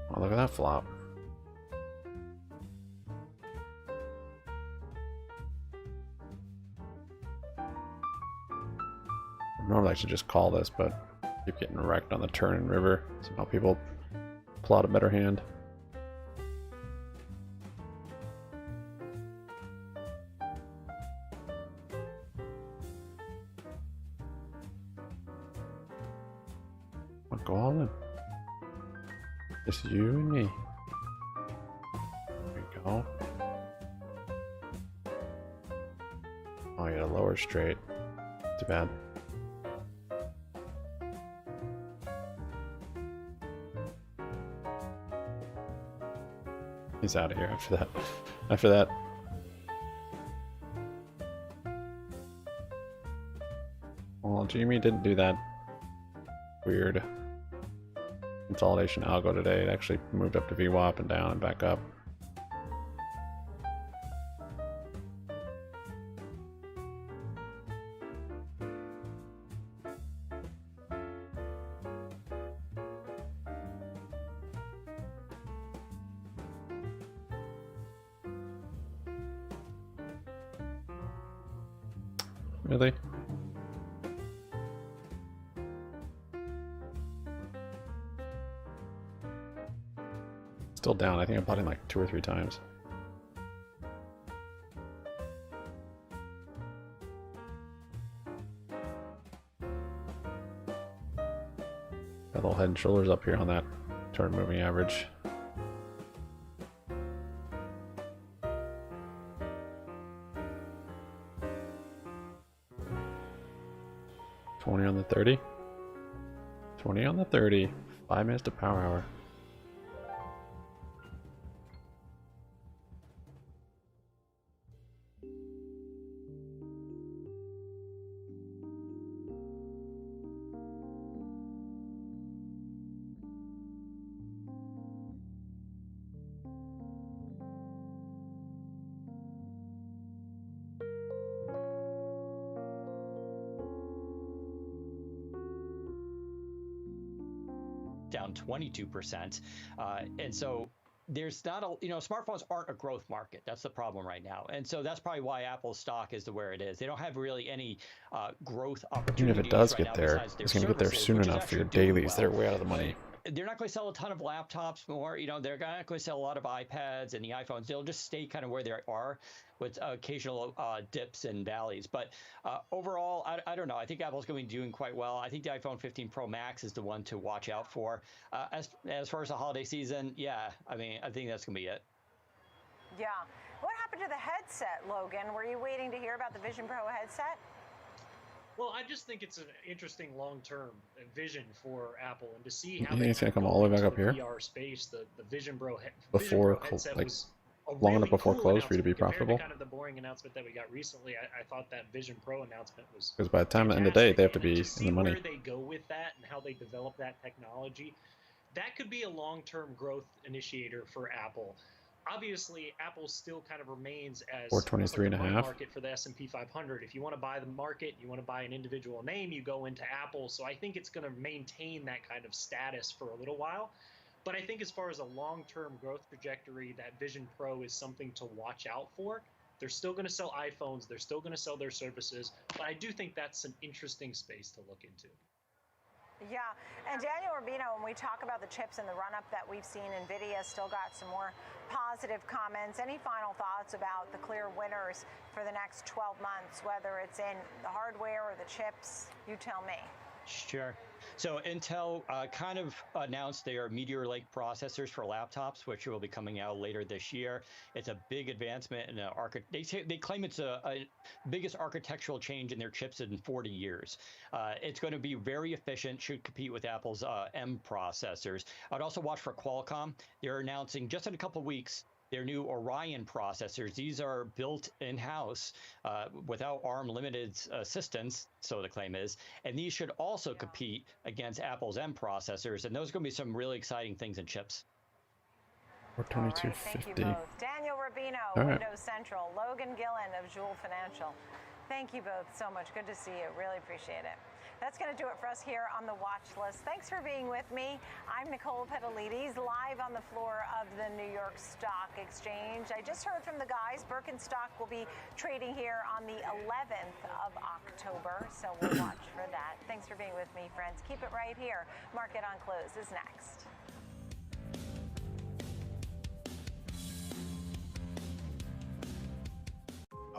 Oh, look at that flop. Normally I should just call this, but keep getting wrecked on the turn and river. Somehow people plot a better hand. Go all in. Just you and me. There we go. Oh, you got a lower straight. Too bad. He's out of here after that. After that. Well, GME didn't do that weird consolidation algo today. It actually moved up to VWAP and down and back up. Really? Still down. I think I bought in like 2 or 3 times. Got a little head and shoulders up here on that turn moving average. $20 on the 30. 20 on the 30. 5 minutes to power hour. Down 22%. And so there's not a, smartphones aren't a growth market. That's the problem right now. And so that's probably why Apple's stock is where it is. They don't have really any growth opportunities. Even if it does right get now there, besides their it's going to get there services, soon which is enough for actually your doing dailies. well. They're way out of the money. they're not going to sell a ton of laptops more. They're not going to sell a lot of iPads and the iPhones. They'll just stay kind of where they are with occasional dips and valleys. But overall, I don't know. I think Apple's going to be doing quite well. I think the iPhone 15 Pro Max is the one to watch out for. As far as the holiday season, yeah, I mean, I think that's going to be it. Yeah. What happened to the headset, Logan? Were you waiting to hear about the Vision Pro headset? Well, I just think it's an interesting long-term vision for Apple, and to see how You think it's gonna come all the way back up here VR space, the Vision Pro before headset like was a long really enough before cool close for you to be announcement compared profitable? to kind of the boring announcement that we got recently. I thought that Vision Pro announcement was Because by the time the end of the day, they have to be to in see the money. where they go with that and how they develop that technology. That could be a long-term growth initiator for Apple. Obviously, Apple still kind of remains as 423 and a half. market for the S&P 500. If you want to buy the market, you want to buy an individual name, you go into Apple. So I think it's going to maintain that kind of status for a little while. But I think as far as a long-term growth trajectory, that Vision Pro is something to watch out for. They're still going to sell iPhones. They're still going to sell their services. But I do think that's an interesting space to look into. Yeah, and Daniel Rubino, when we talk about the chips and the run-up that we've seen, NVIDIA still got some more positive comments. Any final thoughts about the clear winners for the next 12 months, whether it's in the hardware or the chips? You tell me. Sure. So Intel kind of announced their Meteor Lake processors for laptops, which will be coming out later this year. It's a big advancement in they claim it's a biggest architectural change in their chips in 40 years. It's going to be very efficient, should compete with Apple's M processors. I'd also watch for Qualcomm. They're announcing just in a couple of weeks their new Orion processors. These are built in-house without ARM limited assistance, so the claim is. And these should also compete against Apple's M processors. And those are going to be some really exciting things in chips. Or 2250. Thank you both. Daniel Rubino, All right. Windows Central. Logan Gillen of Jewel Financial. Thank you both so much. Good to see you. Really appreciate it. That's going to do it for us here on the watch list. Thanks for being with me. I'm Nicole Petalides, live on the floor of the New York Stock Exchange. I just heard from the guys. Birkenstock will be trading here on the 11th of October, so we'll watch for that. Thanks for being with me, friends. Keep it right here. Market on Close is next.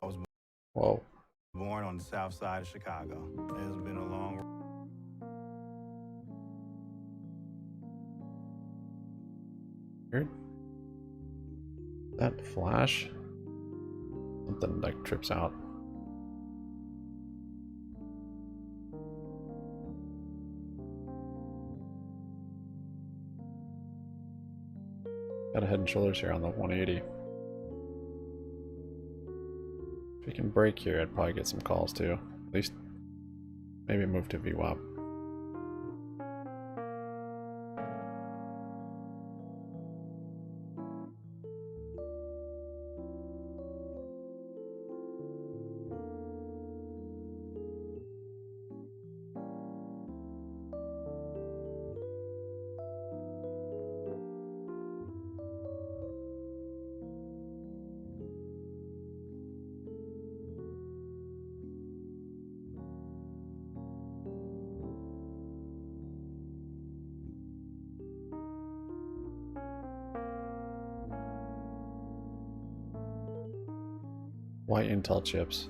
I was Whoa. born on the south side of Chicago. It's been a long Weird. That flash? Something like trips out. Got a head and shoulders here on the 180. If we can break here, I'd probably get some calls too. At least maybe move to VWAP. Why Intel chips?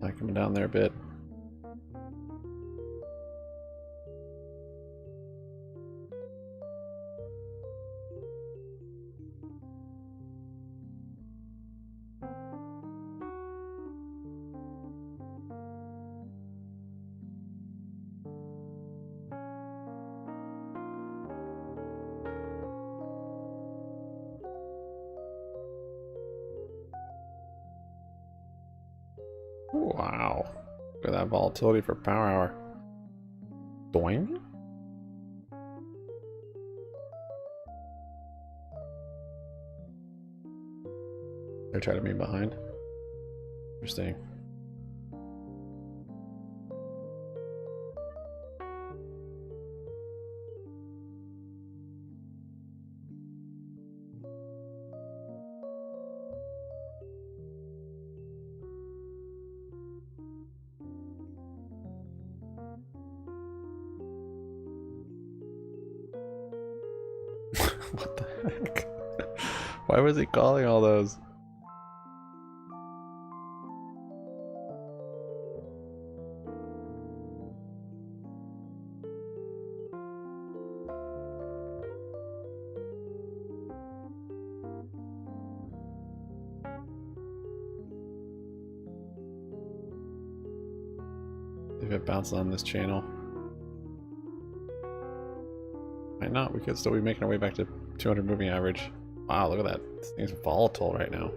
Not coming down there a bit. Wow. Look at that volatility for power hour. Doing? They're trying to be behind. Interesting. What the heck? Why was he calling all those? If it bounces on this channel. Might not, we could still be making our way back to 200 moving average. Wow, look at that. This thing's volatile right now.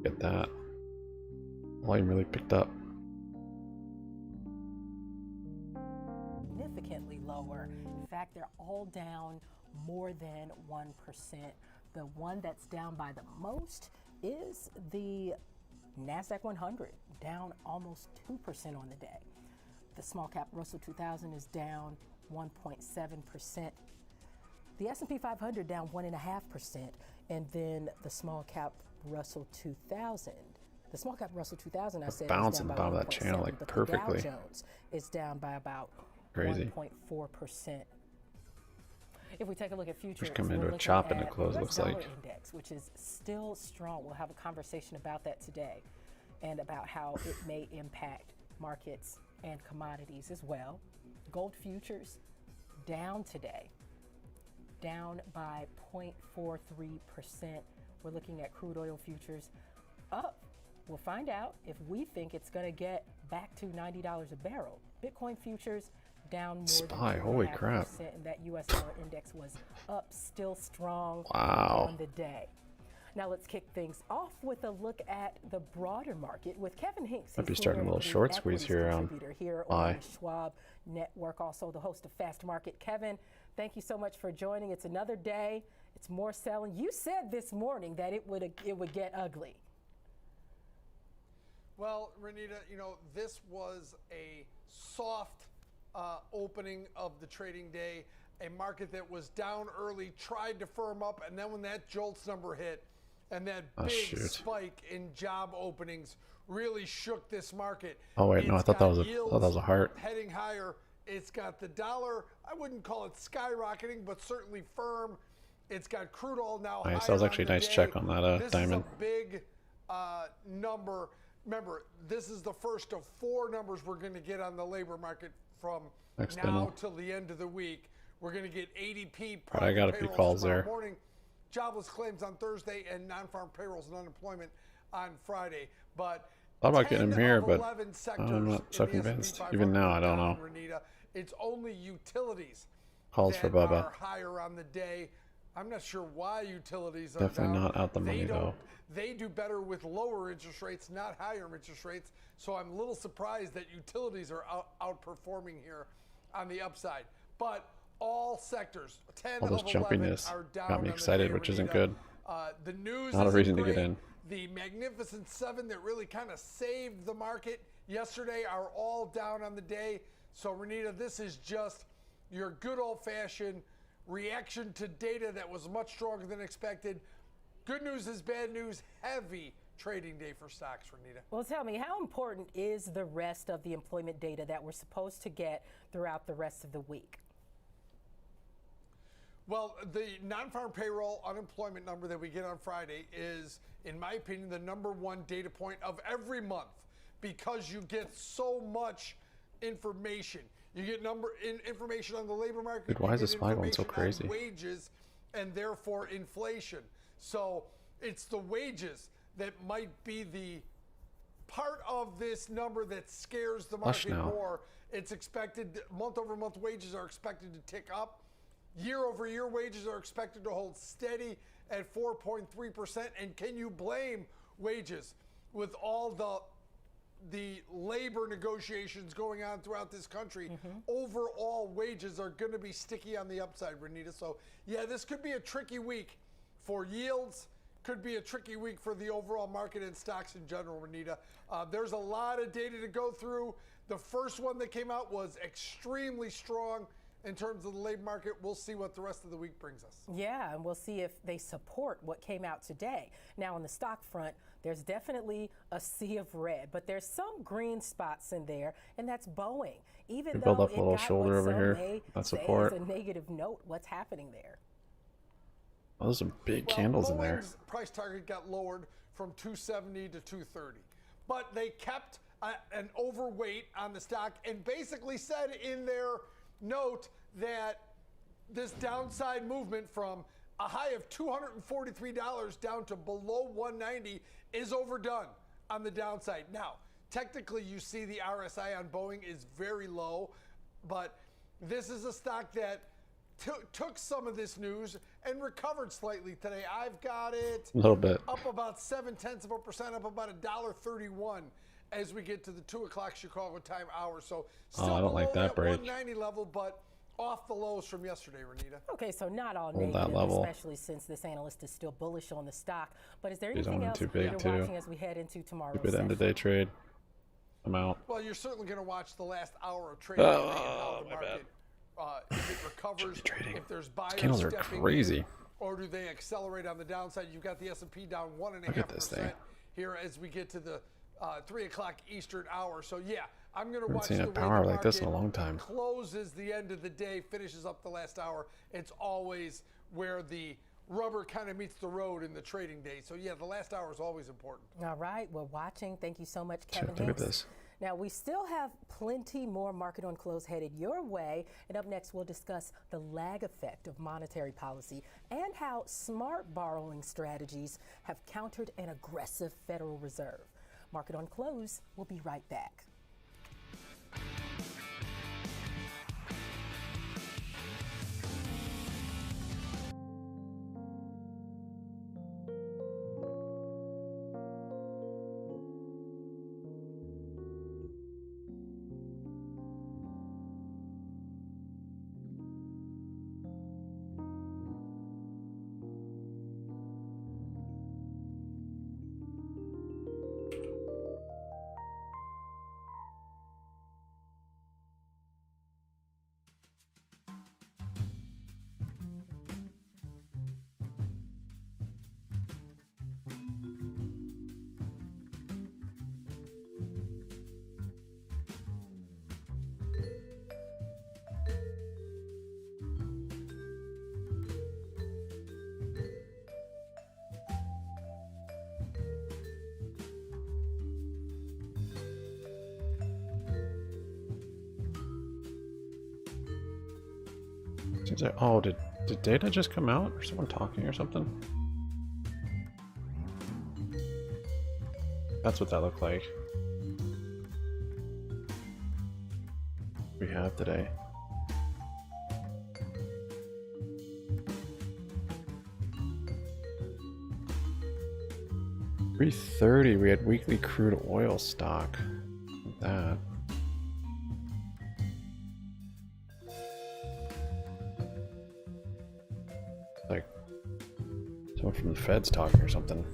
Get that. Volume really picked up. Significantly lower. In fact, they're all down more than 1%. The one that's down by the most is the NASDAQ 100, down almost 2% on the day. The small cap Russell 2000 is down 1.7%. The S&P 500 down 1.5%, and then the small cap Russell 2000. The small cap Russell 2000, I said, bouncing is down by bottom of that channel like perfectly. The Dow Jones is down by about Crazy. 1.4%. If we take a look at futures, Just coming we're into a looking chop in the at close, US looks dollar like. index, which is still strong. We'll have a conversation about that today and about how it may impact markets and commodities as well. Gold futures down today, down by 0.43%. We're looking at crude oil futures up. We'll find out if we think it's going to get back to $90 a barrel. Bitcoin futures down more Spy, than holy crap. 2.5%, and that US dollar index was up, still strong Wow. on the day. Now let's kick things off with a look at the broader market with Kevin Hinks. Might be He's starting a senior little short equities squeeze here on contributor here SPY. on the Schwab Network, also the host of Fast Market. Kevin, thank you so much for joining. It's another day. It's more selling. You said this morning that it would get ugly. Well, Renita, you know, this was a soft opening of the trading day, a market that was down early, tried to firm up, and then when that JOLTS number hit and that big spike in job openings really shook this market. Oh wait, no, I thought that was a heart. Heading higher. It's got the dollar, I wouldn't call it skyrocketing, but certainly firm. It's got crude oil now. Nice, that was actually a nice check on that diamond. This is a big number. Remember, this is the first of 4 numbers we're going to get on the labor market from now till the end of the week. We're going to get ADP. But I got a few calls there. Morning, jobless claims on Thursday, and non-farm payrolls and unemployment on Friday. But thought about getting him here, but I'm not so convinced. Even now, I don't know. Renita, it's only utilities Calls for Bubba. are higher on the day. I'm not sure why utilities are Definitely down. not out the money though. They do better with lower interest rates, not higher interest rates. So I'm a little surprised that utilities are outperforming here on the upside. But all sectors, 10 All this of 11 jumpiness are down got me on excited, the day, which isn't Renita. good. The news Not a isn't reason to great. get in. The Magnificent Seven that really kind of saved the market yesterday are all down on the day. So Renita, this is just your good old-fashioned reaction to data that was much stronger than expected. Good news is bad news. Heavy trading day for stocks, Renita. Well, tell me, how important is the rest of the employment data that we're supposed to get throughout the rest of the week? Well, the non-farm payroll unemployment number that we get on Friday is, in my opinion, the #1 data point of every month because you get so much information. You get information on the labor market. Dude, why is the SPY going so crazy? Wages and therefore inflation. So it's the wages that might be the part of this number that scares the market more. It's expected, month-over-month wages are expected to tick up. Year-over-year wages are expected to hold steady at 4.3%. And can you blame wages with all the the labor negotiations going on throughout this country, overall wages are going to be sticky on the upside, Renita. So, yeah, this could be a tricky week for yields, could be a tricky week for the overall market and stocks in general, Renita. There's a lot of data to go through. The first one that came out was extremely strong in terms of the labor market. We'll see what the rest of the week brings us. Yeah, and we'll see if they support what came out today. Now, on the stock front, there's definitely a sea of red, but there's some green spots in there, and that's Boeing. Even build though up a little shoulder over here. That's support. As a negative note, what's happening there? Oh, there's some big candles in there. Boeing's price target got lowered from 270 to 230, but they kept an overweight on the stock and basically said in their note that this downside movement from a high of $243 down to below 190 is overdone on the downside. Now, technically, you see the RSI on Boeing is very low, but this is a stock that took some of this news and recovered slightly today. I've got it a little bit up about 0.7%, up about $1.31 as we get to the 2 o'clock Chicago time hour. So still I don't like that break. 190 level, but off the lows from yesterday, Renita. Okay, so not all Hold negative, that level. especially since this analyst is still bullish on the stock. But is there He's anything owning else too big, you're too. watching as we head into tomorrow's Good end of day trade. I'm out. Well, you're certainly going to watch the last hour of trading and how the market, if it recovers, if there's buyers candles are stepping crazy. in, or do they accelerate on the downside? You've got the S&P down Look at this thing. 1.5% here as we get to the 3 o'clock Eastern hour. So yeah, I'm going to Haven't watch seen the a way power the like this in a market long time. closes the end of the day, finishes up the last hour. It's always where the rubber kind of meets the road in the trading day. So yeah, the last hour is always important. All right, we're watching. Thank you so much, Kevin Look at Hicks. this. Now, we still have plenty more market on close headed your way. And up next, we'll discuss the lag effect of monetary policy and how smart borrowing strategies have countered an aggressive Federal Reserve. Market on Close. We'll be right back. Seems like, oh, did data just come out? Or someone talking or something? That's what that looked like. We have today. $3.30. We had weekly crude oil stock. That. Like someone from the Fed's talking or something.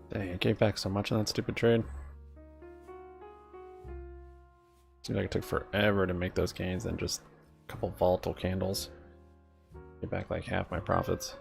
Dang, I gave back so much on that stupid trade. Seems like it took forever to make those gains and just a couple volatile candles. Get back like half my profits.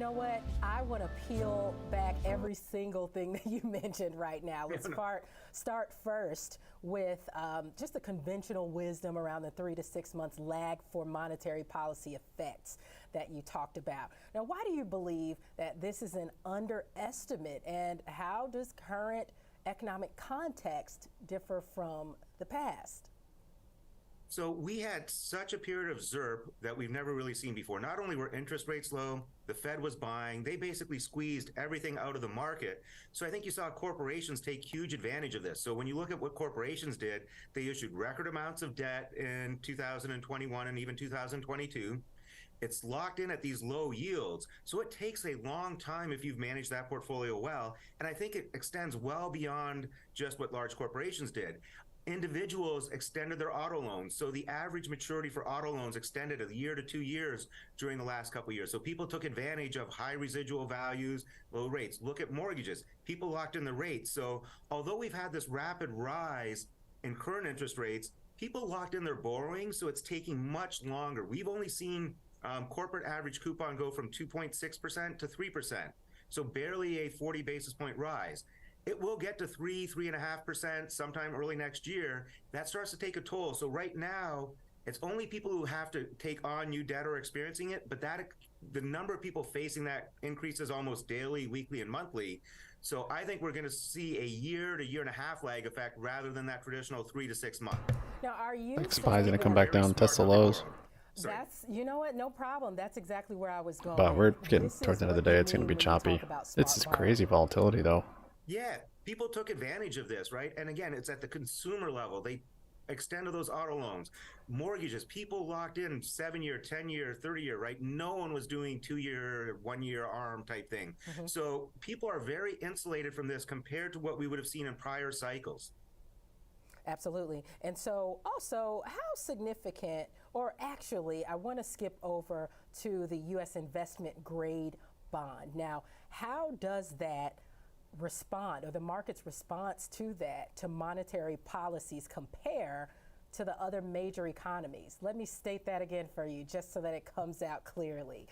know what? I want to peel back every single thing that you mentioned right now. Let's start first with just the conventional wisdom around the 3 to 6 months lag for monetary policy effects that you talked about. Now, why do you believe that this is an underestimate, and how does current economic context differ from the past? So we had such a period of ZIRP that we've never really seen before. Not only were interest rates low, the Fed was buying, they basically squeezed everything out of the market. So I think you saw corporations take huge advantage of this. So when you look at what corporations did, they issued record amounts of debt in 2021 and even 2022. It's locked in at these low yields. So it takes a long time if you've managed that portfolio well. And I think it extends well beyond just what large corporations did. Individuals extended their auto loans. So the average maturity for auto loans extended a year to 2 years during the last couple of years. So people took advantage of high residual values, low rates. Look at mortgages. People locked in the rates. So although we've had this rapid rise in current interest rates, people locked in their borrowing. So it's taking much longer. We've only seen corporate average coupon go from 2.6% to 3%. So barely a 40 basis point rise. It will get to 3.5% sometime early next year. That starts to take a toll. So right now, it's only people who have to take on new debt or experiencing it, but the number of people facing that increases almost daily, weekly, and monthly. So I think we're going to see a year to year and a half lag effect rather than that traditional 3 to 6 months. Now, are you? I think SPY's going to come back down, test the lows. That's, you know what, no problem. That's exactly where I was going. But we're getting towards the end of the day, it's going to be choppy. It's just crazy volatility, though. Yeah, people took advantage of this, right? And again, it's at the consumer level. They extended those auto loans, mortgages. People locked in 7-year, 10-year, 30-year, right? No one was doing 2-year, 1-year ARM type thing. So people are very insulated from this compared to what we would have seen in prior cycles. Absolutely. And so also, how significant, or actually, I want to skip over to the U.S. investment grade bond. Now, how does that respond, or the market's response to that, to monetary policies compare to the other major economies? Let me state that again for you, just so that it comes out clearly.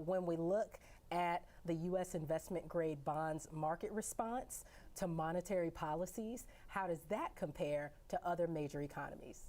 When we look at the U.S. investment grade bonds market response to monetary policies, how does that compare to other major economies?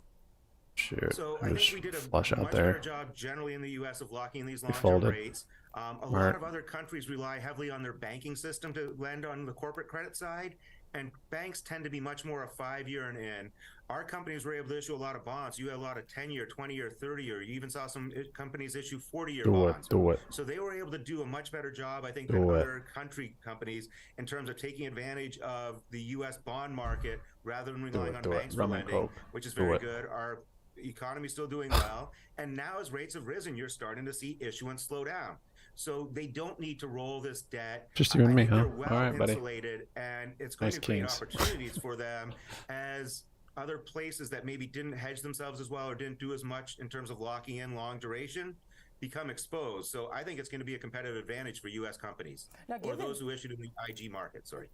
Shoot, so I think we did a much better job generally in the U.S. of locking these long-term rates. A lot of other countries rely heavily on their banking system to lend on the corporate credit side, and banks tend to be much more a 5-year and in. Our companies were able to issue a lot of bonds. You had a lot of 10-year, 20-year, 30-year. You even saw some companies issue 40-year bonds. So they were able to do a much better job, I think, than other country companies in terms of taking advantage of the U.S. bond market rather than relying on banks for lending, which is very good. Our economy's still doing well. And now as rates have risen, you're starting to see issuance slow down. So they don't need to roll this debt. Just you and me, huh? They're well All right, buddy. insulated, and it's going to create opportunities for them as other places that maybe didn't hedge themselves as well or didn't do as much in terms of locking in long duration become exposed. So I think it's going to be a competitive advantage for U.S. companies or those who issued in the IG market. Sorry.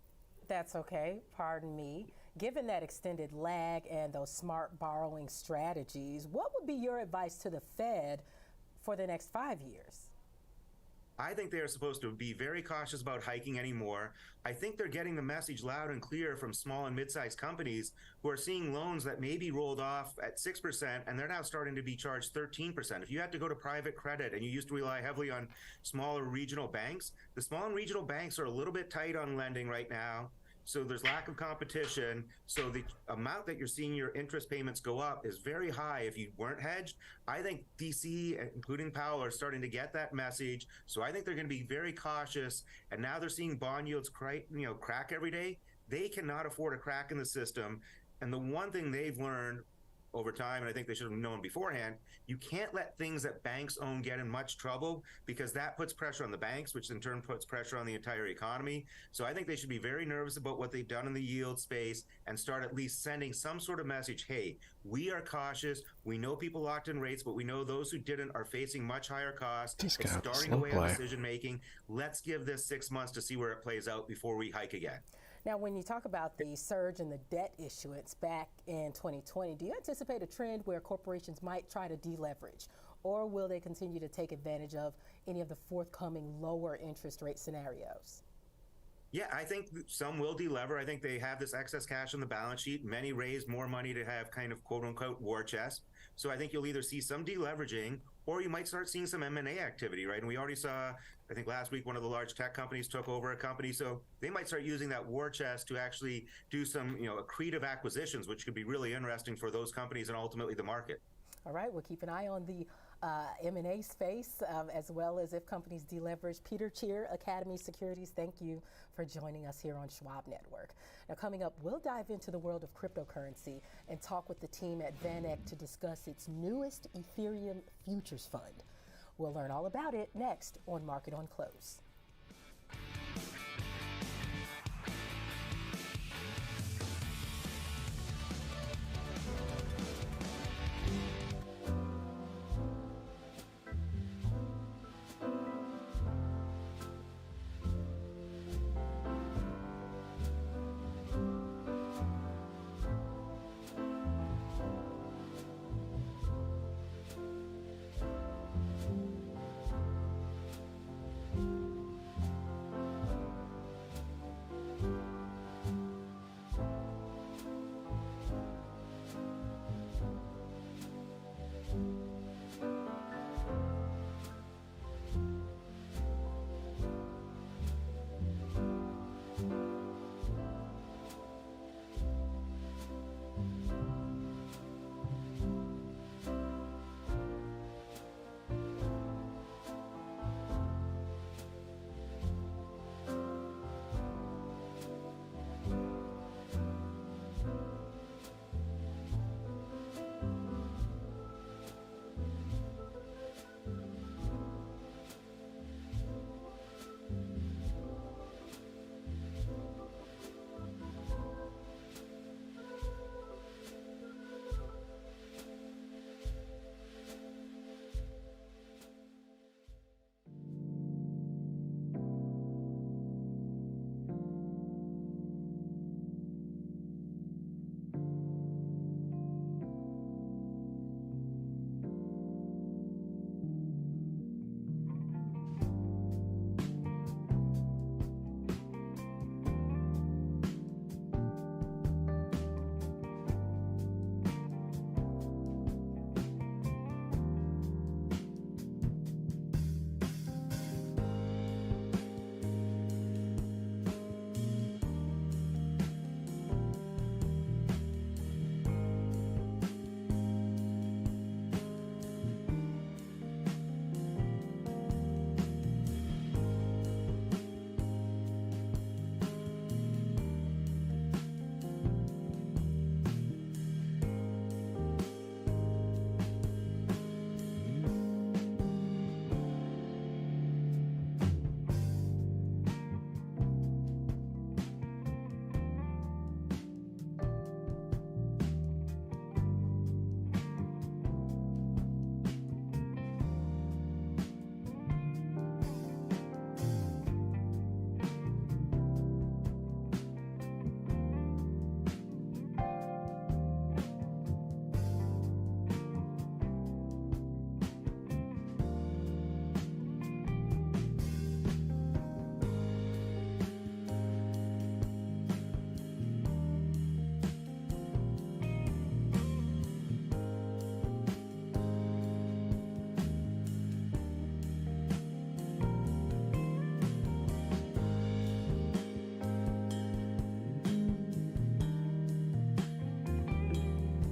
That's okay. Pardon me. Given that extended lag and those smart borrowing strategies, what would be your advice to the Fed for the next 5 years? I think they are supposed to be very cautious about hiking anymore. I think they're getting the message loud and clear from small and mid-sized companies who are seeing loans that may be rolled off at 6%, and they're now starting to be charged 13%. If you had to go to private credit and you used to rely heavily on smaller regional banks, the small and regional banks are a little bit tight on lending right now. So there's lack of competition. So the amount that you're seeing your interest payments go up is very high if you weren't hedged. I think DC, including Powell, are starting to get that message. So I think they're going to be very cautious. And now they're seeing bond yields crack every day. They cannot afford a crack in the system. And the one thing they've learned over time, and I think they should have known beforehand, you can't let things that banks own get in much trouble, because that puts pressure on the banks, which in turn puts pressure on the entire economy. So I think they should be very nervous about what they've done in the yield space and start at least sending some sort of message. Hey, we are cautious. We know people locked in rates, but we know those who didn't are facing much higher costs. It's starting to weigh on decision making. Let's give this 6 months to see where it plays out before we hike again. Now, when you talk about the surge in the debt issuance back in 2020, do you anticipate a trend where corporations might try to deleverage? or will they continue to take advantage of any of the forthcoming lower interest rate scenarios? Yeah, I think some will delever. I think they have this excess cash on the balance sheet. Many raised more money to have kind of quote unquote war chest. So I think you'll either see some deleveraging or you might start seeing some M&A activity, right? And we already saw, I think last week, one of the large tech companies took over a company. So they might start using that war chest to actually do some, accretive acquisitions, which could be really interesting for those companies and ultimately the market. All right, we'll keep an eye on the M&A space as well as if companies deleverage. Peter Cheer, Academy Securities, thank you for joining us here on Schwab Network. Now coming up, we'll dive into the world of cryptocurrency and talk with the team at VanEck to discuss its newest Ethereum futures fund. We'll learn all about it next on Market on Close.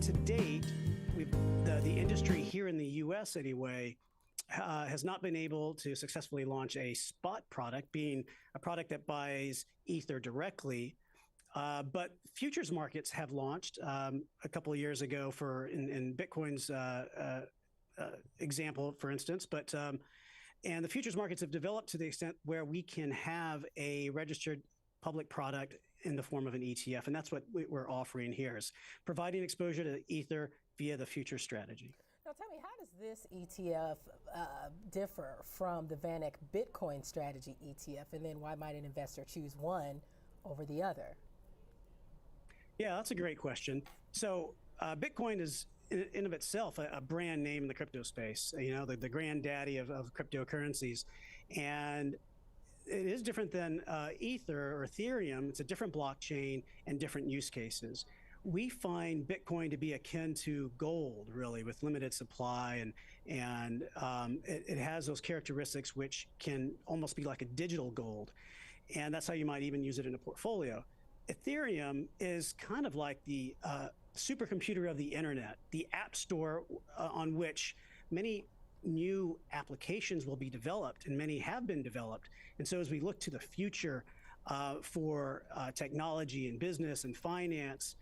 To date, the industry here in the U.S. anyway has not been able to successfully launch a spot product, being a product that buys Ether directly. But futures markets have launched a couple of years ago in Bitcoin's example, for instance. And the futures markets have developed to the extent where we can have a registered public product in the form of an ETF. And that's what we're offering here, is providing exposure to Ether via the future strategy. Now tell me, how does this ETF differ from the VanEck Bitcoin strategy ETF? And then why might an investor choose one over the other? Yeah, that's a great question. So Bitcoin in of itself a brand name in the crypto space, the granddaddy of cryptocurrencies. And it is different than Ether or Ethereum. It's a different blockchain and different use cases. We find Bitcoin to be akin to gold, really, with limited supply, and it has those characteristics which can almost be like a digital gold. And that's how you might even use it in a portfolio. Ethereum is kind of like the supercomputer of the internet, the app store on which many new applications will be developed, and many have been developed. And so as we look to the future for technology and business and finance,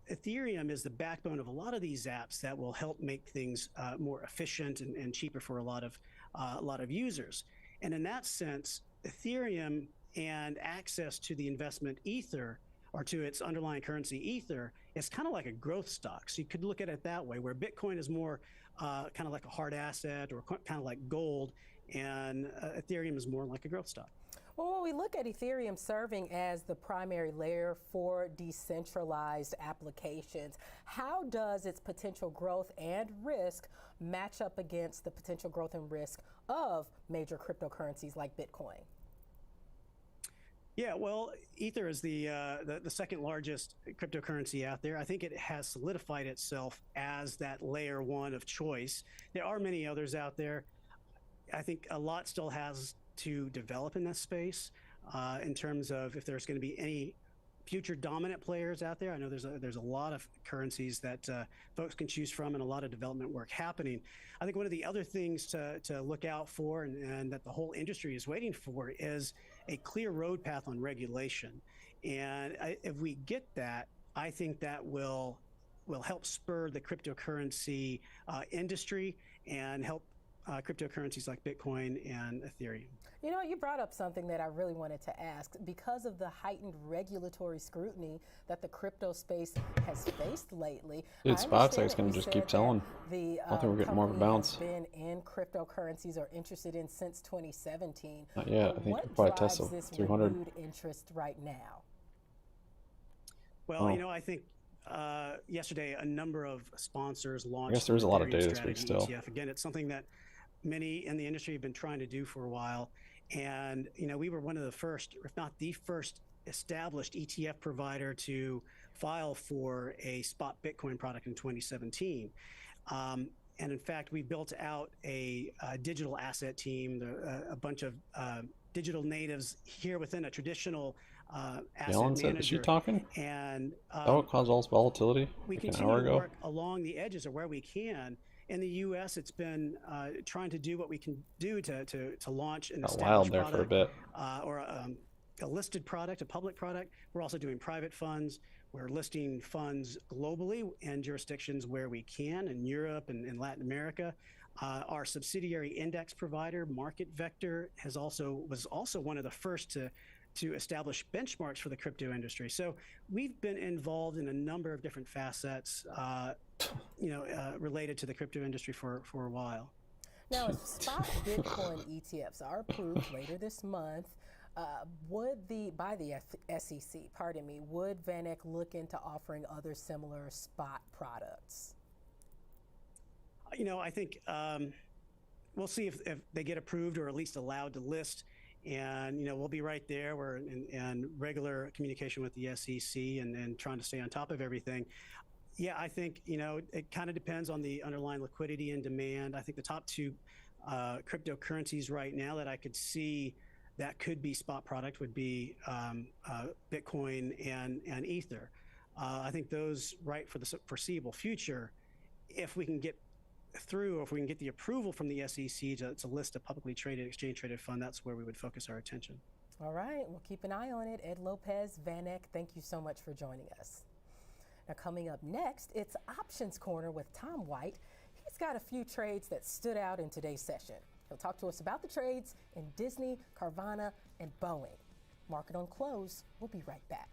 Ethereum is the backbone of a lot of these apps that will help make things more efficient and cheaper for a lot of users. And in that sense, Ethereum and access to the investment Ether, or to its underlying currency Ether, is kind of like a growth stock. So you could look at it that way, where Bitcoin is more kind of like a hard asset or kind of like gold, and Ethereum is more like a growth stock. Well, when we look at Ethereum serving as the primary layer for decentralized applications, how does its potential growth and risk match up against the potential growth and risk of major cryptocurrencies like Bitcoin? Yeah, well, Ether is the second largest cryptocurrency out there. I think it has solidified itself as that layer one of choice. There are many others out there. I think a lot still has to develop in this space in terms of if there's going to be any future dominant players out there. I know there's a lot of currencies that folks can choose from, and a lot of development work happening. I think one of the other things to look out for, and that the whole industry is waiting for, is a clear road path on regulation. And if we get that, I think that will help spur the cryptocurrency industry and help cryptocurrencies like Bitcoin and Ethereum. You know, you brought up something that I really wanted to ask. Because of the heightened regulatory scrutiny that the crypto space has faced lately, Dude, SpotSec's going to just keep selling. I think we're getting more of a bounce. Been in cryptocurrencies or interested in since 2017. Not yet. I think what we'll probably drives test this 300. renewed interest right now? Well, I think yesterday a number of sponsors launched. I guess there is a lot of Ethereum data this week strategy still. ETF. Again, it's something that many in the industry have been trying to do for a while. And, we were one of the first, if not the first, established ETF provider to file for a spot Bitcoin product in 2017. And in fact, we built out a digital asset team, a bunch of digital natives here within a traditional asset manager. Is she talking? And that would cause all this volatility we like an continue hour to ago? work along the edges of where we can. In the U.S., it's been trying to do what we can do to launch an Got established wild there product for a bit. or a listed product, a public product. We're also doing private funds. We're listing funds globally in jurisdictions where we can, in Europe and in Latin America. Our subsidiary index provider, Market Vector, was also one of the first to establish benchmarks for the crypto industry. So we've been involved in a number of different facets, related to the crypto industry for a while. Now, if spot Bitcoin ETFs are approved later this month, by the SEC, would VanEck look into offering other similar spot products? I think we'll see if they get approved or at least allowed to list. And, we'll be right there. We're in regular communication with the SEC and trying to stay on top of everything. Yeah, I think, it kind of depends on the underlying liquidity and demand. I think the top two cryptocurrencies right now that I could see that could be spot product would be Bitcoin and Ether. I think those, right, for the foreseeable future, if we can get through, or if we can get the approval from the SEC to list a publicly traded, exchange-traded fund, that's where we would focus our attention. All right, we'll keep an eye on it. Ed Lopez, VanEck, thank you so much for joining us. Now, coming up next, it's Options Corner with Tom White. He's got a few trades that stood out in today's session. He'll talk to us about the trades in Disney, Carvana, and Boeing. Market on close. We'll be right back.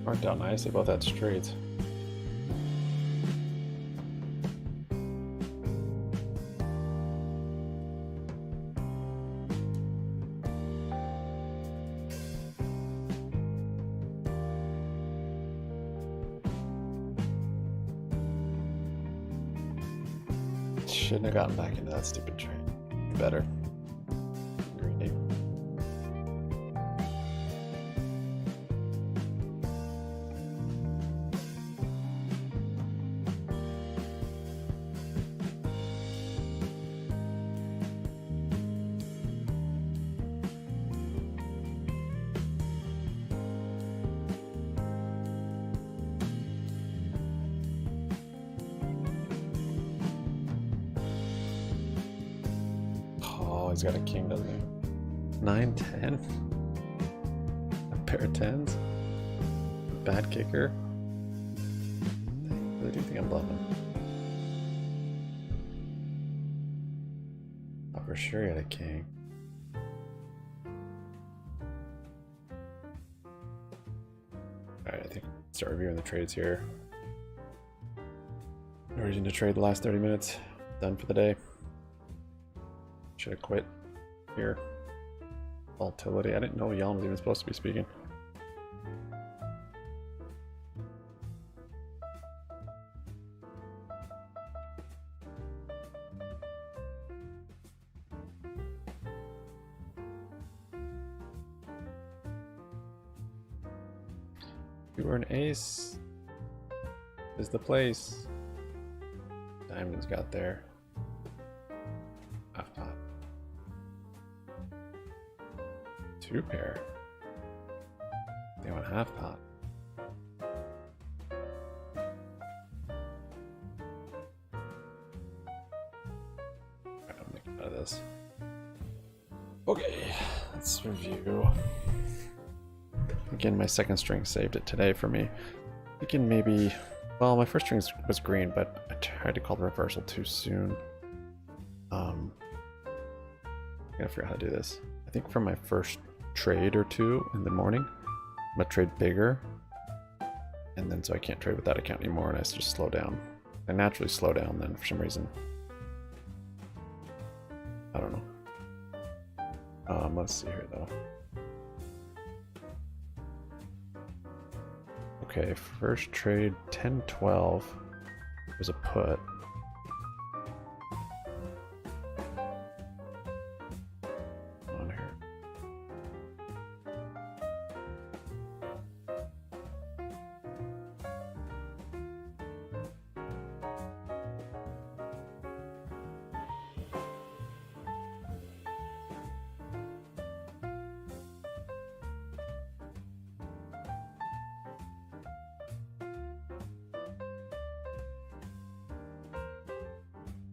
Worked out nice. They both had straights. Shouldn't have gotten back into that stupid trade. Better. Greedy. Oh, he's got a king, doesn't he? 9, 10. A pair of 10s. Bad kicker. I really do think I'm bluffing. Oh, for sure he had a king. Alright, I think start reviewing the trades here. No reason to trade the last 30 minutes. Done for the day. Should have quit here. Volatility. I didn't know Yellen was even supposed to be speaking. You were an ace. Is the place. Diamonds got there. Half pot. 2 pair. They went half pot. Alright, I'm making out of this. Okay, let's review. Again, my second string saved it today for me. We can maybe, well, my first string was green, but I tried to call the reversal too soon. I gotta figure out how to do this. I think for my first trade or two in the morning, I'm gonna trade bigger, and then so I can't trade with that account anymore, and I just slow down. I naturally slow down then for some reason. I don't know. Let's see here though. Okay, first trade 10-12 was a put. On here.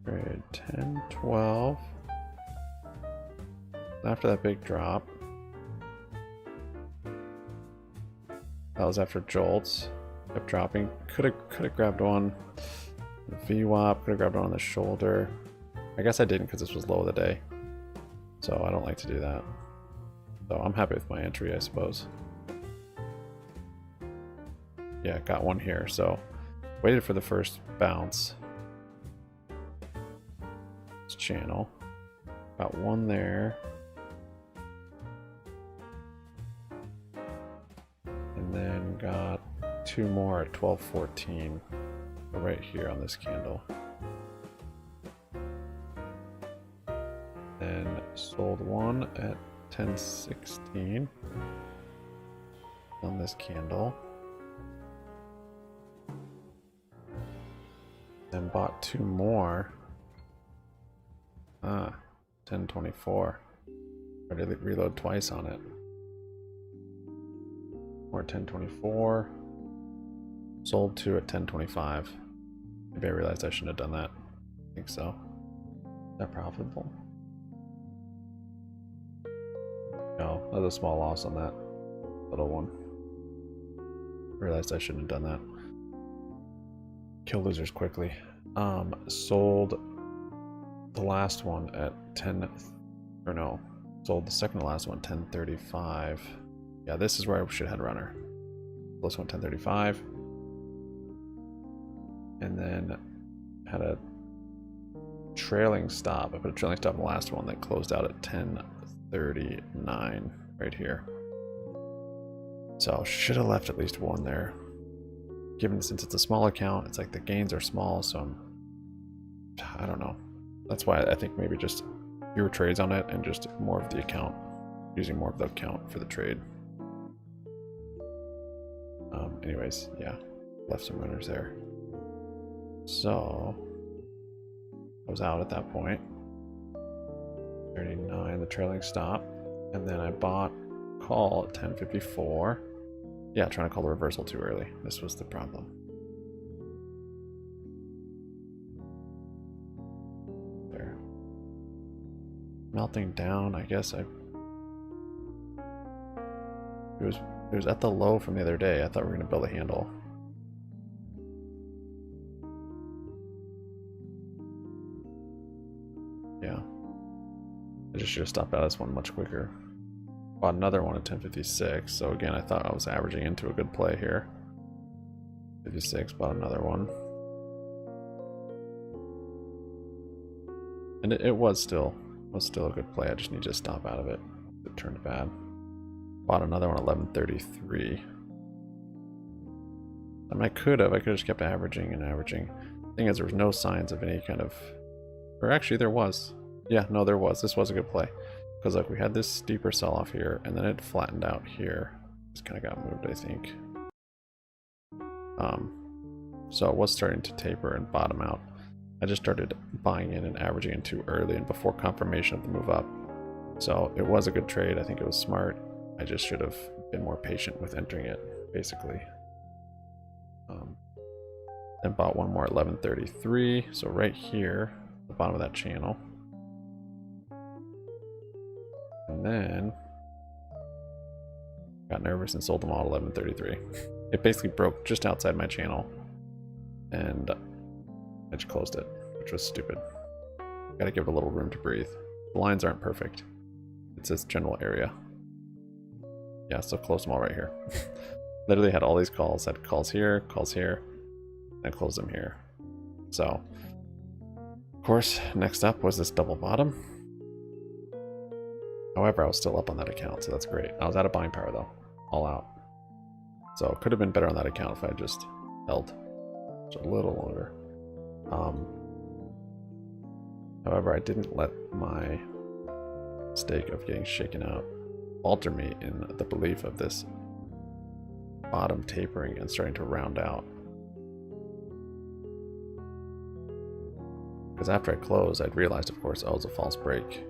Trade 10-12. After that big drop. That was after jolts. Kept dropping. Could have grabbed one. VWAP. Could have grabbed one on the shoulder. I guess I didn't because this was low of the day. So I don't like to do that. So I'm happy with my entry, I suppose. Yeah, got one here. So waited for the first bounce. Channel. Got one there. And then got 2 more at 12.14 right here on this candle. Then sold one at 10.16 on this candle. Then bought 2 more. 10.24. I did reload twice on it. Or 10.24. Sold 2 at 10.25. Maybe I realized I shouldn't have done that. I think so. Is that profitable? No, that was a small loss on that little one. Realized I shouldn't have done that. Kill losers quickly. Sold the last one at 10, or no, sold the second to last one 10.35. Yeah, this is where I should head runner. This one 10.35, and then had a trailing stop. I put a trailing stop in the last one that closed out at 10.39 right here. So should have left at least one there. Given since it's a small account, it's like the gains are small, so I don't know. That's why I think maybe just fewer trades on it and just more of the account, using more of the account for the trade. Anyways, yeah, left some runners there. So I was out at that point. 39, the trailing stop, and then I bought call at 10:54. Yeah, trying to call the reversal too early. This was the problem. There. Melting down, I guess it was at the low from the other day. I thought we were gonna build a handle. Yeah. I just should have stopped out of this one much quicker. Bought another one at 10:56. So again, I thought I was averaging into a good play here. 56, bought another one. And it was still a good play. I just need to stop out of it. It turned bad. Bought another one at 11:33. I mean, I could have just kept averaging and averaging. Thing is, there was no signs of any kind of, or actually there was. Yeah, no, there was. This was a good play. Because like we had this steeper sell-off here, and then it flattened out here. Just kind of got moved, I think. So it was starting to taper and bottom out. I just started buying in and averaging in too early and before confirmation of the move up. So it was a good trade. I think it was smart. I just should have been more patient with entering it, basically. Then bought one more at 11:33. So right here, the bottom of that channel. And then got nervous and sold them all at 11:33. It basically broke just outside my channel, and I just closed it, which was stupid. Gotta give it a little room to breathe. The lines aren't perfect. It's this general area. Yeah, so closed them all right here. Literally had all these calls. Had calls here, and closed them here. So, of course, next up was this double bottom. However, I was still up on that account, so that's great. I was out of buying power though, all out. So it could have been better on that account if I just held just a little longer. However, I didn't let my mistake of getting shaken out alter me in the belief of this bottom tapering and starting to round out. Because after I closed, I'd realized, of course, oh, it was a false break.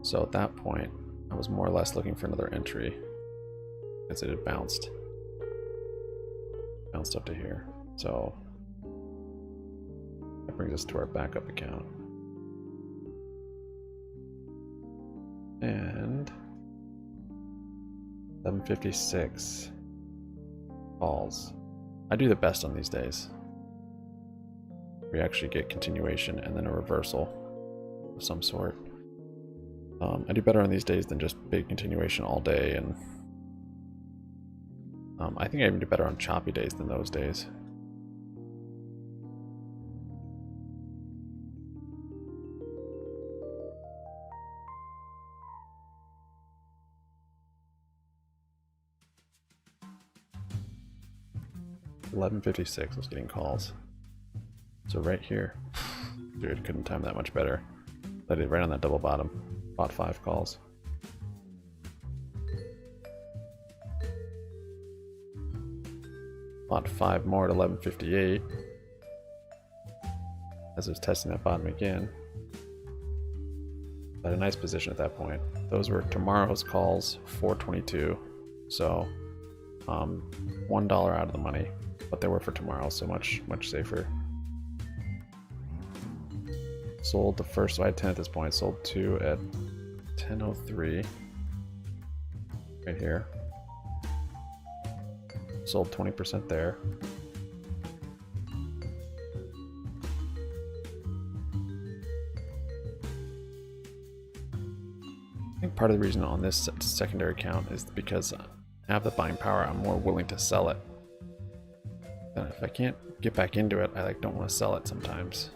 So at that point, I was more or less looking for another entry, as it had bounced up to here. So that brings us to our backup account. And 11:56 calls. I do the best on these days. We actually get continuation and then a reversal of some sort. I do better on these days than just big continuation all day, and I think I even do better on choppy days than those days. $11.56 was getting calls. So right here, dude, couldn't time that much better. Let it right on that double bottom. Bought 5 calls. Bought 5 more at 11:58. As it was testing that bottom again. Had a nice position at that point. Those were tomorrow's calls, 422. So $1 out of the money, but they were for tomorrow, so much safer. Sold the first, so I had 10 at this point. Sold 2 at 10:03. Right here. Sold 20% there. I think part of the reason on this secondary account is because I have the buying power. I'm more willing to sell it. And if I can't get back into it, I don't want to sell it sometimes.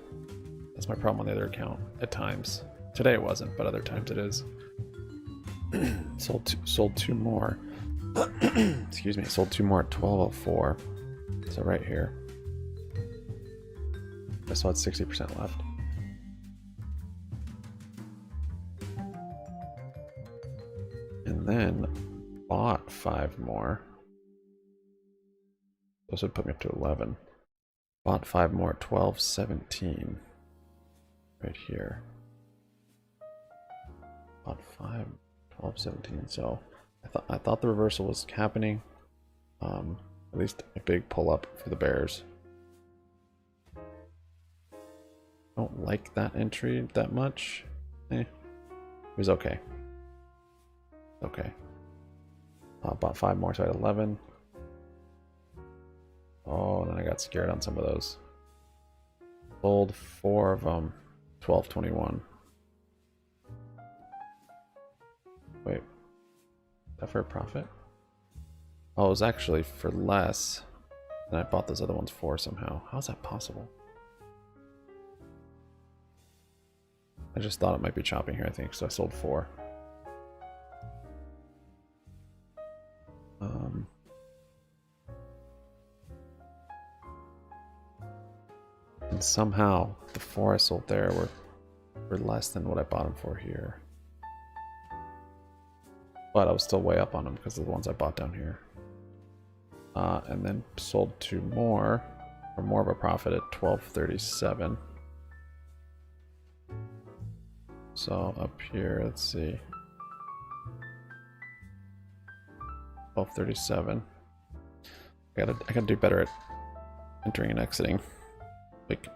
That's my problem on the other account at times. Today it wasn't, but other times it is. Sold 2 more. Excuse me. Sold 2 more at 12:04. So right here. I still had 60% left. And then bought 5 more. Those would put me up to 11. Bought 5 more at 12.17. Right here. Bought 5, 12.17. So I thought the reversal was happening. At least a big pull up for the bears. Don't like that entry that much. It was okay. Okay. Bought 5 more, so I had 11. Oh, and then I got scared on some of those. Sold 4 of them, 12.21. Wait, is that for a profit? Oh, it was actually for less than I bought those other ones for somehow. How is that possible? I just thought it might be chopping here, I think, so I sold 4. And somehow the 4 I sold there were less than what I bought them for here. But I was still way up on them because of the ones I bought down here. And then sold 2 more for more of a profit at 12.37. So up here, let's see. 12.37. I gotta do better at entering and exiting, like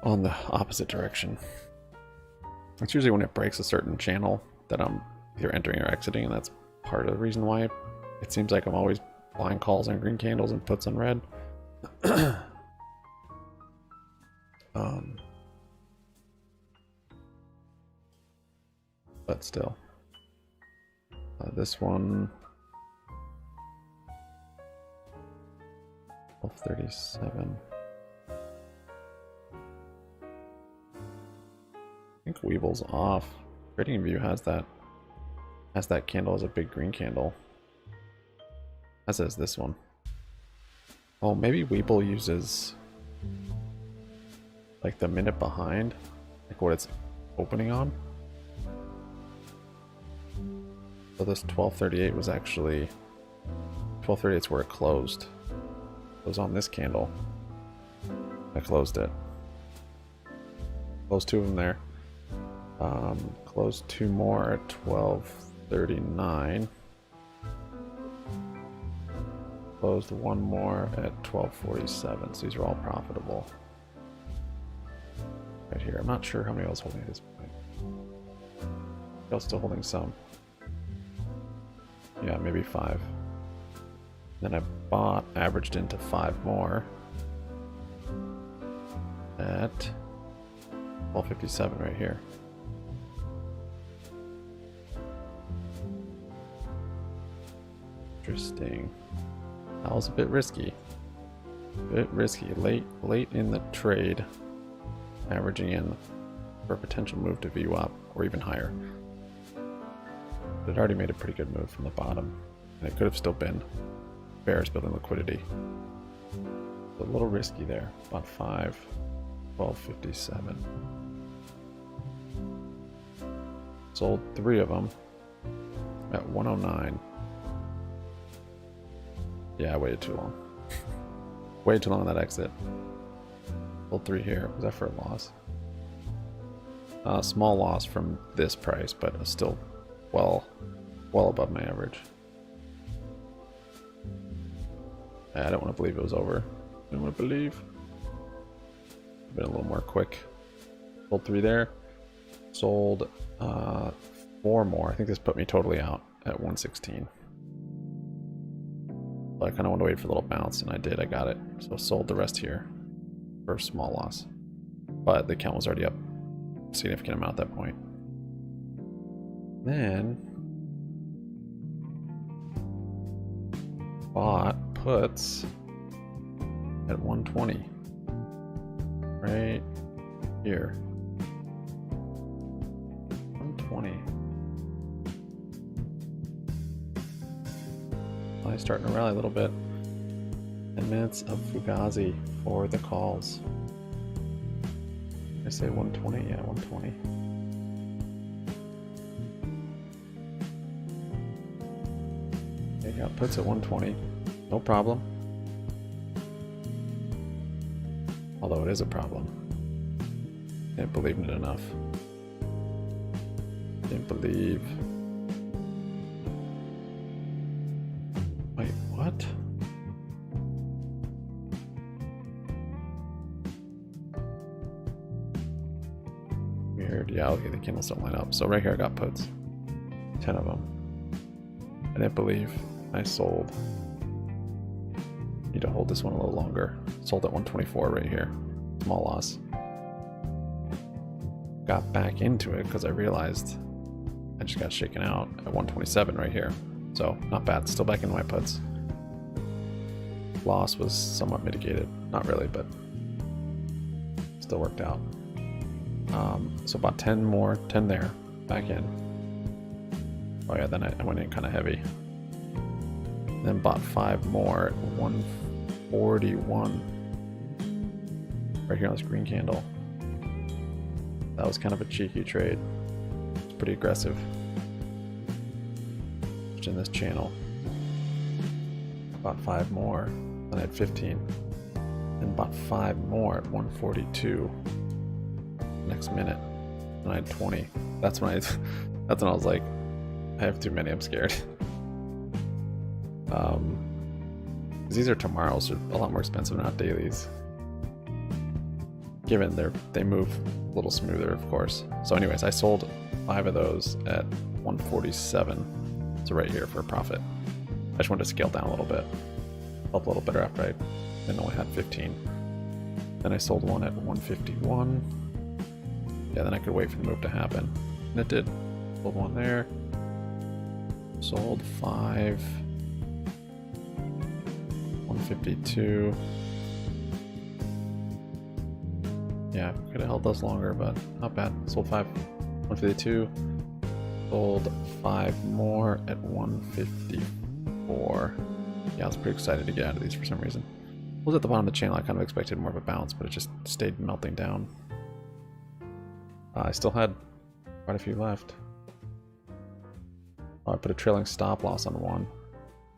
on the opposite direction. It's usually when it breaks a certain channel that I'm either entering or exiting, and that's part of the reason why it seems like I'm always buying calls on green candles and puts on red. But still, this one 12.37. I think Weeble's off. TradingView has that candle as a big green candle, as is this one. Oh, maybe Weeble uses like the minute behind, like what it's opening on. So this 12.38 was actually 12.38 is where it closed. It was on this candle. I closed it. Closed 2 of them there. Closed 2 more at 12.39. Closed 1 more at 12.47. So these are all profitable. Right here. I'm not sure how many I was holding at this point. I was still holding some. Yeah, maybe 5. Then I bought, averaged into 5 more at 12.57 right here. Interesting. That was a bit risky. Late in the trade, averaging in for a potential move to VWAP or even higher. But it already made a pretty good move from the bottom, and it could have still been bears building liquidity. A little risky there. Bought 5, 12.57. Sold 3 of them at 109. Yeah, I waited too long. Way too long on that exit. Sold 3 here. Was that for a loss? Small loss from this price, but still well above my average. I don't want to believe it was over. I don't want to believe. Been a little more quick. Sold 3 there. Sold 4 more. I think this put me totally out at 116. But I kind of want to wait for a little bounce, and I did. I got it. So sold the rest here for a small loss. But the count was already up a significant amount at that point. Then bought puts at 120. Right here. 120. Finally starting to rally a little bit. 10 minutes of Fugazi for the calls. I say 120? Yeah, 120. Got puts at 120. No problem. Although it is a problem. Didn't believe in it enough. Didn't believe. Wait, what? Weird. Yeah, okay, the candles don't line up. So right here I got puts. 10 of them. I didn't believe. I sold. Need to hold this one a little longer. Sold at 124 right here. Small loss. Got back into it because I realized I just got shaken out at 127 right here. So not bad. Still back into my puts. Loss was somewhat mitigated. Not really, but still worked out. So about 10 more, 10 there, back in. Oh yeah, then I went in kind of heavy. Then bought 5 more at 141. Right here on this green candle. That was kind of a cheeky trade. It's pretty aggressive. Just in this channel. Bought 5 more, then I had 15. Then bought 5 more at 142. Next minute, and I had 20. That's when I was like, I have too many, I'm scared. These are tomorrows, are a lot more expensive, not dailies. Given they move a little smoother, of course. So anyways, I sold 5 of those at 147. So right here for a profit. I just wanted to scale down a little bit. Felt a little better after I didn't only had 15. Then I sold one at 151. Yeah, then I could wait for the move to happen. And it did. Sold one there. Sold 5. 152. Yeah, could have held those longer, but not bad. Sold 5. 152. Sold 5 more at 154. Yeah, I was pretty excited to get out of these for some reason. It was at the bottom of the channel. I kind of expected more of a bounce, but it just stayed melting down. I still had quite a few left. Oh, I put a trailing stop loss on one,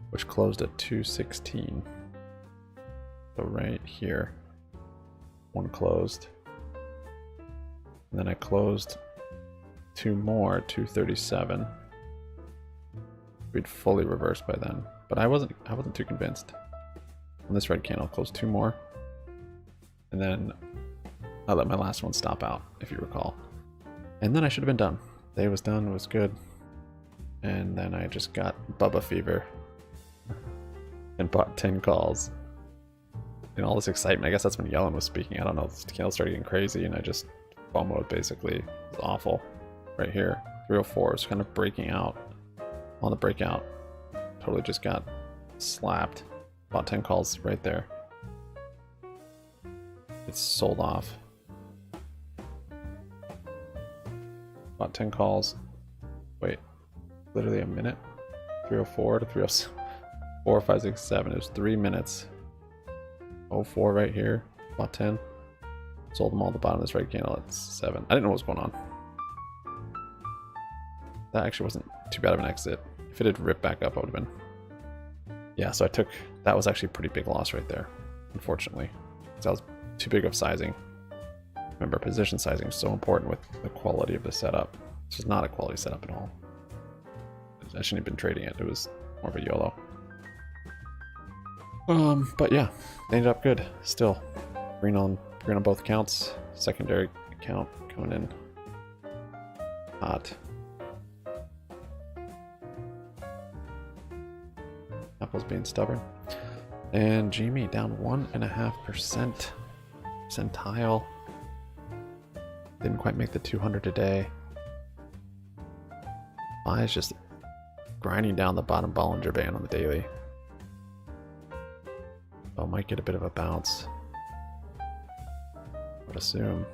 which closed at 216. So right here, one closed. And then I closed 2 more at 237. We'd fully reversed by then, but I wasn't too convinced. On this red candle, closed 2 more, and then I let my last one stop out, if you recall. And then I should have been done. Day was done, it was good. And then I just got Bubba fever and bought 10 calls. And all this excitement, I guess that's when Yellen was speaking. I don't know, the candle started getting crazy and I just FOMO'd basically. It was awful. Right here, 304 is kind of breaking out. On the breakout, totally just got slapped. Bought 10 calls right there. It's sold off. Bought 10 calls. Wait, literally a minute. 304 to 306. 4, 5, 6, 7. It was 3 minutes. 04 right here. Bought 10. Sold them all at the bottom of this red candle at 7. I didn't know what was going on. That actually wasn't too bad of an exit. If it had ripped back up, I would have been. Yeah, so I took. That was actually a pretty big loss right there, unfortunately. Because that was too big of sizing. Remember, position sizing is so important with the quality of the setup. This is not a quality setup at all. I shouldn't have been trading it. It was more of a YOLO. But yeah, they ended up good. Still, green on both accounts. Secondary account coming in hot. Apple's being stubborn. And GME down 1.5%. Percentile. Didn't quite make the 200 today. SPY is just grinding down the bottom Bollinger Band on the daily. So might get a bit of a bounce. I would assume.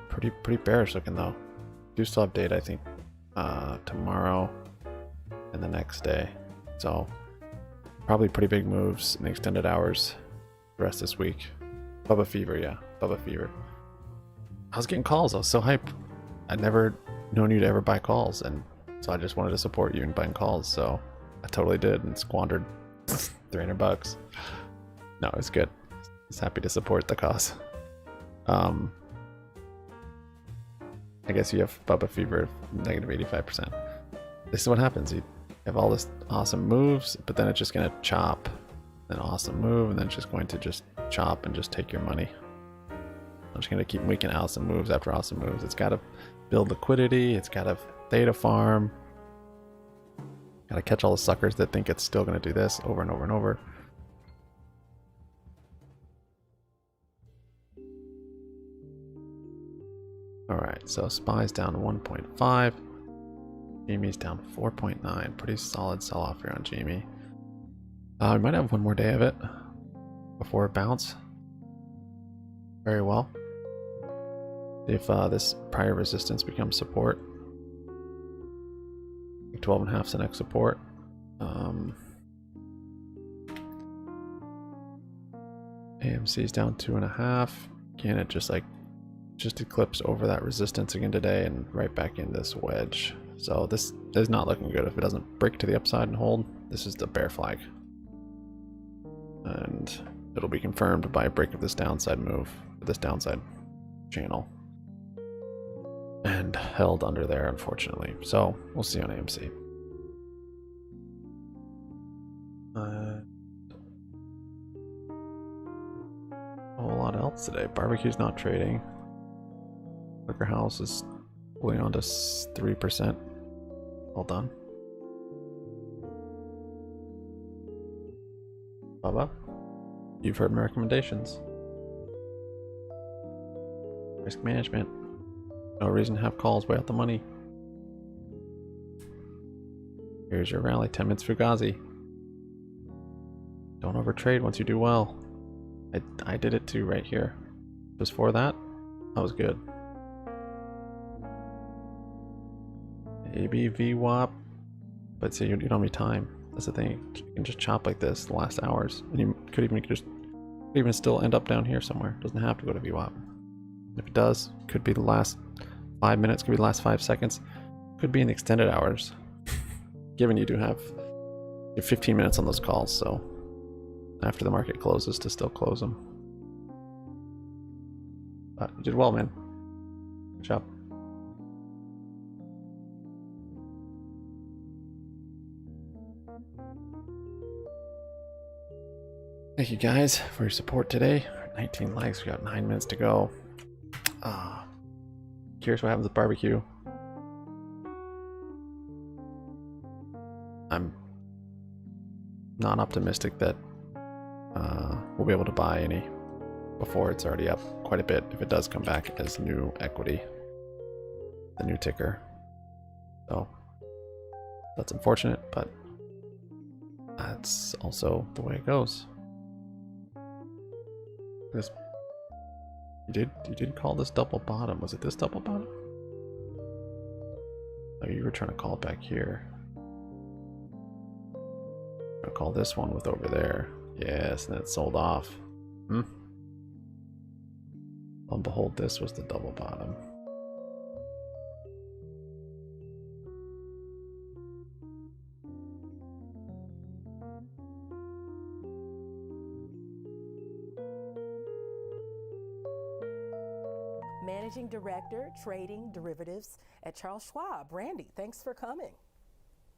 Pretty bearish looking though. Do still have data, I think, tomorrow and the next day. So probably pretty big moves in the extended hours the rest this week. Bubba fever, yeah, Bubba fever. I was getting calls. I was so hyped. I'd never known you to ever buy calls, and so I just wanted to support you in buying calls. So I totally did and squandered $300. No, it's good. Just happy to support the cause. I guess you have Bubba Fever negative 85%. This is what happens. You have all this awesome moves, but then it's just going to chop. An awesome move, and then it's just going to just chop and just take your money. I'm just going to keep making awesome moves after awesome moves. It's got to build liquidity. It's got to theta farm. Got to catch all the suckers that think it's still going to do this over and over and over. Alright, so SPY's down 1.5. GME's down 4.9. Pretty solid sell-off here on GME. We might have one more day of it before it bounce. Very well. If this prior resistance becomes support. 12.5 is the next support. AMC's down 2.5. Again, it just eclipsed over that resistance again today and right back in this wedge. So this is not looking good. If it doesn't break to the upside and hold, this is the bear flag. And it'll be confirmed by a break of this downside move, this downside channel. And held under there, unfortunately. So we'll see on AMC. A whole lot else today. Barbecue's not trading. Liquor House is pulling on to 3%. Well done. Bubba, you've heard my recommendations. Risk management. No reason to have calls way out the money. Here's your rally, 10 minutes Fugazi. Don't overtrade once you do well. I did it too right here. Just for that, that was good. ABVWAP, but see, you don't have any time. That's the thing. You can just chop like this the last hours, and you could even still end up down here somewhere. Doesn't have to go to VWAP. If it does, could be the last 5 minutes, could be the last 5 seconds, could be in extended hours. Given you do have 15 minutes on those calls, so after the market closes to still close them. But you did well, man. Good job. Thank you guys for your support today. 19 likes, we got 9 minutes to go. Curious what happens with barbecue. I'm not optimistic that we'll be able to buy any before it's already up quite a bit if it does come back as new equity, the new ticker. So that's unfortunate, but that's also the way it goes. You did call this double bottom. Was it this double bottom? Oh, you were trying to call it back here. I'll call this one with over there. Yes, and then it sold off. Lo and behold, this was the double bottom. Managing Director, Trading Derivatives at Charles Schwab. Randy, thanks for coming.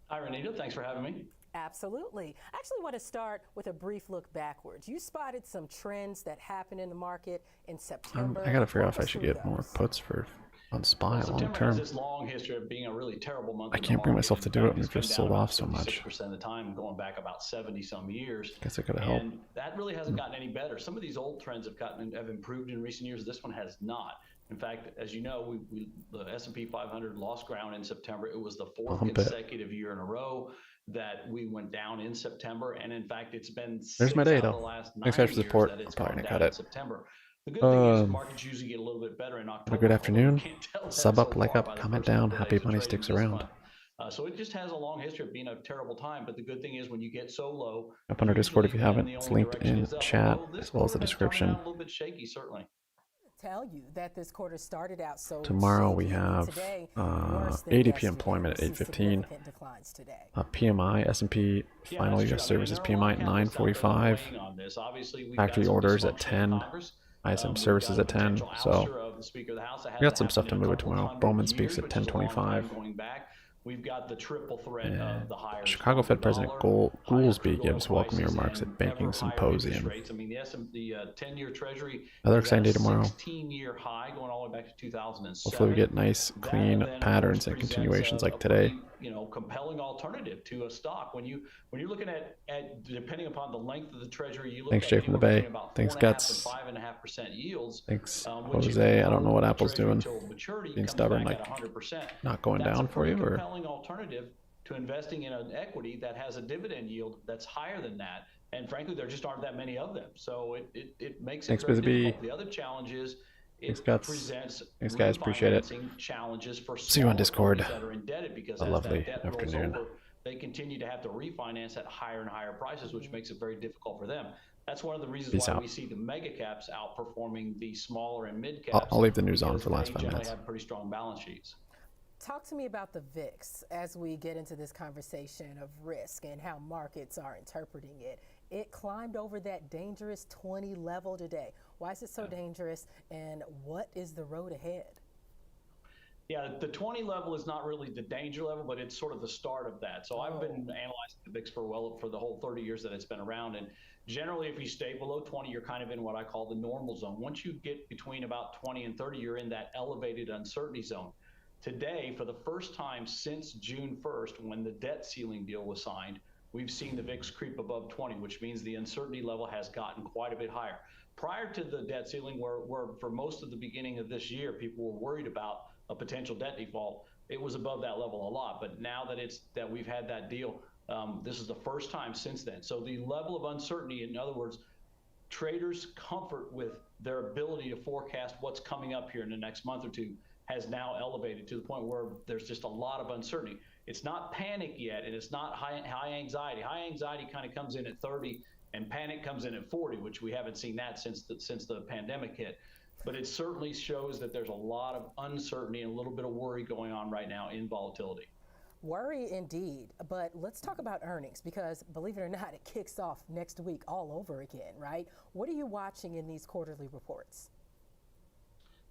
Hi, Renita. Thanks for having me. Absolutely. I actually want to start with a brief look backwards. You spotted some trends that happened in the market in September. I gotta figure out if I should get more puts on SPY long term. Has this long history of being a really terrible month. I can't bring myself to do it. We've just sold off so much. 6% of the time, going back about 70 some years. Guess I gotta help. And that really hasn't gotten any better. Some of these old trends have improved in recent years. This one has not. In fact, as you know, the S&P 500 lost ground in September. It was the fourth consecutive year in a row that we went down in September, and in fact, it's been there's my day the though. last 9 Thanks guys for the support. That it's I'm probably gone gonna cut down in it. September. The good thing is markets usually get a little bit better in October. Have a good afternoon. Sub up, like up, comment down. Happy money sticks around. So it just has a long history of being a terrible time, but the good thing is when you get so low. Up on our Discord if you haven't. It's linked in chat as well as the description. A little bit shaky, certainly. tell you that this quarter started out so Tomorrow we shaky. have Today, worse than ADP yesterday. employment We at see 8:15. significant declines today. PMI, S&P final that's U.S. true. services there are a lot PMI of at catalysts out there 9:45. weighing on this. Obviously, we've Factory got some orders at dysfunction in 10. Congress. ISM We've services got at a 10. potential So ouster of the Speaker of the House that we got hasn't some stuff happened to in a move couple tomorrow. hundred Bowman years, speaks at which is a long 10:25. time going back. We've got the triple threat of the higher Chicago Fed President Goolsbee gives welcoming prices remarks and at Banking ever higher interest Symposium. rates. I mean, the 10-year Treasury Another is exciting at day a tomorrow. 16-year high, going all the way back to 2007. Hopefully we get nice, clean That then, of patterns course, and presents continuations like a today. pretty, compelling alternative to a stock. When you're looking at depending upon the length of the Treasury, you look Thanks, at Jay from the anywhere Bay. between about Thanks, 4.5% Guts. and 5.5% yields. Thanks, Which if you Jose. I don't know hold what the Apple's Treasury doing. till maturity Being comes stubborn, back like at 100%. not going That's down a for you, pretty or compelling alternative to investing in an equity that has a dividend yield that's higher than that. And frankly, there just aren't that many of them. So it makes Thanks, it very Busy difficult. The other challenge is it presents Thanks, guys. Appreciate it. refinancing challenges for See you on smaller Discord. companies that are indebted, because A as lovely that debt rolls afternoon. over, they continue to have to refinance at higher and higher prices, which makes it very difficult for them. That's one of the reasons Peace why out. we see the mega caps outperforming the smaller and mid caps. I'll leave the news on because for the last they 5 generally minutes. have pretty strong balance sheets. Talk to me about the VIX as we get into this conversation of risk and how markets are interpreting it. It climbed over that dangerous 20 level today. Why is it so dangerous, and what is the road ahead? Yeah, the 20 level is not really the danger level, but it's sort of the start of that. So I've been analyzing the VIX for the whole 30 years that it's been around. And generally, if you stay below 20, you're kind of in what I call the normal zone. Once you get between about 20 and 30, you're in that elevated uncertainty zone. Today, for the first time since June 1st, when the debt ceiling deal was signed, we've seen the VIX creep above 20, which means the uncertainty level has gotten quite a bit higher. Prior to the debt ceiling, where for most of the beginning of this year, people were worried about a potential debt default, it was above that level a lot. But now that we've had that deal, this is the first time since then. So the level of uncertainty, in other words, traders' comfort with their ability to forecast what's coming up here in the next month or two, has now elevated to the point where there's just a lot of uncertainty. It's not panic yet, and it's not high anxiety. High anxiety kind of comes in at 30, and panic comes in at 40, which we haven't seen that since the pandemic hit. But it certainly shows that there's a lot of uncertainty and a little bit of worry going on right now in volatility. Worry indeed, but let's talk about earnings, because believe it or not, it kicks off next week all over again, right? What are you watching in these quarterly reports?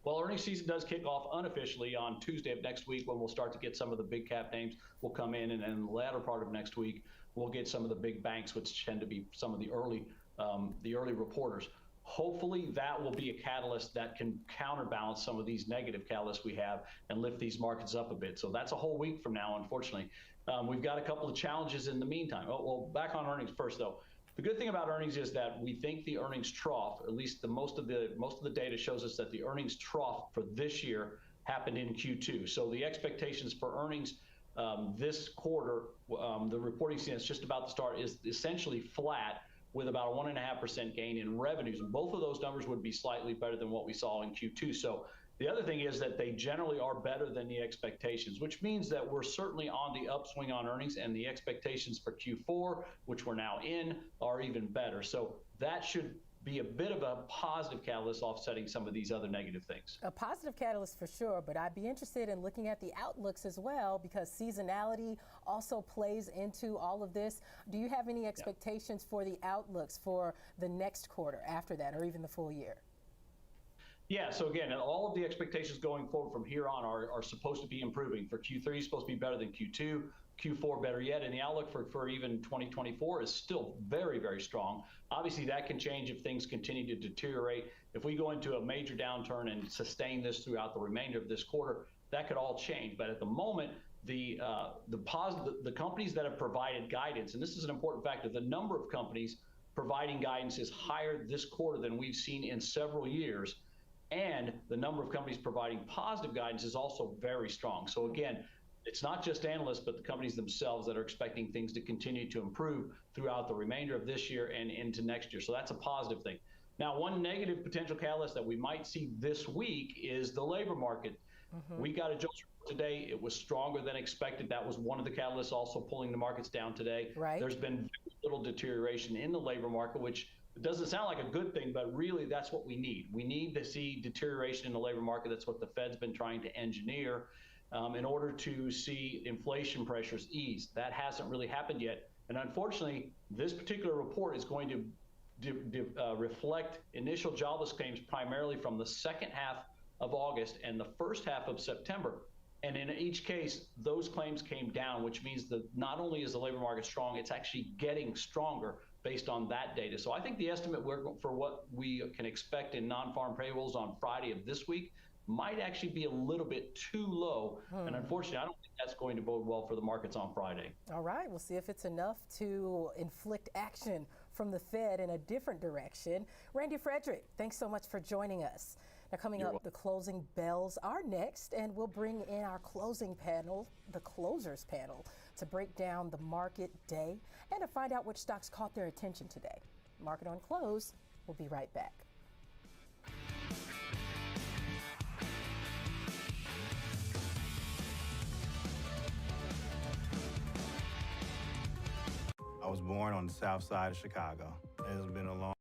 Well, earnings season does kick off unofficially on Tuesday of next week, when we'll start to get some of the big cap names will come in, and then the latter part of next week, we'll get some of the big banks, which tend to be some of the early reporters. Hopefully that will be a catalyst that can counterbalance some of these negative catalysts we have and lift these markets up a bit. So that's a whole week from now, unfortunately. We've got a couple of challenges in the meantime. Well, back on earnings first, though. The good thing about earnings is that we think the earnings trough, at least most of the data shows us that the earnings trough for this year happened in Q2. So the expectations for earnings this quarter, the reporting season is just about to start, is essentially flat, with about a 1.5% gain in revenues. And both of those numbers would be slightly better than what we saw in Q2. So the other thing is that they generally are better than the expectations, which means that we're certainly on the upswing on earnings, and the expectations for Q4, which we're now in, are even better. So that should be a bit of a positive catalyst offsetting some of these other negative things. A positive catalyst for sure, but I'd be interested in looking at the outlooks as well, because seasonality also plays into all of this. Do you have any expectations for the outlooks for the next quarter after that, or even the full year? Yeah, so again, all of the expectations going forward from here on are supposed to be improving. For Q3 is supposed to be better than Q2, Q4 better yet, and the outlook for even 2024 is still very, very strong. Obviously, that can change if things continue to deteriorate. If we go into a major downturn and sustain this throughout the remainder of this quarter, that could all change. But at the moment, the companies that have provided guidance, and this is an important factor, the number of companies providing guidance is higher this quarter than we've seen in several years. And the number of companies providing positive guidance is also very strong. So again, it's not just analysts, but the companies themselves that are expecting things to continue to improve throughout the remainder of this year and into next year. So that's a positive thing. Now, one negative potential catalyst that we might see this week is the labor market. We got a jobs report today. It was stronger than expected. That was one of the catalysts also pulling the markets down today. Right. There's been very little deterioration in the labor market, which It doesn't sound like a good thing, but really that's what we need. We need to see deterioration in the labor market. That's what the Fed's been trying to engineer in order to see inflation pressures ease. That hasn't really happened yet. And unfortunately, this particular report is going to reflect initial jobless claims primarily from the second half of August and the first half of September. And in each case, those claims came down, which means that not only is the labor market strong, it's actually getting stronger based on that data. So I think the estimate for what we can expect in non-farm payrolls on Friday of this week might actually be a little bit too low. And unfortunately, I don't think that's going to bode well for the markets on Friday. All right, we'll see if it's enough to inflict action from the Fed in a different direction. Randy Frederick, thanks so much for joining us. Now, coming up, the closing bells are next, and we'll bring in our closing panel, the closers panel, to break down the market day and to find out which stocks caught their attention today. Market on Close. We'll be right back. I was born on the south side of Chicago. It's been a long